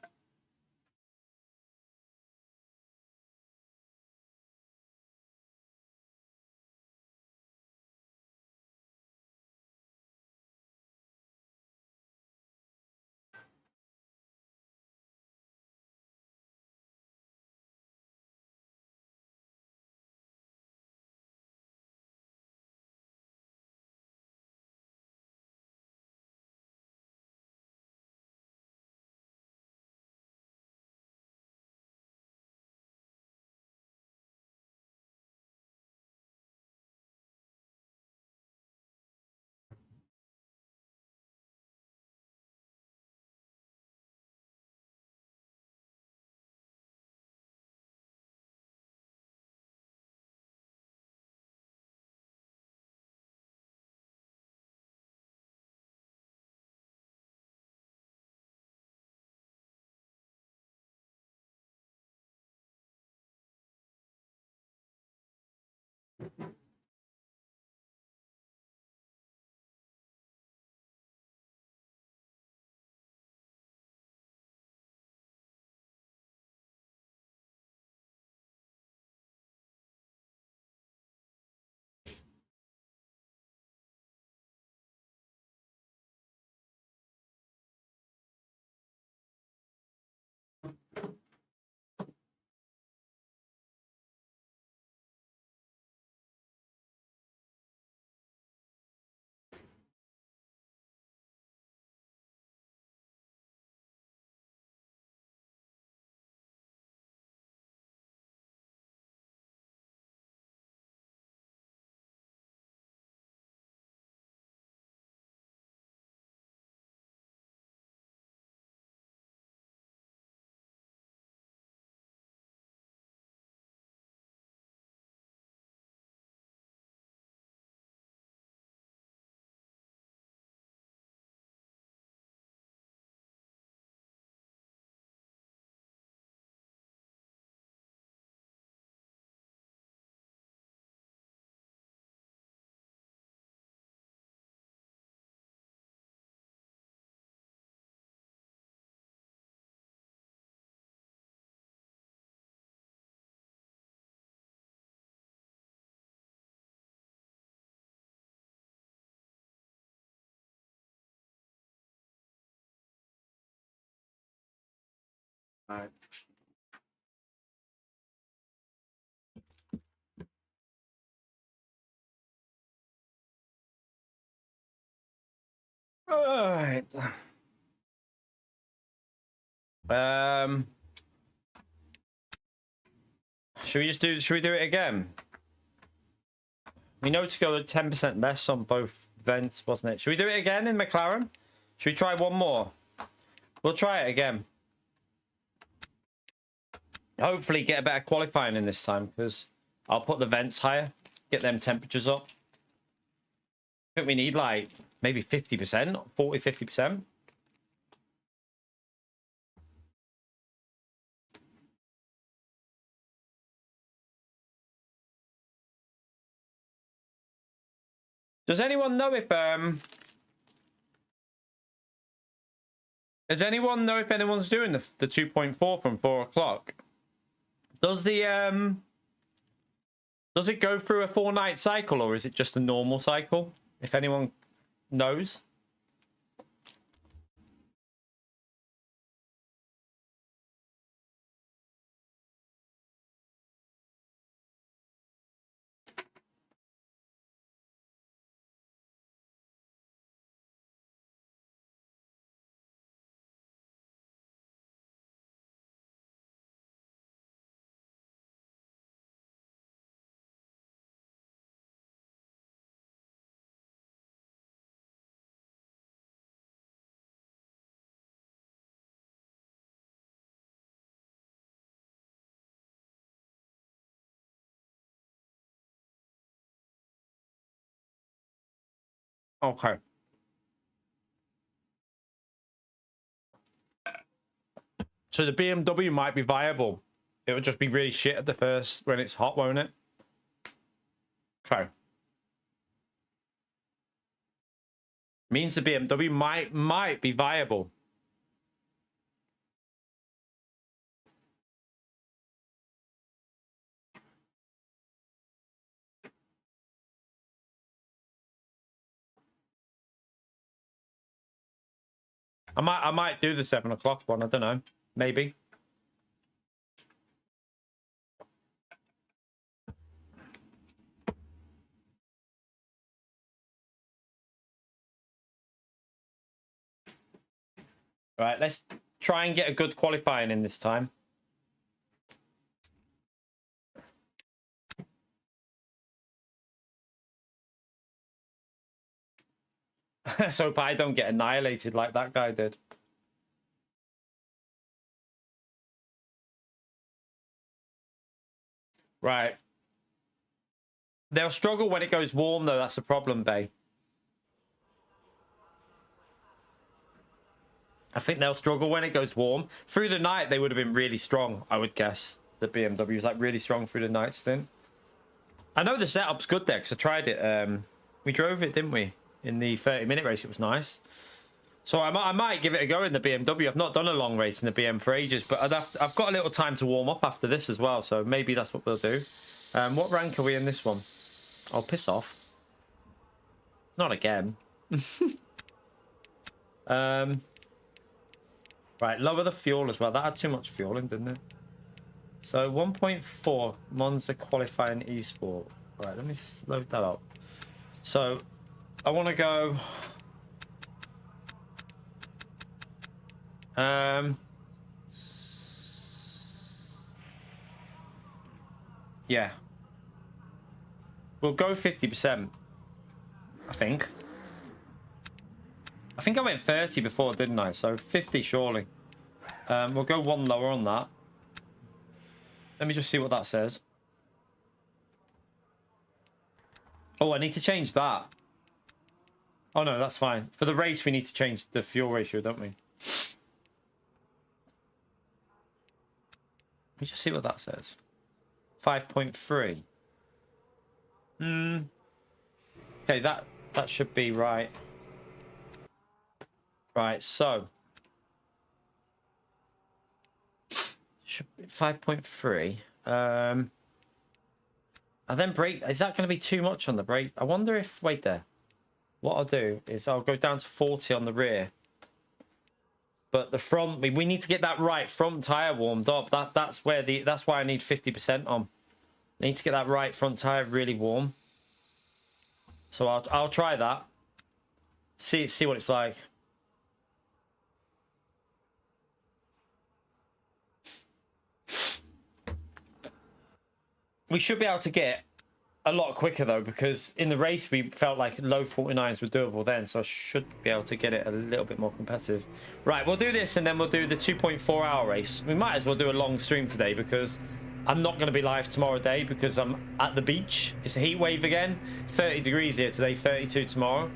All right. All right. Should we do it again? We know to go at 10% less on both vents, wasn't it? Should we do it again in McLaren? Should we try one more? We'll try it again. Hopefully get a better qualifying in this time, because I'll put the vents higher, get them temperatures up. I think we need like maybe 50%, 40, 50%. Does anyone know if Does anyone know if anyone's doing the 2.4 from 4 o'clock? Does it go through a 4-night cycle, or is it just a normal cycle? If anyone knows. Okay. So the BMW might be viable. It would just be really shit at the first when it's hot, won't it? Okay. Means the BMW might be viable. I might do the 7 o'clock one. I don't know. Maybe. Right, let's try and get a good qualifying in this time. So hope I don't get annihilated like that guy did. Right. They'll struggle when it goes warm, though. That's the problem, Bay. I think they'll struggle when it goes warm. Through the night, they would have been really strong, I would guess. The BMW was like really strong through the night stint. I know the setup's good there because I tried it. We drove it, didn't we? In the 30-minute race, it was nice. So I might give it a go in the BMW. I've not done a long race in the BM for ages, but I've got a little time to warm up after this as well. So maybe that's what we'll do. What rank are we in this one? Oh, piss off. Not again. Right, lower the fuel as well. That had too much fuel in, didn't it? So 1.4 Monza qualifying esport. Right, let me load that up. So I want to go. Yeah. We'll go 50%. I think I went 30 before, didn't I? So 50 surely. We'll go one lower on that. Let me just see what that says. Oh, I need to change that. Oh no, that's fine. For the race, we need to change the fuel ratio, don't we? Let me just see what that says. 5.3. Okay, that should be right. Right, so should be 5.3. And then brake. Is that going to be too much on the brake? I wonder if. Wait there. What I'll do is I'll go down to 40 on the rear. But the front, we need to get that right front tire warmed up. That's why I need 50% on. I need to get that right front tire really warm. So I'll try that. See what it's like. We should be able to get a lot quicker though, because in the race we felt like low 49s were doable then, so I should be able to get it a little bit more competitive. Right, we'll do this and then we'll do the 2.4 hour race. We might as well do a long stream today because I'm not going to be live tomorrow day because I'm at the beach. It's a heat wave again. 30 degrees here today, 32 tomorrow.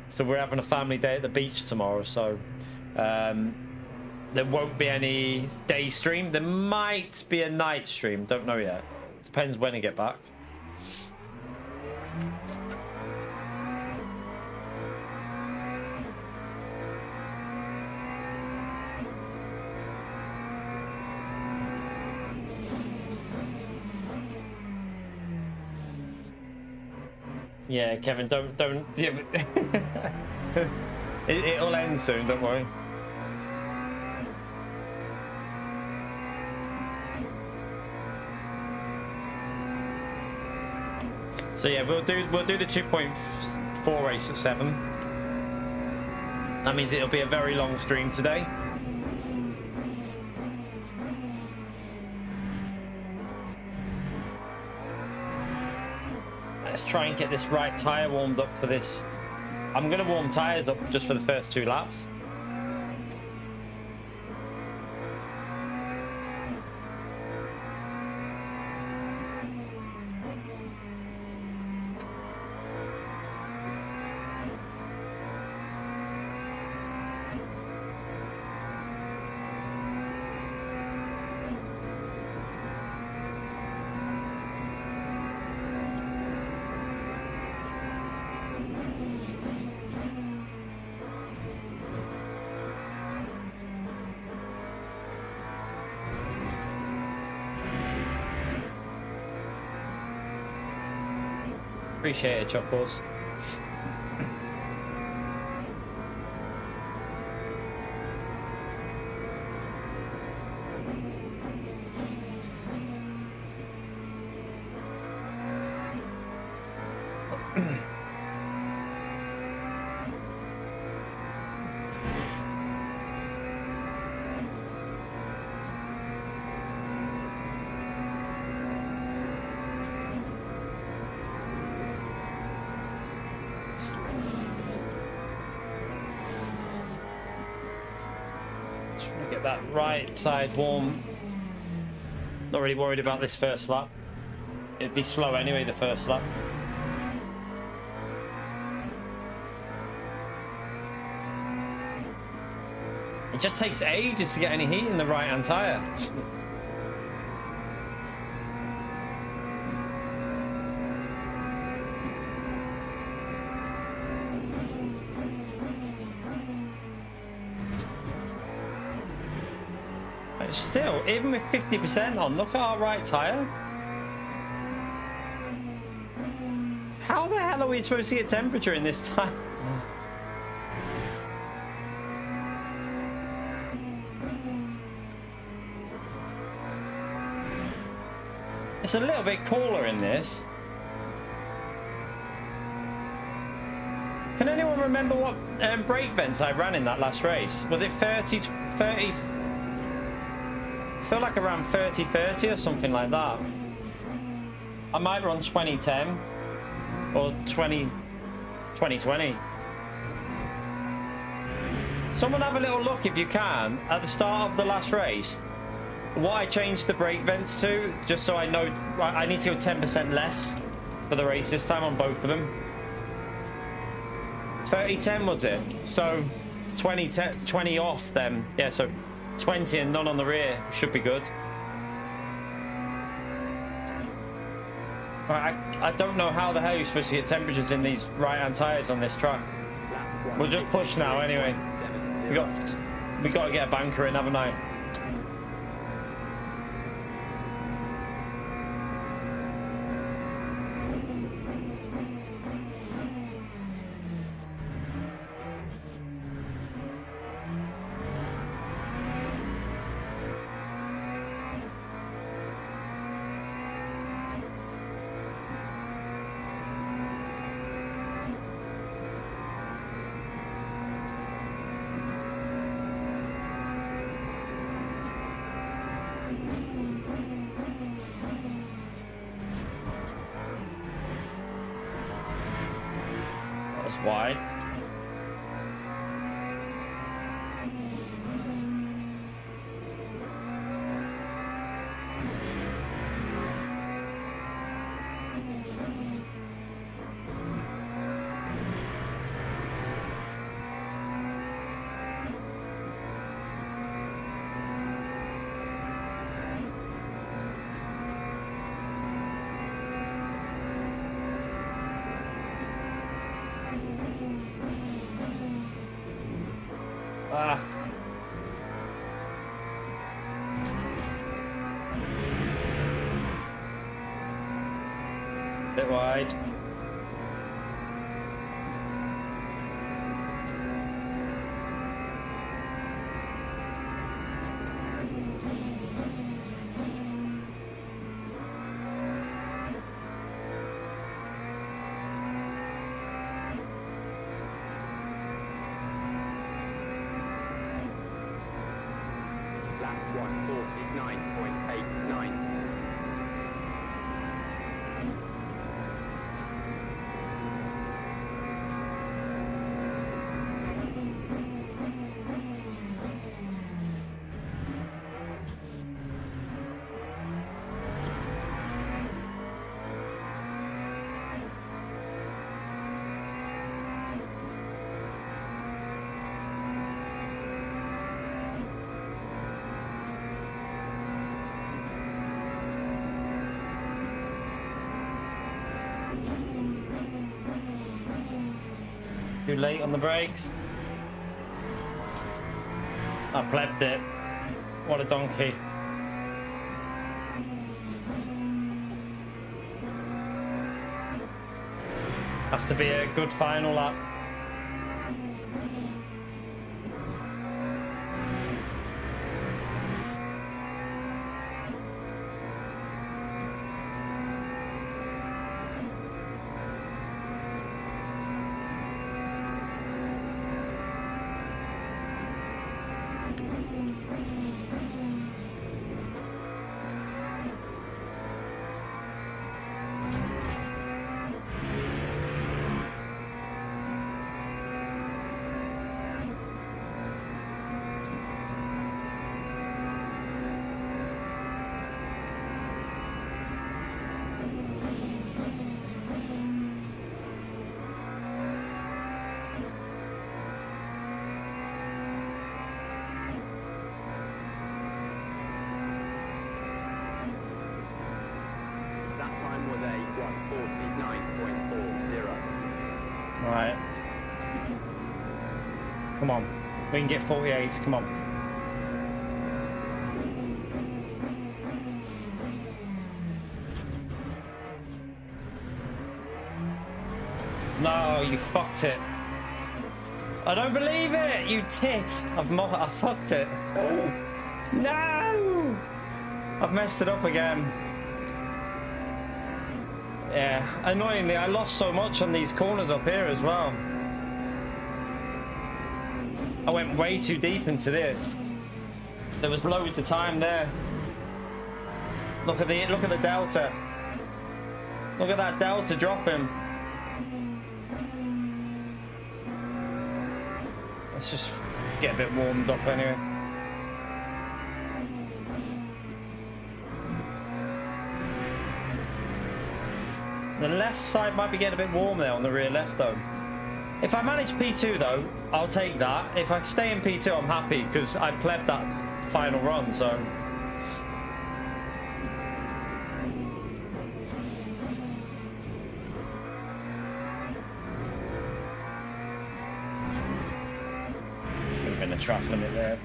So we're having a family day at the beach tomorrow, so there won't be any day stream. There might be a night stream, don't know yet. Depends when I get back. Yeah, Kevin, don't. Yeah, it'll end soon. Don't worry. So yeah, we'll do the 2.4 race at 7. That means it'll be a very long stream today. Let's try and get this right tyre warmed up for this. I'm going to warm tyres up just for the first 2 laps. Appreciate it, Chuckles. Get that right side warm. Not really worried about this first lap. It'd be slow anyway, the first lap. It just takes ages to get any heat in the right hand tyre. Still, even with 50% on, look at our right tyre. How the hell are we supposed to get temperature in this tyre? It's a little bit cooler in this. Can anyone remember what brake vents I ran in that last race? Was it 30? I feel like around 30 or something like that. I might run 2010 or 2020. Someone have a little look if you can at the start of the last race what I changed the brake vents to, just so I know I need to go 10% less for the race this time on both of them. 3010 was it? So 20 off then. Yeah, so 20 and none on the rear should be good. Right, I don't know how the hell you're supposed to get temperatures in these right-hand tyres on this track. We'll just push now anyway. We got to get a banker in, haven't I? Wide. Bit wide. Too late on the brakes. I plebbed it. What a donkey. Have to be a good final lap. Right. Come on. We can get 48s. Come on. No, you fucked it. I don't believe it, you tit. I fucked it. No! I've messed it up again. Yeah, annoyingly, I lost so much on these corners up here as well. I went way too deep into this. There was loads of time there. Look at the delta. Look at that delta dropping. Let's just get a bit warmed up anyway. The left side might be getting a bit warm there on the rear left though. If I manage P2 though, I'll take that. If I stay in P2, I'm happy because I plebbed that final run, so. Would have been a track limit there.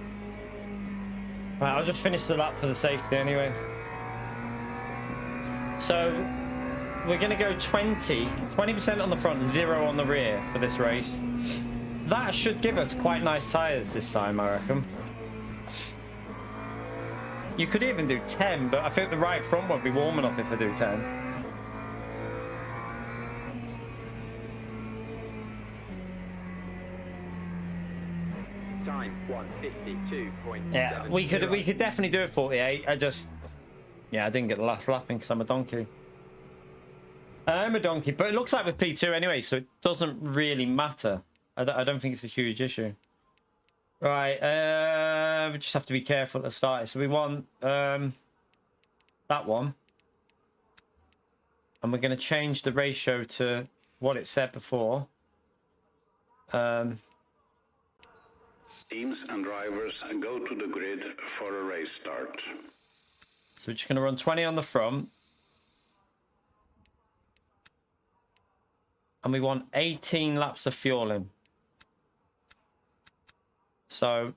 Right, I'll just finish the lap for the safety anyway. So, we're going to go 20% on the front, 0 on the rear for this race. That should give us quite nice tyres this time, I reckon. You could even do 10, but I think the right front won't be warm enough if I do 10. Time 1:52.7. Yeah, we could definitely do a 48. I didn't get the last lap in because I'm a donkey. I'm a donkey, but it looks like with P2 anyway, so it doesn't really matter. I don't think it's a huge issue. Right, we just have to be careful at the start. So we want that one. And we're going to change the ratio to what it said before. Teams and drivers go to the grid for a race start. So we're just going to run 20 on the front. And we want 18 laps of fueling. So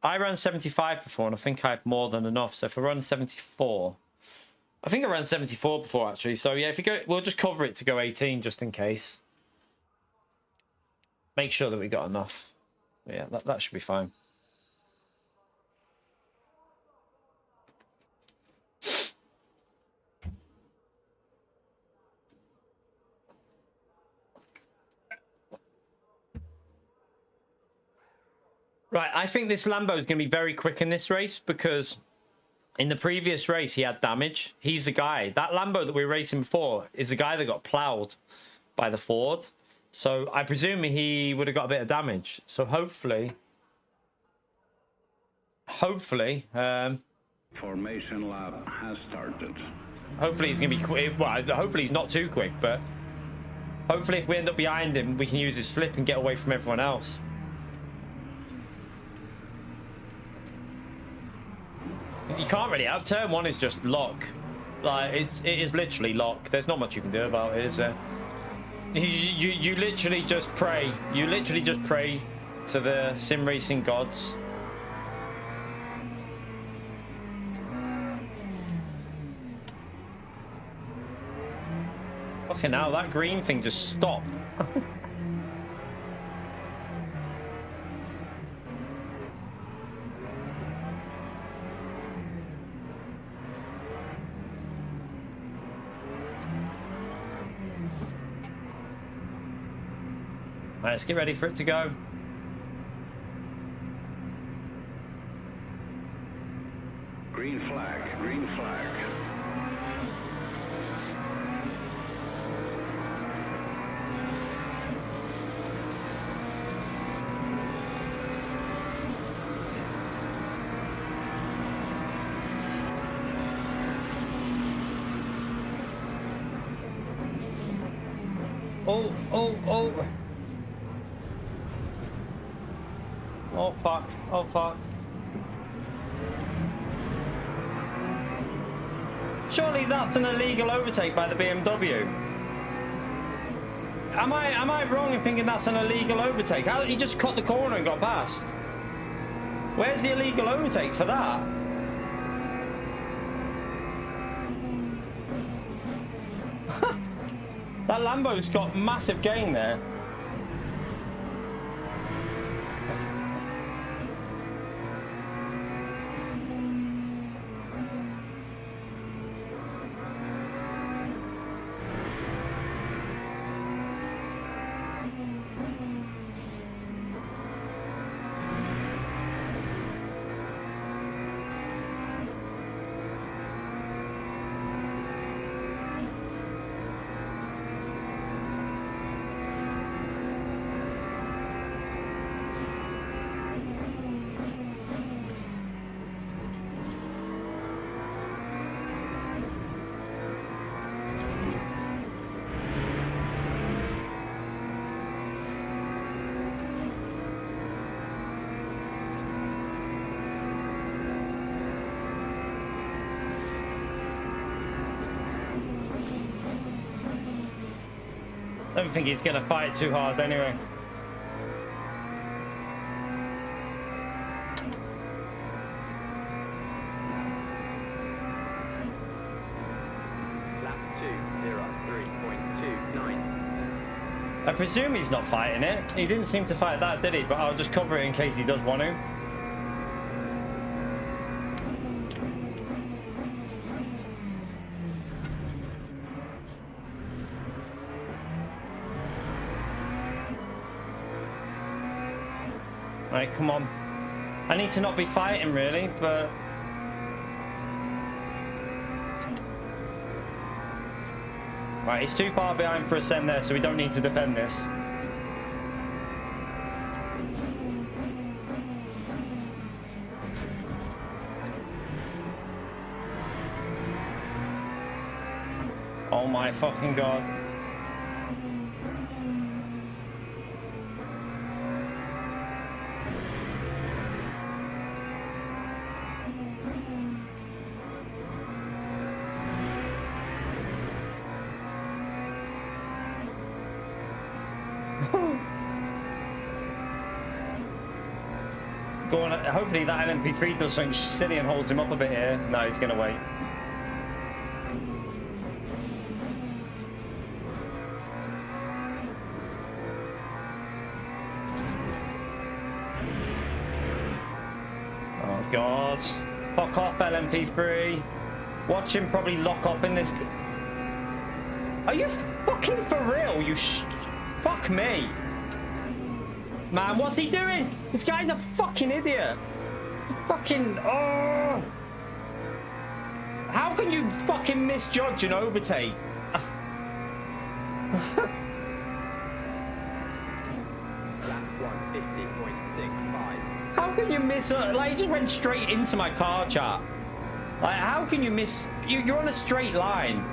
I ran 75 before, and I think I had more than enough. So if I run 74, I think I ran 74 before actually. So yeah, if you go, we'll just cover it to go 18 just in case. Make sure that we got enough. Yeah, that should be fine. Right, I think this Lambo is going to be very quick in this race because in the previous race he had damage. He's the guy. That Lambo that we were racing before is the guy that got ploughed by the Ford. So I presume he would have got a bit of damage. So hopefully, Formation lap has started. hopefully he's going to be quick. Well, hopefully he's not too quick, but hopefully if we end up behind him, we can use his slip and get away from everyone else. You can't really have. Turn 1 is just lock. Like it is literally lock. There's not much you can do about it, is there? You literally just pray. You literally just pray to the sim racing gods. Fucking hell, that green thing just stopped. Right, let's get ready for it to go. Green flag, green flag. Oh, oh, oh. Oh fuck, oh fuck. Surely that's an illegal overtake by the BMW. Am I wrong in thinking that's an illegal overtake? How he just cut the corner and got past? Where's the illegal overtake for that? That Lambo's got massive gain there. I don't think he's gonna fight too hard anyway. Lap 2:03.29. I presume he's not fighting it. He didn't seem to fight that, did he? But I'll just cover it in case he does want to. Right, come on. I need to not be fighting really, but right, he's too far behind for a send there, so we don't need to defend this. Oh my fucking god. Go on, hopefully that LMP3 does something silly and holds him up a bit here. No, he's gonna wait. Oh god. Fuck off, LMP3. Watch him probably lock up in this. Are you fucking for real? Fuck me. Man, what's he doing? This guy's a fucking idiot. Fucking, oh. How can you fucking misjudge an overtake? Lap 1:50.65. How can you miss, like, he just went straight into my car chat. Like, how can you miss, you're on a straight line.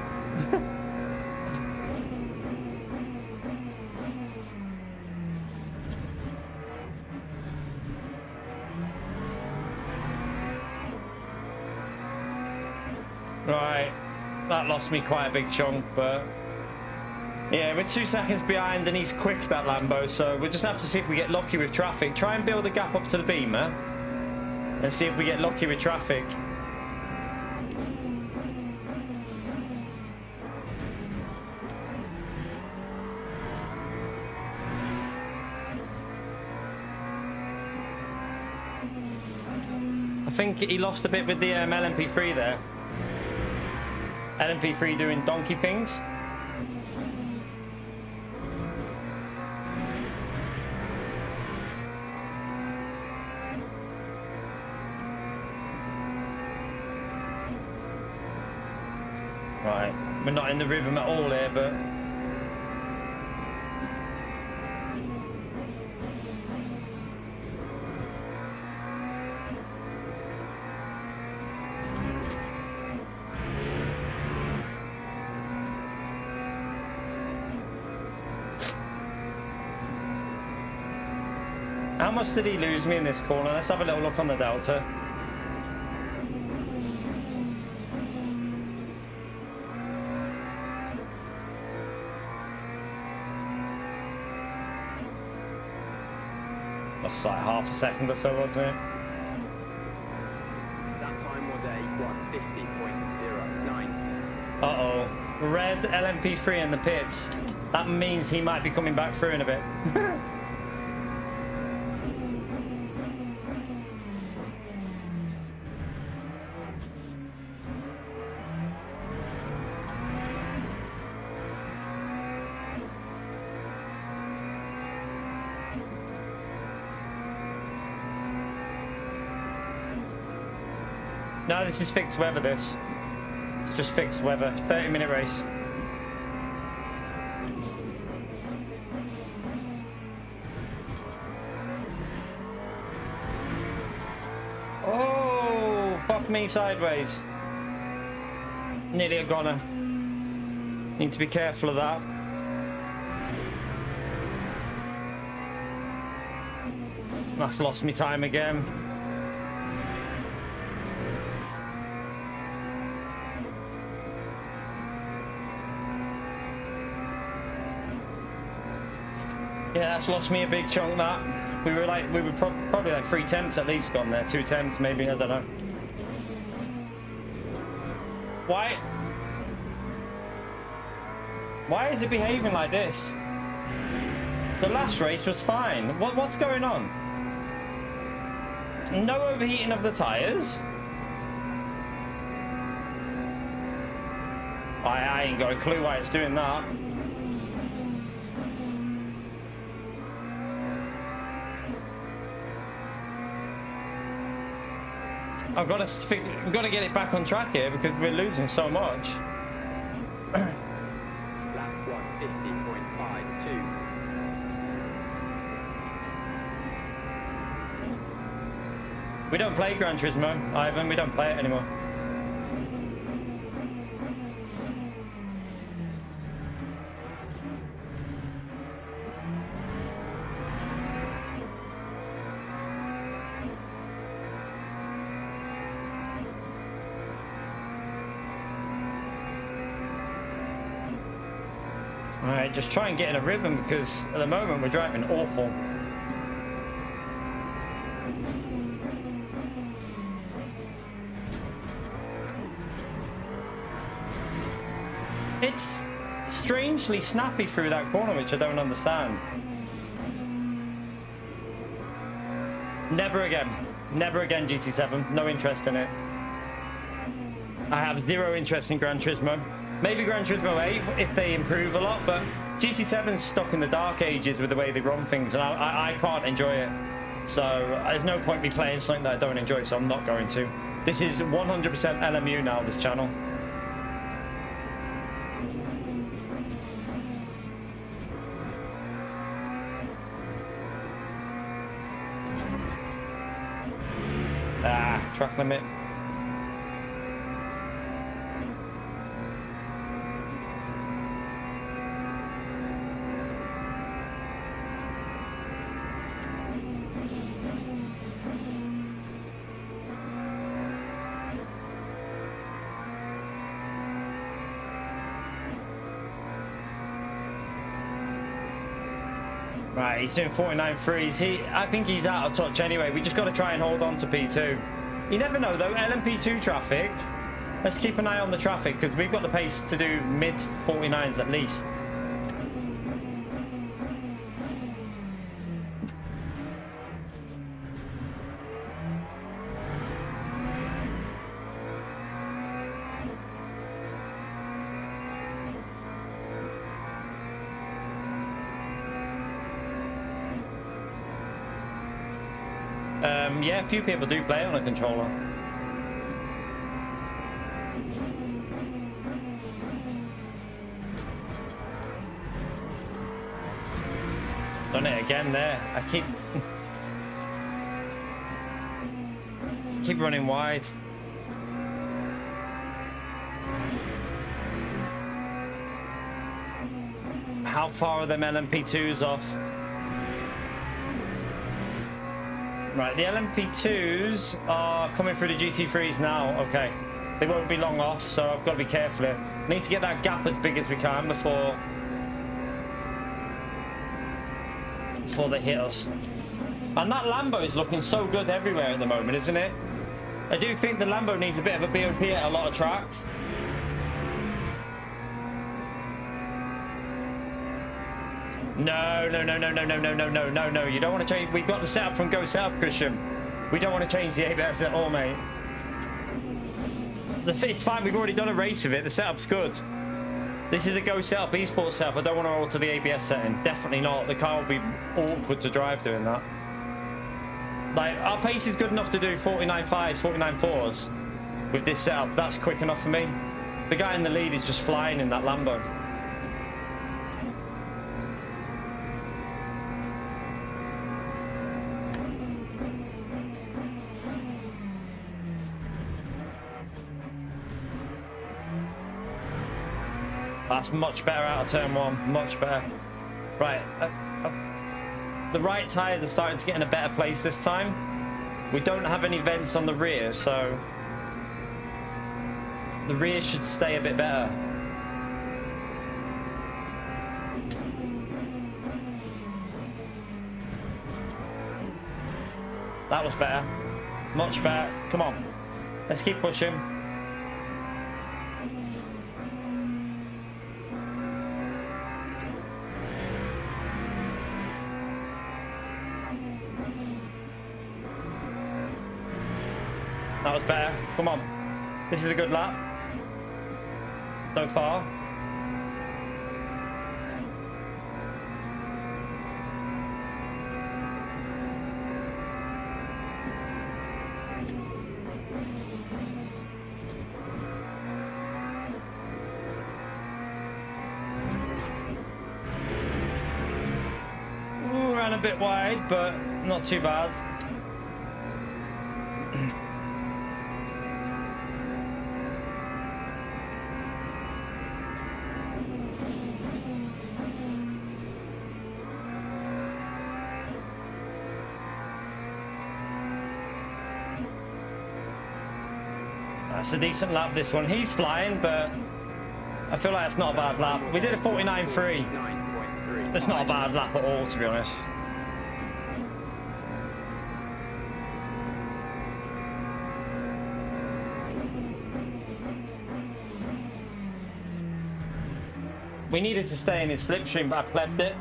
Right, that lost me quite a big chunk, but Yeah, we're 2 seconds behind and he's quick, that Lambo, so we'll just have to see if we get lucky with traffic. Try and build a gap up to the Beamer and see if we get lucky with traffic. I think he lost a bit with the LMP3 there. LMP3 doing donkey things. Right, we're not in the rhythm at all here, but how much did he lose me in this corner? Let's have a little look on the Delta. Lost like half a second or so, wasn't it? That time was a 150.09. Uh-oh. Red LMP3 in the pits. That means he might be coming back through in a bit. No, this is fixed weather, this. It's just fixed weather. 30-minute race. Oh, fuck me sideways. Nearly a goner. Need to be careful of that. That's lost me time again. Yeah, that's lost me a big chunk. That we were probably like 3 tenths at least gone there, 2 tenths maybe, I don't know. Why is it behaving like this? The last race was fine. What's going on? No overheating of the tires. I ain't got a clue why it's doing that. We've got to get it back on track here because we're losing so much. Lap 150.52. We don't play Gran Turismo, Ivan. We don't play it anymore. Alright, just try and get in a rhythm because at the moment we're driving awful. It's strangely snappy through that corner, which I don't understand. Never again. Never again, GT7. No interest in it. I have zero interest in Gran Turismo. Maybe Gran Turismo 8 if they improve a lot, but GT7's stuck in the dark ages with the way they run things, and I can't enjoy it. So there's no point me playing something that I don't enjoy, so I'm not going to. This is 100% LMU now, this channel. Ah, track limit. Right, he's doing 49.3s. I think he's out of touch anyway. We just got to try and hold on to P2. You never know though. LMP2 traffic. Let's keep an eye on the traffic because we've got the pace to do mid 49s at least. Yeah, a few people do play on a controller. Done it again there. I keep running wide. How far are them LMP2s off? Right, the LMP2s are coming through the GT3s now. Okay, they won't be long off, so I've got to be careful here. Need to get that gap as big as we can before they hit us. And that Lambo is looking so good everywhere at the moment, isn't it? I do think the Lambo needs a bit of a BOP at a lot of tracks. No. You don't want to change. We've got the setup from Go Setup Cushion. We don't want to change the ABS at all, mate. It's fine. We've already done a race with it. The setup's good. This is a Go Setup eSports setup. I don't want to alter the ABS setting. Definitely not. The car will be awkward to drive doing that. Like, our pace is good enough to do 49.5s, 49.4s with this setup. That's quick enough for me. The guy in the lead is just flying in that Lambo. That's much better out of turn one, much better. Right, the right tyres are starting to get in a better place this time. We don't have any vents on the rear, so the rear should stay a bit better. That was better, much better. Come on, let's keep pushing. That was better. Come on. This is a good lap. So far. Ooh, ran a bit wide, but not too bad. That's a decent lap, this one. He's flying, but I feel like it's not a bad lap. We did a 49.3. That's not a bad lap at all, to be honest. We needed to stay in his slipstream, but I plebbed it.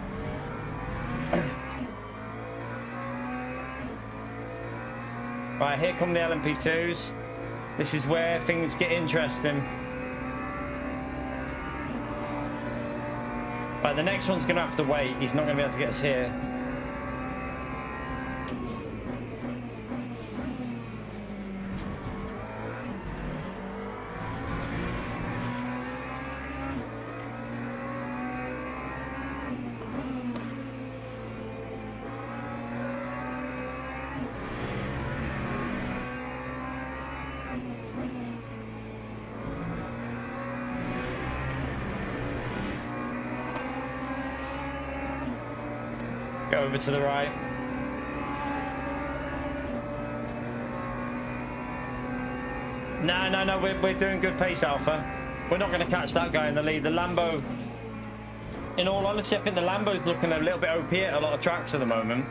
Right, here come the LMP2s. This is where things get interesting. Right, the next one's gonna have to wait. He's not gonna be able to get us here. Go over to the right. No, we're doing good pace, Alpha. We're not going to catch that guy in the lead. The Lambo In all honesty, I think the Lambo's looking a little bit OP at a lot of tracks at the moment.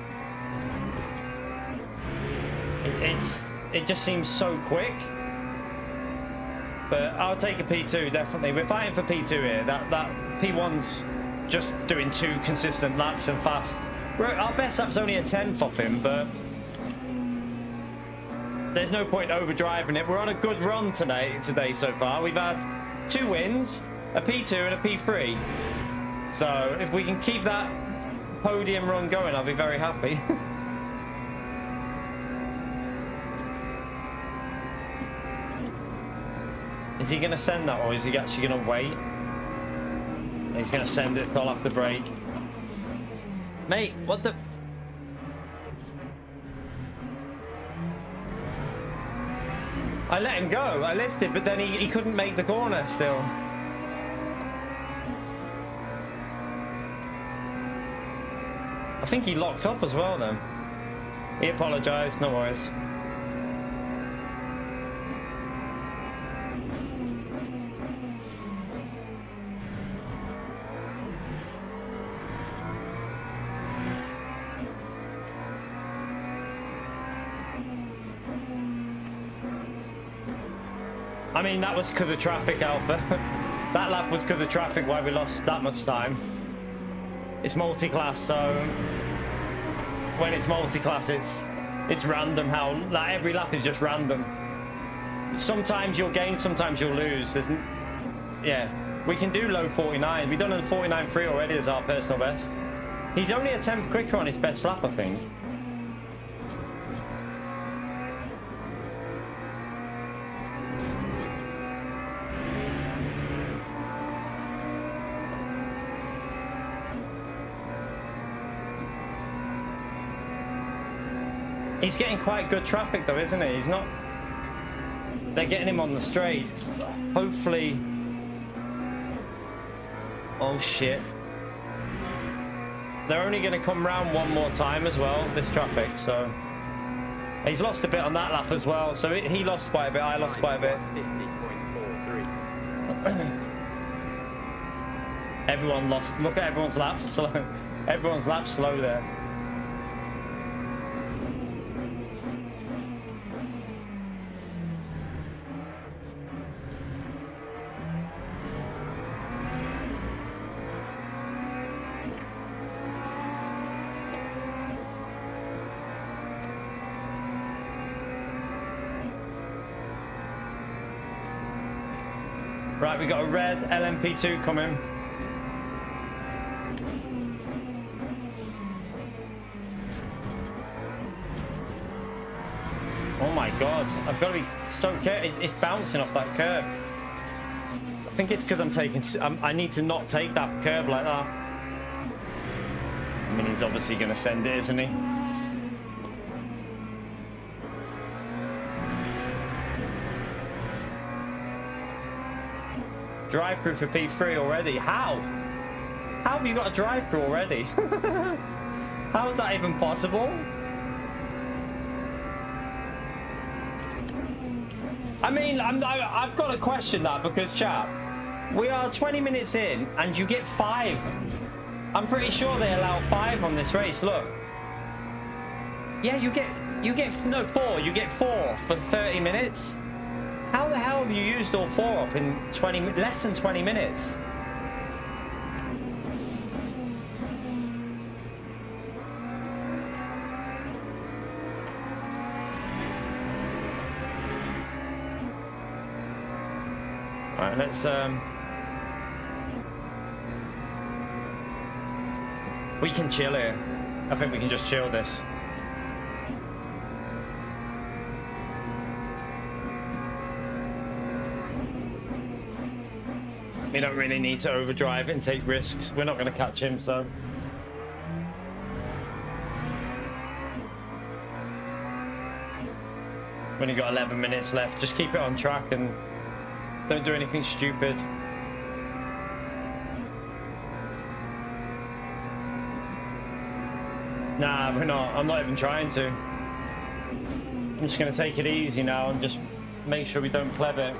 It just seems so quick. But I'll take a P2, definitely. We're fighting for P2 here. That P1's just doing 2 consistent laps and fast. Our best lap's only a 10th off him, but there's no point overdriving it. We're on a good run today so far. We've had 2 wins, a P2 and a P3. So if we can keep that podium run going, I'll be very happy. Is he going to send that, or is he actually going to wait? He's going to send it, so I'll have to brake. Mate, what the... I let him go. I lifted, but then he couldn't make the corner still. I think he locked up as well then. He apologised, no worries. I mean, that was because of traffic, Alpha. That lap was because of traffic, why we lost that much time. It's multi-class, so when it's multi-class, it's random how, like, every lap is just random. Sometimes you'll gain, sometimes you'll lose. Yeah, we can do low 49. We've done a 49.3 already as our personal best. He's only a 10th quicker on his best lap, I think. He's getting quite good traffic though, isn't he? He's not... They're getting him on the straights. Hopefully... Oh shit. They're only going to come round one more time as well, this traffic, so... He's lost a bit on that lap as well, so he lost quite a bit, I lost quite a bit. 50.43. Everyone lost. Look at everyone's laps slow. Everyone's laps slow there. Right, we got a red LMP2 coming. Oh my god, I've got to be so careful. It's bouncing off that curb. I think it's because I'm taking... I need to not take that curb like that. I mean, he's obviously going to send it, isn't he? Drive-through for P3 already. How? How have you got a drive-through already? How is that even possible? I mean, I've got to question that because, chap, we are 20 minutes in and you get 5. I'm pretty sure they allow 5 on this race. Look. Yeah, you get no 4. You get 4 for 30 minutes. How the hell have you used all 4 up in less than 20 minutes? Alright, let's we can chill here. I think we can just chill this. We don't really need to overdrive it and take risks. We're not going to catch him, so... We've only got 11 minutes left. Just keep it on track and don't do anything stupid. Nah, we're not. I'm not even trying to. I'm just going to take it easy now and just make sure we don't pleb it.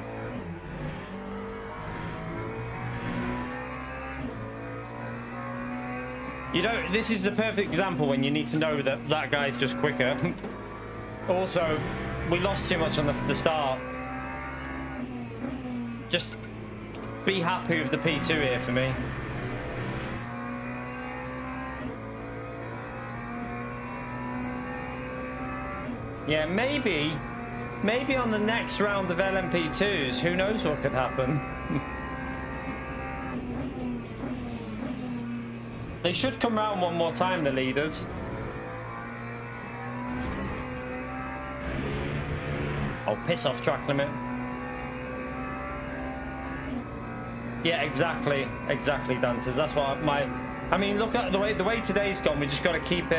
You don't. This is the perfect example when you need to know that that guy's just quicker. Also, we lost too much on the start. Just be happy with the P2 here for me. Yeah, maybe on the next round of LMP2s, who knows what could happen. They should come round one more time, the leaders. Oh, piss off, track limit. Yeah, exactly, dancers. That's what I mean, look at the way today's gone. We just got to keep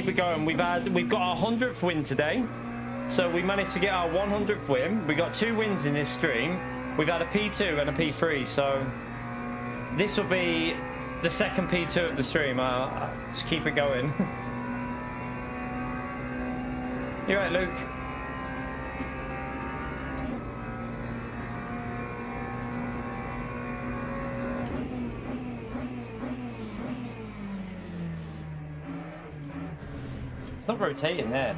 it going. We've got our 100th win today, so we managed to get our 100th win. We got 2 wins in this stream. We've had a P2 and a P3, so this will be the second P2 of the stream. I'll just keep it going. You're right, Luke. It's not rotating there.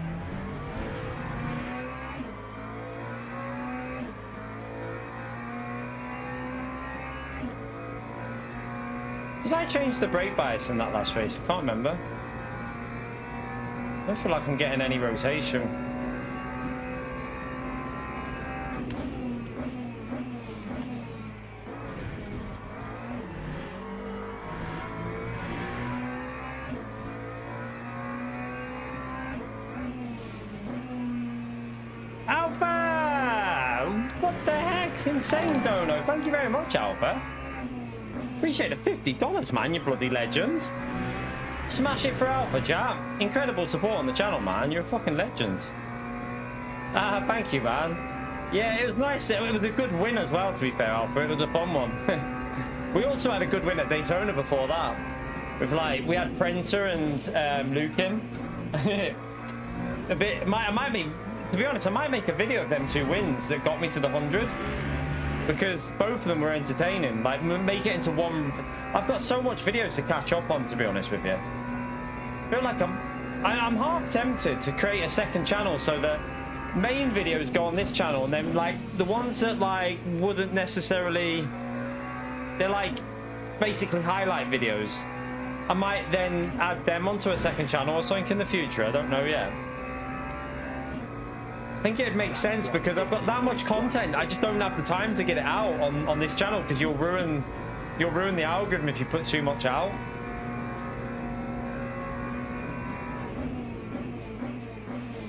Did I change the brake bias in that last race? I can't remember. I don't feel like I'm getting any rotation. Alpha! What the heck? Insane dono. Thank you very much, Alpha. Appreciate the $50, man, you bloody legend. Smash it for Alpha, chat. Incredible support on the channel, man. You're a fucking legend. Thank you, man. Yeah, it was nice. It was a good win as well, to be fair, Alpha. It was a fun one. We also had a good win at Daytona before that. With, like, we had Prenter and Lukin. A bit. I might be, to be honest, I might make a video of them 2 wins that got me to the 100. Because both of them were entertaining. Like, make it into one. I've got so much videos to catch up on, to be honest with you. I feel like I'm half tempted to create a second channel so that main videos go on this channel, and then like the ones that like wouldn't necessarily, they're like basically highlight videos. I might then add them onto a second channel or something in the future. I don't know yet. I think it'd make sense because I've got that much content. I just don't have the time to get it out on this channel because you'll ruin the algorithm if you put too much out.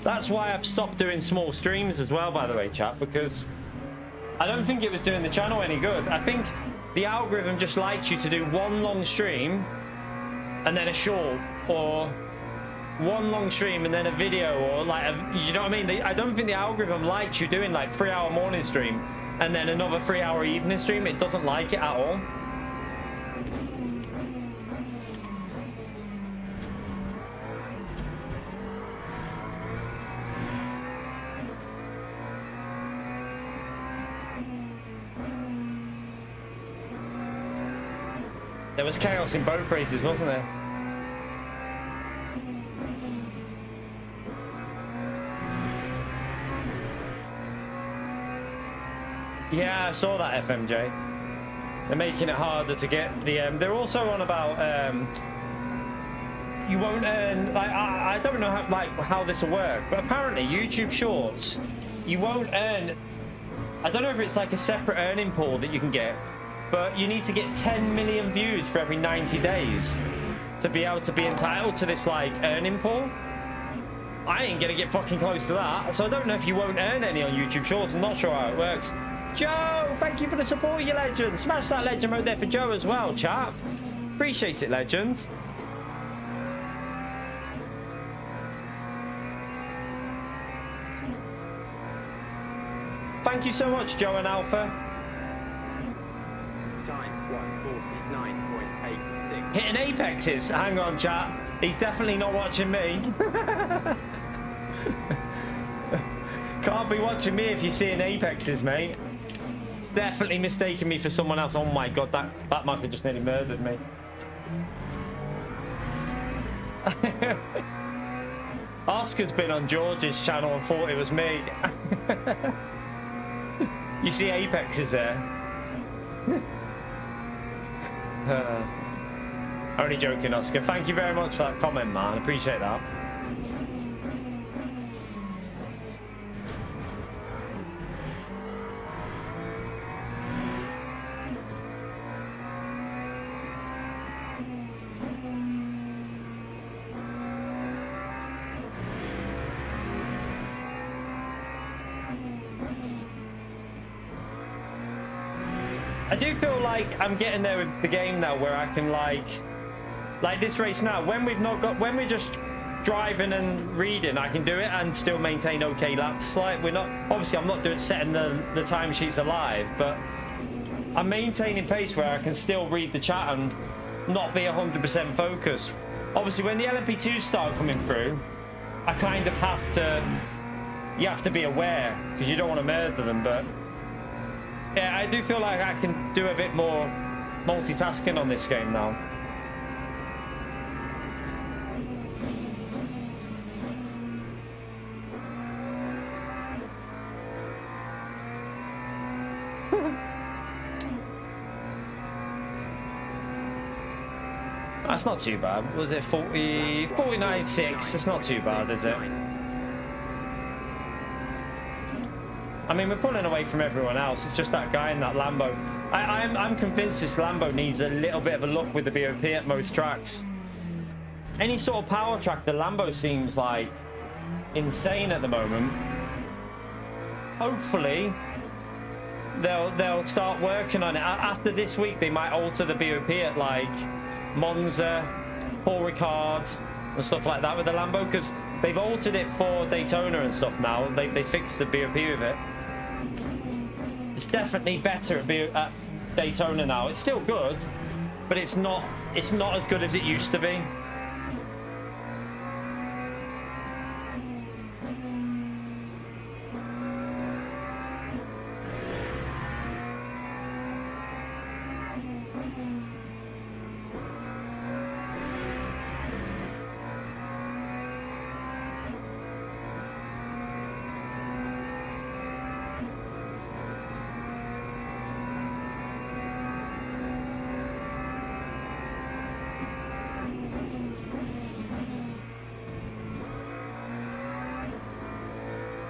That's why I've stopped doing small streams as well, by the way, chat, because I don't think it was doing the channel any good. I think the algorithm just likes you to do one long stream and then a short, or one long stream and then a video, or like you know what I mean? I don't think the algorithm likes you doing like 3-hour morning stream and then another 3-hour evening stream. It doesn't like it at all. There was chaos in both races, wasn't there? Yeah, I saw that, FMJ. They're making it harder to get the... they're also on about... you won't earn... Like, I don't know how this will work, but apparently YouTube Shorts, you won't earn... I don't know if it's like a separate earning pool that you can get, but you need to get 10 million views for every 90 days to be able to be entitled to this, like, earning pool. I ain't gonna get fucking close to that, so I don't know if you won't earn any on YouTube Shorts. I'm not sure how it works. Joe, thank you for the support, you legend. Smash that legend mode there for Joe as well, chap. Appreciate it, legend. Thank you so much, Joe and Alpha. Time 1:49.86. Hitting apexes. Hang on, chat. He's definitely not watching me. Can't be watching me if you're seeing apexes, mate. definitely mistaken me for someone else. Oh my god, that Michael just nearly murdered me. Oscar's been on George's channel and thought it was me. You see Apex is there. Only joking, Oscar. Thank you very much for that comment, man. Appreciate that. I do feel like I'm getting there with the game now, where I can like this race now. When we're just driving and reading, I can do it and still maintain okay laps. Like we're not, obviously, I'm not setting the timesheets alive, but I'm maintaining pace where I can still read the chat and not be 100% focused. Obviously, when the LMP2s start coming through, I kind of have to. You have to be aware because you don't want to murder them, but. Yeah, I do feel like I can do a bit more multitasking on this game now. That's not too bad. Was it 49.6? It's not too bad, is it? I mean, we're pulling away from everyone else. It's just that guy in that Lambo. I'm convinced this Lambo needs a little bit of a look with the BOP at most tracks. Any sort of power track, the Lambo seems like insane at the moment. Hopefully, they'll start working on it. After this week, they might alter the BOP at like Monza, Paul Ricard, and stuff like that with the Lambo, because they've altered it for Daytona and stuff now. They fixed the BOP with it. It's definitely better at Daytona now. It's still good, but it's not as good as it used to be.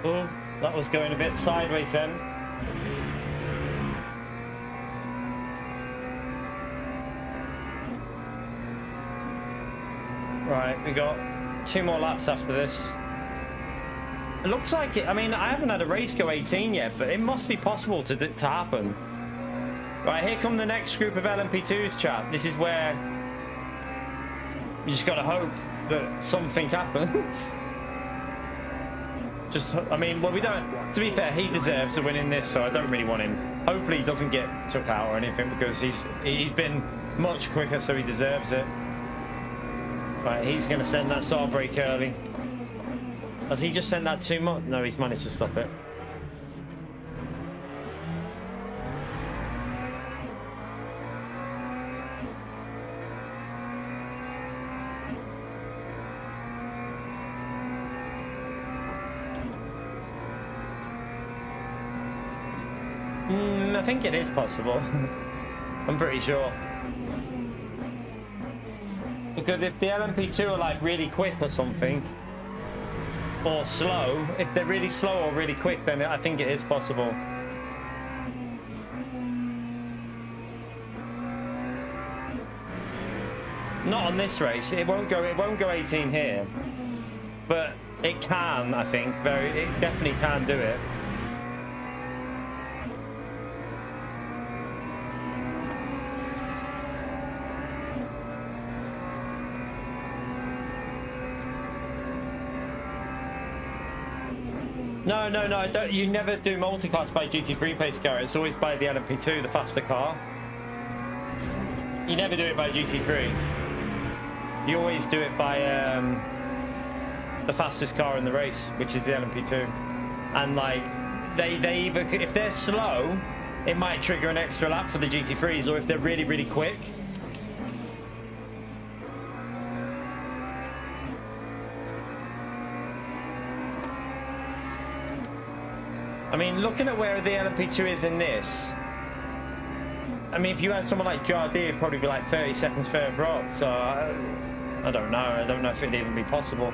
Oh, that was going a bit sideways then. Right, we got 2 more laps after this. It looks like it. I mean, I haven't had a race go 18 yet, but it must be possible to happen. Right, here come the next group of LMP2s, chat. This is where you just gotta hope that something happens. I mean, well, we don't. To be fair, he deserves to win in this, so I don't really want him. Hopefully, he doesn't get took out or anything, because he's been much quicker, so he deserves it. Right, he's going to send that start break early. Has he just sent that too much? No, he's managed to stop it. I think it is possible. I'm pretty sure. Because if the LMP2 are like really quick or something, or slow, if they're really slow or really quick, then I think it is possible. Not on this race. It won't go 18 here. But it can, I think. It definitely can do it. No, don't. You never do multi-class by GT3 pace car. It's always by the LMP2, the faster car. You never do it by GT3. You always do it by the fastest car in the race, which is the LMP2. And like, they either, if they're slow, it might trigger an extra lap for the GT3s, or if they're really, really quick. I mean, looking at where the LMP2 is in this, I mean, if you had someone like Jardine, it'd probably be like 30 seconds further up. So I don't know. I don't know if it'd even be possible.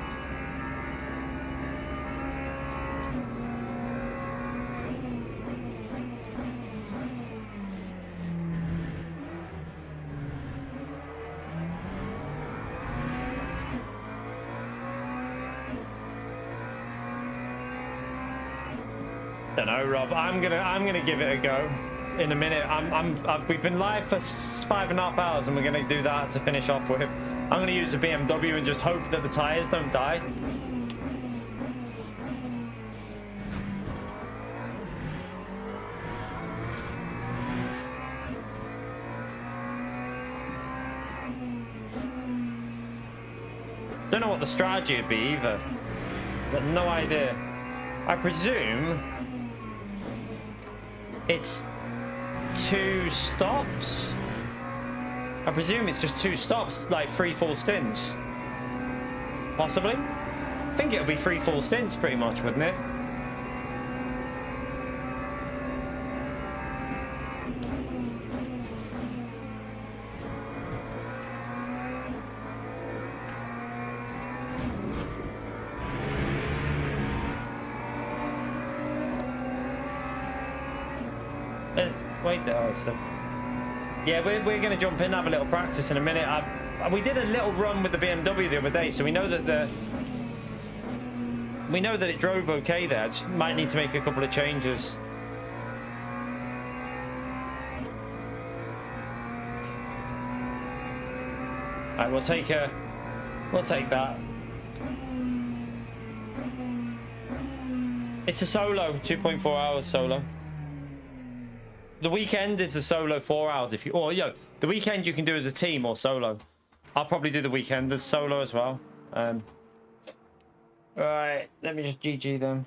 Don't know, Rob. I'm gonna give it a go in a minute. We've been live for 5.5 hours, and we're gonna do that to finish off with. I'm gonna use the BMW and just hope that the tires don't die. Don't know what the strategy would be either. Got no idea. I presume it's 2 stops. I presume it's just 2 stops, like 3 full stints. Possibly. I think it'll be 3 full stints pretty much, wouldn't it? Wait there, so yeah, we're going to jump in and have a little practice in a minute. We did a little run with the BMW the other day, so we know that it drove okay there. I just might need to make a couple of changes. All right, we'll take that. It's a solo, 2.4 hours solo. The weekend is a solo 4 hours. If you, or yo, the weekend you can do as a team or solo. I'll probably do the weekend as solo as well. Right, let me just GG them.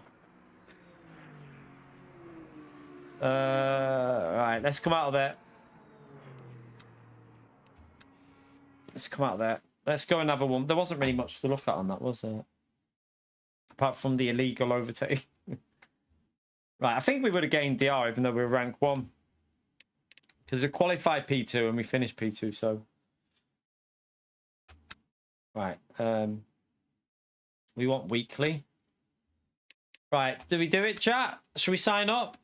Right, let's come out of there. Let's come out of there. Let's go and have a one. There wasn't really much to look at on that, was there? Apart from the illegal overtake. Right, I think we would have gained DR even though we were rank 1. Because we qualified P2 and we finished P2, so. Right. We want weekly. Right, do we do it, chat? Should we sign up?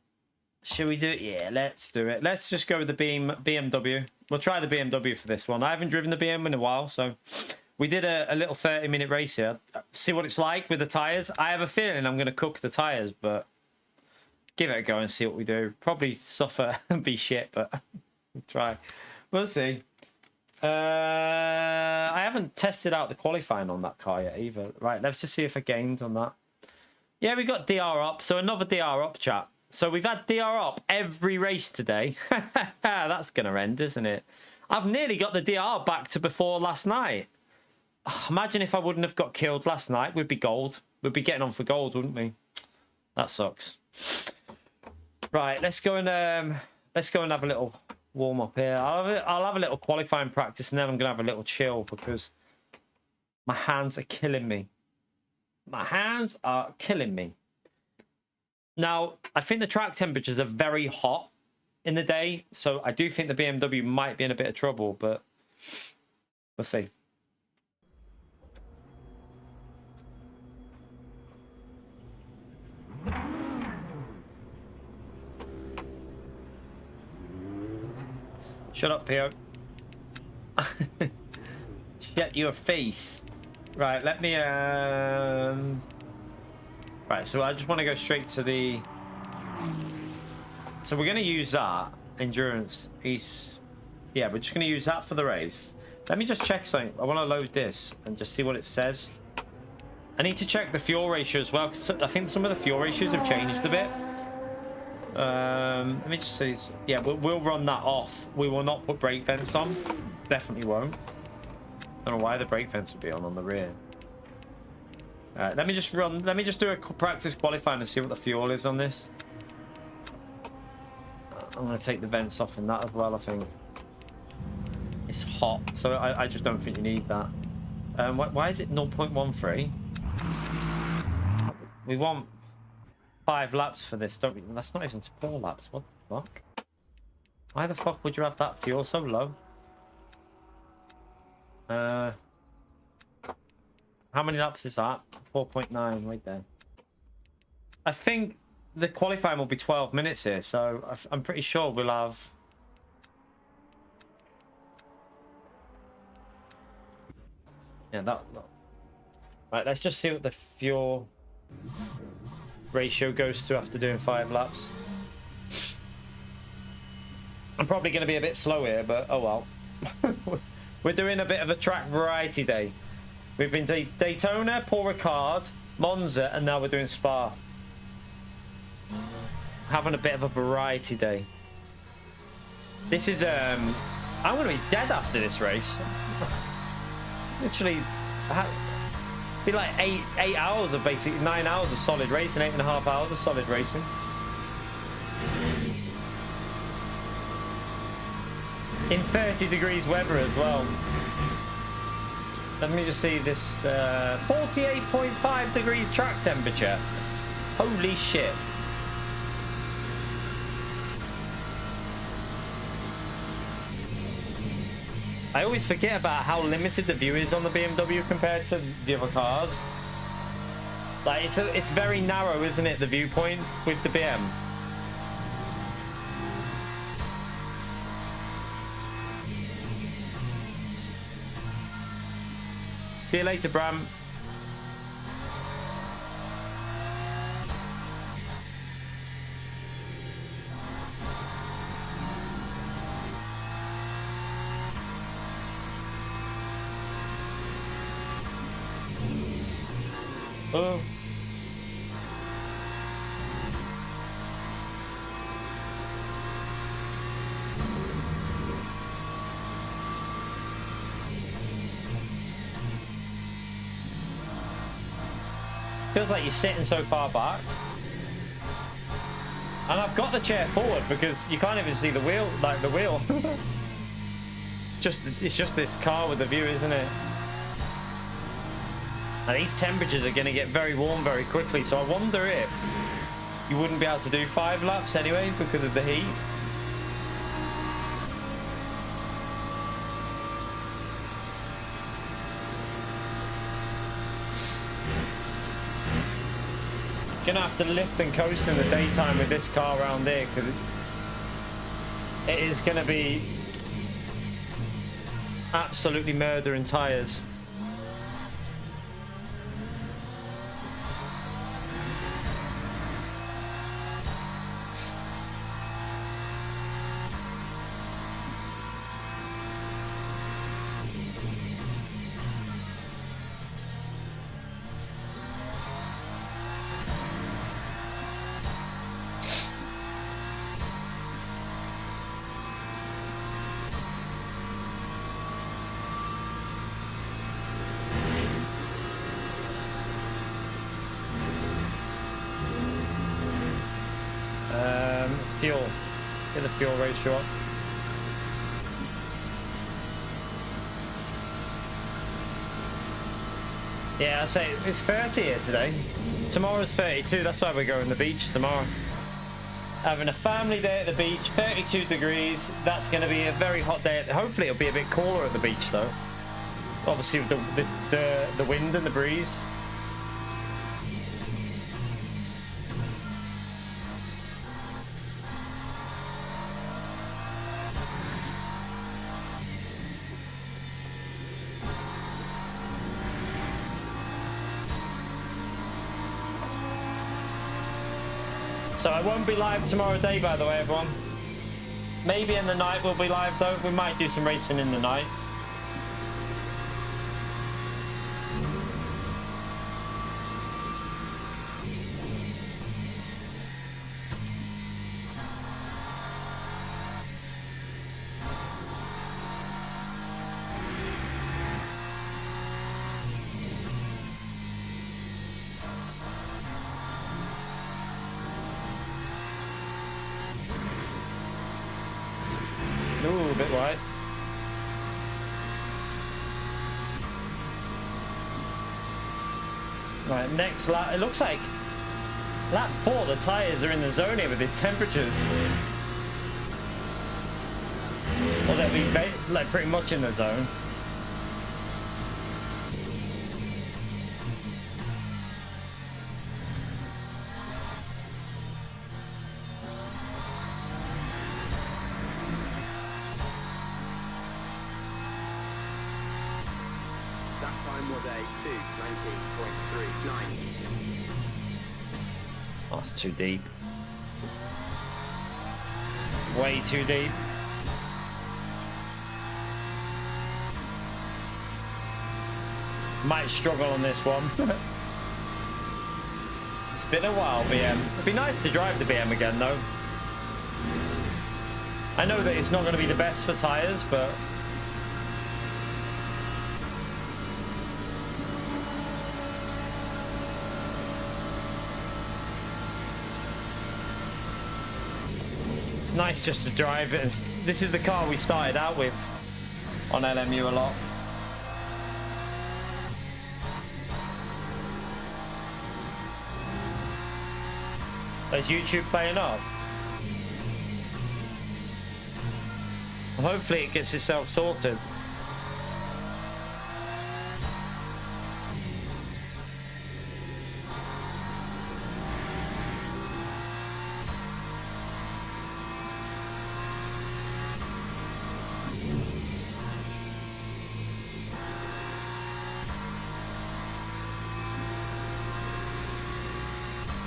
Should we do it? Yeah, let's do it. Let's just go with the BMW. We'll try the BMW for this one. I haven't driven the BM in a while, so we did a little 30-minute race here. See what it's like with the tyres. I have a feeling I'm going to cook the tyres, but give it a go and see what we do. Probably suffer and be shit, but we'll try. We'll see. I haven't tested out the qualifying on that car yet either. Right, let's just see if I gained on that. Yeah, we got DR up. So another DR up, chat. So we've had DR up every race today. That's going to end, isn't it? I've nearly got the DR back to before last night. Imagine if I wouldn't have got killed last night. We'd be gold. We'd be getting on for gold, wouldn't we? That sucks. Right, let's go and have a little warm up here. I'll have a little qualifying practice, and then I'm gonna have a little chill because my hands are killing me. My hands are killing me. Now, I think the track temperatures are very hot in the day, so I do think the BMW might be in a bit of trouble, but we'll see. Shut up, Pio. Shut your face. Right, let me right, so I just want to go straight to the... So we're going to use that endurance. Yeah, we're just going to use that for the race. Let me just check something. I want to load this and just see what it says. I need to check the fuel ratio as well, because I think some of the fuel ratios have changed a bit. Let me just see. Yeah, we'll run that off. We will not put brake vents on. Definitely won't. I don't know why the brake vents would be on the rear. Alright, let me just do a practice qualifying and see what the fuel is on this. I'm going to take the vents off in that as well, I think. It's hot, so I just don't think you need that. Why is it 0.13? We want 5 laps for this, don't we? That's not even 4 laps. What the fuck? Why the fuck would you have that fuel so low? How many laps is that? 4.9 right there. I think the qualifying will be 12 minutes here, so I'm pretty sure we'll have... Yeah, that... Right, let's just see what the fuel ratio goes to after doing 5 laps. I'm probably going to be a bit slow here, but oh well. We're doing a bit of a track variety day. We've been Daytona, Paul Ricard, Monza, and now we're doing Spa. Having a bit of a variety day. This is I'm gonna be dead after this race. Literally be like 8 hours of basically 9 hours of solid racing, 8.5 hours of solid racing. In 30 degrees weather as well. Let me just see this 48.5 degrees track temperature. Holy shit. I always forget about how limited the view is on the BMW compared to the other cars. Like it's very narrow, isn't it, the viewpoint with the BM? See you later, Bram. Oh. Feels like you're sitting so far back. And I've got the chair forward because you can't even see the wheel, like the wheel. It's just this car with the view, isn't it? And these temperatures are going to get very warm very quickly, so I wonder if you wouldn't be able to do 5 laps anyway because of the heat. Gonna have to lift and coast in the daytime with this car around here because it is gonna be absolutely murdering tires. Fuel. Get the fuel ratio up. Yeah, I say it's 30 here today. Tomorrow's 32. That's why we're going to the beach tomorrow. Having a family day at the beach. 32 degrees. That's going to be a very hot day. Hopefully, it'll be a bit cooler at the beach, though. Obviously, with the wind and the breeze. So I won't be live tomorrow day, by the way, everyone. Maybe in the night we'll be live, though. We might do some racing in the night. Ooh, a bit wide. Right, next lap. It looks like lap 4, the tyres are in the zone here with these temperatures. Well, they'll be like pretty much in the zone. That time was a 2:19.39. Oh, that's too deep. Way too deep. Might struggle on this one. It's been a while, BM. It'd be nice to drive the BM again, though. I know that it's not going to be the best for tyres, but... nice just to drive it. This is the car we started out with on LMU a lot. Is YouTube playing up? Well, hopefully it gets itself sorted.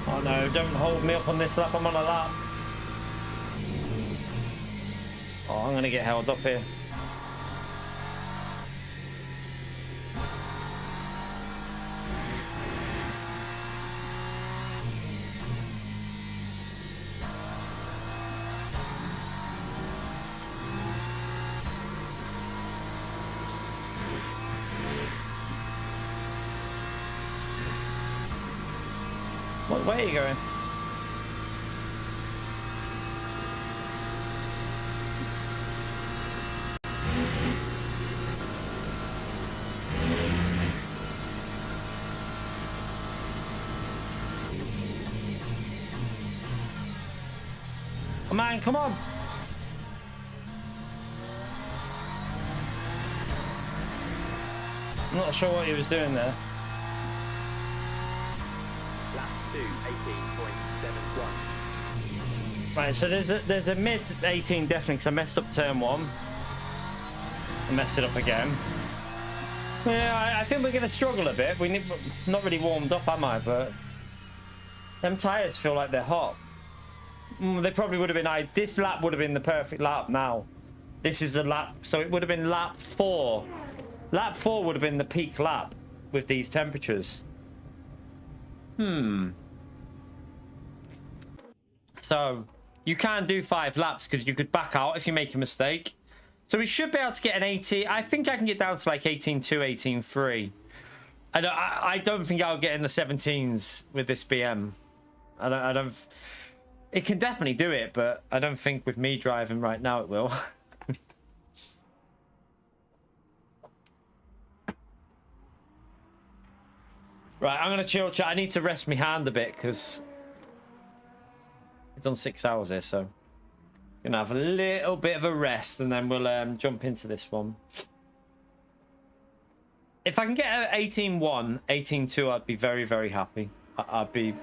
Oh no, don't hold me up on this lap, I'm on a lap. Oh, I'm gonna get held up here. What way are you going? Oh man, come on! I'm not sure what he was doing there. Lap 2, 18.71. Right, so there's a mid 18 definitely because I messed up turn 1. I messed it up again. Yeah, I think we're going to struggle a bit. Not really warmed up, am I? But them tyres feel like they're hot. They probably would have been... This lap would have been the perfect lap now. This is the lap... So it would have been lap 4. Lap 4 would have been the peak lap with these temperatures. So you can do 5 laps because you could back out if you make a mistake. So we should be able to get an 18. I think I can get down to like 18.2, 18.3. I don't think I'll get in the 17s with this BM. I don't. It can definitely do it, but I don't think with me driving right now it will. Right, I'm gonna chill chat. I need to rest my hand a bit because it's done 6 hours here, so gonna have a little bit of a rest and then we'll jump into this one. If I can get an 18.1, 18.2, I'd be very, very happy. I'd be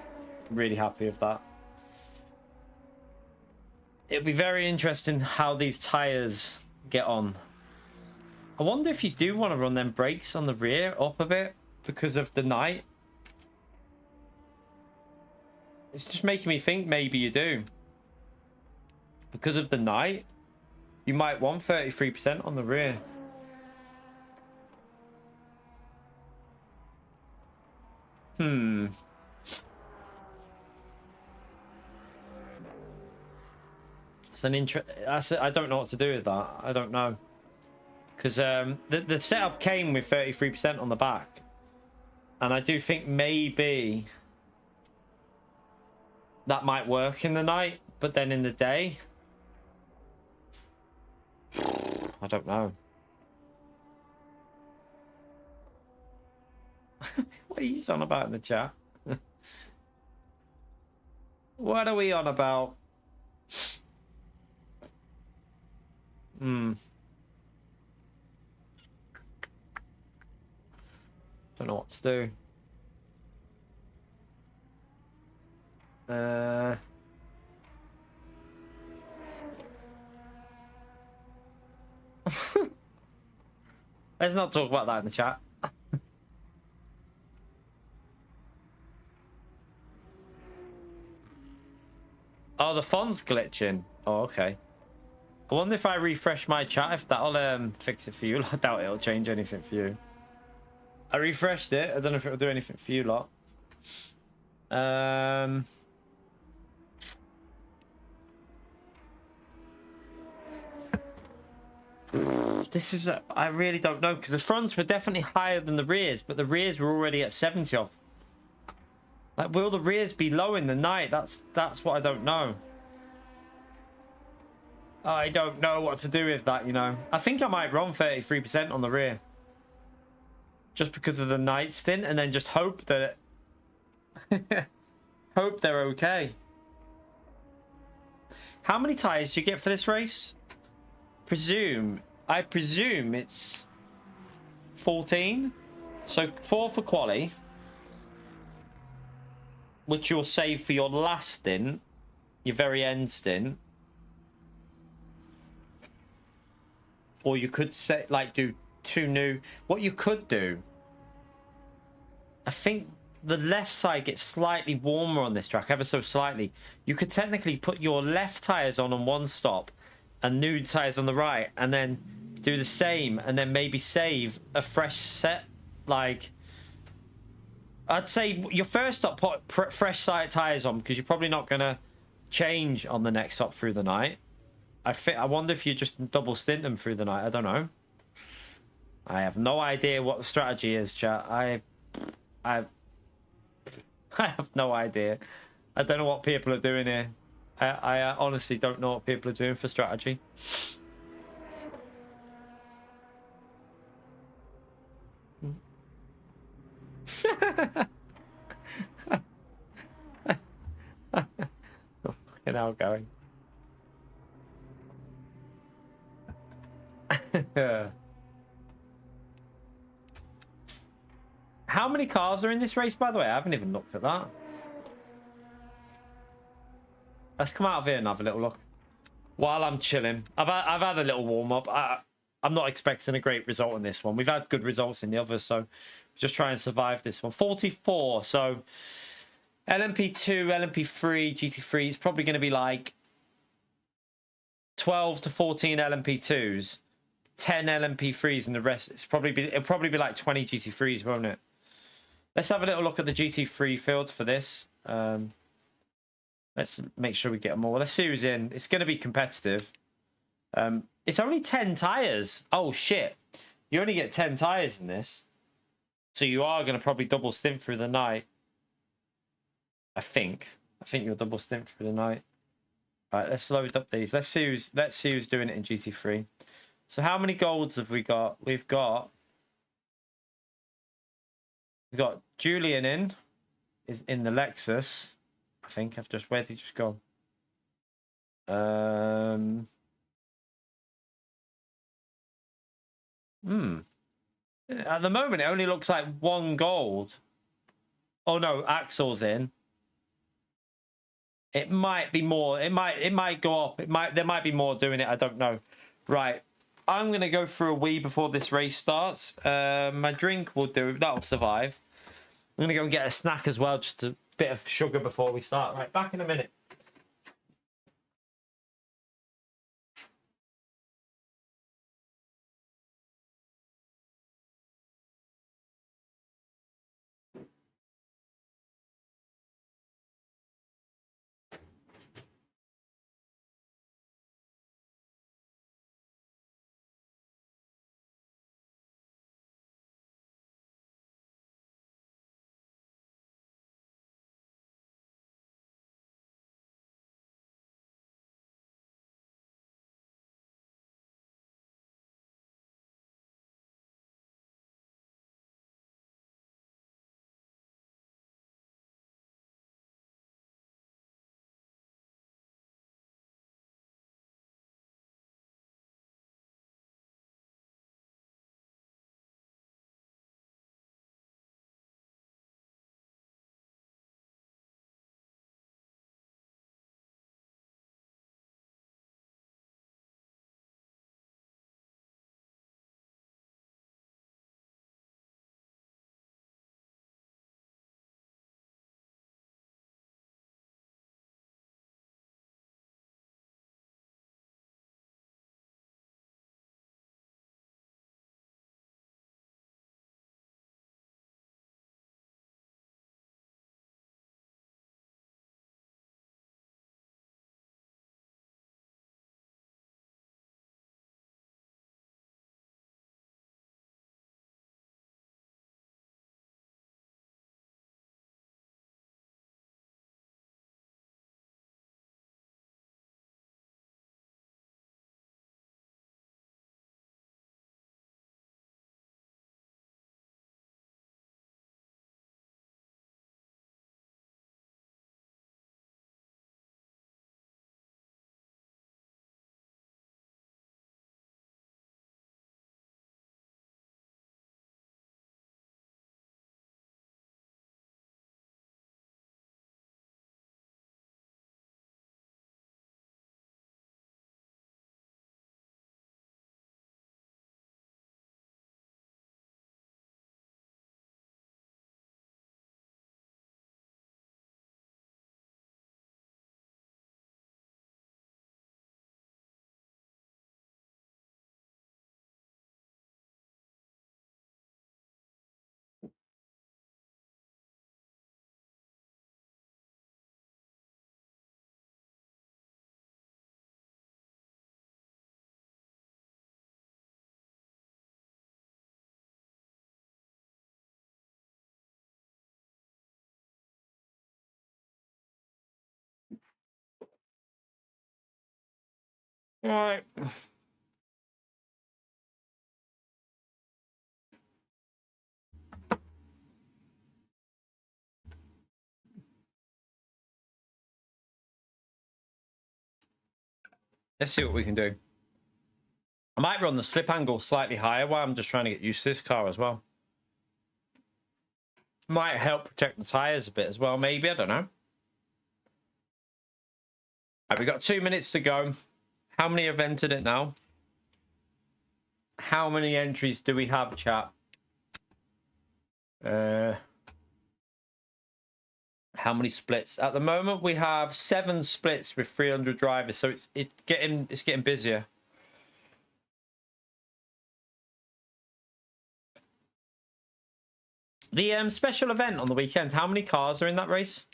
really happy with that. It'll be very interesting how these tires get on. I wonder if you do want to run them brakes on the rear up a bit because of the night. It's just making me think maybe you do. Because of the night, you might want 33% on the rear. It's an I don't know what to do with that. I don't know. Because the setup came with 33% on the back. And I do think maybe that might work in the night, but then in the day, I don't know. What are you on about in the chat? What are we on about? Don't know what to do. Let's not talk about that in the chat. Oh, the font's glitching. Oh, okay. I wonder if I refresh my chat, if that'll fix it for you. I doubt it'll change anything for you. I refreshed it. I don't know if it'll do anything for you lot. This is I really don't know, because the fronts were definitely higher than the rears, but the rears were already at 70 off. Like, will the rears be low in the night? That's what I don't know. I don't know what to do with that, you know. I think I might run 33% on the rear, just because of the night stint, and then just hope that hope they're okay. How many tires do you get for this race? I presume it's 14. So 4 for quali, which you'll save for your last stint, your very end stint. Or you could say, like, do 2 new. What you could do, I think the left side gets slightly warmer on this track, ever so slightly. You could technically put your left tires on one stop and new tires on the right, and then do the same, and then maybe save a fresh set. Like, I'd say your first stop, put fresh side tires on, because you're probably not gonna change on the next stop through the night. I wonder if you just double stint them through the night. I don't know. I have no idea what the strategy is, chat. I have no idea. I don't know what people are doing here. I honestly don't know what people are doing for strategy. Fucking hell, going. How many cars are in this race, by the way? I haven't even looked at that. Let's come out of here and have a little look while I'm chilling. I've had a little warm up. I'm not expecting a great result in this one. We've had good results in the others, so just try and survive this one. 44. So LMP2, LMP3, GT3 is probably going to be like 12 to 14 LMP2s, 10 LMP3s, and the rest it'll probably be like 20 GT3s, won't it? Let's have a little look at the GT3 field for this. Let's make sure we get them all. Let's see who's in. It's going to be competitive. It's only 10 tires. Oh shit, you only get 10 tires in this, so you are going to probably double stint through the night. I think you'll double stint through the night. All right, let's load up these. Let's see who's doing it in GT3. So how many golds have we got? We've got Julian is in the Lexus. I think where did he just go? At the moment, it only looks like 1 gold. Oh no, Axel's in. It might be more. It might go up. There might be more doing it. I don't know. Right. I'm gonna go for a wee before this race starts. My drink will do. That'll survive. I'm gonna go and get a snack as well, just a bit of sugar before we start. Right, back in a minute. All right. Let's see what we can do. I might run the slip angle slightly higher while I'm just trying to get used to this car as well. Might help protect the tires a bit as well, maybe. I don't know. Right, we've got 2 minutes to go. How many have entered it now? How many entries do we have, chat? How many splits? At the moment, we have 7 splits with 300 drivers, so it's getting busier. The special event on the weekend. How many cars are in that race?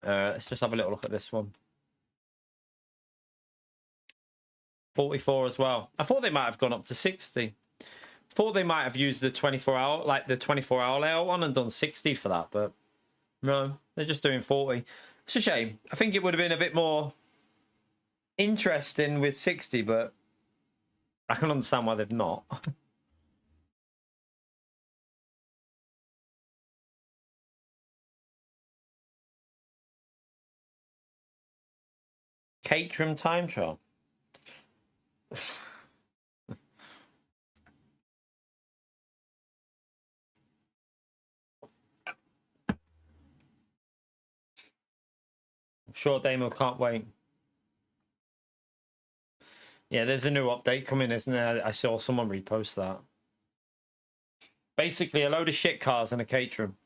Let's just have a little look at this one. 44 as well. I thought they might have gone up to 60. Thought they might have used the 24-hour, like the 24-hour layout one, and done 60 for that, but no, they're just doing 40. It's a shame. I think it would have been a bit more interesting with 60, but I can understand why they've not. Caterham time trial. Sure, Damo, can't wait. Yeah, there's a new update coming, isn't there? I saw someone repost that. Basically, a load of shit cars and a Caterham.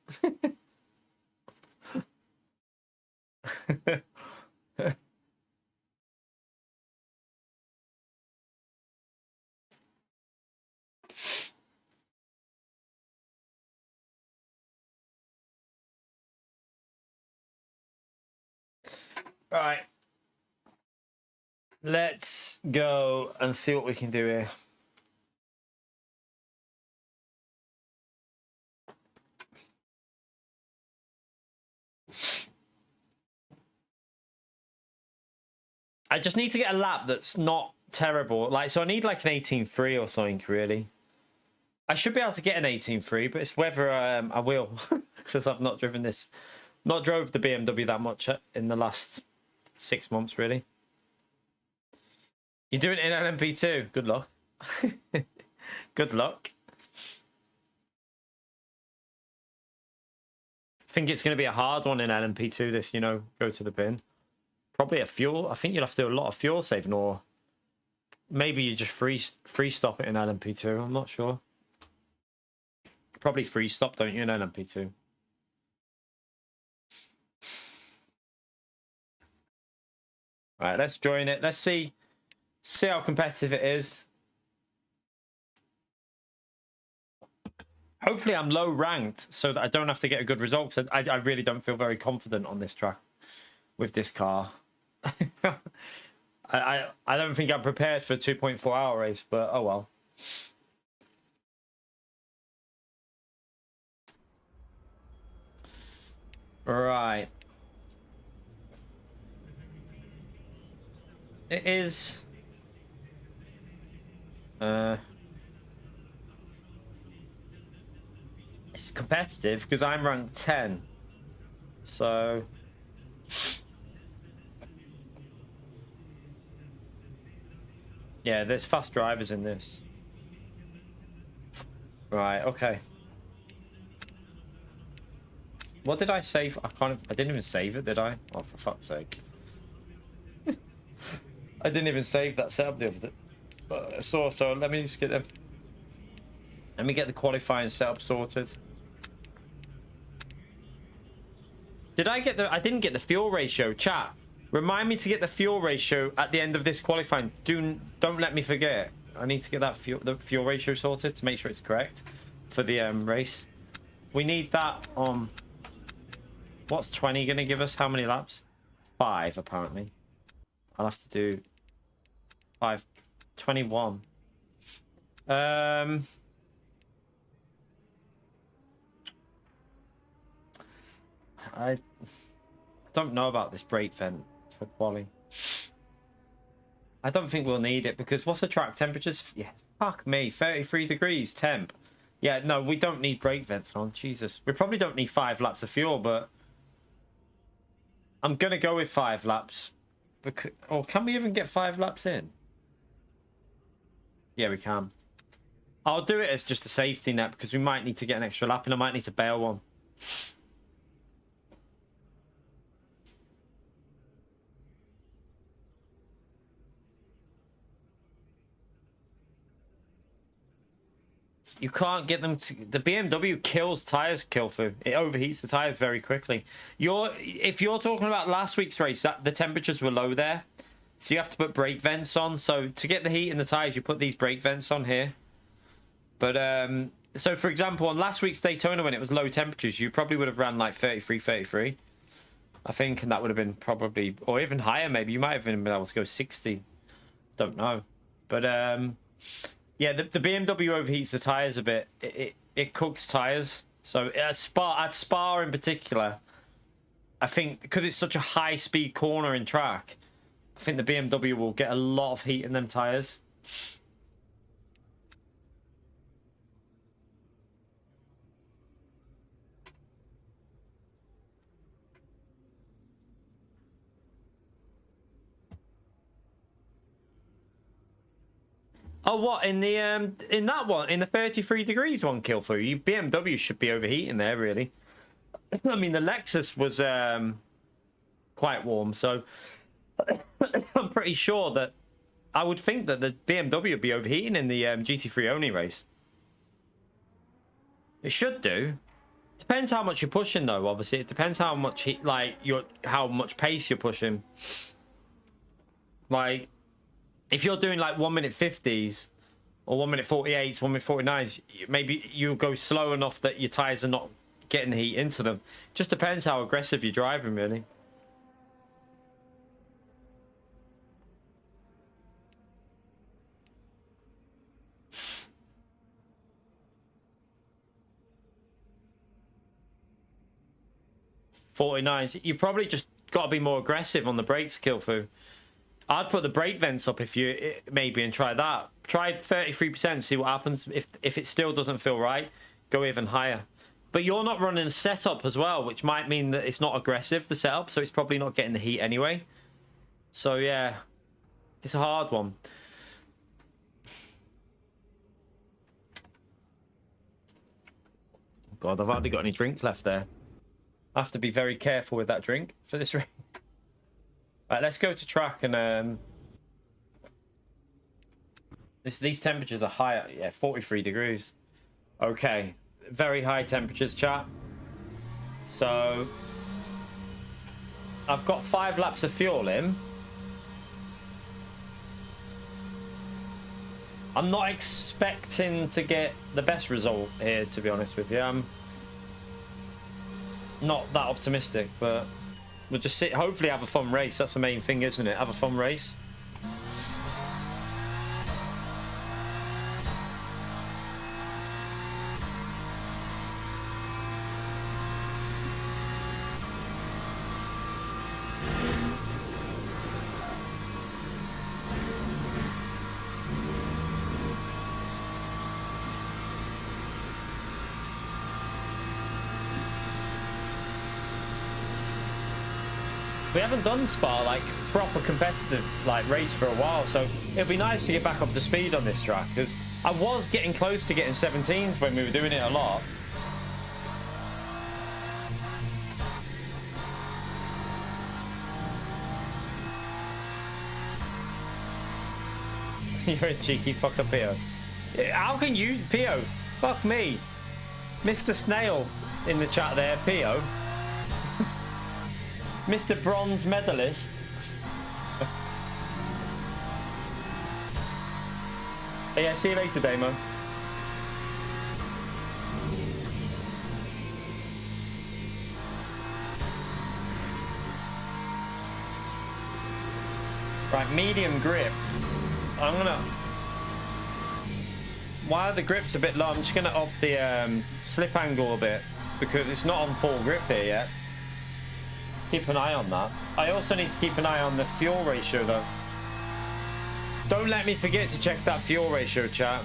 Right. Let's go and see what we can do here. I just need to get a lap that's not terrible. Like, so I need like an 18.3 or something, really. I should be able to get an 18.3, but it's whether I will, because I've not driven this, not drove the BMW that much in the last 6 months, really. You're doing it in LMP2. Good luck. Good luck. I think it's going to be a hard one in LMP2, this, you know, go to the bin. Probably a fuel. I think you'll have to do a lot of fuel saving, or maybe you just free stop it in LMP2. I'm not sure. Probably free stop, don't you, in LMP2? All right, let's join it. Let's see how competitive it is. Hopefully I'm low ranked so that I don't have to get a good result, because I really don't feel very confident on this track with this car. I don't think I'm prepared for a 2.4 hour race, but oh well. Right. It is it's competitive because I'm ranked 10. So yeah, there's fast drivers in this. Right, okay. What did I save? I didn't even save it, did I? Oh, for fuck's sake. I didn't even save that setup the other day. So let me just get them. Let me get the qualifying setup sorted. I didn't get the fuel ratio. Chat, remind me to get the fuel ratio at the end of this qualifying. Don't let me forget. I need to get the fuel ratio sorted to make sure it's correct for the race. We need that on. What's 20 gonna give us? How many laps? 5 apparently. I'll have to do 5. 21. I don't know about this brake vent for quali. I don't think we'll need it because what's the track temperatures? Yeah, fuck me, 33 degrees temp. Yeah, no, we don't need brake vents on. Jesus, we probably don't need 5 laps of fuel, but I'm gonna go with 5 laps. Because, or can we even get 5 laps in? Yeah, we can. I'll do it as just a safety net because we might need to get an extra lap and I might need to bail one. You can't get them to... The BMW kills tires, Kilfu. It overheats the tires very quickly. If you're talking about last week's race, the temperatures were low there. So you have to put brake vents on. So to get the heat in the tires, you put these brake vents on here. But, so for example, on last week's Daytona, when it was low temperatures, you probably would have ran like 33, I think. And that would have been probably... Or even higher, maybe. You might have even been able to go 60. Don't know. But, yeah, the BMW overheats the tires a bit. It cooks tires. So at Spa in particular, I think because it's such a high speed corner in track, I think the BMW will get a lot of heat in them tires. Oh, what in that one, in the 33 degrees one, Kilfu? You BMW should be overheating there, really. I mean, the Lexus was quite warm, so I'm pretty sure that I would think that the BMW would be overheating in the GT3 only race. It should do. Depends how much you're pushing, though. Obviously, it depends how much heat, like how much pace you're pushing. Like, if you're doing like 1 minute 50s or 1 minute 48s, 1 minute 49s, maybe you'll go slow enough that your tires are not getting the heat into them. Just depends how aggressive you're driving, really. .49s, you probably just got to be more aggressive on the brakes, Kilfu. I'd put the brake vents up if you maybe and try that. Try 33%, see what happens. If it still doesn't feel right, go even higher. But you're not running a setup as well, which might mean that it's not aggressive, the setup, so it's probably not getting the heat anyway. So yeah, it's a hard one. God, I've hardly got any drink left there. I have to be very careful with that drink for this race. Right, let's go to track and these temperatures are higher. Yeah, 43 degrees. Okay, very high temperatures, chat. So I've got 5 laps of fuel in. I'm not expecting to get the best result here, to be honest with you. I'm not that optimistic, but we'll just sit, hopefully have a fun race. That's the main thing, isn't it? Have a fun race. We haven't done Spa, like, proper competitive, like, race for a while, so it'd be nice to get back up to speed on this track, because I was getting close to getting 17s when we were doing it a lot. You're a cheeky fucker, Pio. How can you, Pio? Fuck me. Mr. Snail in the chat there, Pio. Mr. Bronze medalist. Yeah, see you later, Damo. Right, medium grip. I'm gonna... While the grip's a bit low, I'm just gonna up the slip angle a bit because it's not on full grip here yet. Keep an eye on that. I also need to keep an eye on the fuel ratio though. Don't let me forget to check that fuel ratio, chat.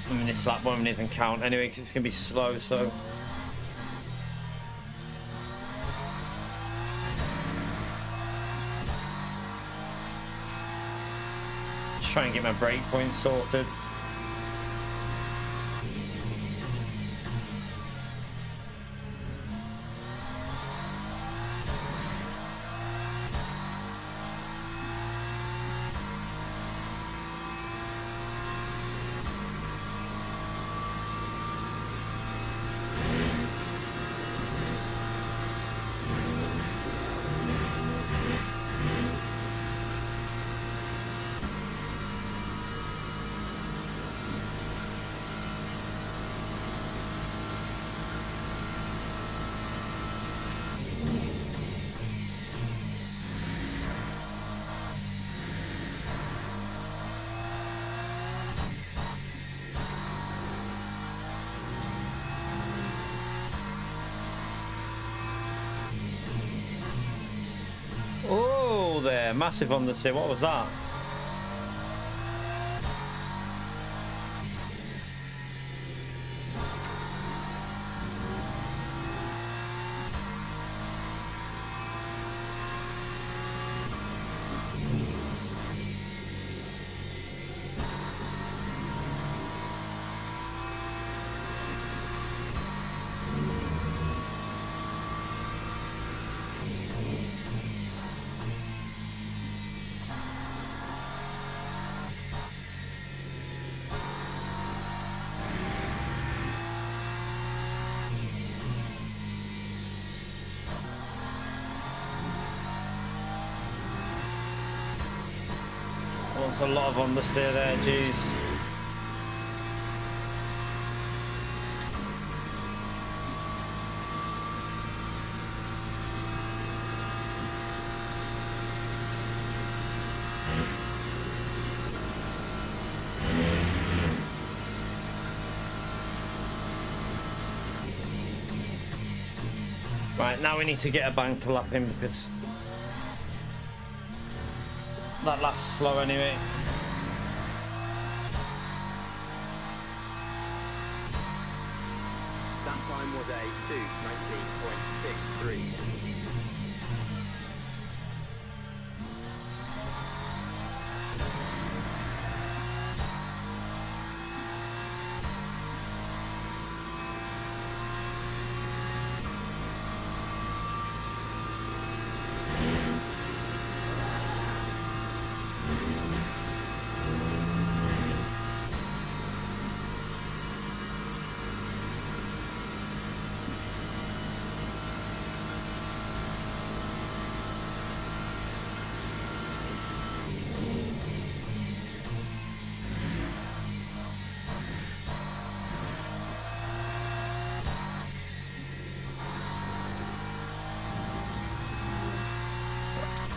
I mean, this lap won't even count anyway because it's going to be slow, so... Just try and get my brake points sorted. Oh, there, massive on the seat. What was that? There's a lot of understeer there, geez. Right, now we need to get a banker lap in because that lap's slow anyway. That time was a 2:19.63.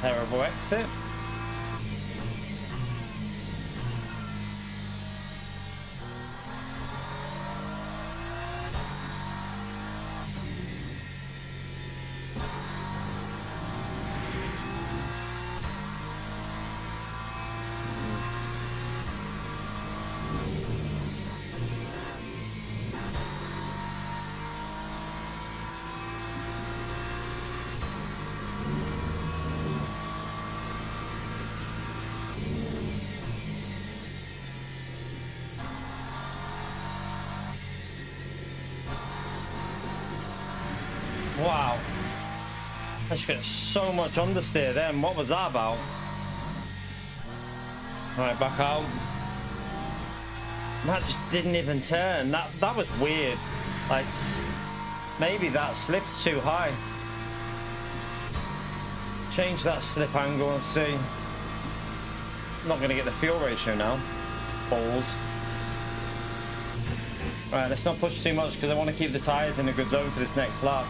Terrible exit. Wow. I just got so much understeer then. What was that about? Right, back out. That just didn't even turn. That was weird. Like, maybe that slip's too high. Change that slip angle and see. not going to get the fuel ratio now. Balls. Right, let's not push too much because I want to keep the tyres in a good zone for this next lap.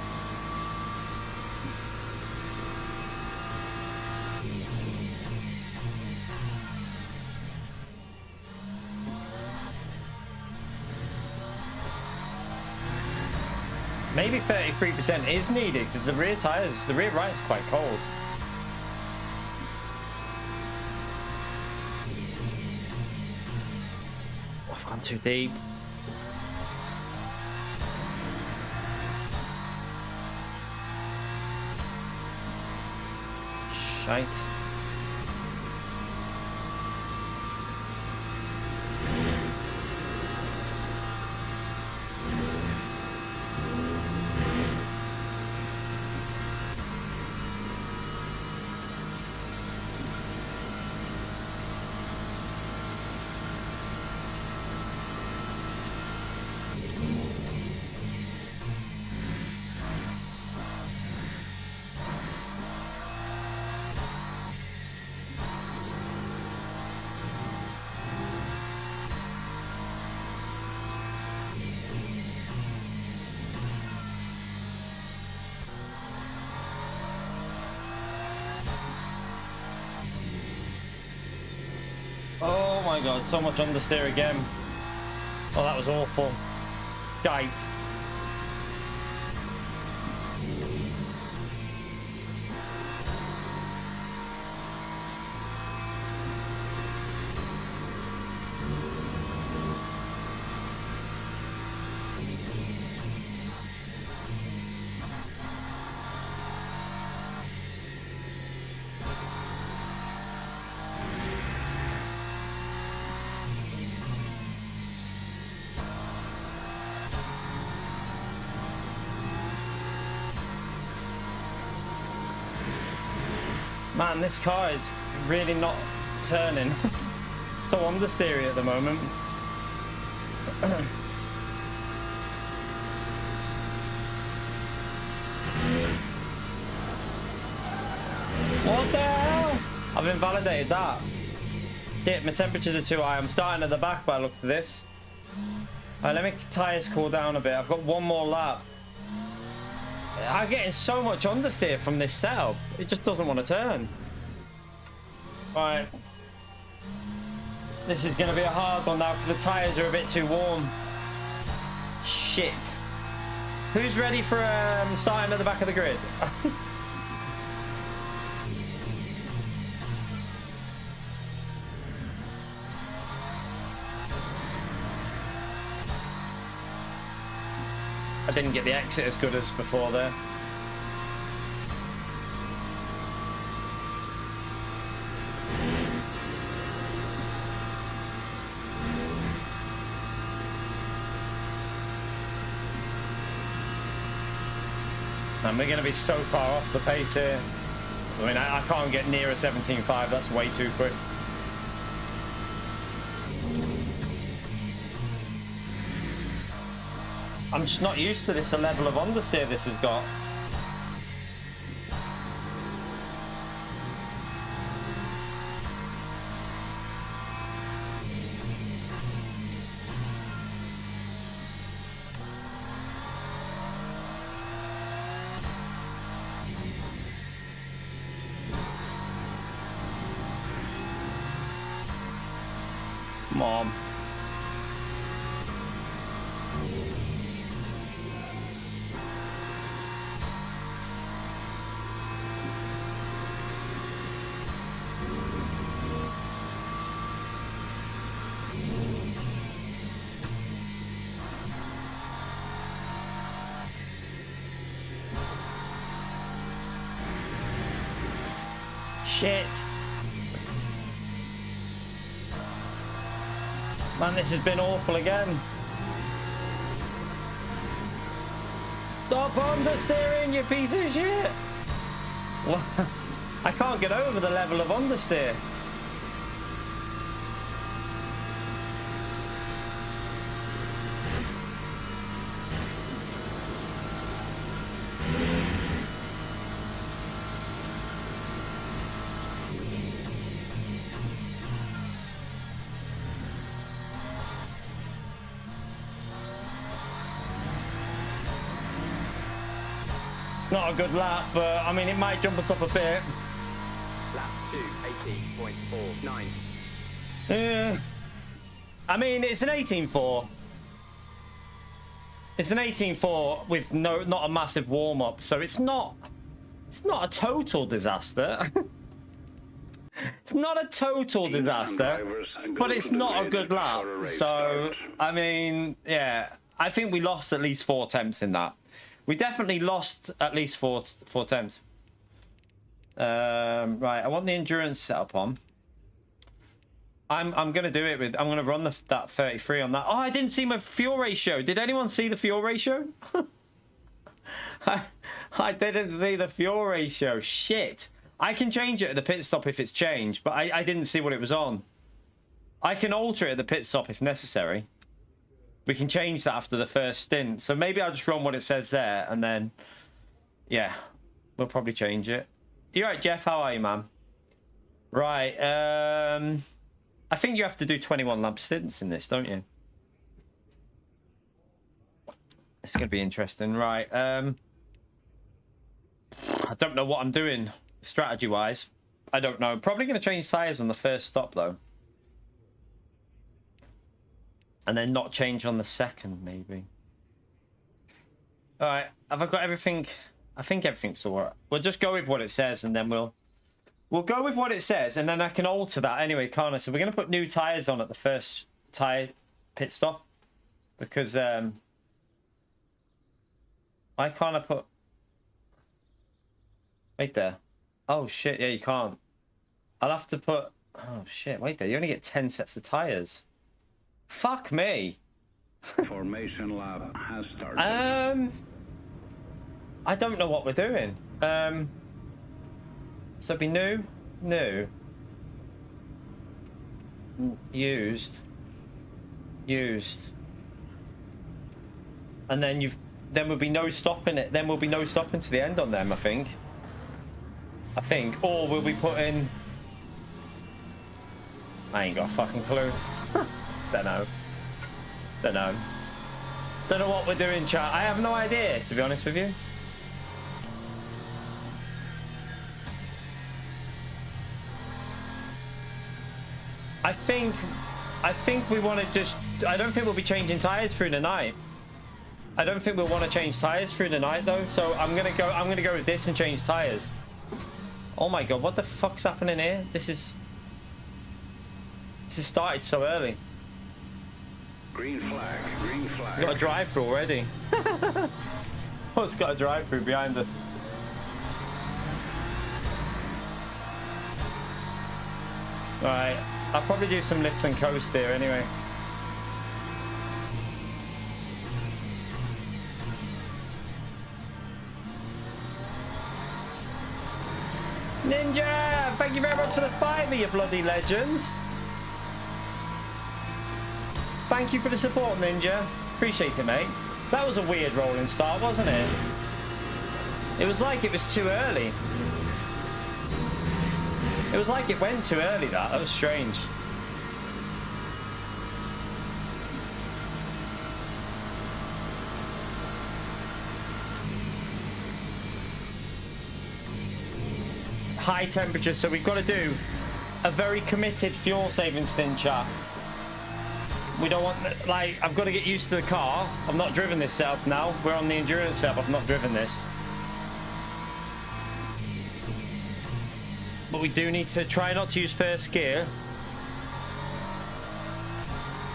Maybe 33% is needed because the rear tyres, the rear right's quite cold. I've gone too deep. Shite. Oh my god, so much understeer again. Oh, that was awful. Shite. Man, this car is really not turning. So understeery at the moment. What the hell? I've invalidated that. Shit, my temperatures are too high. I'm starting at the back by the look of this. Let me tyres cool down a bit. I've got one more lap. I'm getting so much understeer from this setup. It just doesn't want to turn. Right. This is going to be a hard one now because the tyres are a bit too warm. Shit. Who's ready for starting at the back of the grid? I didn't get the exit as good as before there. And we're going to be so far off the pace here. I mean, I can't get near a 17.5. That's way too quick. I'm just not used to this level of understeer this has got. Mom. Shit. Man, this has been awful again. Stop understeering, you piece of shit. What? I can't get over the level of understeer. It's not a good lap, but I mean, it might jump us up a bit. Lap 2, 18.49. Yeah. I mean, it's an 18.4. It's an 18.4 with not a massive warm-up, so it's not a total disaster. It's not a total disaster, but it's not a good lap. So, I mean, yeah, I think we lost at least 4 attempts in that. We definitely lost at least four attempts. Right, I want the endurance setup on. I'm gonna do it with. I'm gonna run that 33 on that. Oh, I didn't see my fuel ratio. Did anyone see the fuel ratio? I didn't see the fuel ratio. Shit. I can change it at the pit stop if it's changed, but I didn't see what it was on. I can alter it at the pit stop if necessary. We can change that after the first stint. So maybe I'll just run what it says there, and then, yeah, we'll probably change it. You're right, Jeff. How are you, man? Right. I think you have to do 21 lap stints in this, don't you? It's going to be interesting. Right. I don't know what I'm doing strategy-wise. I don't know. Probably going to change tyres on the first stop, though. And then not change on the second, maybe. All right. Have I got everything? I think everything's all right. We'll just go with what it says, and then we'll go with what it says, and then I can alter that anyway, can't I? So we're going to put new tyres on at the first tyre pit stop. Because, why can't I put... Wait there. Oh, shit, yeah, you can't. I'll have to put... Oh, shit, wait there. You only get 10 sets of tyres. Fuck me. Formation lap has started. I don't know what we're doing. So it'd be new, used, and then will be no stopping it. Then will be no stopping to the end on them. I think, or we'll be putting. I ain't got a fucking clue. Don't know what we're doing, chat. I have no idea, to be honest with you. I think we want to just... I don't think we'll be changing tyres through the night. I don't think we'll want to change tyres through the night, though. So I'm gonna go with this and change tyres. Oh my god, what the fuck's happening here? This has started so early. Green flag, green flag. We've got a drive-through already. Oh, it's got a drive-through behind us. Alright, I'll probably do some lift and coast here anyway. Ninja! Thank you very much for the $5, you bloody legend. Thank you for the support, Ninja. Appreciate it, mate. That was a weird rolling start, wasn't it? It was like it was too early. It was like it went too early, that. That was strange. High temperature, so we've got to do a very committed fuel saving stint, chat. We don't want, like, I've got to get used to the car. I've not driven this setup now. We're on the endurance setup. I've not driven this. But we do need to try not to use first gear.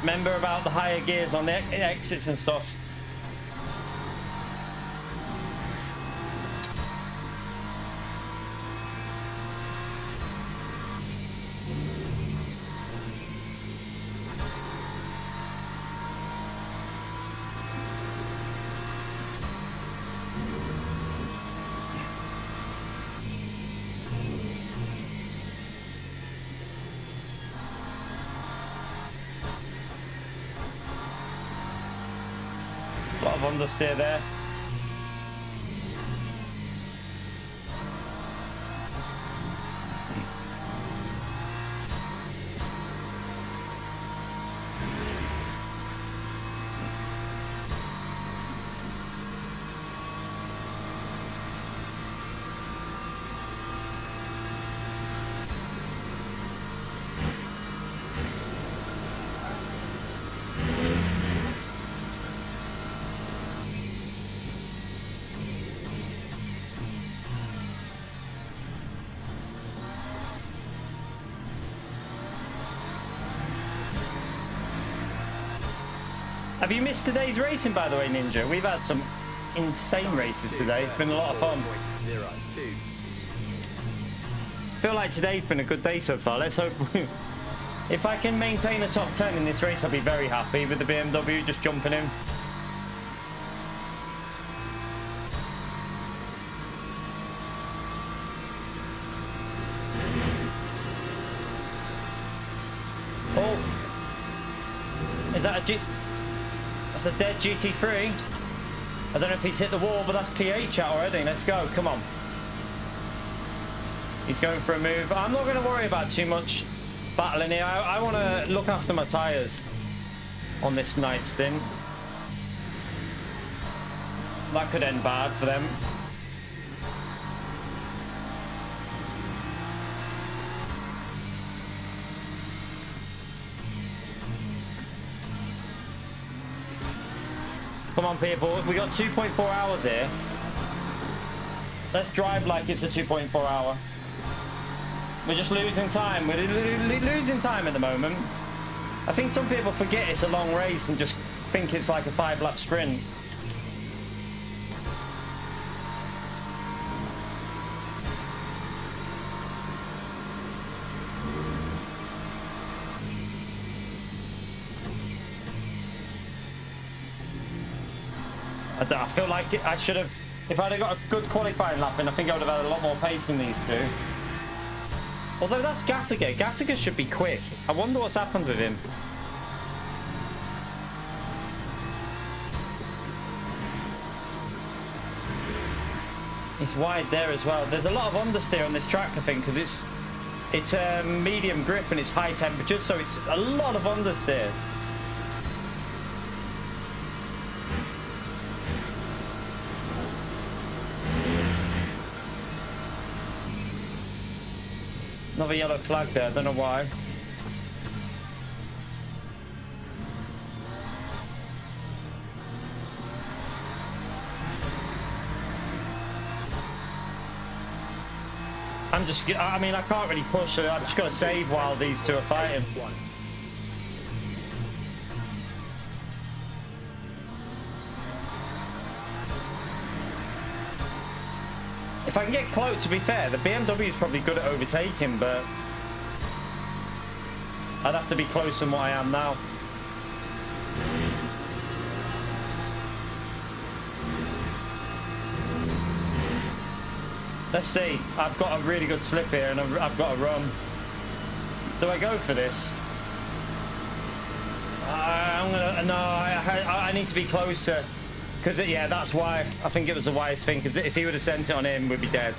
Remember about the higher gears on the exits and stuff. A lot of understeer there. Have you missed today's racing, by the way, Ninja? We've had some insane races today. It's been a lot of fun. 0.02. I feel like today's been a good day so far. Let's hope... If I can maintain a top 10 in this race, I'll be very happy with the BMW just jumping in. Oh. Is that a G... That's a dead GT3. I don't know if he's hit the wall, but that's P8 chat already. Let's go. Come on. He's going for a move. I'm not going to worry about too much battling here. I want to look after my tyres on this night stint. That could end bad for them. Come on, people. We got 2.4 hours here. Let's drive like it's a 2.4 hour. We're just losing time. We're losing time at the moment. I think some people forget it's a long race and just think it's like a 5-lap sprint. I feel like I should have, if I'd have got a good qualifying lap in, I think I would have had a lot more pace than these two. Although that's Gattaca. Gattaca should be quick. I wonder what's happened with him. He's wide there as well. There's a lot of understeer on this track, I think, because it's a medium grip and it's high temperatures, so it's a lot of understeer. Another yellow flag there, I don't know why. I mean, I can't really push, so I'm just going to save while these two are fighting. If I can get close, to be fair, the BMW is probably good at overtaking, but I'd have to be closer than what I am now. Let's see. I've got a really good slip here, and I've got a run. Do I go for this? I'm gonna. No, I need to be closer. Because, yeah, that's why I think it was a wise thing. Because if he would have sent it on him, we'd be dead.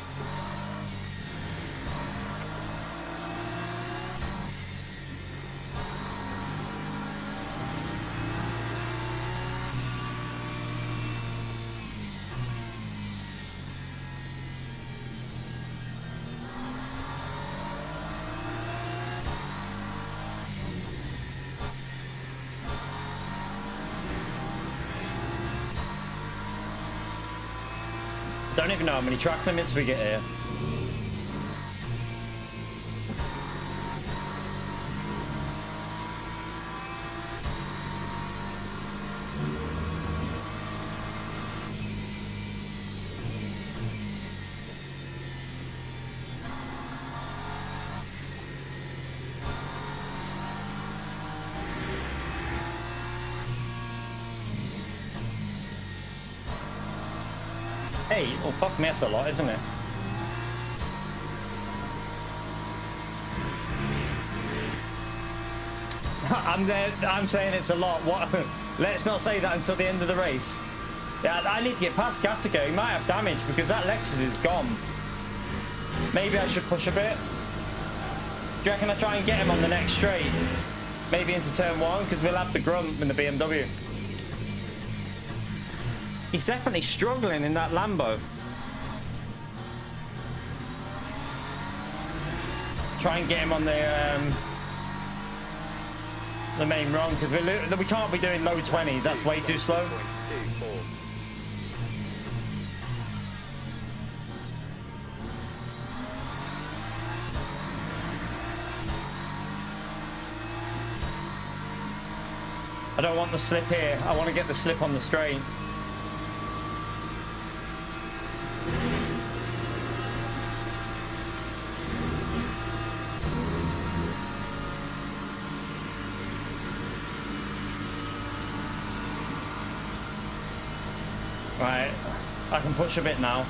Don't even know how many track limits we get here. Hey, oh fuck me, that's a lot, isn't it? I'm saying it's a lot. What? Let's not say that until the end of the race. Yeah, I need to get past Gattaca. He might have damage because that Lexus is gone. Maybe I should push a bit. Do you reckon I try and get him on the next straight? Maybe into turn one, because we'll have the grunt in the BMW. He's definitely struggling in that Lambo. Try and get him on the main run, because we can't be doing low 20s. That's way too slow. I don't want the slip here. I want to get the slip on the straight. Right, I can push a bit now.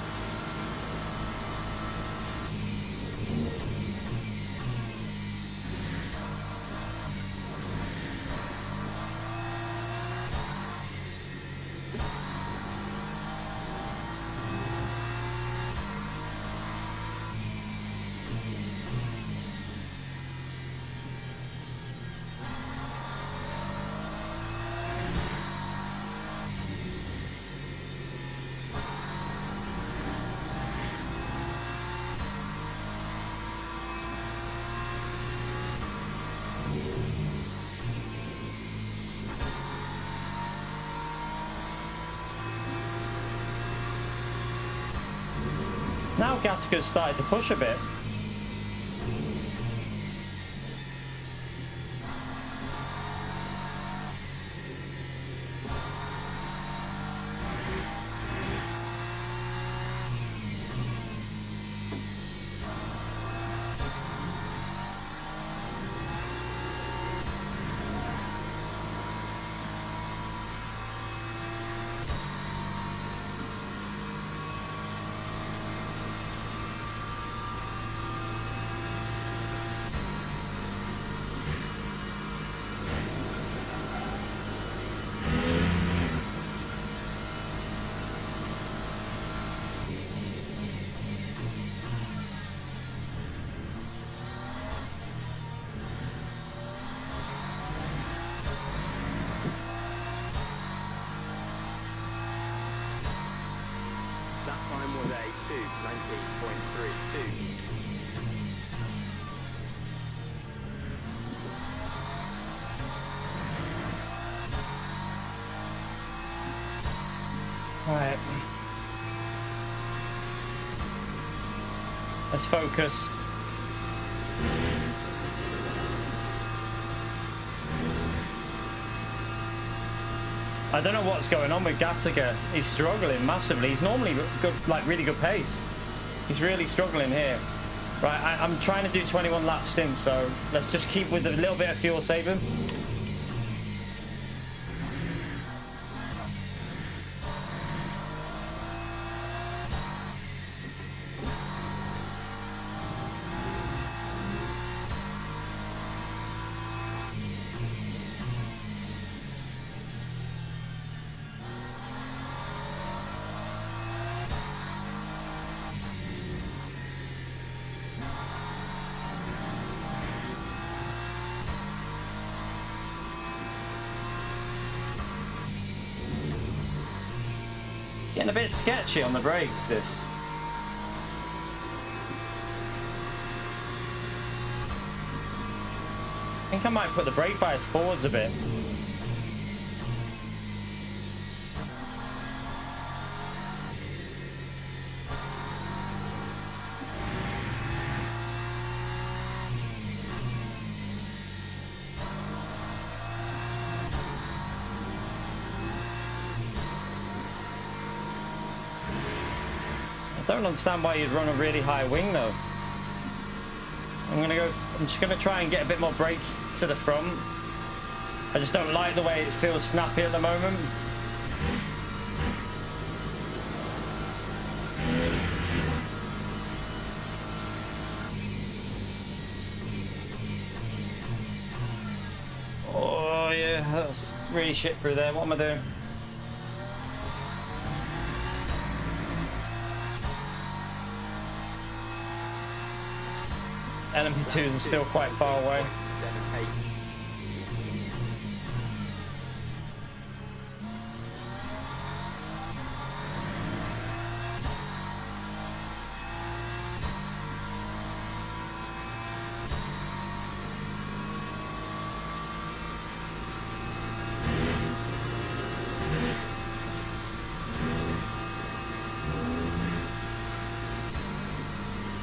Now Gattaca's started to push a bit. That time was a 2:19.32. Right. Let's focus. I don't know what's going on with Gattaca. He's struggling massively. He's normally good, like really good pace. He's really struggling here. Right, I'm trying to do 21 lap stints, so let's just keep with a little bit of fuel saving. It's getting a bit sketchy on the brakes, this. I think I might put the brake bias forwards a bit. I don't understand why you'd run a really high wing though. I'm just gonna try and get a bit more brake to the front. I just don't like the way it feels snappy at the moment. Oh yeah, that's really shit through there. What am I doing? LMP2 is still quite far away. 78.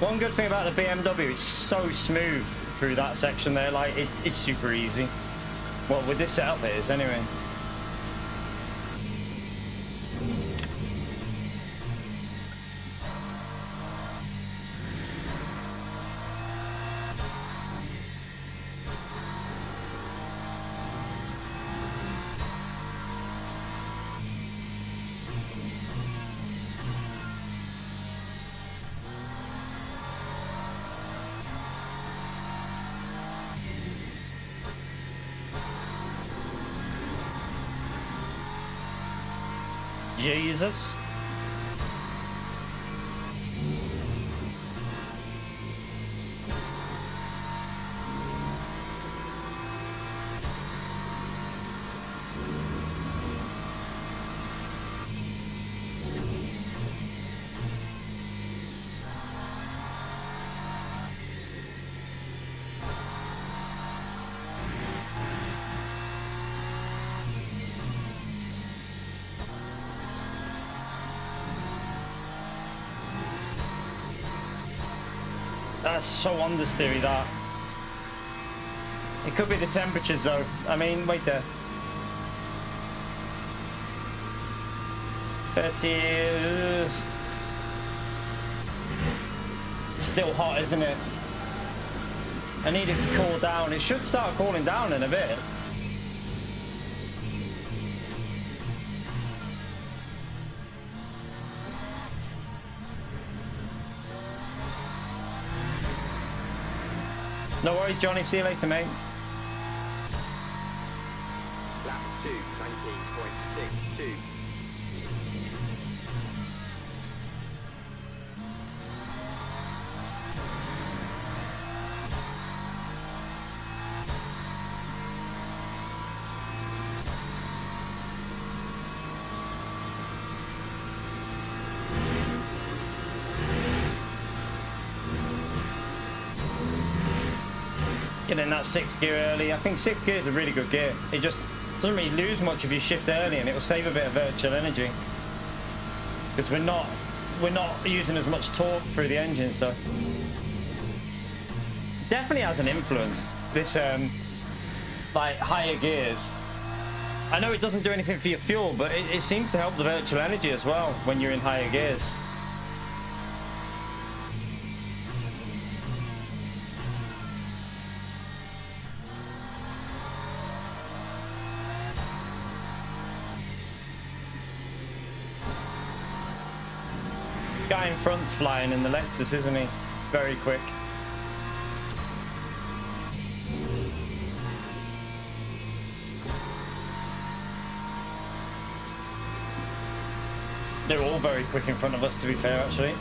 One good thing about the BMW, it's so smooth through that section there. Like it's super easy. Well, with this setup it is anyway. Jesus. That's so understeery, that. It could be the temperatures though. I mean, wait there. 30. Still hot, isn't it? I need it to cool down. It should start cooling down in a bit. No worries, Johnny. See you later, mate. Lap 2, 19.62. Getting that 6th gear early. I think 6th gear is a really good gear. It just doesn't really lose much if you shift early, and it will save a bit of virtual energy because we're not using as much torque through the engine. So definitely has an influence, this like higher gears. I know it doesn't do anything for your fuel, but it seems to help the virtual energy as well when you're in higher gears. Guy in front's flying in the Lexus, isn't he? Very quick. They're all very quick in front of us, to be fair, actually.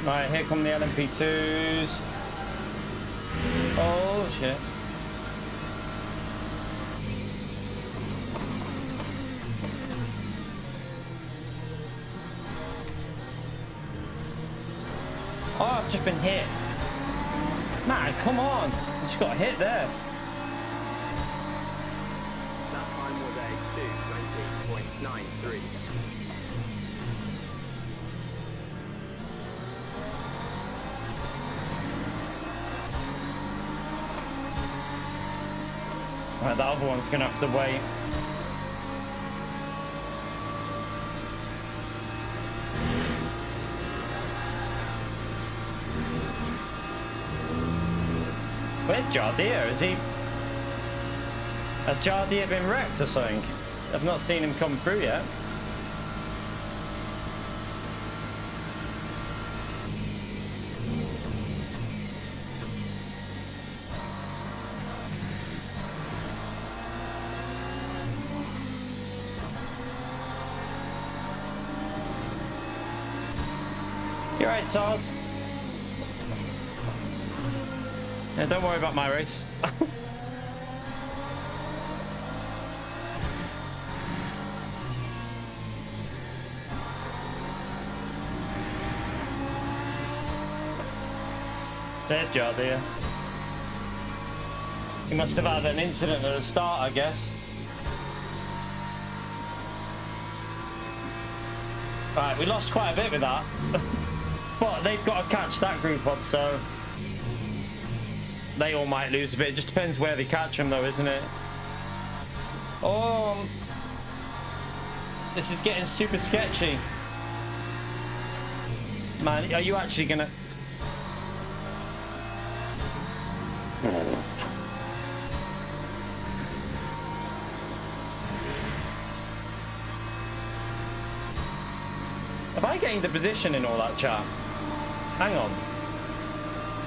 Right, here come the LMP2s. Oh shit. Oh, I've just been hit. Man, come on. I just got hit there. That time was a 2:19.93. Right, that other one's gonna have to wait. Where's Jardir? Has Jardir been wrecked or something? I've not seen him come through yet. You're right, Todd. Yeah, don't worry about my race. There's Jardia. He must have had an incident at the start, I guess. Right, we lost quite a bit with that. But they've got to catch that group up, so they all might lose a bit. It just depends where they catch them, though, isn't it? Oh, this is getting super sketchy. Man, are you actually gonna... Have I gained the position in all that chat? Hang on.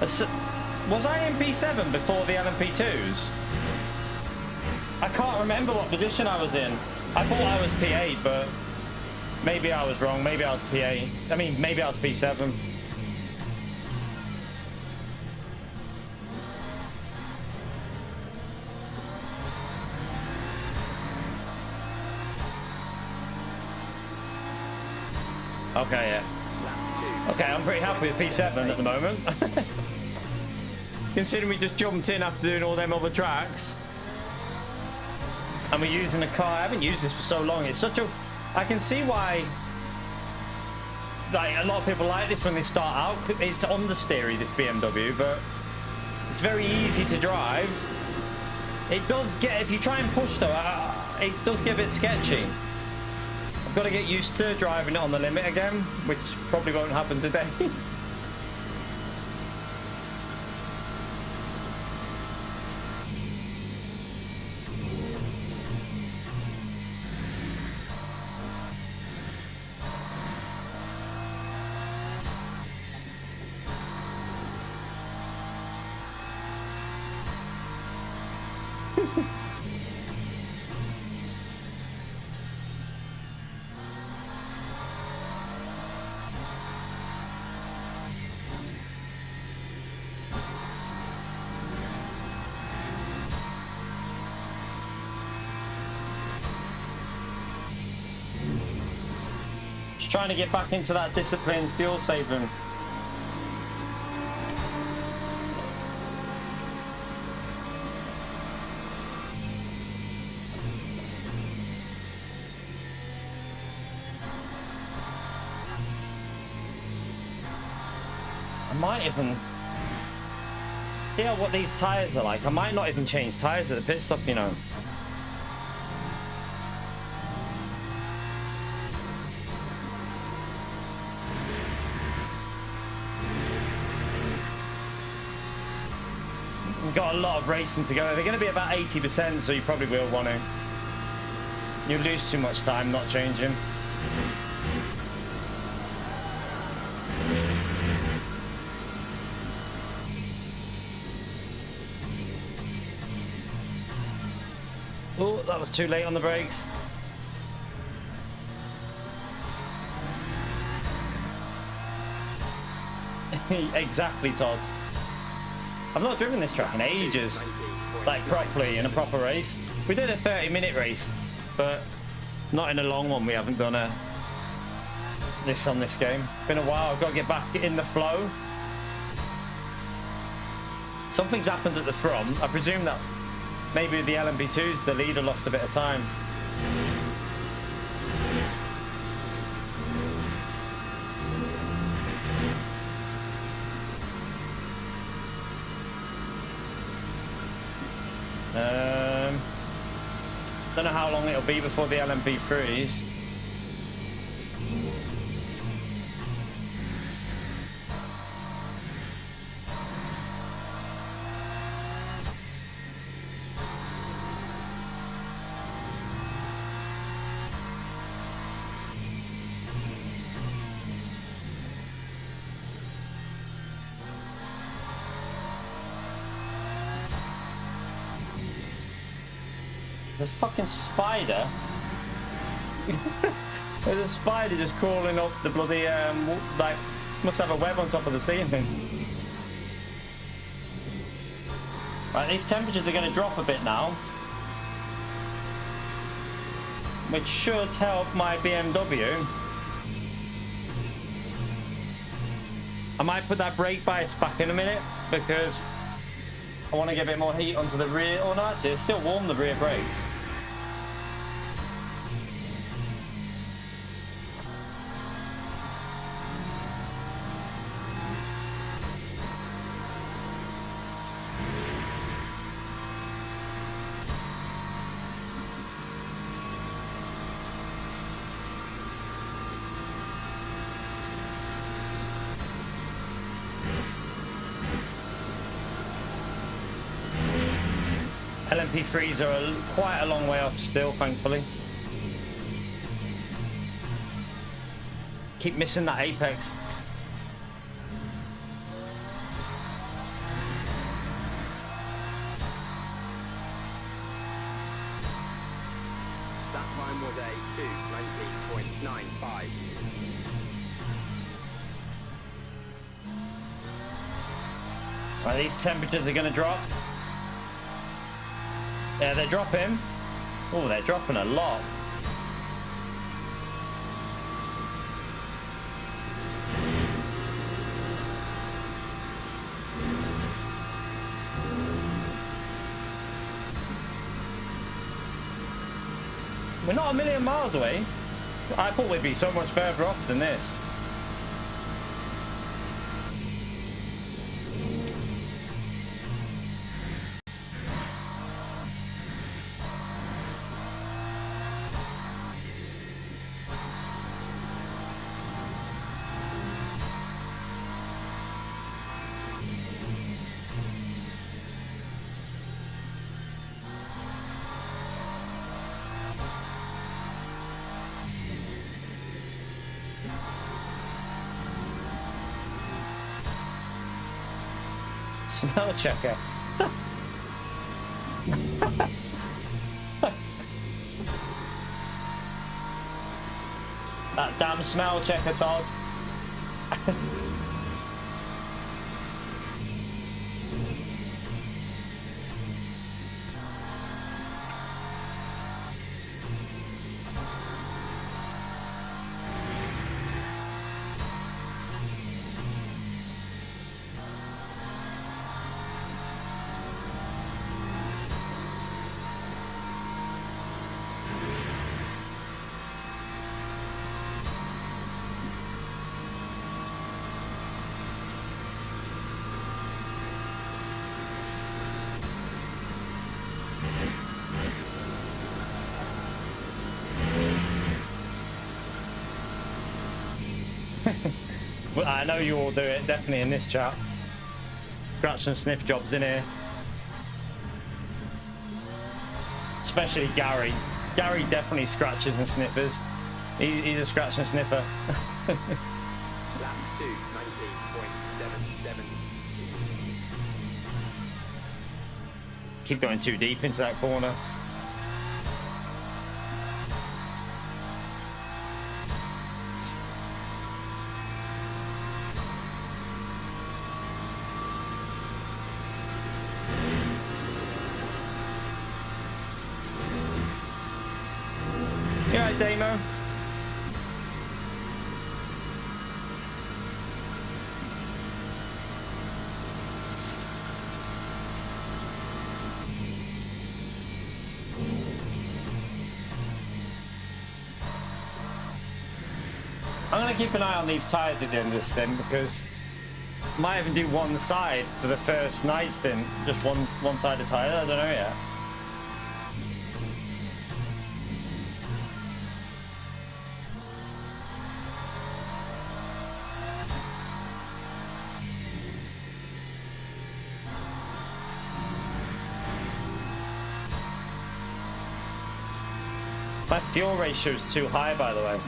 Was I in P7 before the LMP2s? I can't remember what position I was in. I thought I was P8, but maybe I was wrong. Maybe I was P8. I mean, maybe I was P7. Okay, yeah. Okay, I'm pretty happy with P7 at the moment. Considering we just jumped in after doing all them other tracks. And we're using a car. I haven't used this for so long. It's such a... I can see why... Like, a lot of people like this when they start out. It's understeery, this BMW, but... It's very easy to drive. It does get... If you try and push, though, it does get a bit sketchy. Got to get used to driving it on the limit again, which probably won't happen today. Trying to get back into that disciplined fuel saving. I might even... Yeah, what these tyres are like. I might not even change tyres at the pit stop, you know. Got a lot of racing to go. They're going to be about 80%, so you probably will want to. You lose too much time not changing. Oh, that was too late on the brakes. Exactly, Todd. I've not driven this track in ages, like properly in a proper race. We did a 30-minute race, but not in a long one. We haven't done this on this game. Been a while. I've got to get back in the flow. Something's happened at the front. I presume that maybe the LMP2s, the leader lost a bit of time. Don't know how long it'll be before the LMP3s. There's a fucking spider. There's a spider just crawling up the bloody, like, must have a web on top of the ceiling. Right, these temperatures are going to drop a bit now, which should help my BMW. I might put that brake bias back in a minute because I want to get a bit more heat onto the rear. Oh no, actually, it's still warm, the rear brakes. LMP3s are quite a long way off still, thankfully. Keep missing that apex. That time was a 2:19.95. Right, these temperatures are going to drop. Yeah, they're dropping. Oh, they're dropping a lot. We're not a million miles away. I thought we'd be so much further off than this. Smell checker. That damn smell checker, Todd. Well, I know you all do it, definitely in this chat. Scratch and sniff jobs in here. Especially Gary. Gary definitely scratches and sniffers. He's a scratch and sniffer. Lap 2, 19.77. Keep going too deep into that corner. You alright, Damo? I'm going to keep an eye on these tyres at the end of this stint because I might even do one side for the first night stint. Just one side of tyre, I don't know yet. My fuel ratio is too high, by the way.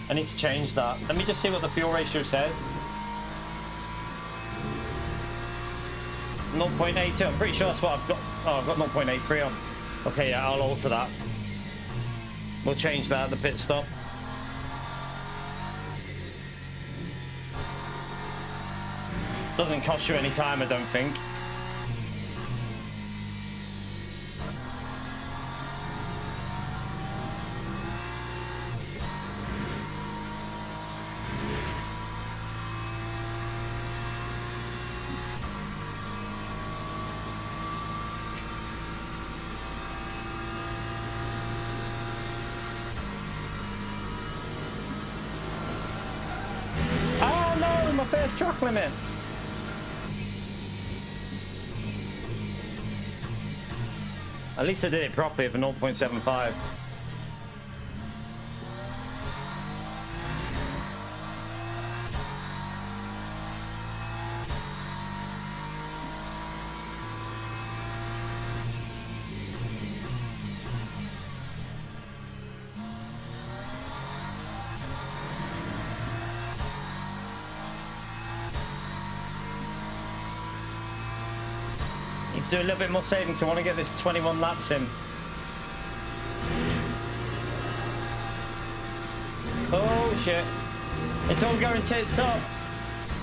I need to change that. Let me just see what the fuel ratio says. 0.82. I'm pretty sure that's what I've got. Oh, I've got 0.83 on. Okay, yeah, I'll alter that. We'll change that at the pit stop. Doesn't cost you any time, I don't think. first track limit. At least I did it properly for 0.75. Let's do a little bit more savings. I want to get this 21 laps in. Oh shit. It's all going tits up.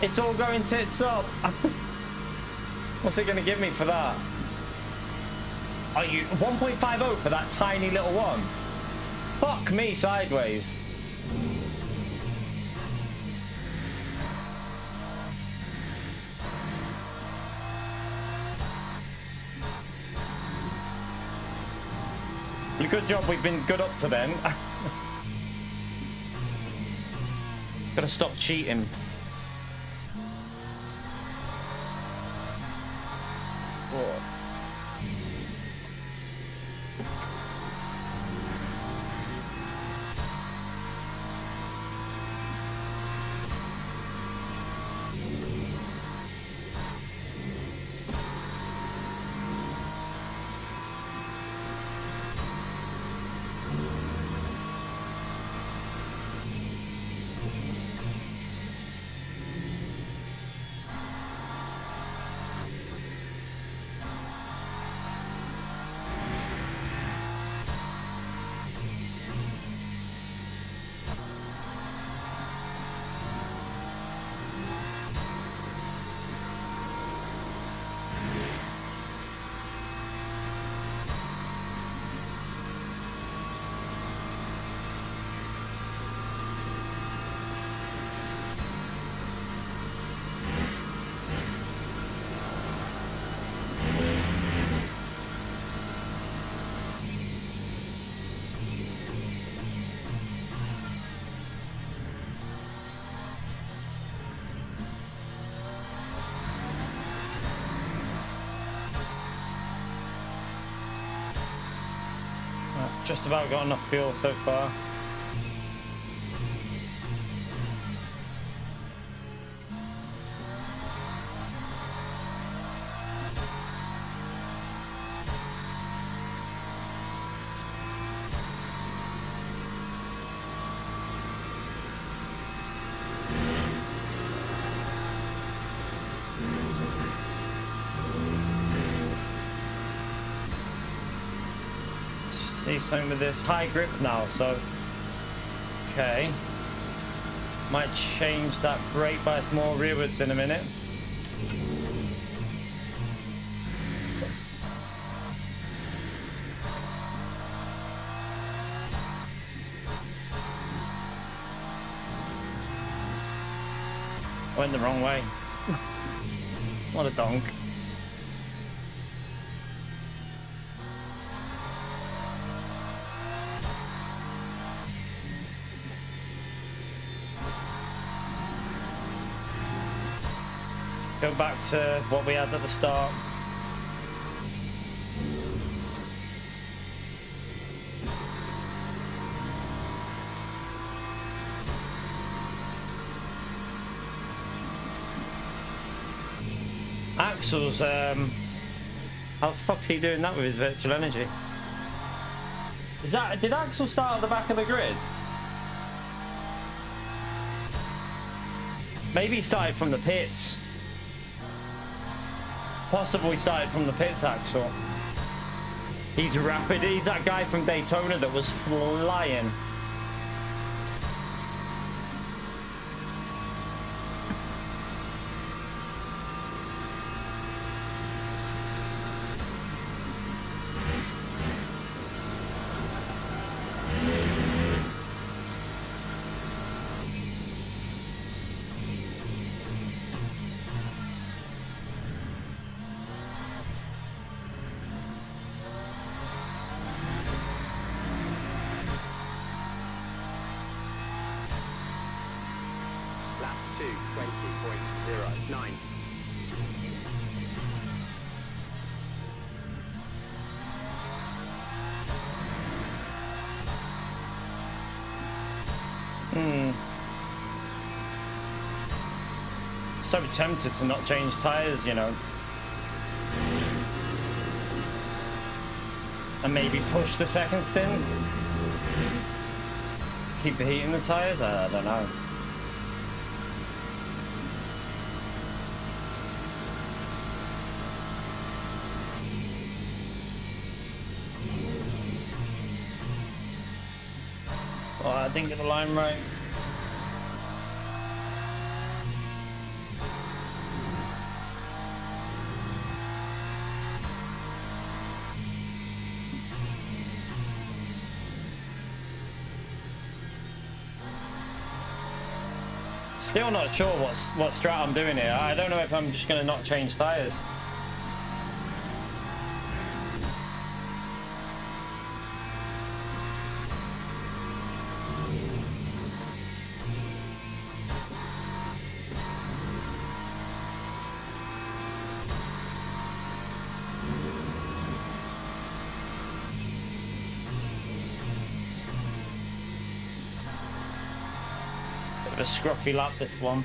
It's all going tits up. What's it going to give me for that? Are you 1.50 for that tiny little one? Fuck me sideways. Good job we've been good up to then. Gotta stop cheating. Whoa. Just about got enough fuel so far. See something with this high grip now, so okay, might change that brake bias more rearwards in a minute. Went the wrong way. What a donk. Go back to what we had at the start. Axel's, how the fuck's he doing that with his virtual energy? Is that, did Axel start at the back of the grid? Maybe he started from the pits. Possibly started from the pits, Axel. He's rapid. He's that guy from Daytona that was flying. Lap 2, 20.9. So tempted to not change tires, you know, and maybe push the second stint, keep the heat in the tires. I don't know. Oh, I didn't get the line right. Still not sure what strat I'm doing here. I don't know if I'm just going to not change tires. A scruffy lap this one.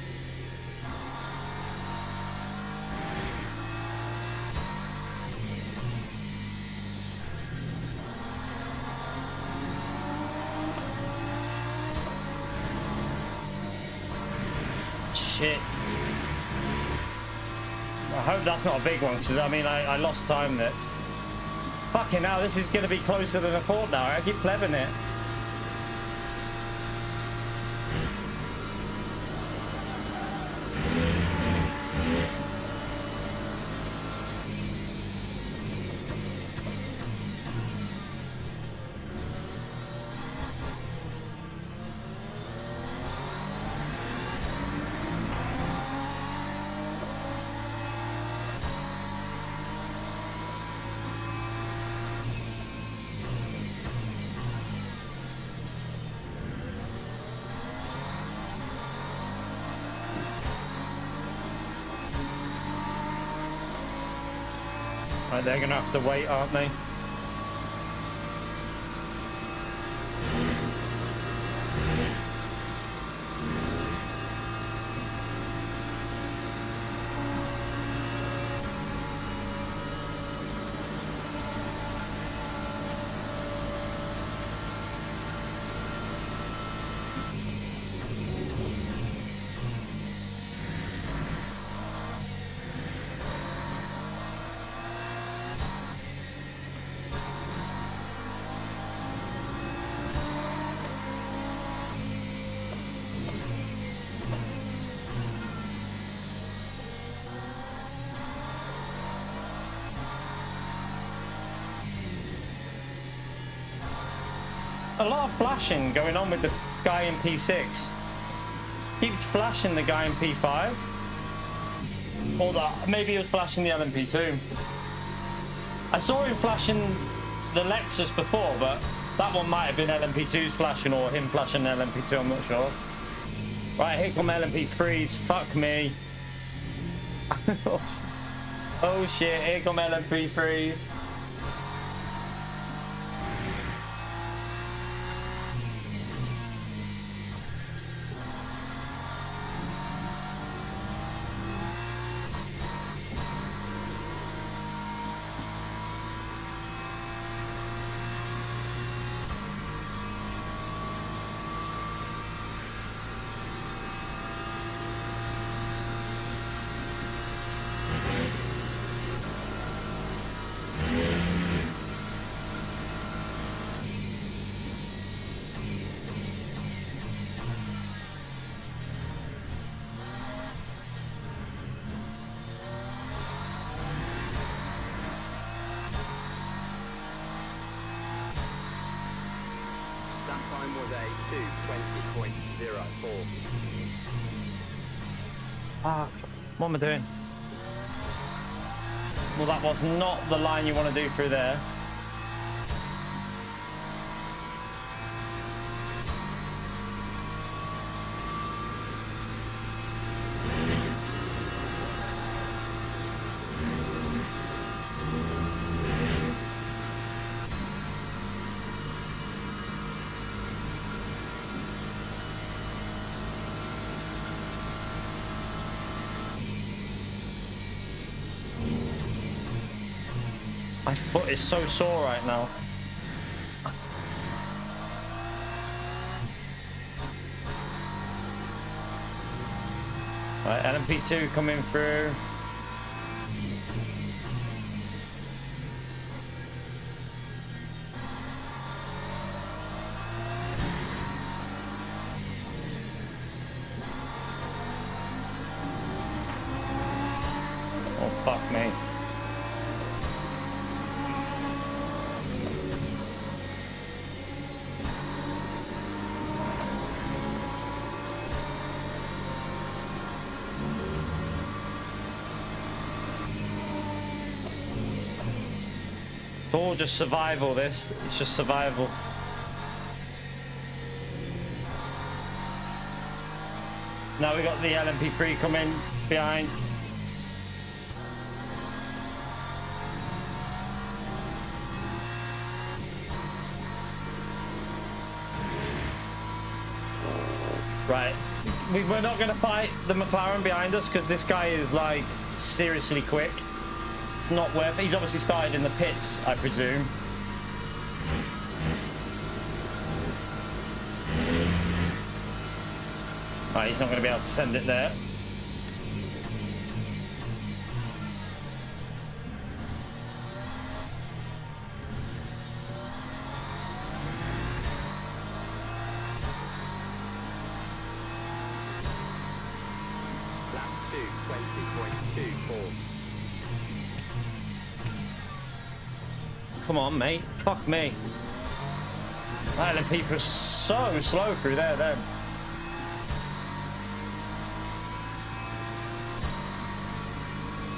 Shit. I hope that's not a big one, because I mean I lost time there. Fucking hell, this is going to be closer than I thought now. I keep pleving it. Right, they're going to have to wait, aren't they? A lot of flashing going on with the guy in P6. Keeps flashing the guy in P5. Or that, maybe he was flashing the LMP2. I saw him flashing the Lexus before, but that one might have been LMP2's flashing or him flashing the LMP2, I'm not sure. Right, here come LMP3s, fuck me. Oh shit, here come LMP3s. Time was a 2:20.04. Fuck. What am I doing? Well, that was not the line you want to do through there. My foot is so sore right now. Right, LMP2 coming through. Oh, fuck me. It's all just survival, this. It's just survival. Now we got the LMP3 coming behind. Right. We're not going to fight the McLaren behind us because this guy is like seriously quick. It's not worth it. He's obviously started in the pits, I presume. Right, he's not going to be able to send it there. Lap 2, 20.24. Come on, mate. Fuck me. That LMP was so slow through there then.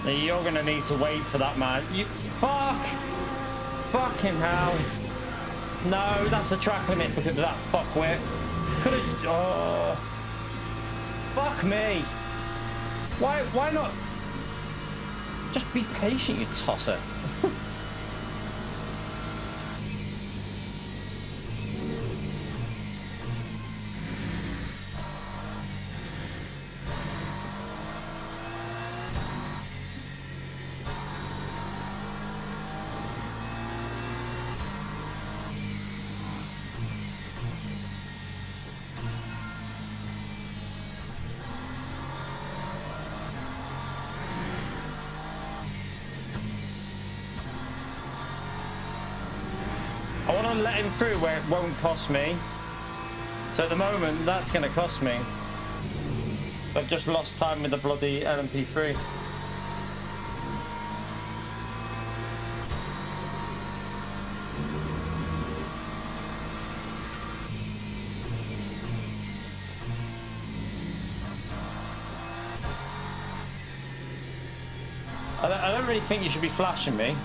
You're gonna need to wait for that, man. You fuck! Fucking hell. No, that's a track limit because of that fuckwit. Could've... Oh. Fuck me. Why not? Just be patient, you tosser. I want to let him through where it won't cost me. So at the moment, that's going to cost me. I've just lost time with the bloody LMP3. I don't really think you should be flashing me.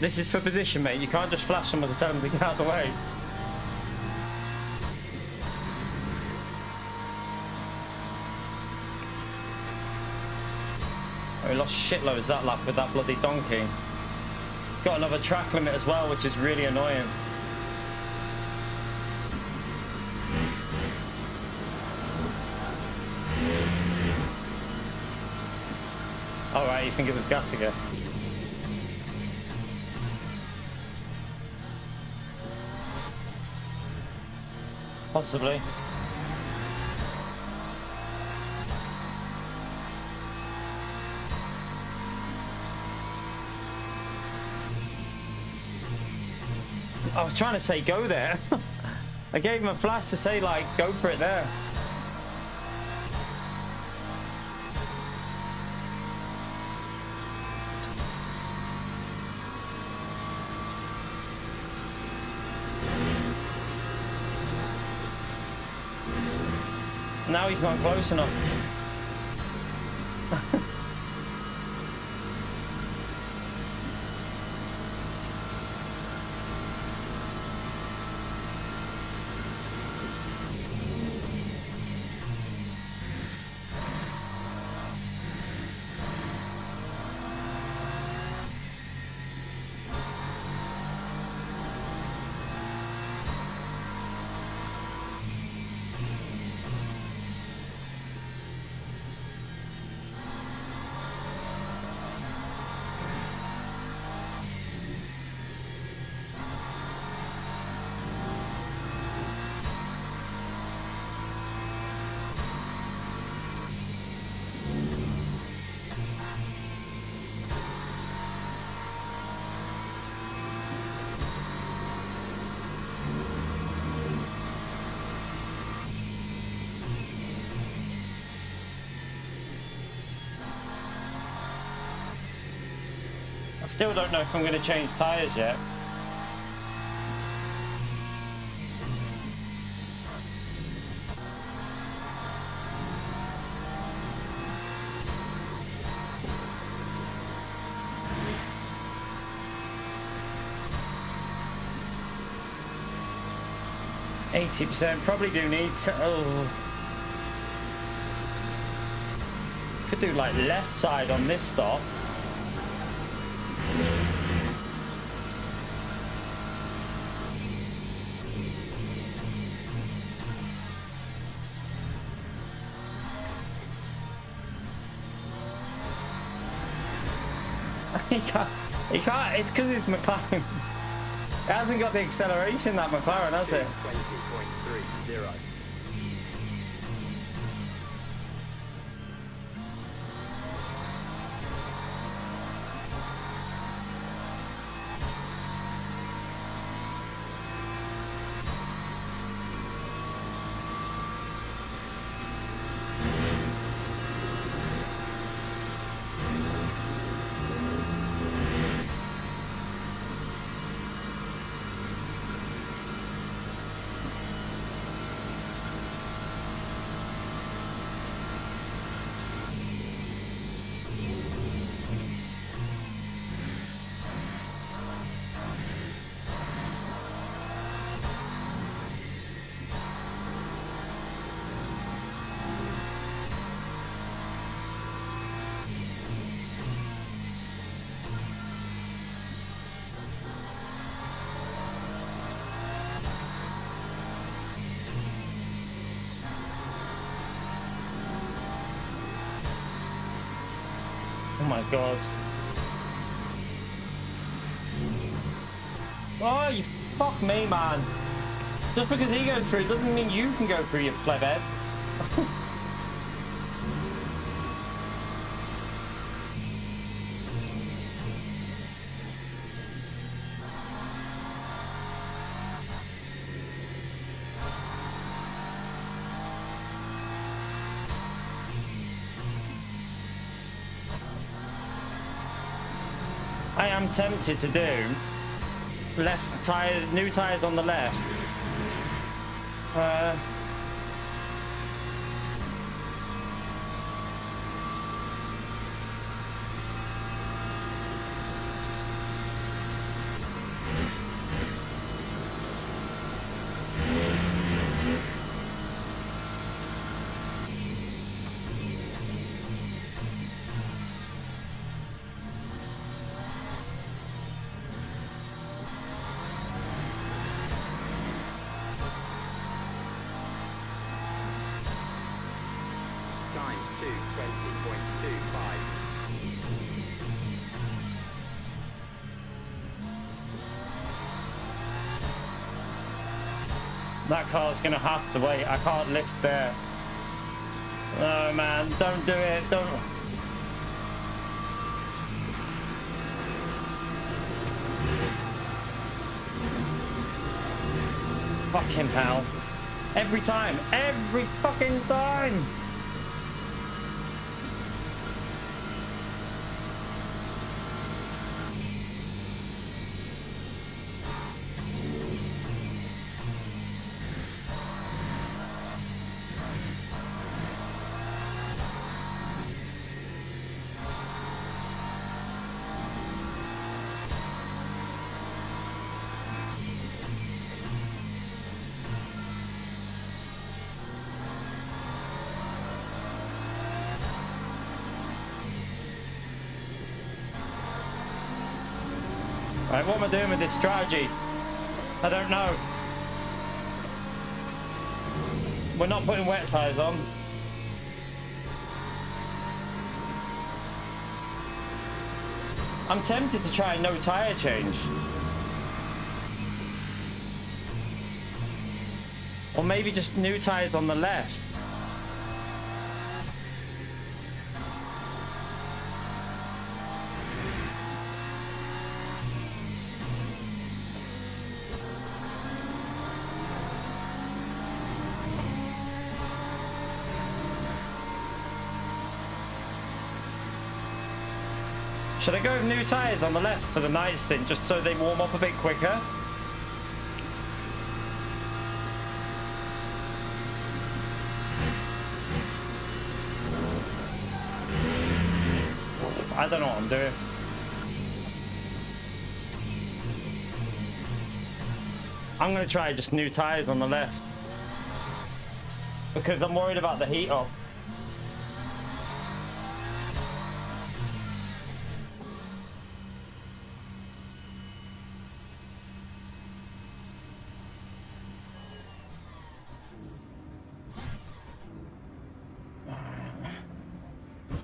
This is for position, mate. You can't just flash someone to tell them to get out of the way. Oh, we lost shitloads that lap with that bloody donkey. Got another track limit as well, which is really annoying. Alright, you think it was Gattaca? Possibly. I was trying to say go there. I gave him a flash to say like go for it there. Now he's not close enough. I still don't know if I'm going to change tyres yet. %, probably do need to, oh. Could do like left side on this stop. He can't, it's because it's McLaren. It hasn't got the acceleration that McLaren has it. 20.30. Oh my god. Oh, you fuck me, man. Just because he goes through doesn't mean you can go through, you plebhead. I am tempted to do left tire, new tires on the left. Time 2:20.25. That car's gonna have to wait. I can't lift there. Oh man, don't do it. Don't. Fucking hell. Every time. Every fucking time. Right, what am I doing with this strategy? I don't know. We're not putting wet tyres on. I'm tempted to try no tyre change. Or maybe just new tyres on the left. Should I go with new tyres on the left for the night stint, just so they warm up a bit quicker? I don't know what I'm doing. I'm going to try just new tyres on the left, because I'm worried about the heat up.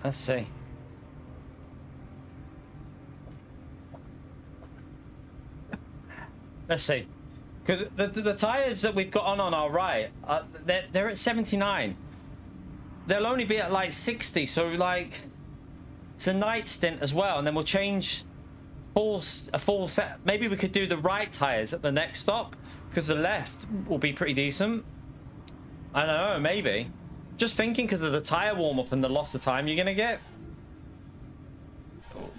Let's see. Let's see. Because the tyres that we've got on our right, they're at 79. They'll only be at like 60. So like, it's a night stint as well. And then we'll change a full set. Maybe we could do the right tyres at the next stop, because the left will be pretty decent. I don't know, maybe. Just thinking because of the tyre warm-up and the loss of time you're going to get.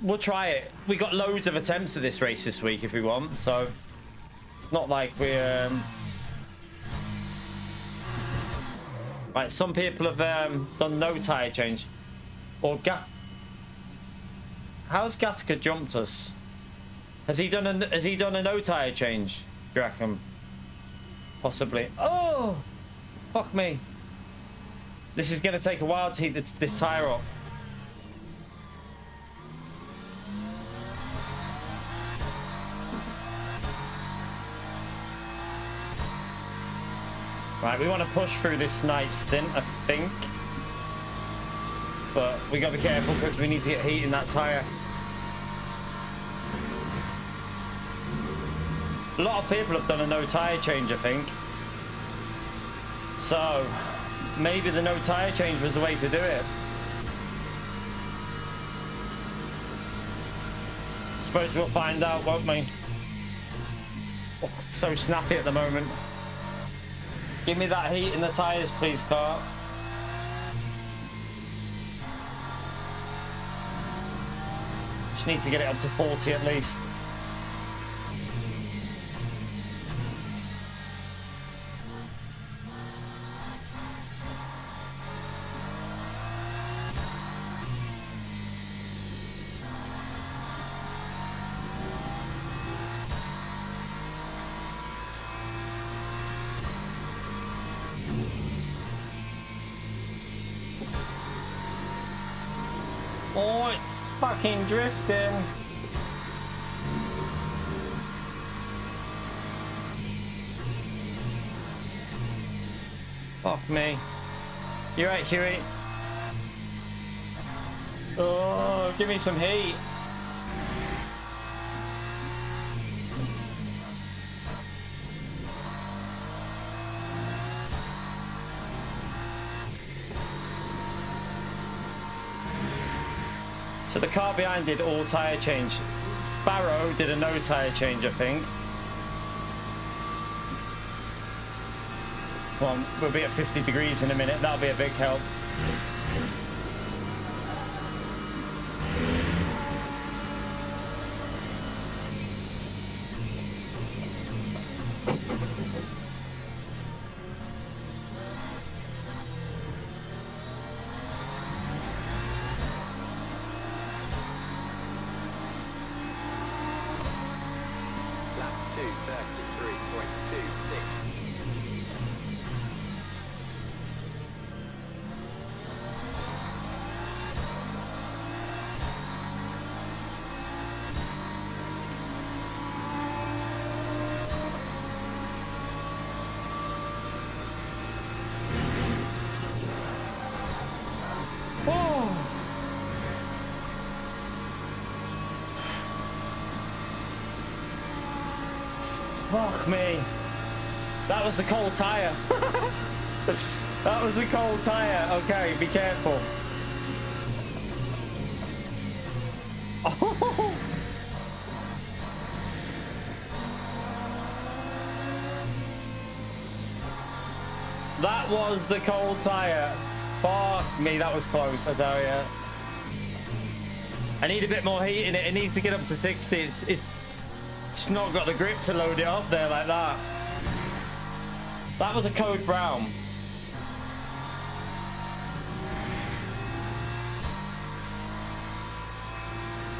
We'll try it. We got loads of attempts at this race this week if we want, so it's not like we're... Right, some people have done no tyre change. Or how's Gattaca jumped us? Has he done a no tyre change, do you reckon? Possibly. Oh! Fuck me. This is going to take a while to heat this tyre up. Right, we want to push through this night stint, I think. But we got to be careful because we need to get heat in that tyre. A lot of people have done a no tyre change, I think. So... maybe the no tyre change was the way to do it. Suppose we'll find out, won't we? Oh, it's so snappy at the moment. Give me that heat in the tyres, please, car. Just need to get it up to 40 at least. Oh, it's fucking drifting. Fuck me. You right, Huey? Oh, give me some heat. So the car behind did all tyre change. Barrow did a no tyre change, I think. Come on, we'll be at 50 degrees in a minute. That'll be a big help. Lap 2:33.26. Fuck me. That was the cold tyre. That was the cold tyre. Okay, be careful. Oh. That was the cold tyre. Fuck me, that was close, I tell you. I need a bit more heat in it. It needs to get up to 60. It's just not got the grip to load it up there like that. That was a code brown.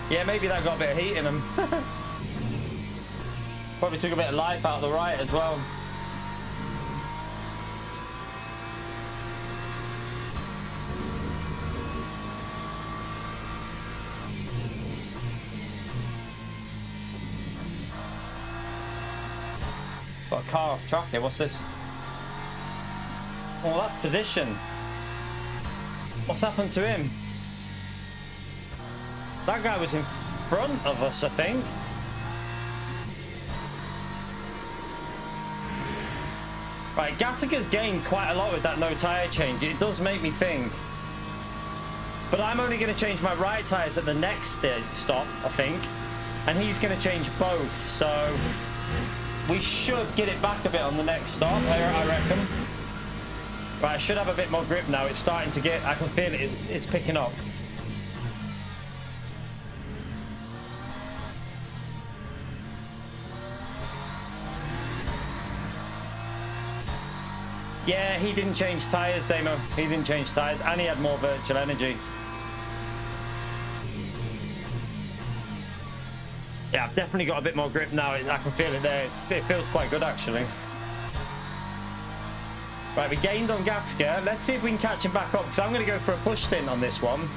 Yeah, maybe that got a bit of heat in them. Probably took a bit of life out of the right as well. Got a car off track here. What's this? Oh, that's position. What's happened to him? That guy was in front of us, I think. Right, Gattaca's gained quite a lot with that no tyre change. It does make me think. But I'm only going to change my right tyres at the next stop, I think. And he's going to change both. So we should get it back a bit on the next stop, I reckon. Right, I should have a bit more grip now. It's starting to get... I can feel it. It's picking up. Yeah, he didn't change tyres, Damo. He didn't change tyres, and he had more virtual energy. Yeah, I've definitely got a bit more grip now. I can feel it there. It feels quite good, actually. Right, we gained on Gattaca. Let's see if we can catch him back up, because I'm going to go for a push stint on this one.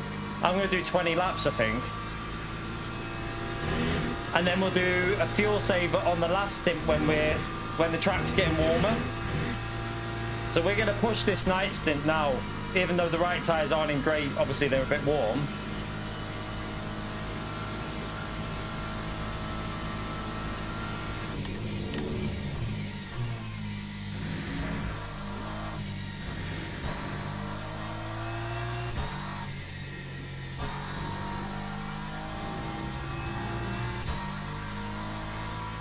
I'm going to do 20 laps, I think. And then we'll do a fuel saver on the last stint when the track's getting warmer. So we're going to push this night stint now, even though the right tyres aren't in great. Obviously, they're a bit warm.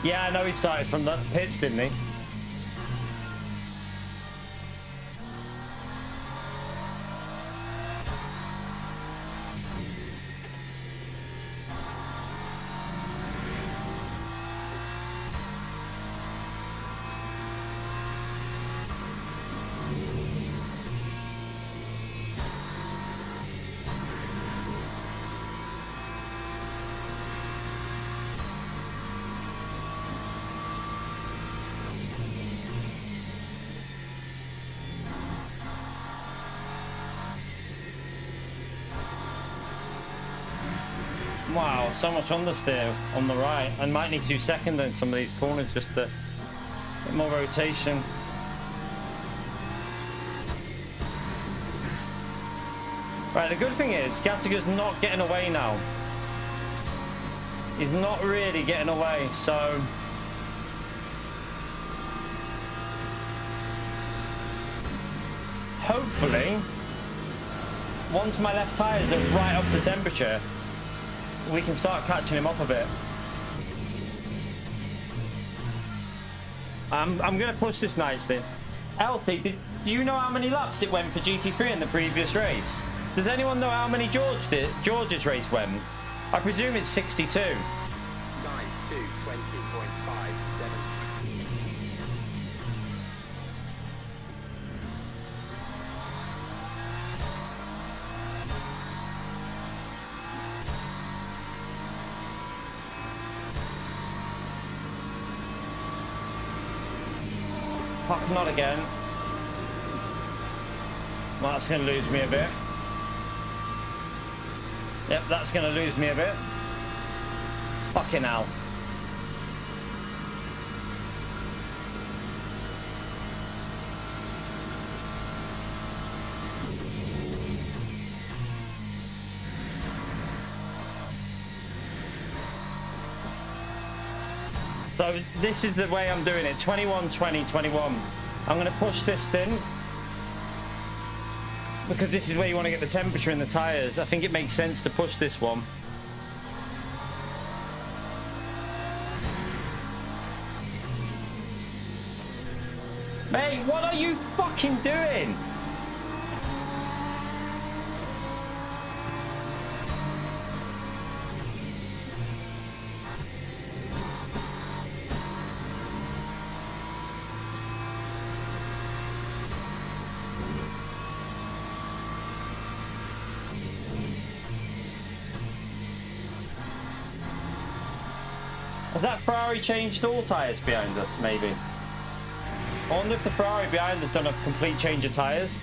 Yeah, I know he started from the pits, didn't he? Wow, so much understeer on the right. I might need 2 seconds in some of these corners, just a bit more rotation. Right, the good thing is Gattaca's not getting away now. He's not really getting away, so hopefully once my left tyres are right up to temperature, we can start catching him up a bit. I'm going to push this night stint. LT, do you know how many laps it went for GT3 in the previous race? Does anyone know how many George's race went? I presume it's 62. 9 to 20.57. Fuck, not again. Well, that's going to lose me a bit. Yep, that's going to lose me a bit. Fucking hell. So this is the way I'm doing it. 21, 20, 21. I'm going to push this thing, because this is where you want to get the temperature in the tyres. I think it makes sense to push this one. Mate, what are you fucking doing? Has that Ferrari changed all tyres behind us, maybe? I wonder if the Ferrari behind us done a complete change of tyres.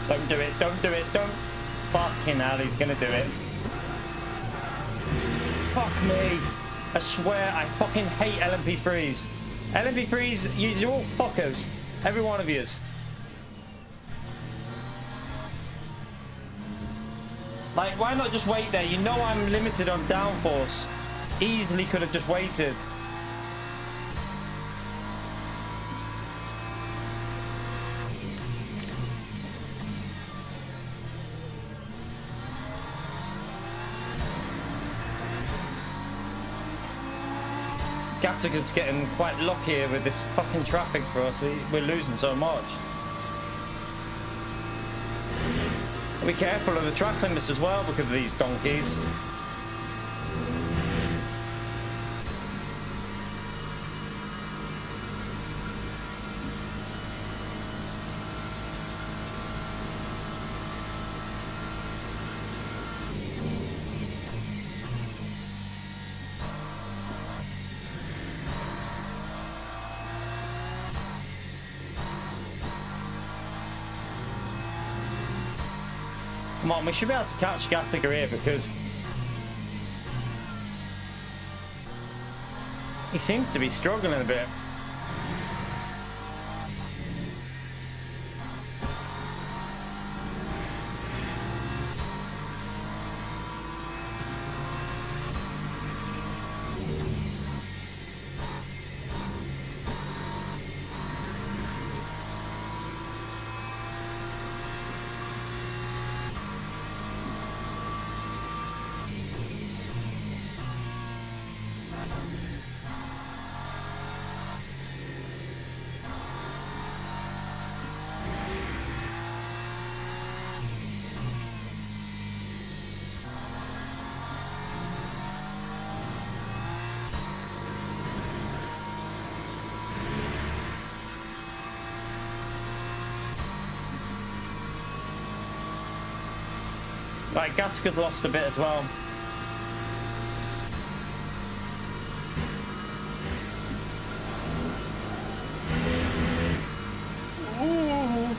Don't do it, don't do it, don't. Fucking hell, he's gonna do it. Fuck me. I swear, I fucking hate LMP3s. LMP3s, you're all fuckers. Every one of yous. Like, why not just wait there? You know I'm limited on downforce. Easily could have just waited. Gattaca's getting quite lucky here with this fucking traffic for us. We're losing so much. Be careful of the track limits as well because of these donkeys. Come on, we should be able to catch Gattaca here because he seems to be struggling a bit. Right, Gattaca's lost a bit as well. Ooh.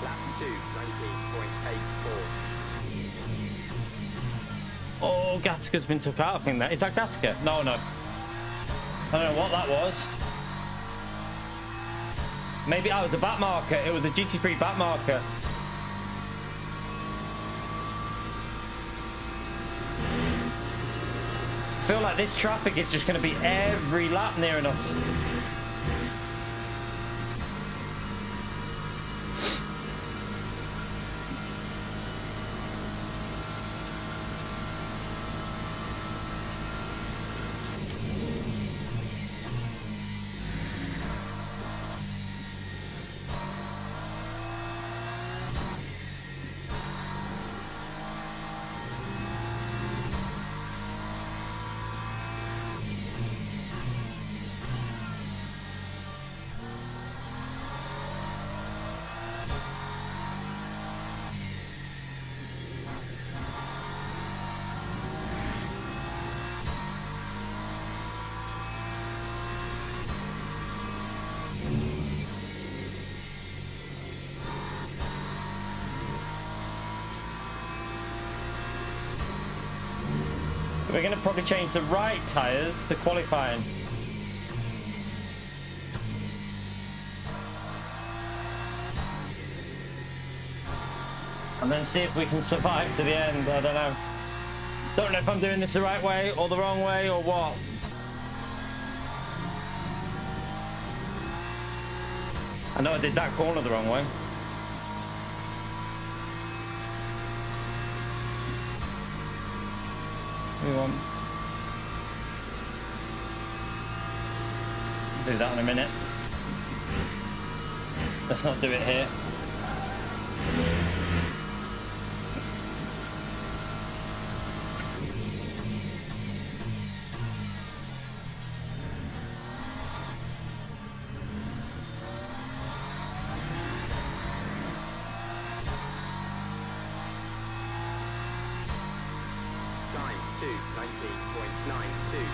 Lap 2, 19.84. Oh, Gattaca's been took out. I think that is that Gattaca. No, no. I don't know what that was. Maybe that was the back marker. It was the GT3 back marker. I feel like this traffic is just going to be every lap near enough. We're going to probably change the right tyres to qualifying. And then see if we can survive to the end. I don't know. Don't know if I'm doing this the right way or the wrong way or what. I know I did that corner the wrong way. We want. Do that in a minute. Let's not do it here. Time 2:19.92.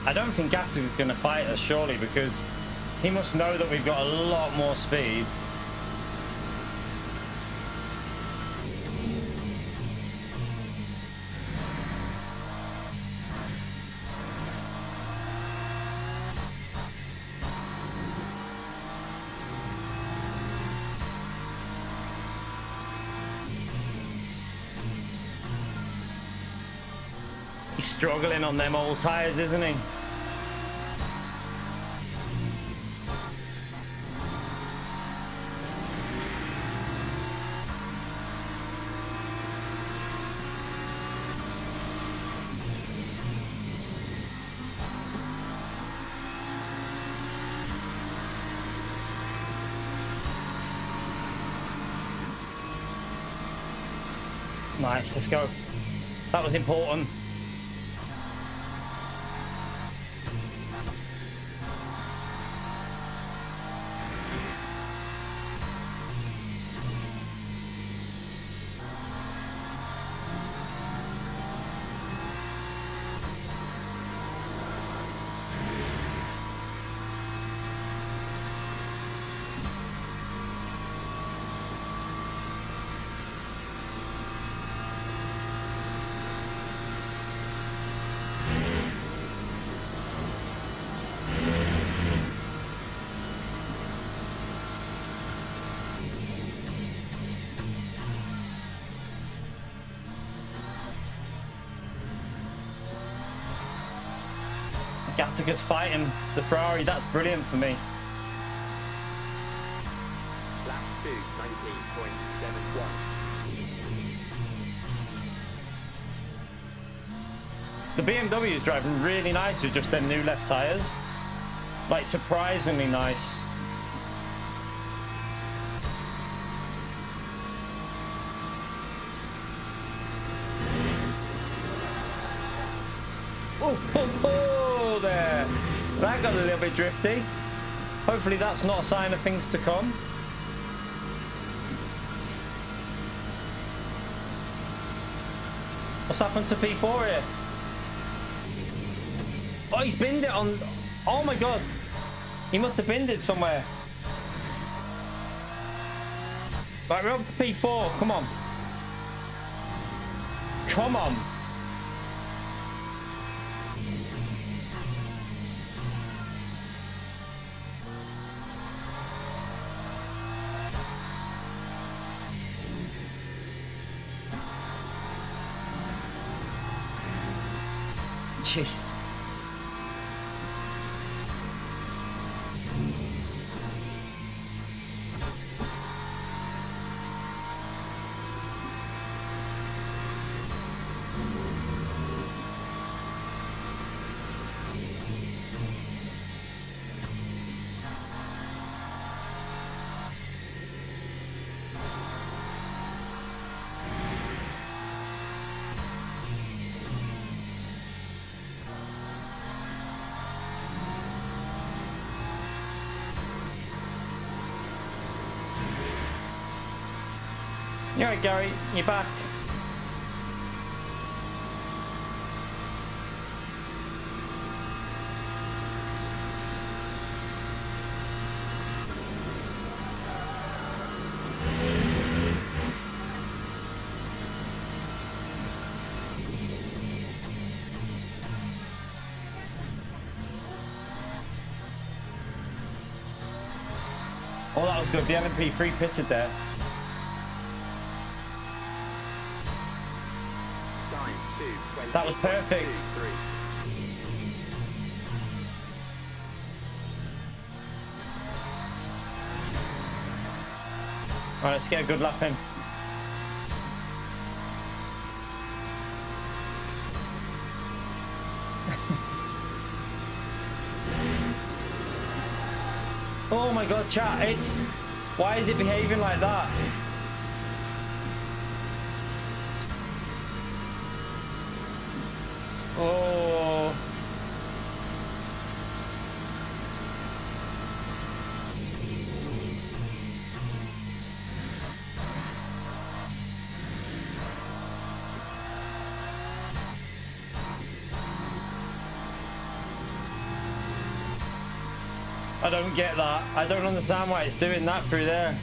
I don't think Gatta's going to fight us, surely, because he must know that we've got a lot more speed. He's struggling on them old tyres, isn't he? Nice, let's go. That was important. Gatta's fighting the Ferrari. That's brilliant for me. Lap 2:19.71. The BMW is driving really nice with just their new left tyres. Like, surprisingly nice. Oh, there. That got a little bit drifty. Hopefully that's not a sign of things to come. What's happened to P4 here? Oh, he's binned it on... Oh my god. He must have binned it somewhere. Right, we're up to P4. Come on. Come on. Jeez. You're right, Gary. You're back. Oh, that was good. The LMP3 pitted there. Time 2:20. That was perfect. 2:3. All right, let's get a good lap in. Oh my god, chat, it's... Why is it behaving like that? Oh... I don't get that. I don't understand why it's doing that through there.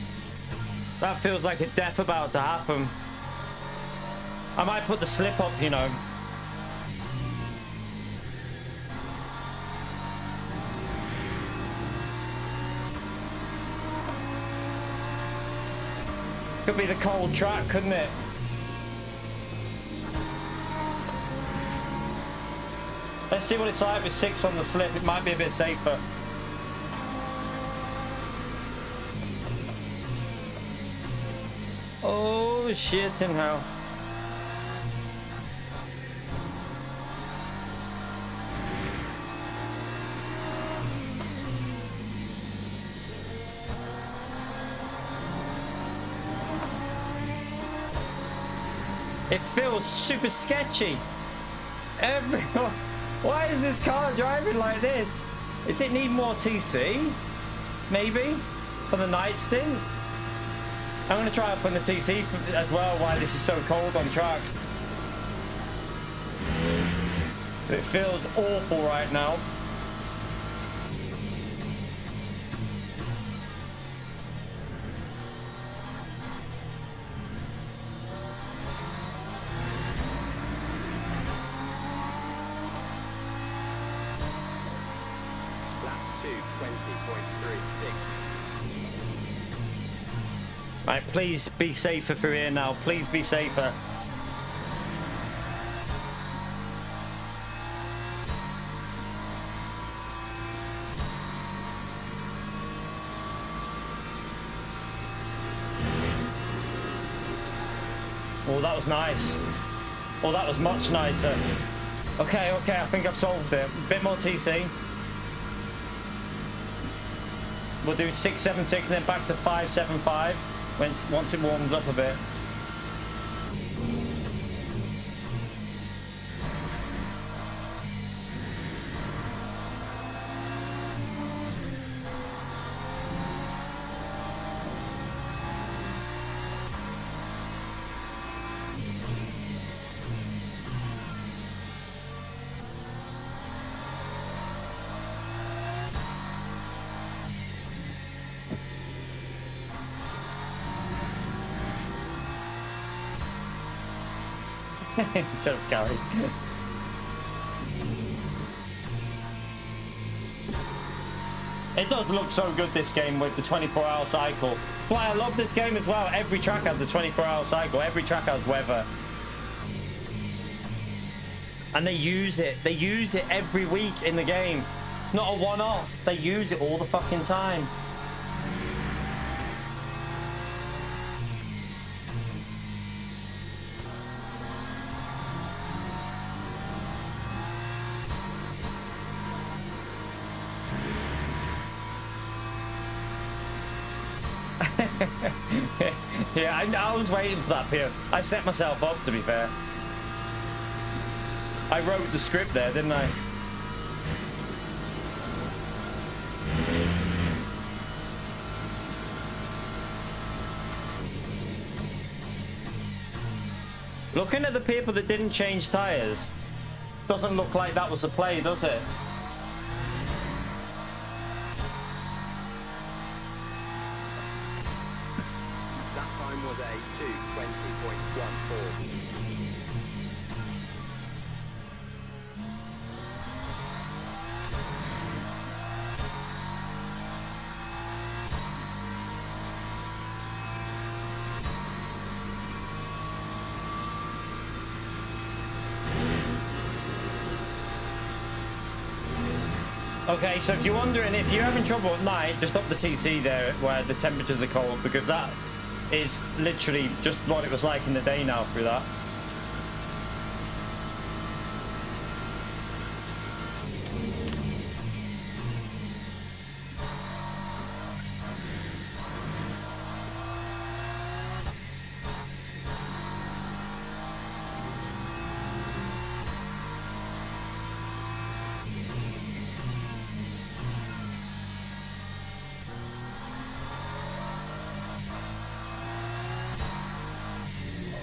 That feels like a death about to happen. I might put the slip up, you know. Could be the cold track, couldn't it? Let's see what it's like with 6 on the slip. It might be a bit safer. Oh shit in hell. It feels super sketchy. Everyone, why is this car driving like this? Does it need more TC? Maybe for the night stint. I'm going to try up on the TC as well, why this is so cold on track. It feels awful right now. Lap 2:20.36. Right, please be safer through here now. Please be safer. Oh, that was nice. Oh, that was much nicer. Okay, okay, I think I've solved it. A bit more TC. We'll do 676 and then back to 575 once it warms up a bit. Shut up, Gary. It does look so good, this game, with the 24-hour cycle. Why I love this game as well. Every track has the 24-hour cycle. Every track has weather. And they use it. They use it every week in the game. Not a one-off. They use it all the fucking time. Yeah, I was waiting for that, Pierre. I set myself up, to be fair. I wrote the script there, didn't I? Looking at the people that didn't change tyres, doesn't look like that was a play, does it? Was a 2:20.14. Okay, so if you're wondering, if you're having trouble at night, just up the TC there where the temperatures are cold, because that is literally just what it was like in the day now through that.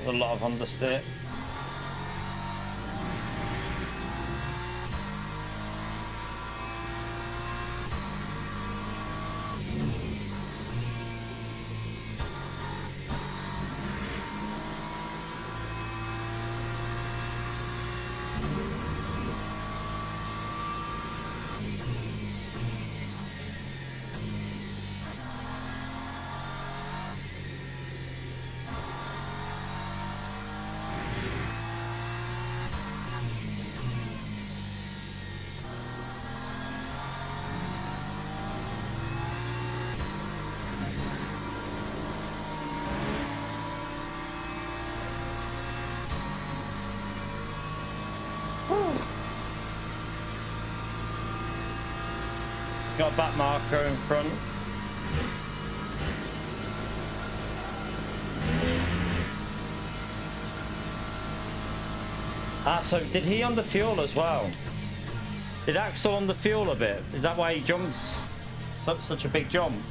A lot of understeer. Got a back marker in front. Ah, so did he under fuel as well? Did Axel under fuel a bit? Is that why he jumps such a big jump?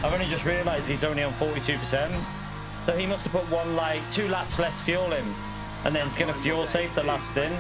I've only just realised he's only on 42%. So he must have put one, like, 2 laps less fuel in. And then it's going to fuel save the last stint.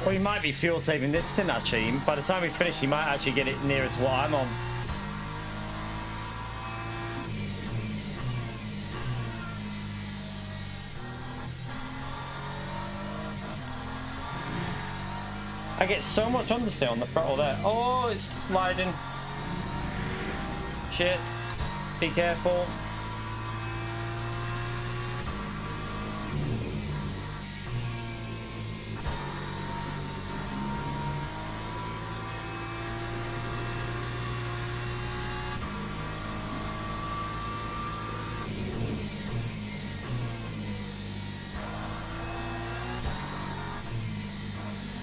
Well, he might be fuel saving this stint actually. By the time we finish, he might actually get it nearer to what I'm on. I get so much understeer on the throttle there. Oh, it's sliding. Shit. Be careful.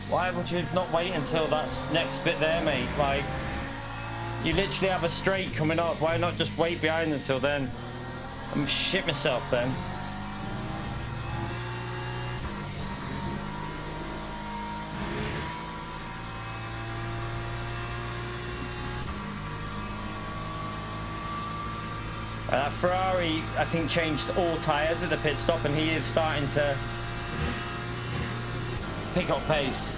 Why would you not wait until that next bit there, mate? Like, you literally have a straight coming up. Why not just wait behind until then? I'm shit myself then. Ferrari, I think, changed all tyres at the pit stop, and he is starting to pick up pace.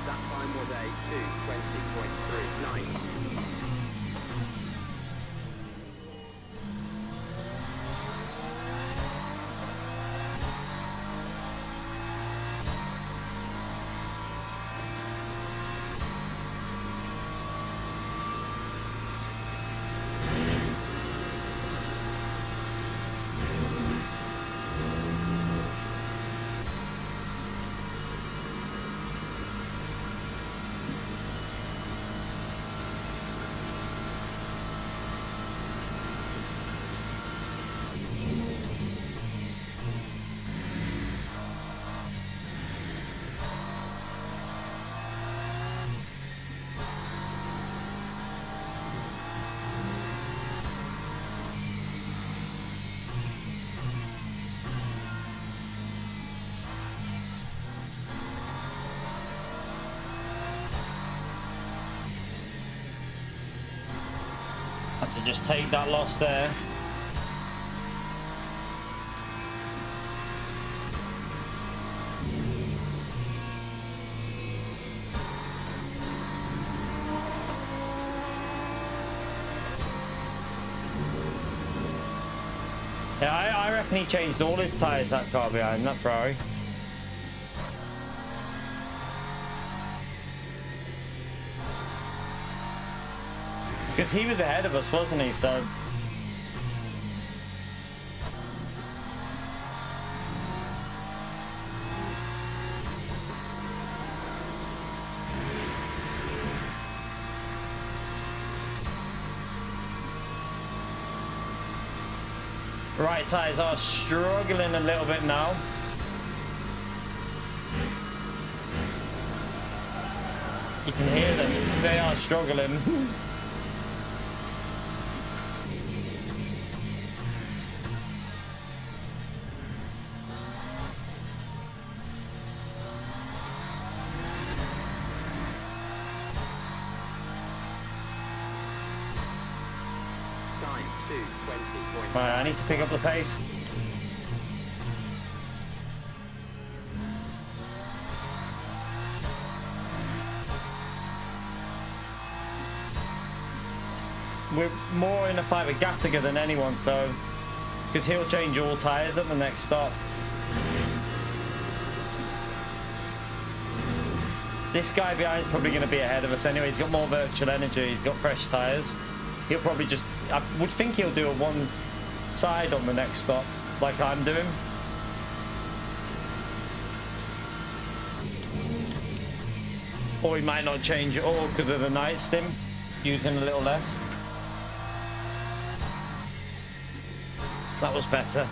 That time was a 2:20.39. to just take that loss there. Yeah, I reckon he changed all his tyres, that car behind, that Ferrari. Because he was ahead of us, wasn't he? So right tyres are struggling a little bit now. You can hear them. They are struggling. Right, I need to pick up the pace. We're more in a fight with Gaffiger than anyone, so because he'll change all tyres at the next stop. This guy behind is probably going to be ahead of us anyway. He's got more virtual energy. He's got fresh tyres. He'll probably just... I would think he'll do a one side on the next stop, like I'm doing. Or he might not change at all because of the night stim, using a little less. That was better.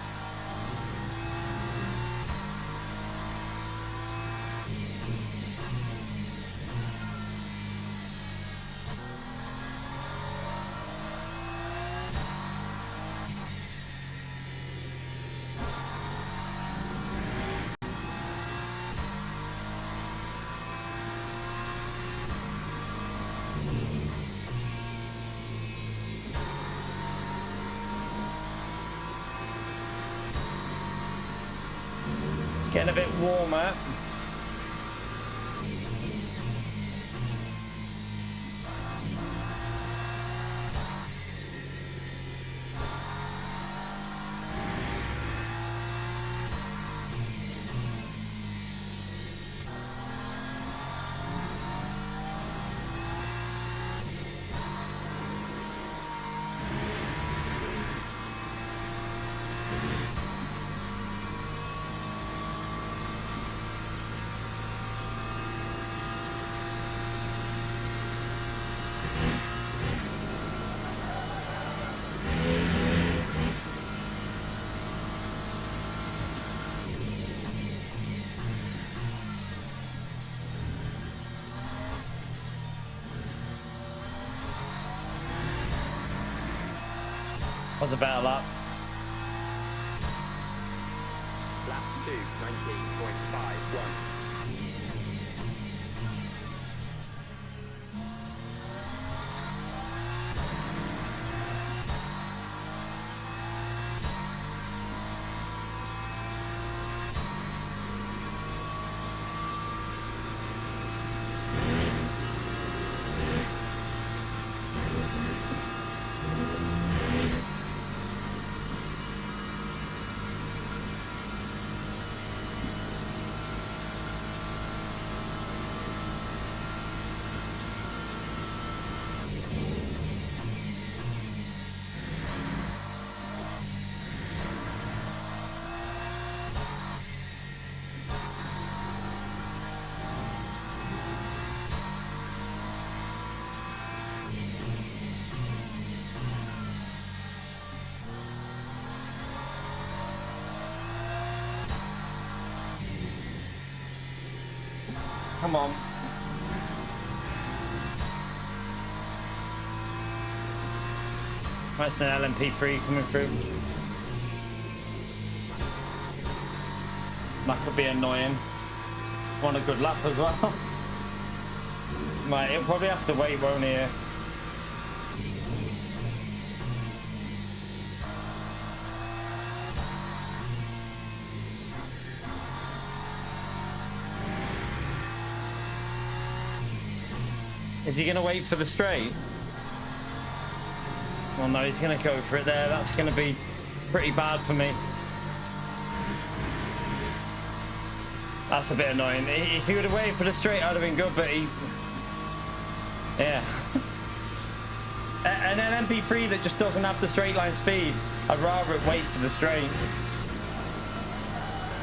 Getting a bit warmer. What's a better lap? Lap 2, 19.51. Come on. That's an LMP3 coming through. That could be annoying. Want a good lap as well. Right, he'll probably have to wait, won't he? Is he going to wait for the straight? Well, no, he's going to go for it there. That's going to be pretty bad for me. That's a bit annoying. If he would have waited for the straight, I'd have been good, but he... Yeah. An MP3 that just doesn't have the straight line speed, I'd rather it wait for the straight.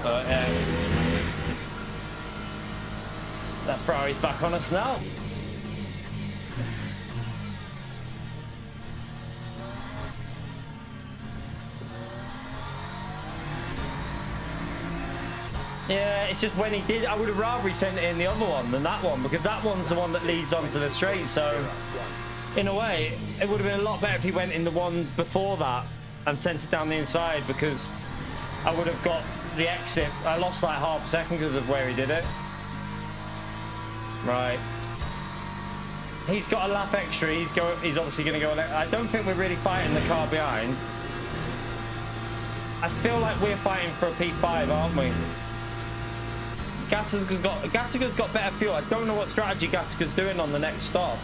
But, that Ferrari's back on us now. Yeah, it's just when he did, I would have rather he sent it in the other one than that one, because that one's the one that leads onto the straight. So in a way, it would have been a lot better if he went in the one before that and sent it down the inside, because I would have got the exit. I lost like half a second because of where he did it. Right. He's got a lap extra. He's obviously going to go. I don't think we're really fighting the car behind. I feel like we're fighting for a P5, aren't we? Gattaca's got better fuel. I don't know what strategy Gattaca's doing on the next stop.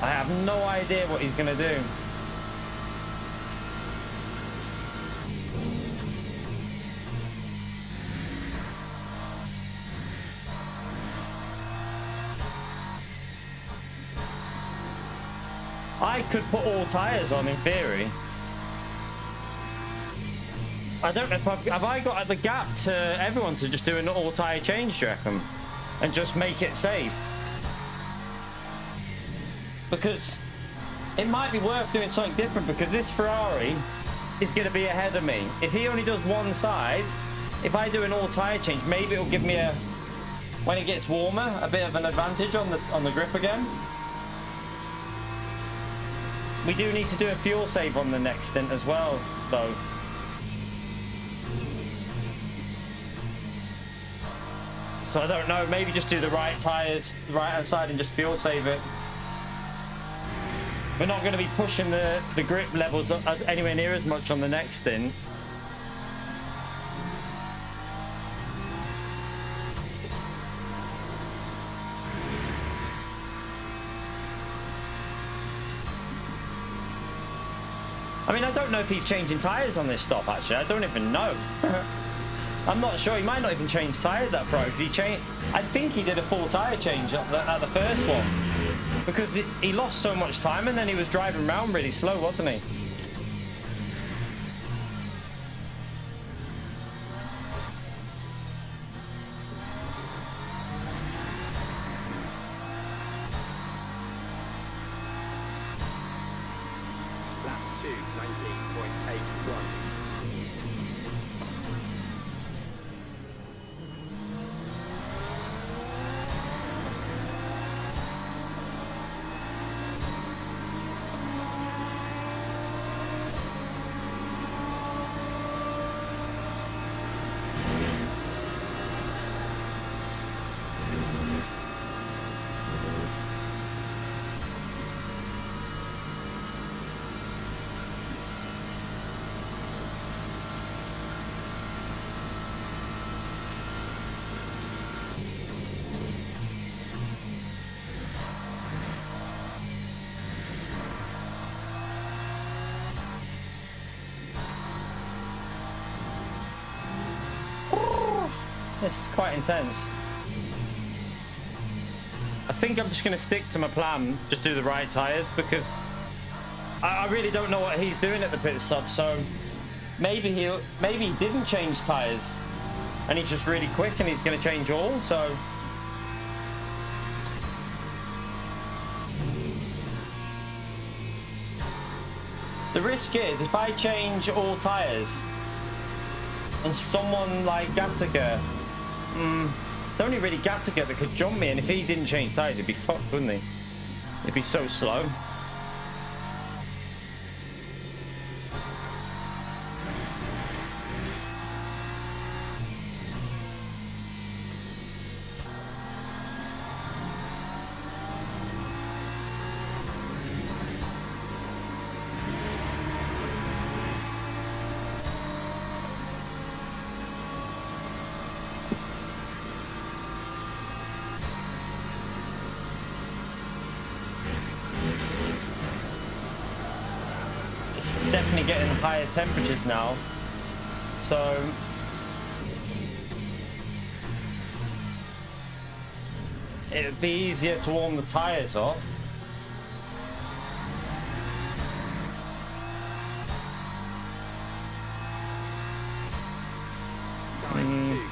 I have no idea what he's going to do. I could put all tyres on in theory. I don't know if have I got the gap to everyone to just do an all tyre change, do you reckon? And just make it safe? Because it might be worth doing something different, because this Ferrari is going to be ahead of me. If he only does one side, if I do an all tyre change, maybe it'll give me a, when it gets warmer, a bit of an advantage on the grip again. We do need to do a fuel save on the next stint as well, though. So I don't know, maybe just do the right tyres, the right hand side, and just fuel save it. We're not going to be pushing the grip levels anywhere near as much on the next stint. I mean, I don't know if he's changing tyres on this stop, actually. I don't even know. I'm not sure. He might not even change tyres that far, because he changed. I think he did a full tyre change at the first one, because he lost so much time, and then he was driving around really slow, wasn't he? Lap 2, 19.81. This is quite intense. I think I'm just going to stick to my plan, just do the right tyres, because I really don't know what he's doing at the pit stop. So maybe he didn't change tyres, and he's just really quick, and he's going to change all. So the risk is, if I change all tyres and someone like Gattaca, it's only really Gattaca that could jump me, and if he didn't change tyres, he'd be fucked, wouldn't he? He'd be so slow. getting higher temperatures now, so it would be easier to warm the tires up. Time 2:20.97.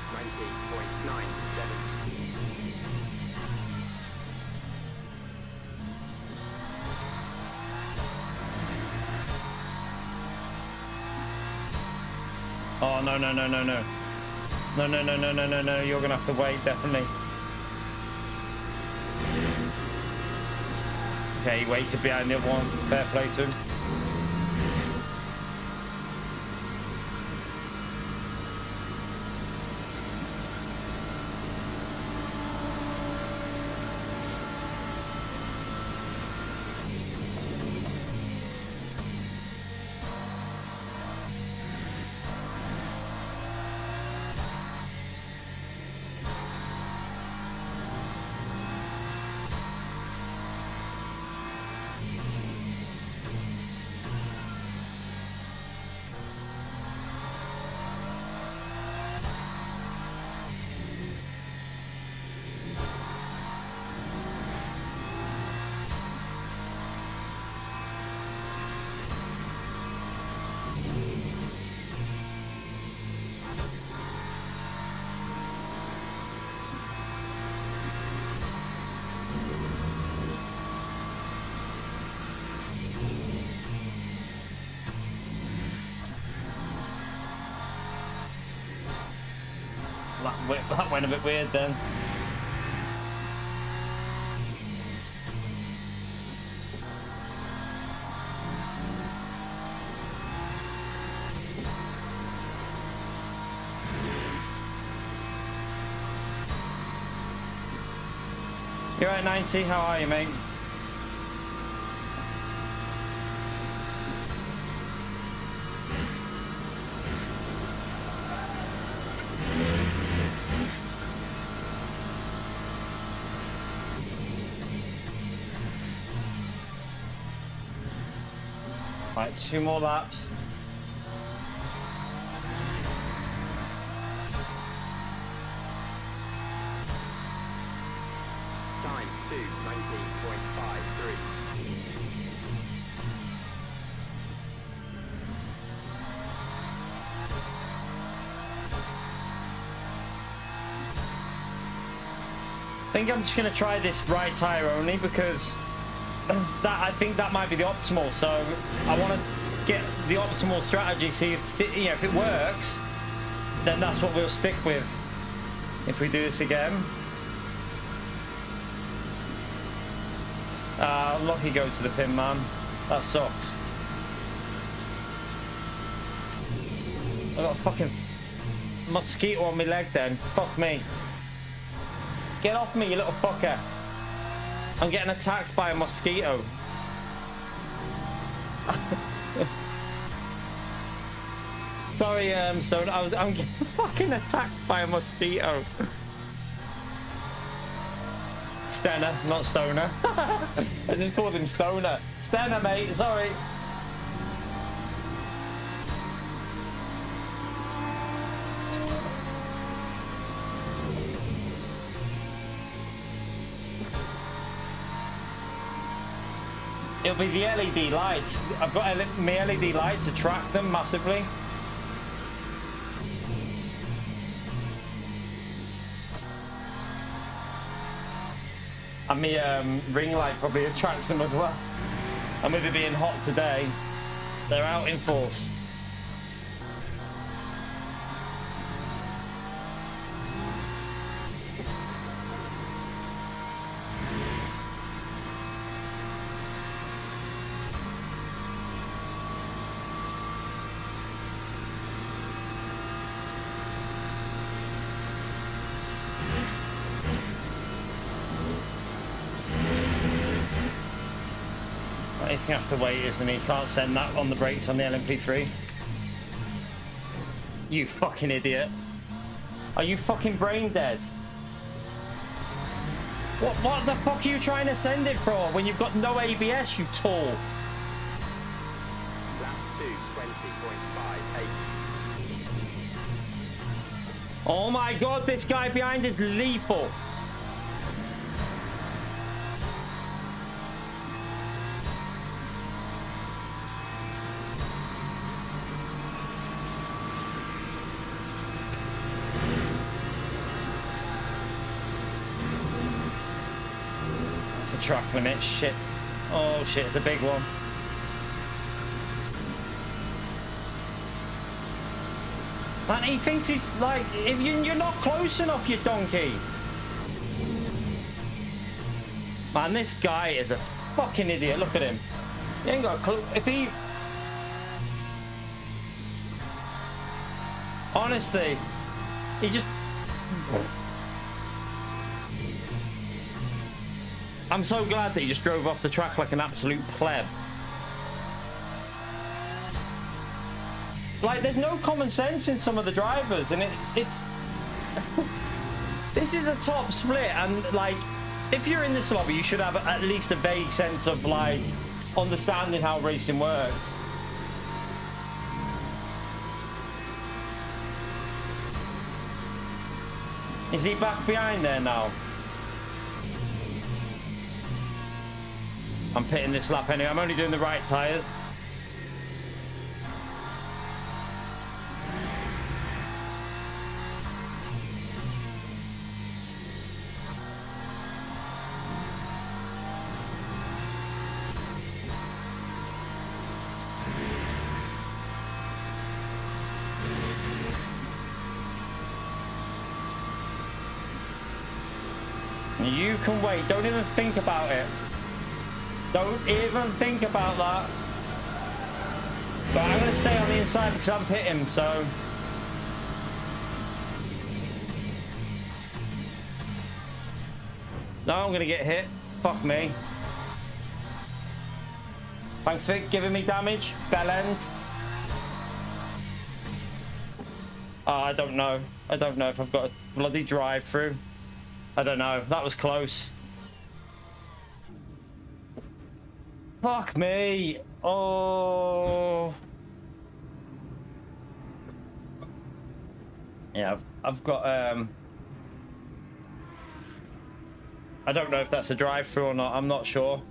Oh, no, no, no, no, no. No, no, no, no, no, no, no. You're going to have to wait, definitely. Okay, he waited behind the other one. Fair play to him. That went a bit weird then. You're at 90, how are you, mate? Right, 2 more laps. Time 2:19.53. I think I'm just going to try this right tire only because I think that might be the optimal. So I want to get the optimal strategy. See if if it works, then that's what we'll stick with. If we do this again, lucky go to the pin, man. That sucks. I got a fucking mosquito on my leg. Then fuck me. Get off me, you little fucker. I'm getting attacked by a mosquito. Sorry, so I'm getting fucking attacked by a mosquito. Stenner, not Stoner. I just called him Stoner. Stenner, mate, sorry. It'll be the LED lights. I've got my LED lights to track them massively. And my ring light probably attracts them as well. And with it being hot today, they're out in force. He's gonna have to wait, isn't he? Can't send that on the brakes on the LMP3. You fucking idiot. Are you fucking brain dead? What the fuck are you trying to send it for when you've got no ABS, you tool? Lap 90.58. Oh my god, this guy behind is lethal. It's a track limit, shit. Oh shit, it's a big one. Man, he thinks it's like, if you're not close enough, you donkey. Man, this guy is a fucking idiot. Look at him. He ain't got a clue. If he... Honestly, he just... I'm so glad that he just drove off the track like an absolute pleb. Like, there's no common sense in some of the drivers, and it's... This is the top split, and, like, if you're in this lobby, you should have at least a vague sense of, like, understanding how racing works. Is he back behind there now? I'm pitting this lap anyway. I'm only doing the right tyres. You can wait. Don't even think about it. Don't even think about that. But I'm going to stay on the inside because I'm pitting, so... No, I'm going to get hit. Fuck me. Thanks for giving me damage. Bell end. Oh, I don't know. I don't know if I've got a bloody drive through. I don't know. That was close. Fuck me. Oh. Yeah, I've got I don't know if that's a drive-through or not. I'm not sure.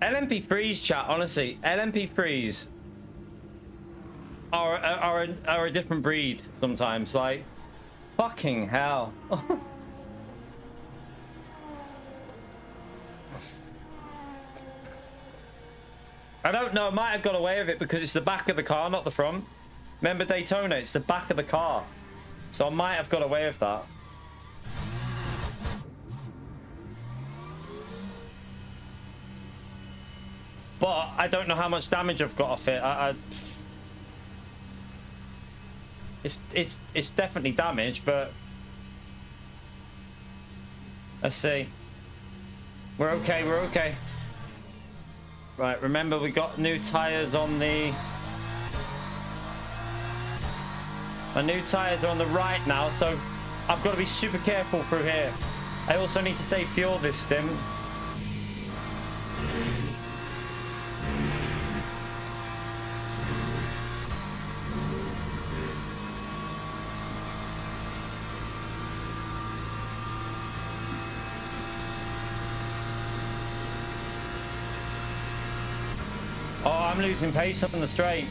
LMP3s, chat, honestly, LMP3s are a different breed sometimes. Like, fucking hell. I don't know. I might have got away with it because it's the back of the car, not the front. Remember Daytona? It's the back of the car. So I might have got away with that. But I don't know how much damage I've got off it. It's definitely damage, but let's see. We're okay. We're okay. Right. Remember, we got new tires on the. My new tires are on the right now, so I've got to be super careful through here. I also need to save fuel this stint. Oh, I'm losing pace on the straight.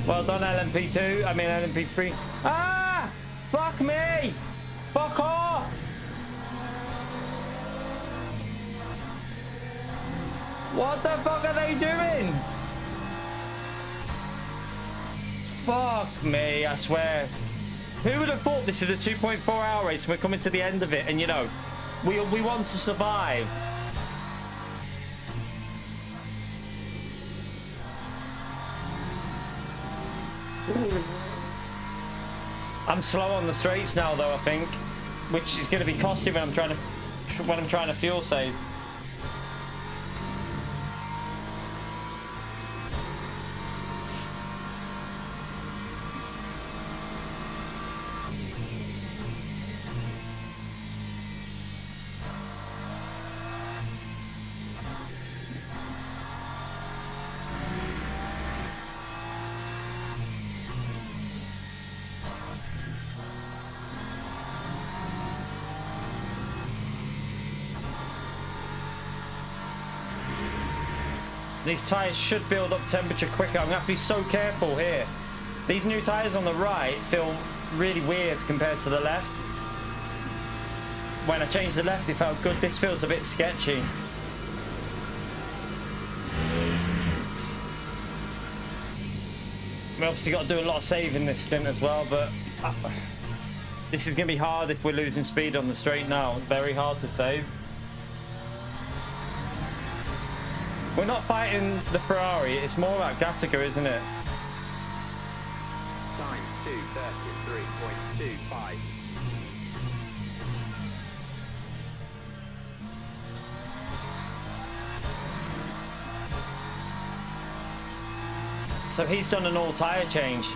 Well done, LMP2. I mean, LMP3. Ah! Fuck me! Fuck off! What the fuck are they doing? Fuck me, I swear. Who would have thought this is a 2.4 hour race and we're coming to the end of it, and you know, we want to survive. I'm slow on the straights now, though, I think, which is going to be costly when I'm trying to fuel save. These tyres should build up temperature quicker. I'm going to have to be so careful here. These new tyres on the right feel really weird compared to the left. When I changed the left, it felt good. This feels a bit sketchy. We obviously got to do a lot of saving this stint as well, but this is going to be hard if we're losing speed on the straight now. Very hard to save. We're not fighting the Ferrari. It's more about Gattaca, isn't it? Time 2:33.25. So he's done an all tyre change.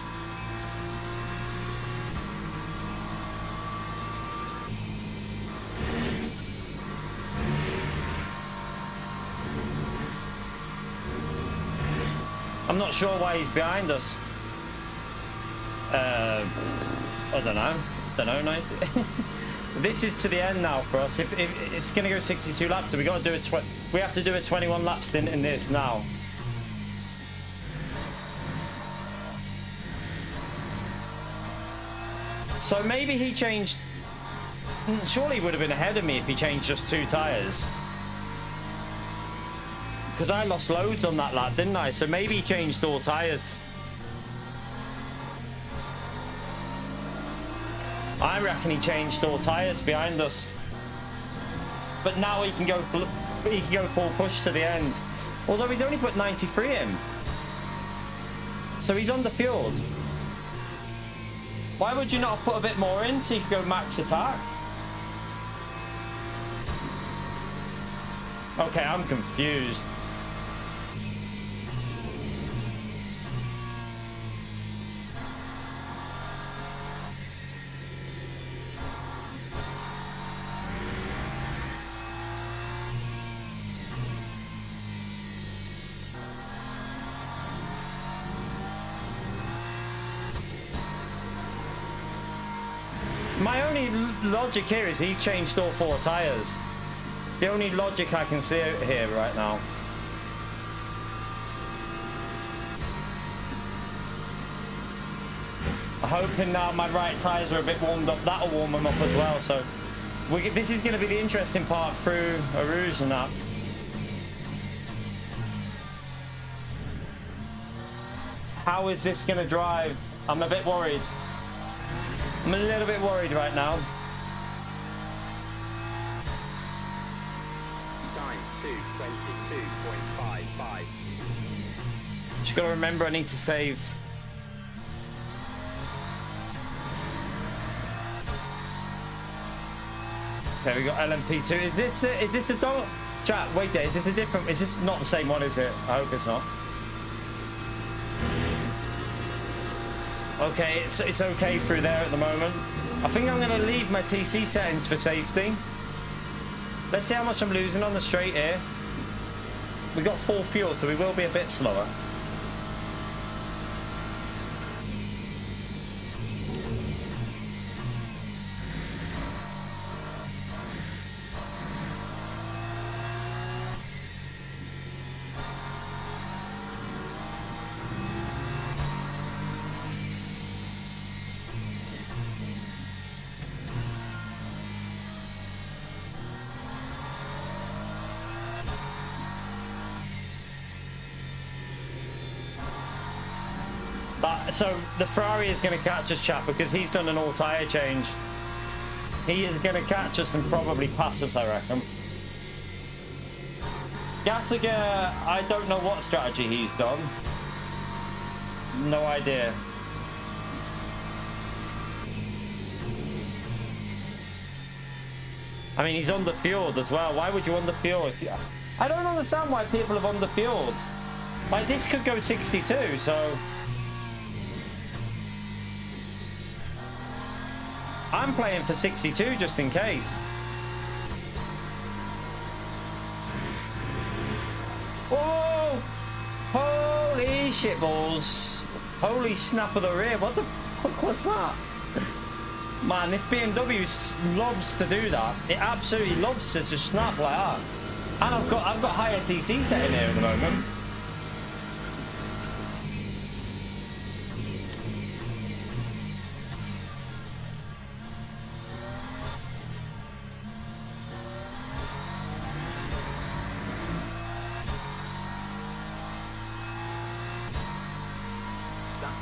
I'm not sure why he's behind us. I don't know, 90. This is to the end now for us. If it's going to go 62 laps, so we got to do we have to do a 21 lap stint in this now. So maybe he changed. Surely he would have been ahead of me if he changed just 2 tyres. Because I lost loads on that lap, didn't I? So maybe he changed all tyres. I reckon he changed all tyres behind us. But now he can go full push to the end. Although he's only put 93 in. So he's underfueled. Why would you not have put a bit more in so you could go max attack? Okay, I'm confused. My only logic here is he's changed all 4 tyres. The only logic I can see out here right now. I'm hoping now my right tyres are a bit warmed up. That'll warm them up as well. So this is going to be the interesting part through Arouge and that. How is this going to drive? I'm a bit worried. I'm a little bit worried right now. Time 2:22.55. Just got to remember I need to save. Okay, we got LMP2. Is this a dog? Chat, wait there. Is this a different? Is this not the same one? Is it? I hope it's not. Okay, it's okay through there at the moment. I think I'm going to leave my TC settings for safety. Let's see how much I'm losing on the straight here. We got full fuel, so we will be a bit slower. So the Ferrari is going to catch us, chat, because he's done an all tyre change. He is going to catch us and probably pass us, I reckon. Gattaca, I don't know what strategy he's done. No idea. I mean, he's underfueled as well. Why would you underfuel? I don't understand why people have underfueled. Like, this could go 62, so... I'm playing for 62 just in case. Oh! Holy shit balls. Holy snap of the rear. What the fuck was that? Man, this BMW loves to do that. It absolutely loves to just snap like that. And I've got higher TC setting here at the moment.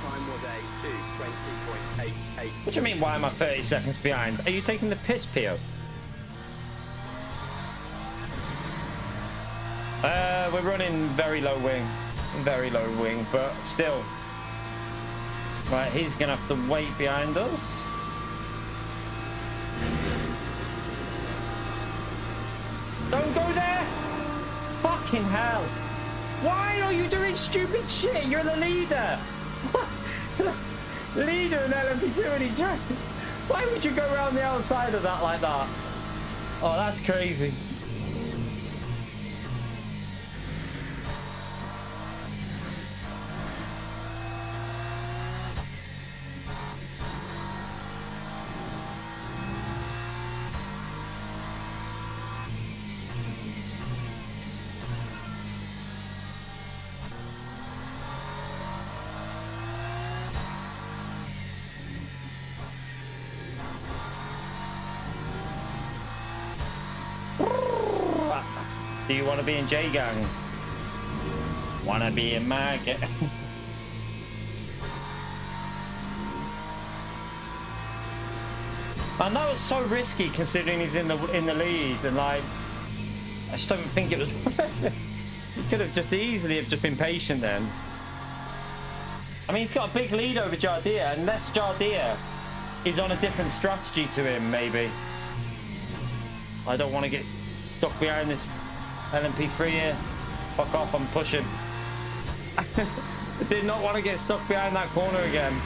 time was a 2:20.88. What do you mean, why am I 30 seconds behind? Are you taking the piss, Pio? We're running very low wing. Very low wing, but still. Right, he's going to have to wait behind us. Don't go there! Fucking hell! Why are you doing stupid shit? You're the leader! Leader in LMP2 and he tried. Why would you go around the outside of that like that? Oh, that's crazy. Do you want to be in J-Gang? Wanna be in my gang? And that was so risky considering he's in the lead, and like I just don't think it was he could have just easily have just been patient then. I mean, he's got a big lead over Jardir, unless Jardir is on a different strategy to him, maybe. I don't want to get stuck behind this LMP3 here. Fuck off, I'm pushing. I did not want to get stuck behind that corner again.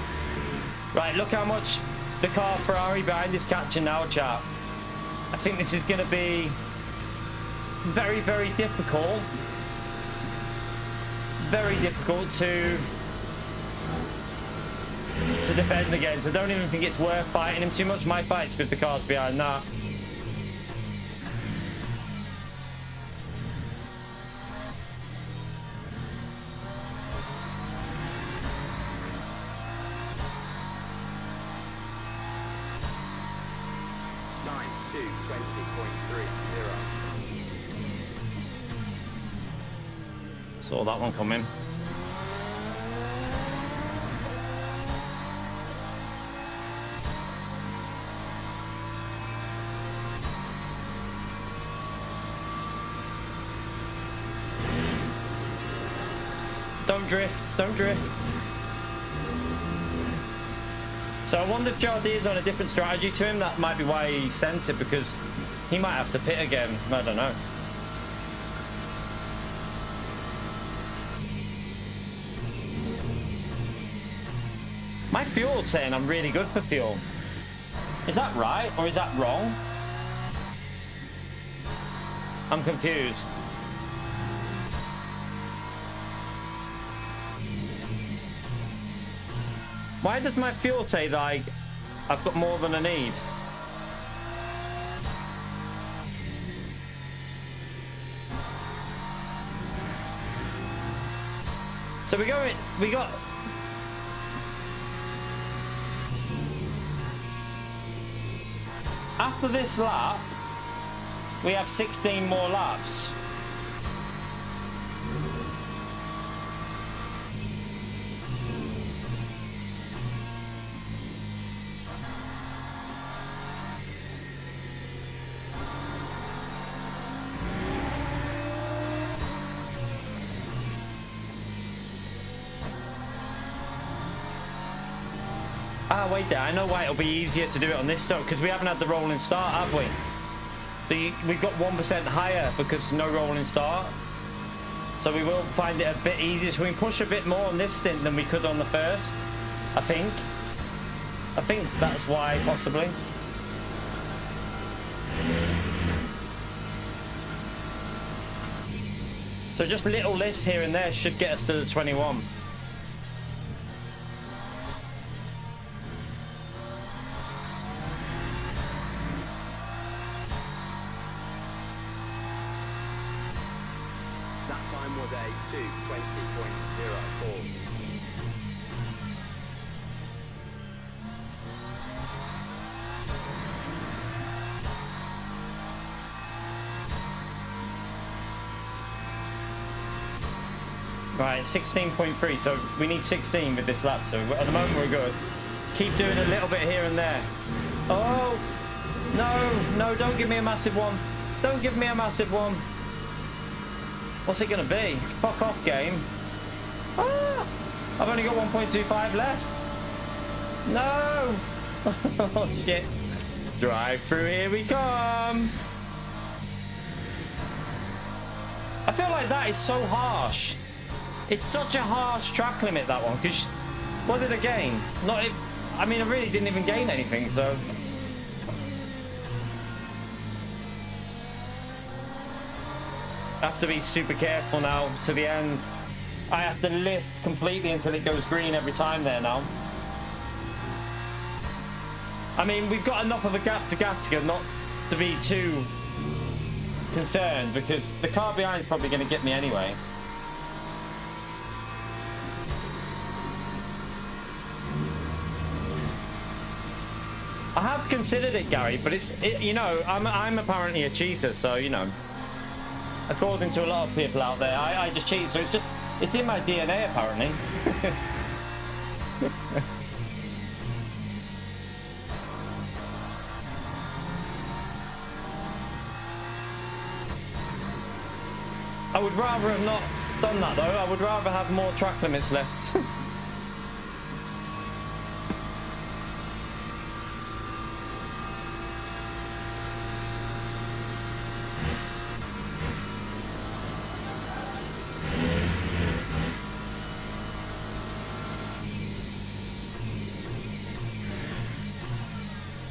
Right, look how much the car Ferrari behind is catching now, chat. I think this is going to be very, very difficult. Very difficult to defend against. I don't even think it's worth fighting him too much. My fight's with the cars behind that. Saw that one coming. Don't drift, don't drift. So I wonder if Jardir's on a different strategy to him. That might be why he sent it, because he might have to pit again. I don't know. My fuel's saying I'm really good for fuel. Is that right or is that wrong? I'm confused. Why does my fuel say like I've got more than I need? So we got after this lap, we have 16 more laps. Ah, wait there. I know why it'll be easier to do it on this stuff, because we haven't had the rolling start, have we? So we've got 1% higher because no rolling start. So we will find it a bit easier. So we can push a bit more on this stint than we could on the first, I think. I think that's why, possibly. So just little lifts here and there should get us to the 21. Right, 16.3, so we need 16 with this lap, so at the moment we're good. Keep doing a little bit here and there. Oh, no, don't give me a massive one. Don't give me a massive one. What's it gonna be? Fuck off, game. Ah, I've only got 1.25 left. No. Oh, shit. Drive through, here we come. I feel like that is so harsh. It's such a harsh track limit, that one, because what did I gain? I mean, I really didn't even gain anything, so. I have to be super careful now to the end. I have to lift completely until it goes green every time there now. I mean, we've got enough of a gap to Gattaca not to be too concerned, because the car behind is probably going to get me anyway. I have considered it, Gary, but you know, I'm apparently a cheater, so you know, according to a lot of people out there, I just cheat, so it's in my DNA apparently. I would rather have not done that though. I would rather have more track limits left.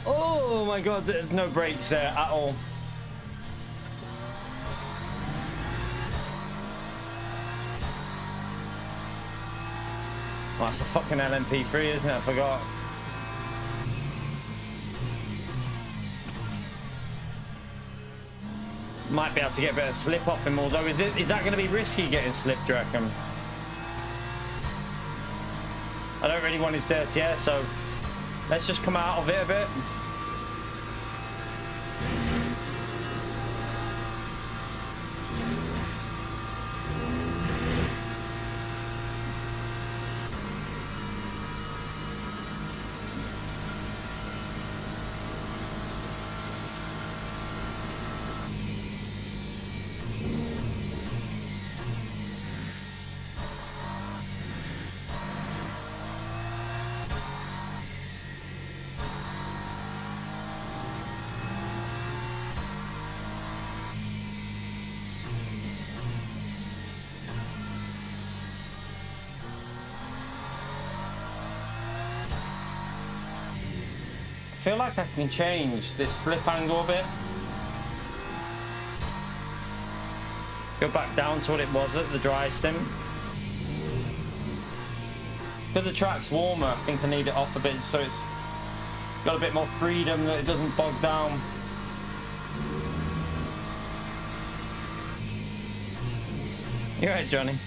Oh my god, there's no brakes there at all. Oh, that's a fucking LMP3, isn't it? I forgot. Might be able to get a bit of slip off him, although is that going to be risky getting slip, do you reckon? I don't really want his dirty air, so let's just come out of it a bit. I feel like I can change this slip angle a bit. Go back down to what it was at the dry stim. Because the track's warmer, I think I need it off a bit so it's got a bit more freedom, that it doesn't bog down. You're right, Johnny.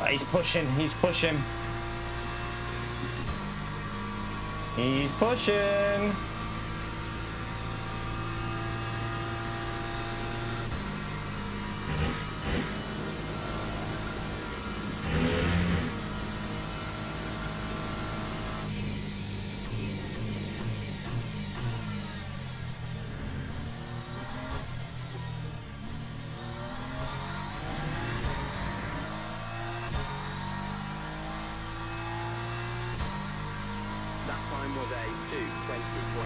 He's pushing, he's pushing. He's pushing. Was a 2:20.10.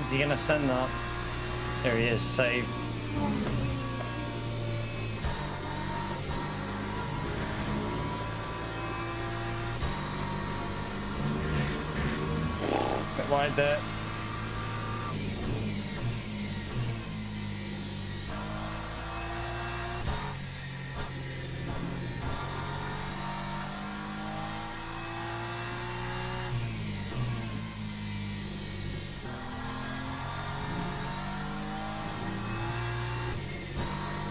Is he gonna send that? There he is, save. Bit wide there.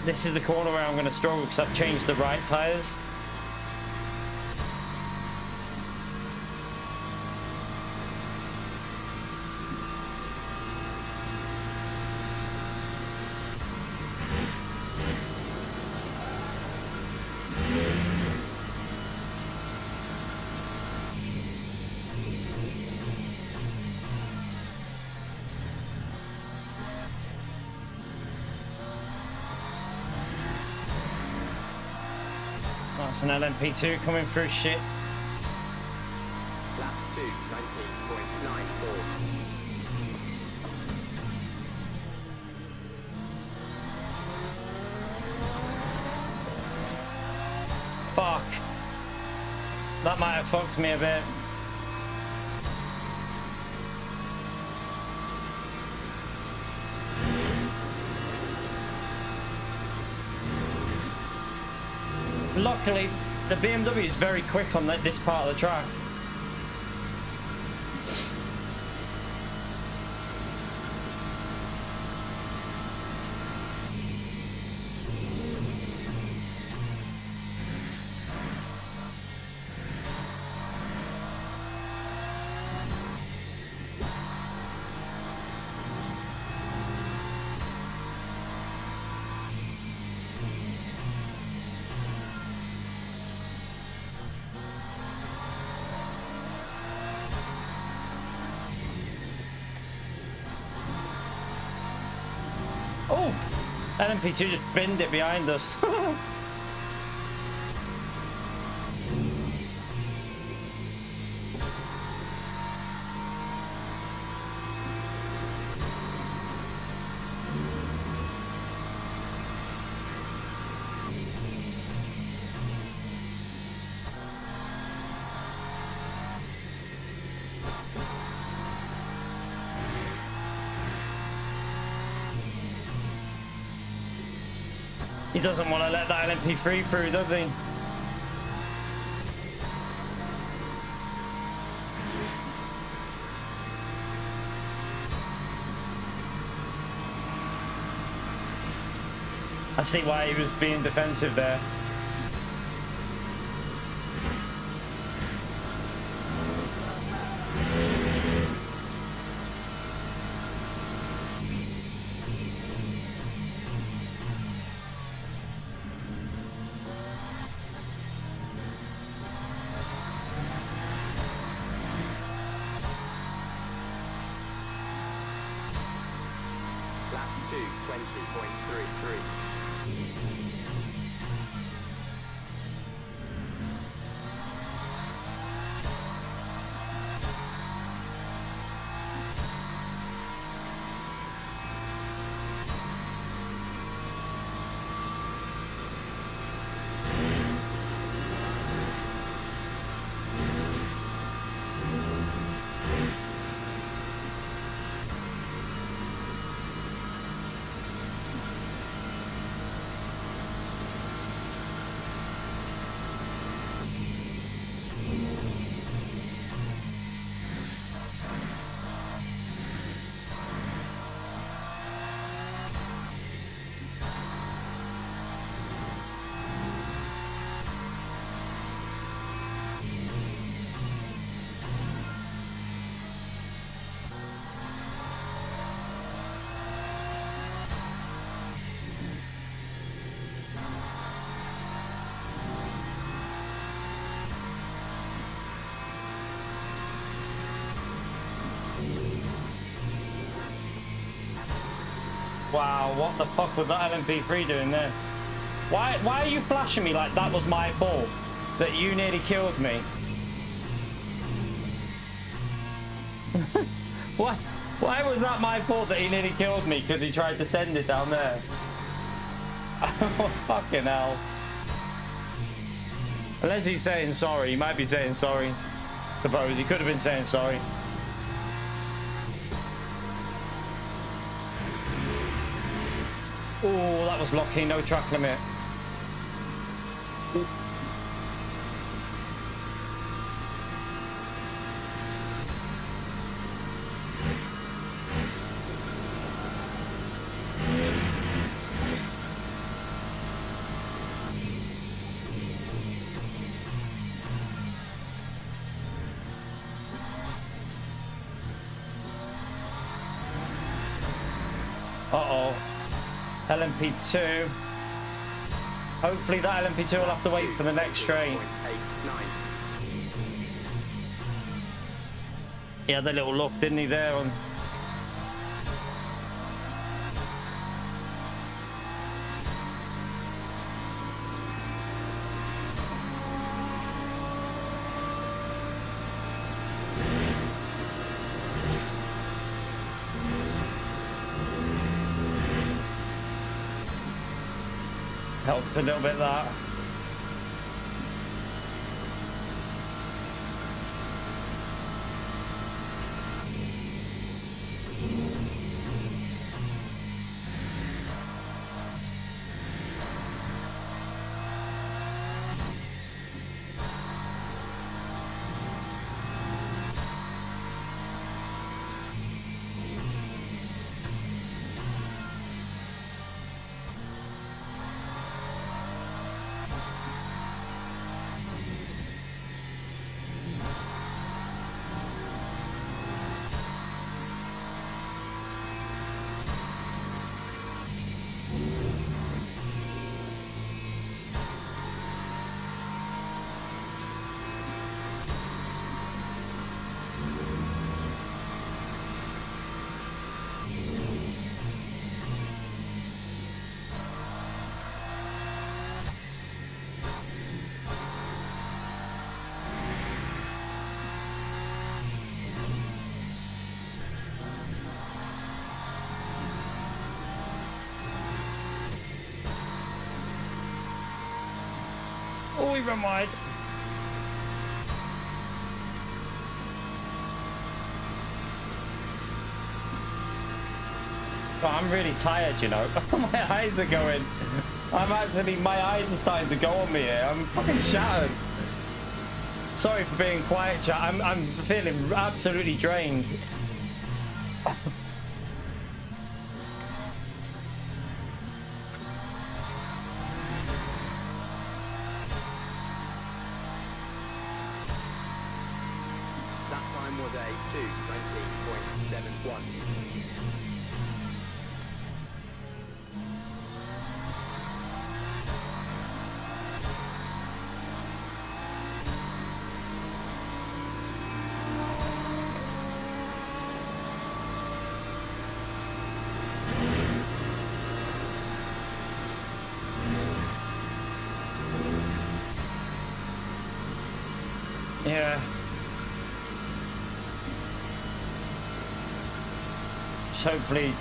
This is the corner where I'm going to struggle because I've changed the right tyres. That's an LMP2 coming through shit. Lap 2, 19.94. Fuck. That might have fucked me a bit. Luckily, the BMW is very quick on this part of the track. Oh, LMP2 just binned it behind us. He doesn't want to let that LMP3 through, does he? I see why he was being defensive there. Lap 2, 20.33. Wow, what the fuck was that LMP3 doing there? Why are you flashing me like that was my fault? That you nearly killed me? What Why was that my fault that he nearly killed me because he tried to send it down there? Oh, fucking hell. Unless he's saying sorry. He might be saying sorry. Suppose he could have been saying sorry. Oh, that was lucky. No track limit. Ooh. Uh-oh. LMP2. Hopefully that LMP2 will have to wait for the next train. He had a little look, didn't he, there on... Helped a little bit that. Oh, he ran wide. But I'm really tired, you know. My eyes are going. My eyes are starting to go on me here. I'm fucking shattered. Sorry for being quiet, chat. I'm feeling absolutely drained. Was a 2:20.71. Yeah. Hopefully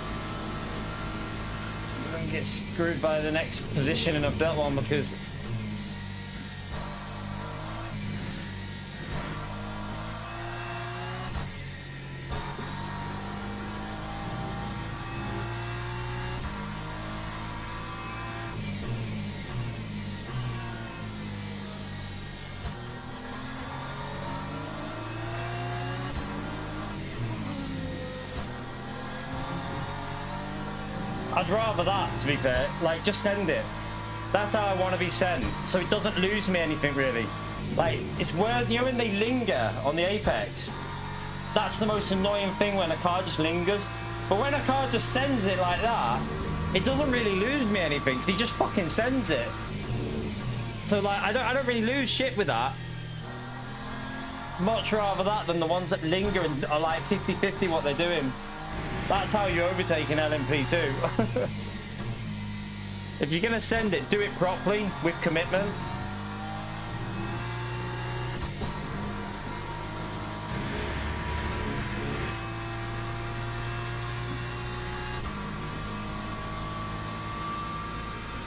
we don't get screwed by the next positioning of that one, because I'd rather that, to be fair. Like, just send it. That's how I want to be sent, so it doesn't lose me anything, really. Like, it's where, you know, when they linger on the apex, that's the most annoying thing, when a car just lingers. But when a car just sends it like that, it doesn't really lose me anything. He just fucking sends it. So, like, I don't really lose shit with that. Much rather that than the ones that linger and are like 50-50 what they're doing. That's how you overtake an LMP2. If you're going to send it, do it properly, with commitment.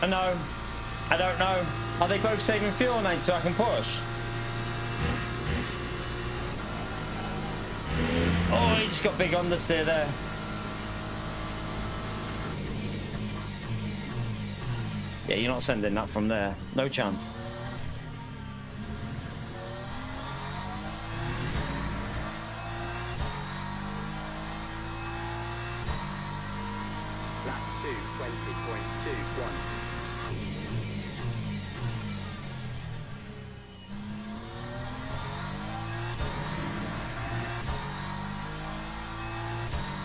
I know. I don't know. Are they both saving fuel, Nate, so I can push? Oh, he just got big understeer there. Yeah, you're not sending that from there. No chance. Lap 220.21.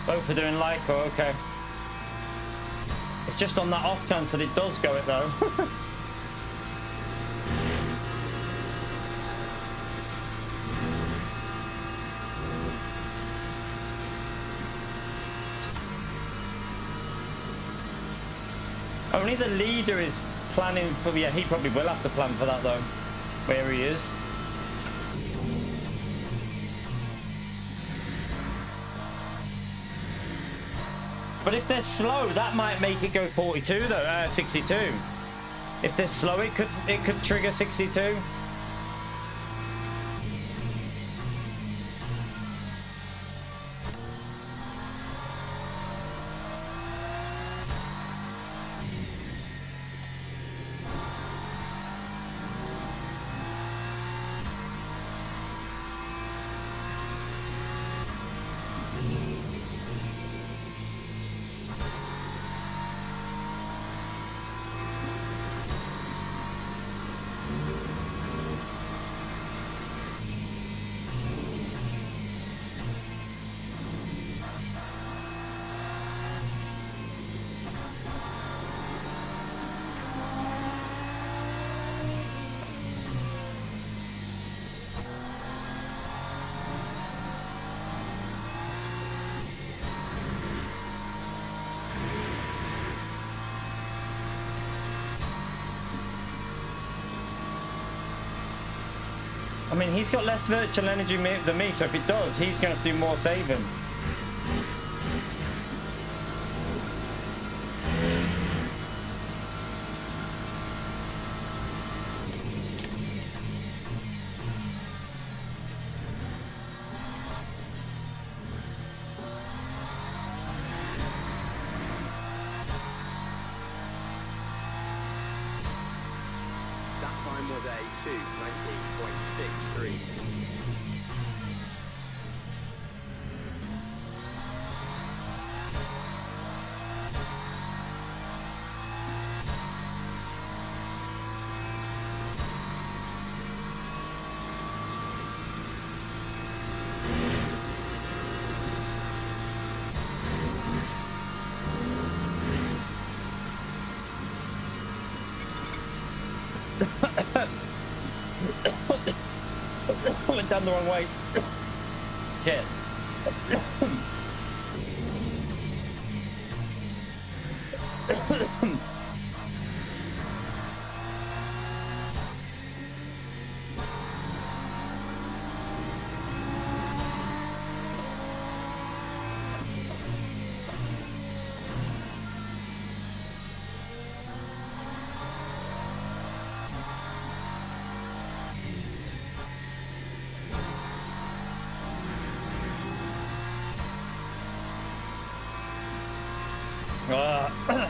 Both are doing Lyco, okay. It's just on that off chance that it does go it though. Only the leader is planning for, yeah, he probably will have to plan for that though, where he is. But if they're slow, that might make it go 42 though, 62. If they're slow, it could trigger 62. I mean, he's got less virtual energy than me, so if it does, he's going to do more saving. That time was a 2:20.63. Went down the wrong way. Shit.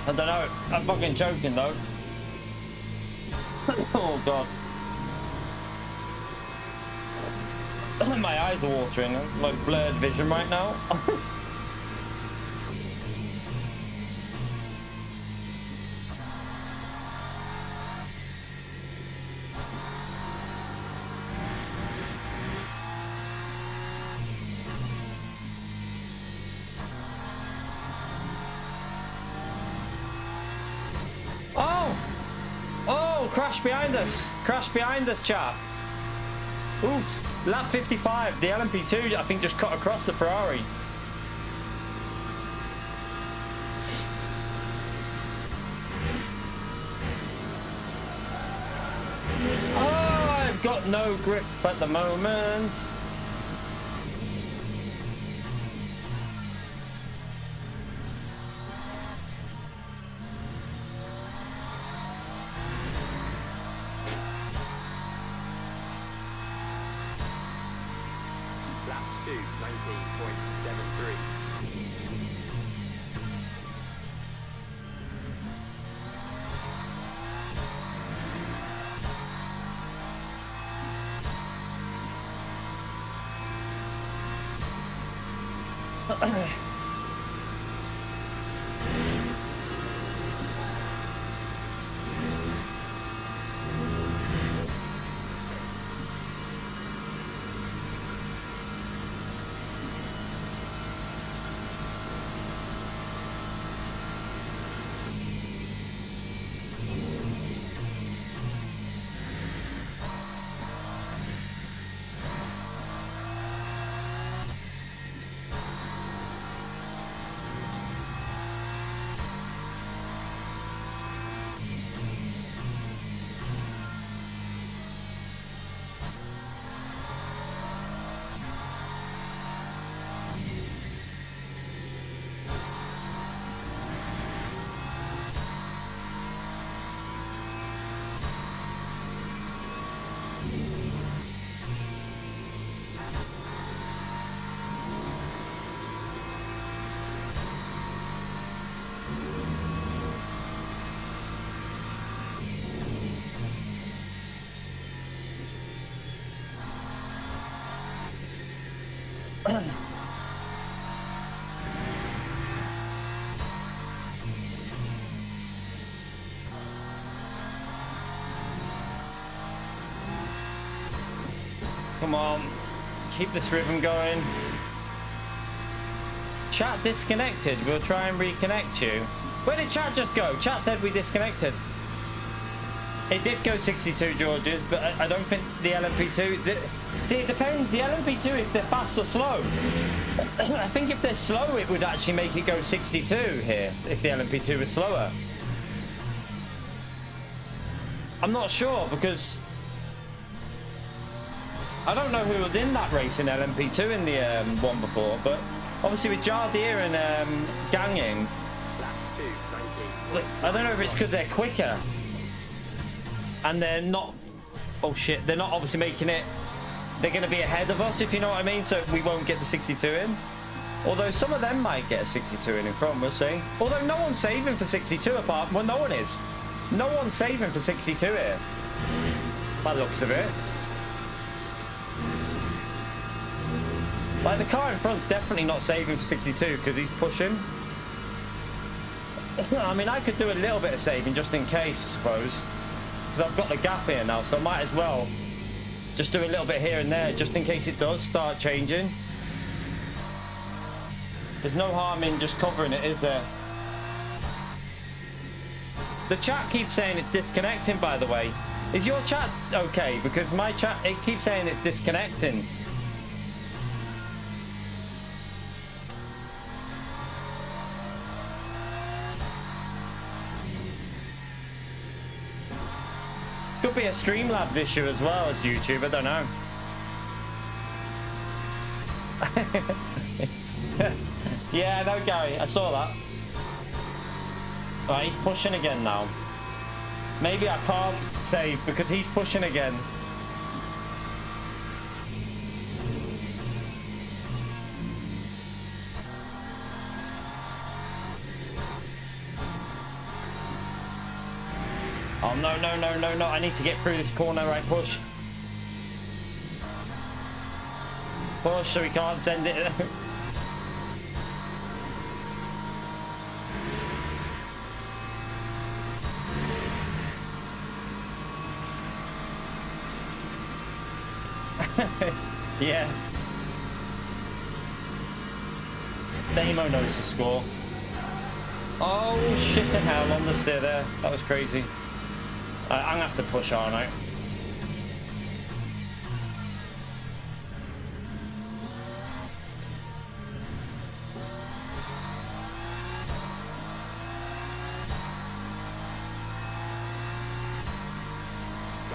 I don't know. I'm fucking choking though. Oh god. My eyes are watering. I'm like blurred vision right now. Crash behind us. Crash behind us, chap. Oof. Lap 55. The LMP2, I think, just cut across the Ferrari. Oh, I've got no grip at the moment. 19.73. Come on, keep this rhythm going. Chat disconnected. We'll try and reconnect you. Where did chat just go? Chat said we disconnected. It did go 62 Georges, but I don't think the LMP2... See, it depends. The LMP2, if they're fast or slow. I think if they're slow, it would actually make it go 62 here, if the LMP2 was slower. I'm not sure, because... I don't know who was in that race in LMP2 in the one before, but obviously with Jardier and Ganging, I don't know if it's because they're quicker and they're not, oh shit, they're not obviously making it, they're going to be ahead of us, if you know what I mean, so we won't get the 62 in. Although some of them might get a 62 in front, we'll see. Although no one's saving for 62 apart, well, no one is. No one's saving for 62 here, by the looks of it. Like, the car in front's definitely not saving for 62 because he's pushing. I mean, I could do a little bit of saving just in case, I suppose. Because I've got the gap here now, so I might as well just do a little bit here and there just in case it does start changing. There's no harm in just covering it, is there? The chat keeps saying it's disconnecting, by the way. Is your chat okay? Because my chat, it keeps saying it's disconnecting. Could be a Streamlabs issue as well as YouTube, I don't know. Yeah, no, Gary, I saw that. Alright, he's pushing again now. Maybe I can't save because he's pushing again. Oh, no, no, no, no, no. I need to get through this corner. Right, push. Push so we can't send it. Yeah. Nemo knows the score. Oh, shit in hell on the steer there. That was crazy. I'm gonna have to push, aren't I?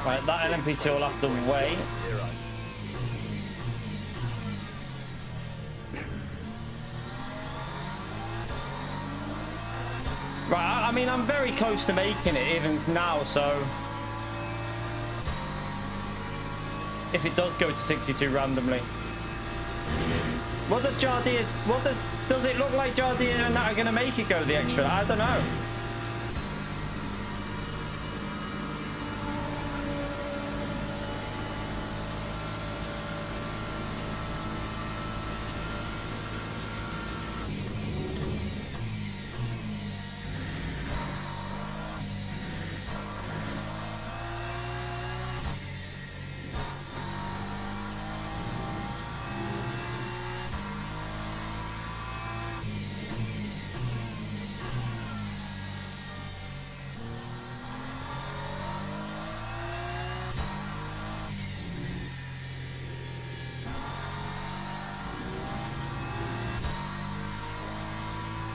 Right, that LMP2 will have to wait. Right, I mean, I'm very close to making it even now, so if it does go to 62 randomly. What does Jardine? Does it look like Jardine and that are going to make it go the extra? I don't know.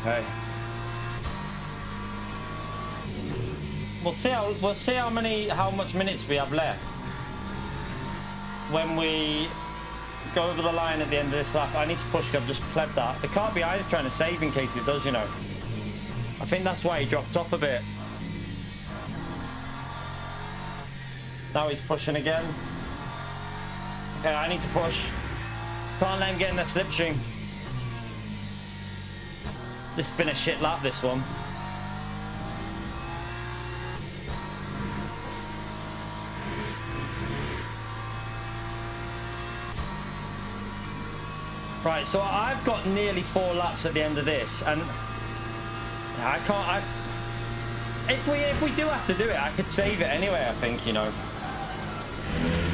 Okay. We'll see how much minutes we have left when we go over the line at the end of this lap. I need to push. I've just plebbed that. The car behind is trying to save in case it does, you know. I think that's why he dropped off a bit. Now he's pushing again. Okay, I need to push. Can't let him get in that slipstream. This has been a shit lap, this one. Right, so I've got nearly 4 laps at the end of this, and I can't. If we do have to do it, I could save it anyway. I think, you know,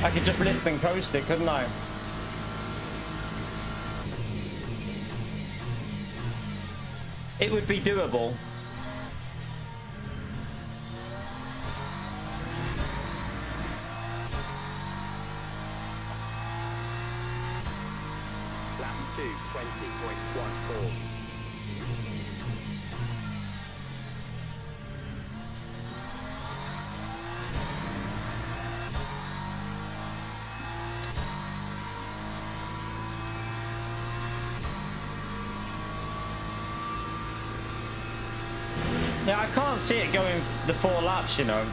I could just lift and coast it, couldn't I? It would be doable. Lap 2, 20.14. Yeah, I can't see it going the 4 laps, you know.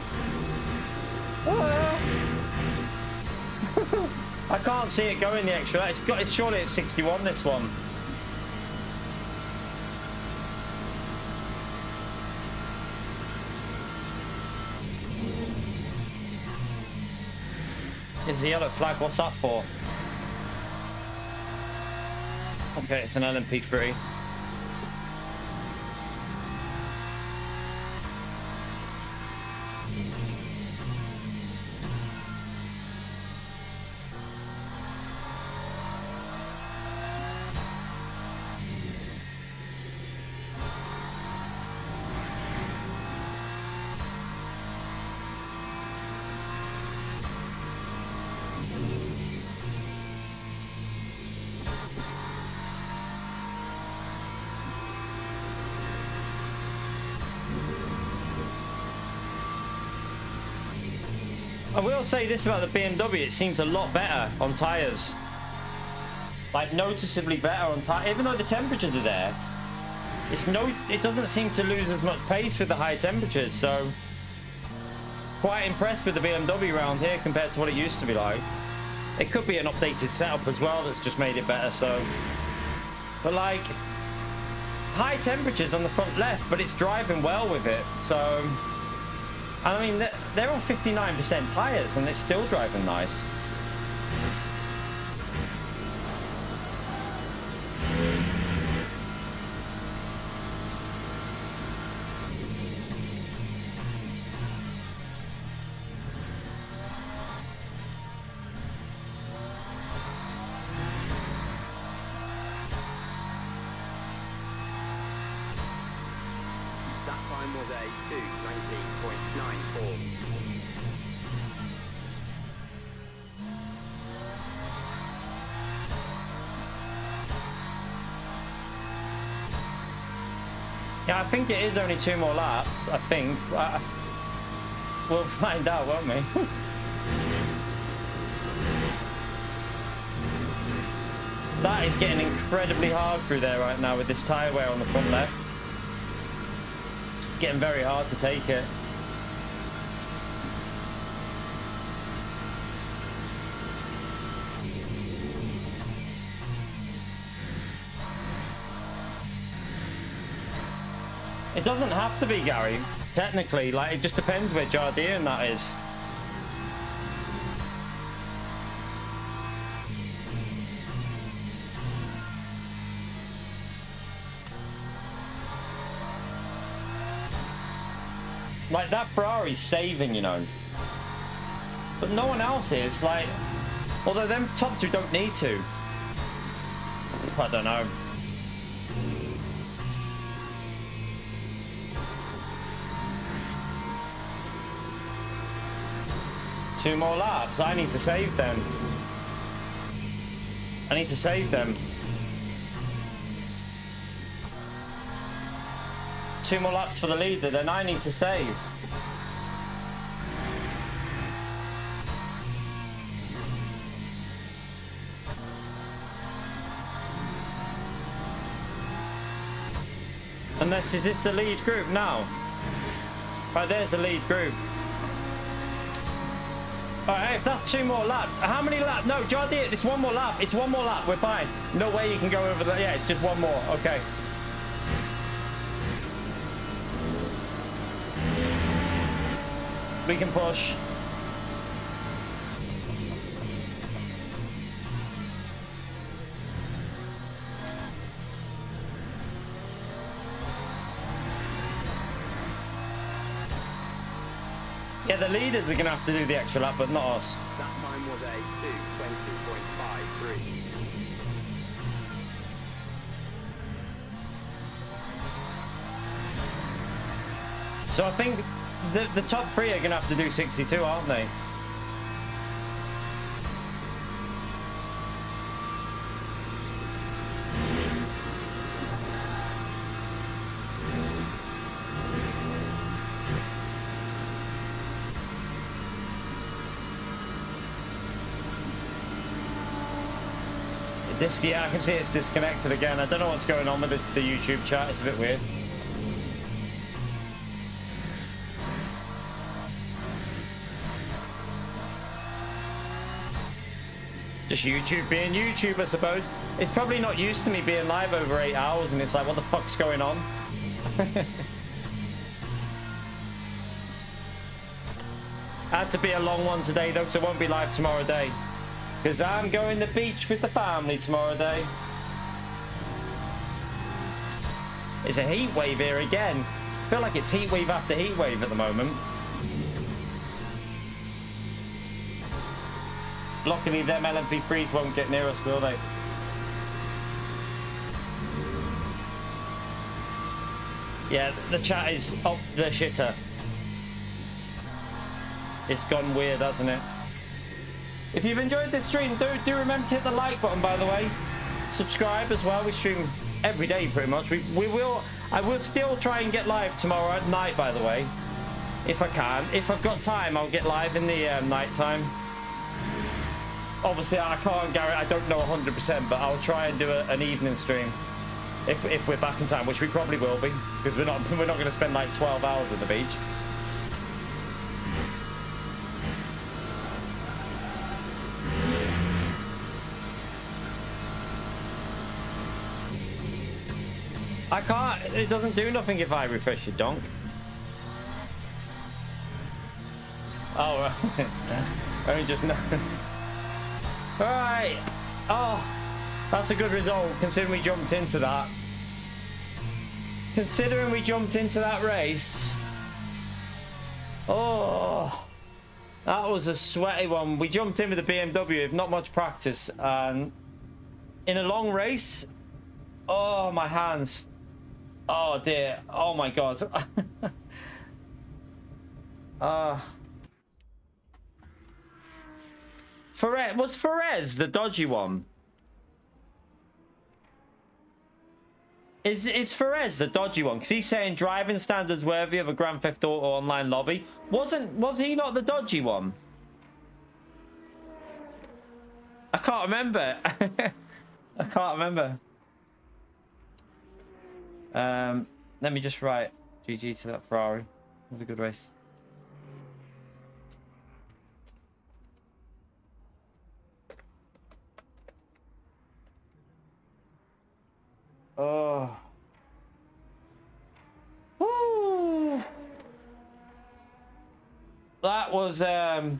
I can't see it going the extra. It's surely at 61, this one. Is the yellow flag? What's that for? Okay, it's an LMP3. I will say this about the BMW, it seems a lot better on tyres. Like, noticeably better on tyres. Even though the temperatures are there, it doesn't seem to lose as much pace with the high temperatures, so quite impressed with the BMW around here compared to what it used to be like. It could be an updated setup as well that's just made it better, so. But like, high temperatures on the front left, but it's driving well with it, so. I mean, they're on 59% tyres and they're still driving nice. That time was a 2:19.94. Yeah, I think it is only 2 more laps, I think. We'll find out, won't we? That is getting incredibly hard through there right now with this tyre wear on the front left. It's getting very hard to take it. doesn't have to be, Gary. Technically, like, it just depends where Jardine that is. Like, that Ferrari's saving, you know. But no one else is, like... Although them top two don't need to. I don't know. Two more laps. I need to save them. I need to save them. Two more laps for the leader, then I need to save. Unless, is this the lead group now? Right, there's the lead group. Alright, if that's two more laps, how many laps? No, Jardine, it's one more lap. It's one more lap, we're fine. No way you can go over there. Yeah, it's just one more, okay. We can push. Yeah, the leaders are going to have to do the extra lap, but not us. That time was a 2:20.53. So I think the top three are going to have to do 62, aren't they? Yeah, I can see it's disconnected again. I don't know what's going on with the YouTube chat. It's a bit weird. Just YouTube being YouTube, I suppose. It's probably not used to me being live over 8 hours, and it's like, what the fuck's going on? Had to be a long one today, though, because I won't be live tomorrow day. Because I'm going to the beach with the family tomorrow day. It's a heat wave here again. I feel like it's heat wave after heat wave at the moment. Luckily, them LMP3s won't get near us, will they? Yeah, the chat is up the shitter. It's gone weird, hasn't it? If you've enjoyed this stream, do remember to hit the like button, by the way. Subscribe as well. We stream every day, pretty much. I will still try and get live tomorrow at night, by the way. If I can. If I've got time, I'll get live in the night time. Obviously, I can't guarantee, I don't know 100%, but I'll try and do an evening stream. If we're back in time, which we probably will be. Because we're not going to spend like 12 hours at the beach. I can't, it doesn't do nothing if I refresh it, donk. Oh, right. Only just no. Alright. Oh, that's a good result, considering we jumped into that. Considering we jumped into that race. Oh, that was a sweaty one. We jumped in with the BMW with not much practice. And in a long race, oh, my hands. Oh dear. Oh my god. Was Ferez the dodgy one? Is Ferez the dodgy one? Because he's saying driving standards worthy of a Grand Theft Auto online lobby. Was he not the dodgy one? I can't remember. I can't remember. Let me just write GG to that Ferrari. It was a good race. Oh. Woo. That was oh,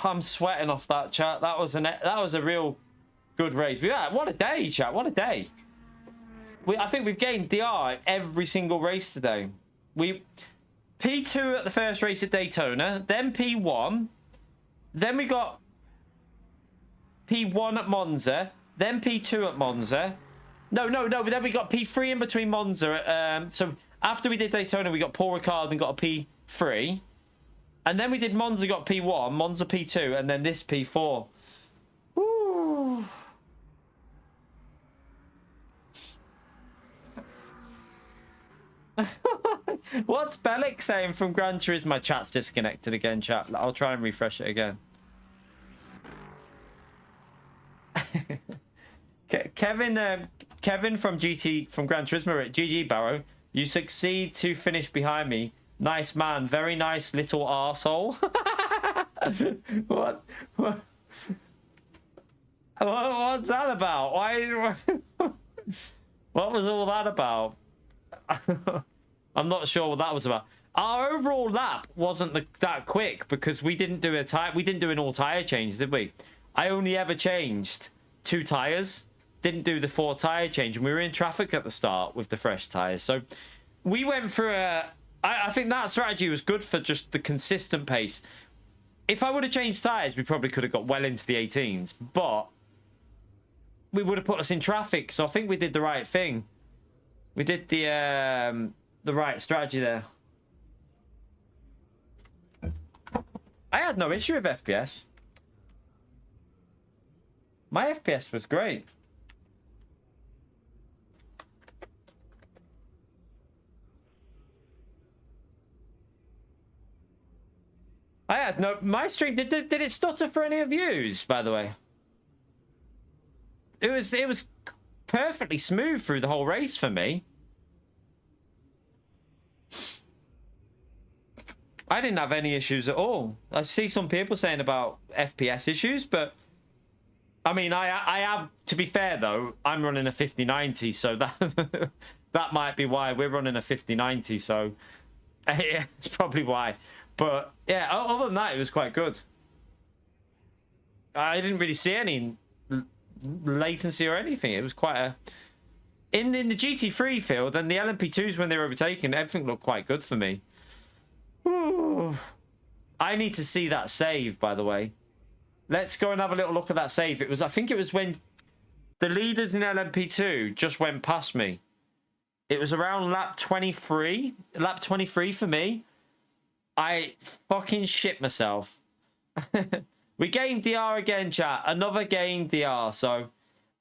I'm sweating off that, chat. That was a real good race. Yeah, what a day, chat. What a day. I think we've gained DR every single race today. We P2 at the first race at Daytona, then P1, then we got P1 at Monza, then P2 at Monza. No. Then we got P3 in between Monza. So after we did Daytona, we got Paul Ricard and got a P3. And then we did Monza, got P1, Monza P2, and then this P4. Woo. What's Bellic saying from Gran Turismo? My chat's disconnected again, chat. I'll try and refresh it again. Kevin from Gran Turismo, GG Barrow. You succeed to finish behind me. Nice man, very nice little arsehole. What's that about? What was all that about? I'm not sure what that was about. Our overall lap wasn't that quick because we didn't do an all tire change, did we? I only ever changed 2 tires. Didn't do the 4 tire change, and we were in traffic at the start with the fresh tires. So we went through I think that strategy was good for just the consistent pace. If I would have changed tires, we probably could have got well into the 18s, but we would have put us in traffic. So I think we did the right thing. We did the right strategy there. I had no issue with FPS. My FPS was great. I had no... My stream... Did it stutter for any of yous, by the way? It was perfectly smooth through the whole race for me. I didn't have any issues at all. I see some people saying about FPS issues, but... I mean, I have... To be fair, though, I'm running a 5090, so that... that might be why we're running a 5090, so... Yeah, it's probably why. But, yeah, other than that, it was quite good. I didn't really see any latency or anything. It was quite a... In the GT3 field and the LMP2s when they were overtaken, everything looked quite good for me. Ooh. I need to see that save, by the way. Let's go and have a little look at that save. I think it was when the leaders in LMP2 just went past me. It was around lap 23. Lap 23 for me. I fucking shit myself. We gained DR again, chat. Another gained DR. So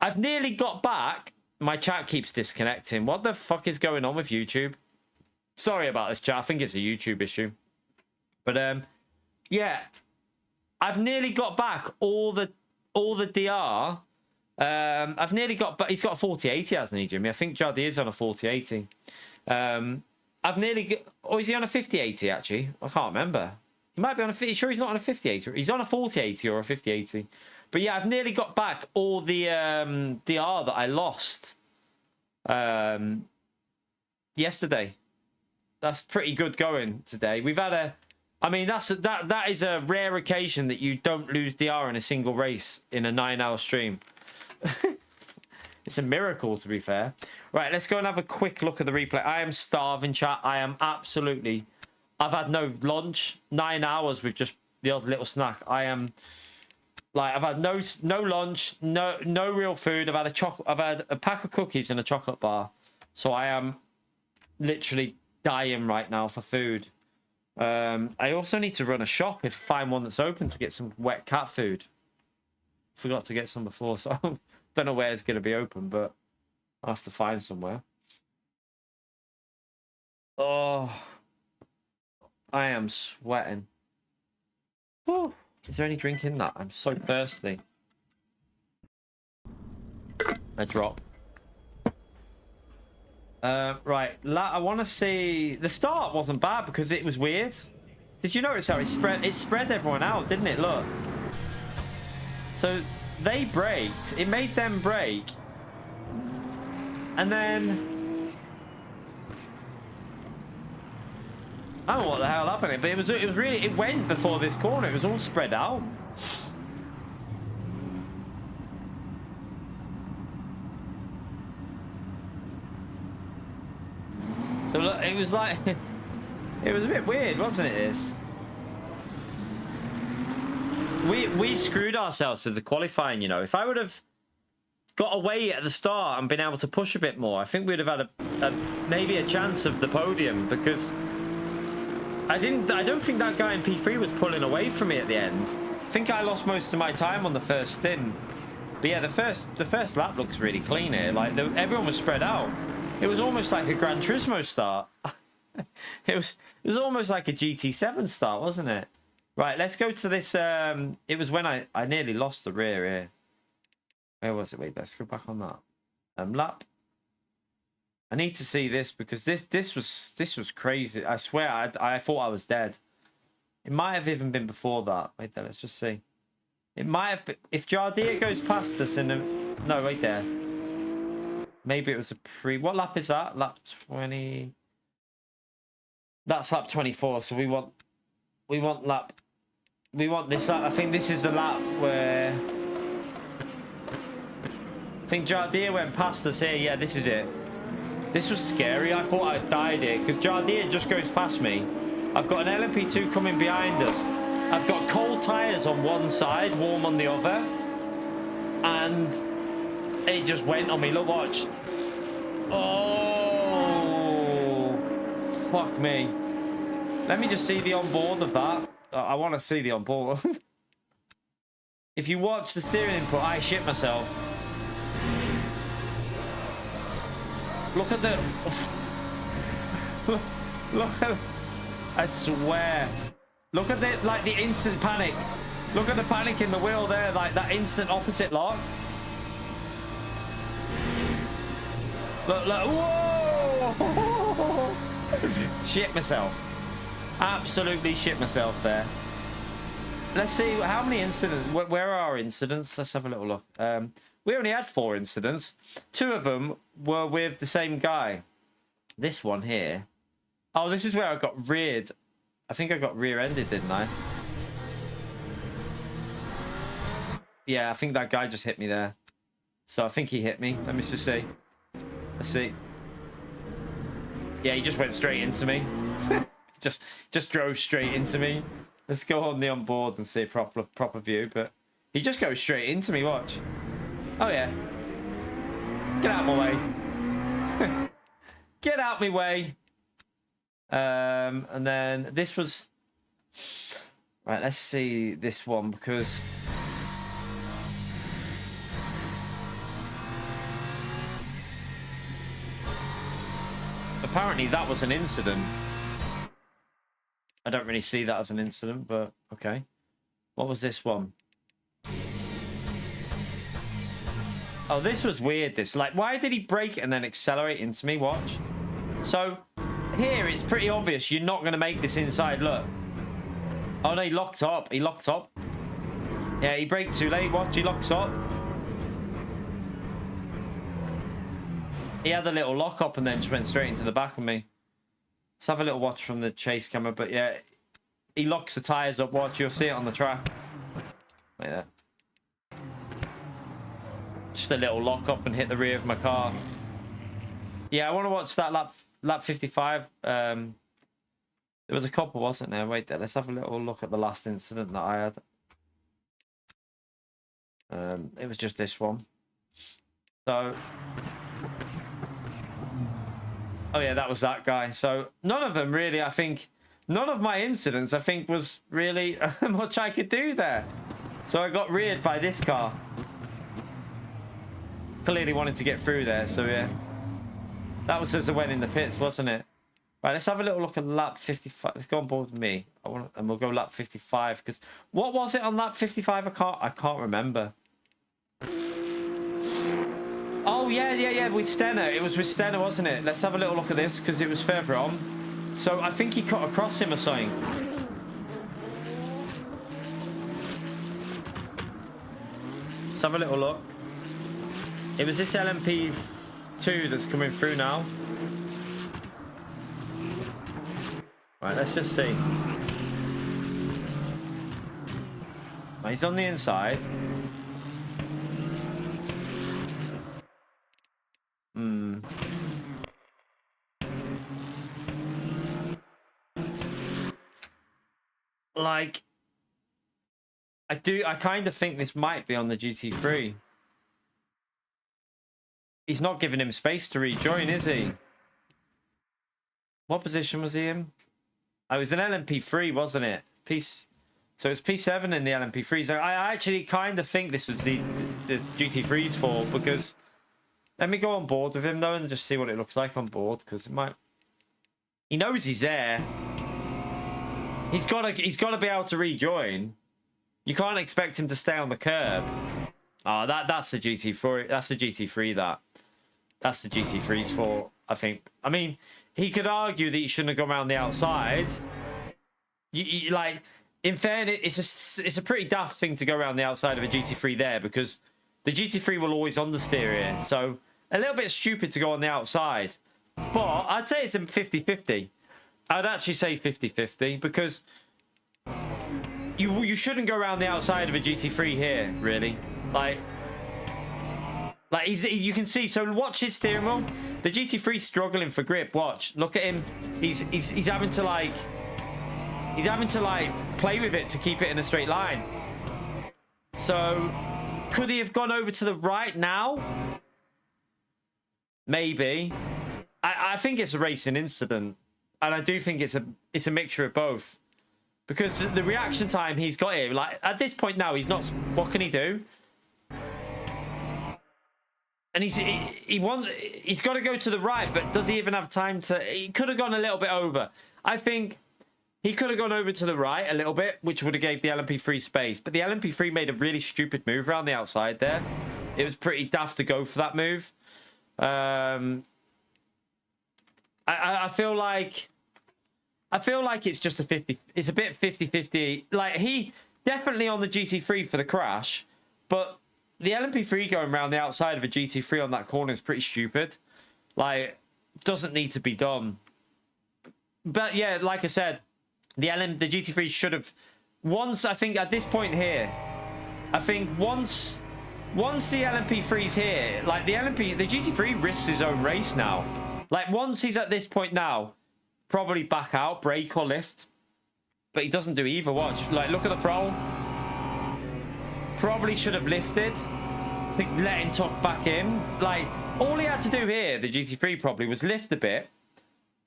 I've nearly got back. My chat keeps disconnecting. What the fuck is going on with YouTube? Sorry about this, chat. I think it's a YouTube issue. But yeah, I've nearly got back all the DR. I've nearly got, but he's got a 4080, hasn't he, Jimmy? I think Jody is on a 4080. I've nearly, or is he on a 5080 actually? I can't remember. He might be on a 50. Sure, he's not on a 5080. He's on a 4080 or a 5080. But yeah, I've nearly got back all the DR that I lost yesterday. That's pretty good going today. We've had a, I mean, that is a rare occasion that you don't lose DR in a single race in a 9-hour stream. It's a miracle, to be fair. Right, let's go and have a quick look at the replay. I am starving, chat. I am absolutely... I've had no lunch. 9 hours with just the odd little snack. I am... Like, I've had no lunch, no real food. I've had a pack of cookies and a chocolate bar. So I am literally dying right now for food. I also need to run a shop if I find one that's open to get some wet cat food. Forgot to get some before, so... Don't know where it's going to be open, but I'll have to find somewhere. Oh, I am sweating. Whew. Is there any drink in that? I'm so thirsty. A drop. Right, I want to see... The start wasn't bad because it was weird. Did you notice how it spread everyone out, didn't it? Look. So... They braked. It made them brake. And then... I don't know what the hell happened, but it was really, it went before this corner. It was all spread out. So look, it was like, it was a bit weird, wasn't it? This. We screwed ourselves with the qualifying, you know. If I would have got away at the start and been able to push a bit more, I think we'd have had maybe a chance of the podium, because I don't think that guy in P3 was pulling away from me at the end. I think I lost most of my time on the first stint. But yeah, the first lap looks really clean here. Like everyone was spread out. It was almost like a Gran Turismo start. it was almost like a GT7 start, wasn't it? Right, let's go to this. It was when I nearly lost the rear here. Where was it? Wait, let's go back on that. Lap. I need to see this, because this was crazy. I swear, I thought I was dead. It might have even been before that. Wait there, let's just see. It might have been, if Jardia goes past us in the... No, wait there. Maybe it was a pre... What lap is that? Lap 20... That's lap 24, so we want lap... We want this lap. I think this is the lap where... I think Jardia went past us here. Yeah, this is it. This was scary. I thought I died here, because Jardia just goes past me. I've got an LMP2 coming behind us. I've got cold tyres on one side, warm on the other. And it just went on me. Look, watch. Oh, fuck me. Let me just see the onboard of that. I want to see the onboard. If you watch the steering input, I shit myself. Look at the... Look at... I swear. Look at the, like, the instant panic. Look at the panic in the wheel there, like that instant opposite lock. Look, look. Whoa! Shit myself. Absolutely shit myself there. Let's see, how many incidents... Where are our incidents? Let's have a little look. We only had 4 incidents. 2 of them were with the same guy. This one here. Oh, this is where I got reared. I think I got rear-ended, didn't I? Yeah, I think that guy just hit me there. So I think he hit me. Let me just see. Let's see. Yeah, he just went straight into me. just drove straight into me. Let's go on the onboard and see a proper view. But he just goes straight into me. Watch. Oh yeah. Get out of my way. Get out my way. And then this was... Right, let's see this one, because... Apparently that was an incident. I don't really see that as an incident, but okay. What was this one? Oh, this was weird. This, like, why did he brake and then accelerate into me? Watch. So here it's pretty obvious you're not going to make this inside. Look. Oh no, he locked up. He locked up. Yeah, he braked too late. Watch, he locks up. He had a little lock up and then just went straight into the back of me. Let's have a little watch from the chase camera. But yeah, he locks the tyres up. Watch, you'll see it on the track. Like that. Just a little lock up and hit the rear of my car. Yeah, I want to watch that lap 55. There was a couple, wasn't there? Wait there. Let's have a little look at the last incident that I had. It was just this one. So... Oh yeah, that was that guy. So none of them really, I think, none of my incidents, I think, was really much I could do there. So I got reared by this car. Clearly wanted to get through there, so yeah. That was as I went in the pits, wasn't it? Right, let's have a little look at lap 55. Let's go on board with me. And we'll go lap 55, because what was it on lap 55? I can't remember. Oh, yeah, with Stenner. It was with Stenner, wasn't it? Let's have a little look at this, because it was further on. So I think he cut across him or something. Let's have a little look. It was this LMP2 that's coming through now. Right, let's just see. Right, he's on the inside. Like, I kind of think this might be on the GT3. He's not giving him space to rejoin, is he? What position was he in? Oh, it was an LMP3, wasn't it? So it's P7 in the LMP3. So I actually kind of think this was the GT3's fault, because let me go on board with him though and just see what it looks like on board, because it might. He knows he's there. He's got to be able to rejoin. You can't expect him to stay on the curb. Oh, that's the GT3. That's the GT3. That's the GT3's fault, I think. I mean, he could argue that he shouldn't have gone around the outside. Like, in fairness, it's a pretty daft thing to go around the outside of a GT3 there, because the GT3 will always understeer here. So a little bit stupid to go on the outside. But I'd say it's a 50-50. I'd actually say 50-50, because you shouldn't go around the outside of a GT3 here, really. Like you can see. So watch his steering wheel. The GT3's struggling for grip. Watch. Look at him. He's having to like play with it to keep it in a straight line. So could he have gone over to the right now? Maybe. I think it's a racing incident. And I do think it's a mixture of both, because the reaction time he's got here, like at this point now, he's not. What can he do? And he's got to go to the right, but does he even have time to? He could have gone a little bit over. I think he could have gone over to the right a little bit, which would have gave the LMP3 space. But the LMP3 made a really stupid move around the outside there. It was pretty daft to go for that move. I feel like it's just a 50. It's a bit 50-50. Like, he definitely on the GT3 for the crash, but the LMP3 going around the outside of a GT3 on that corner is pretty stupid. Like, doesn't need to be done. But yeah, like I said, the GT3 should have once. I think at this point here, I think once the LMP3's here, like the GT3 risks his own race now. Like, once he's at this point now, probably back out, brake or lift. But he doesn't do either. Watch. Like, look at the throttle. Probably should have lifted. I think letting tuck back in. Like, all he had to do here, the GT3 probably, was lift a bit.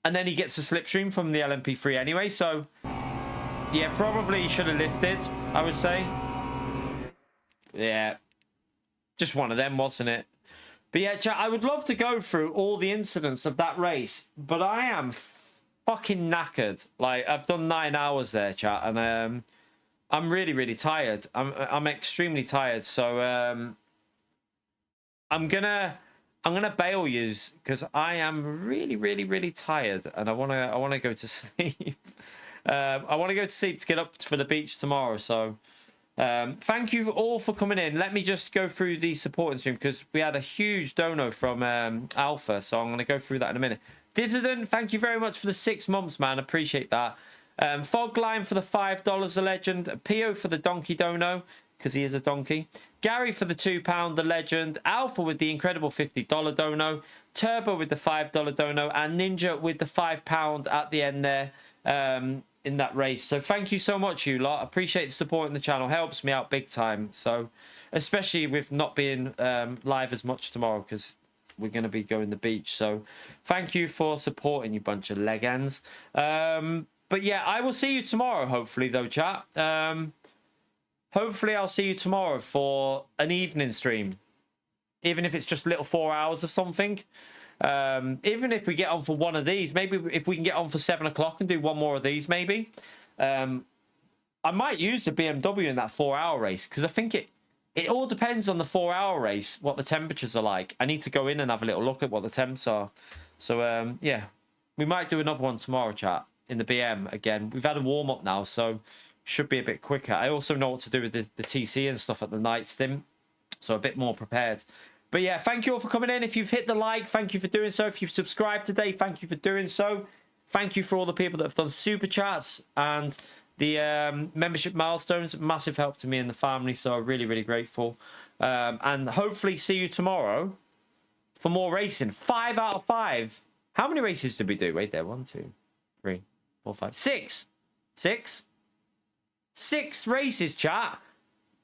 And then he gets a slipstream from the LMP3 anyway. So, yeah, probably should have lifted, I would say. Yeah. Just one of them, wasn't it? But yeah, chat, I would love to go through all the incidents of that race, but I am fucking knackered. Like, I've done 9 hours there, chat, and I'm really, really tired. I'm extremely tired. So I'm gonna bail yous, because I am really, really, really tired, and I wanna go to sleep. I want to go to sleep to get up for the beach tomorrow. So. Thank you all for coming in. Let me just go through the supporting stream, because we had a huge dono from Alpha, so I'm going to go through that in a minute. Dissident, thank you very much for the 6 months, man. Appreciate that. Fogline for the $5, a legend. Pio for the donkey dono, because he is a donkey. Gary for the £2, the legend. Alpha with the incredible $50 dono. Turbo with the $5 dono, and Ninja with the £5 at the end there. In that race. So thank you so much, you lot. Appreciate the support in the channel. Helps me out big time. So especially with not being live as much tomorrow, because we're going to be going to the beach. So thank you for supporting, you bunch of legends. But yeah, I will see you tomorrow, hopefully, though, chat. Hopefully I'll see you tomorrow for an evening stream, even if it's just little 4 hours of something. Even if we get on for one of these, maybe if we can get on for 7 o'clock and do one more of these, maybe. I might use the BMW in that 4 hour race, because I think it all depends on the 4 hour race, what the temperatures are like. I need to go in and have a little look at what the temps are. So yeah, we might do another one tomorrow, chat, in the BM again. We've had a warm up now, so should be a bit quicker. I also know what to do with the TC and stuff at the night stim, so a bit more prepared. But yeah, thank you all for coming in. If you've hit the like, thank you for doing so. If you've subscribed today, thank you for doing so. Thank you for all the people that have done super chats and the membership milestones. Massive help to me and the family, so really, really grateful. And hopefully see you tomorrow for more racing. 5 out of 5. How many races did we do? Wait there. 1, 2, 3, 4, 5, 6. 6 races, chat.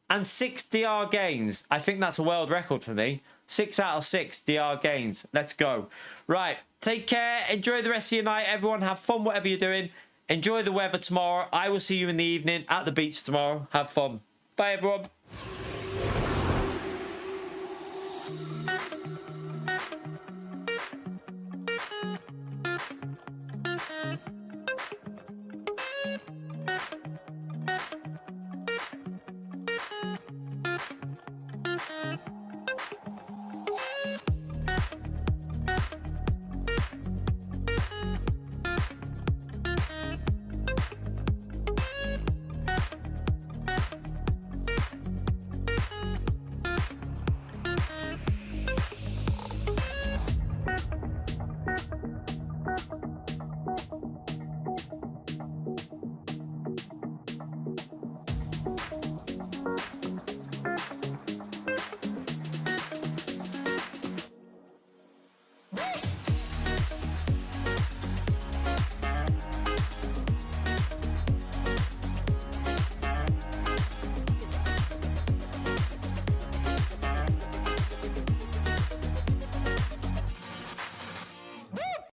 And 6 DR gains. I think that's a world record for me. 6 out of 6 DR gains. Let's go. Right. Take care. Enjoy the rest of your night. Everyone have fun whatever you're doing. Enjoy the weather tomorrow. I will see you in the evening at the beach tomorrow. Have fun. Bye, everyone.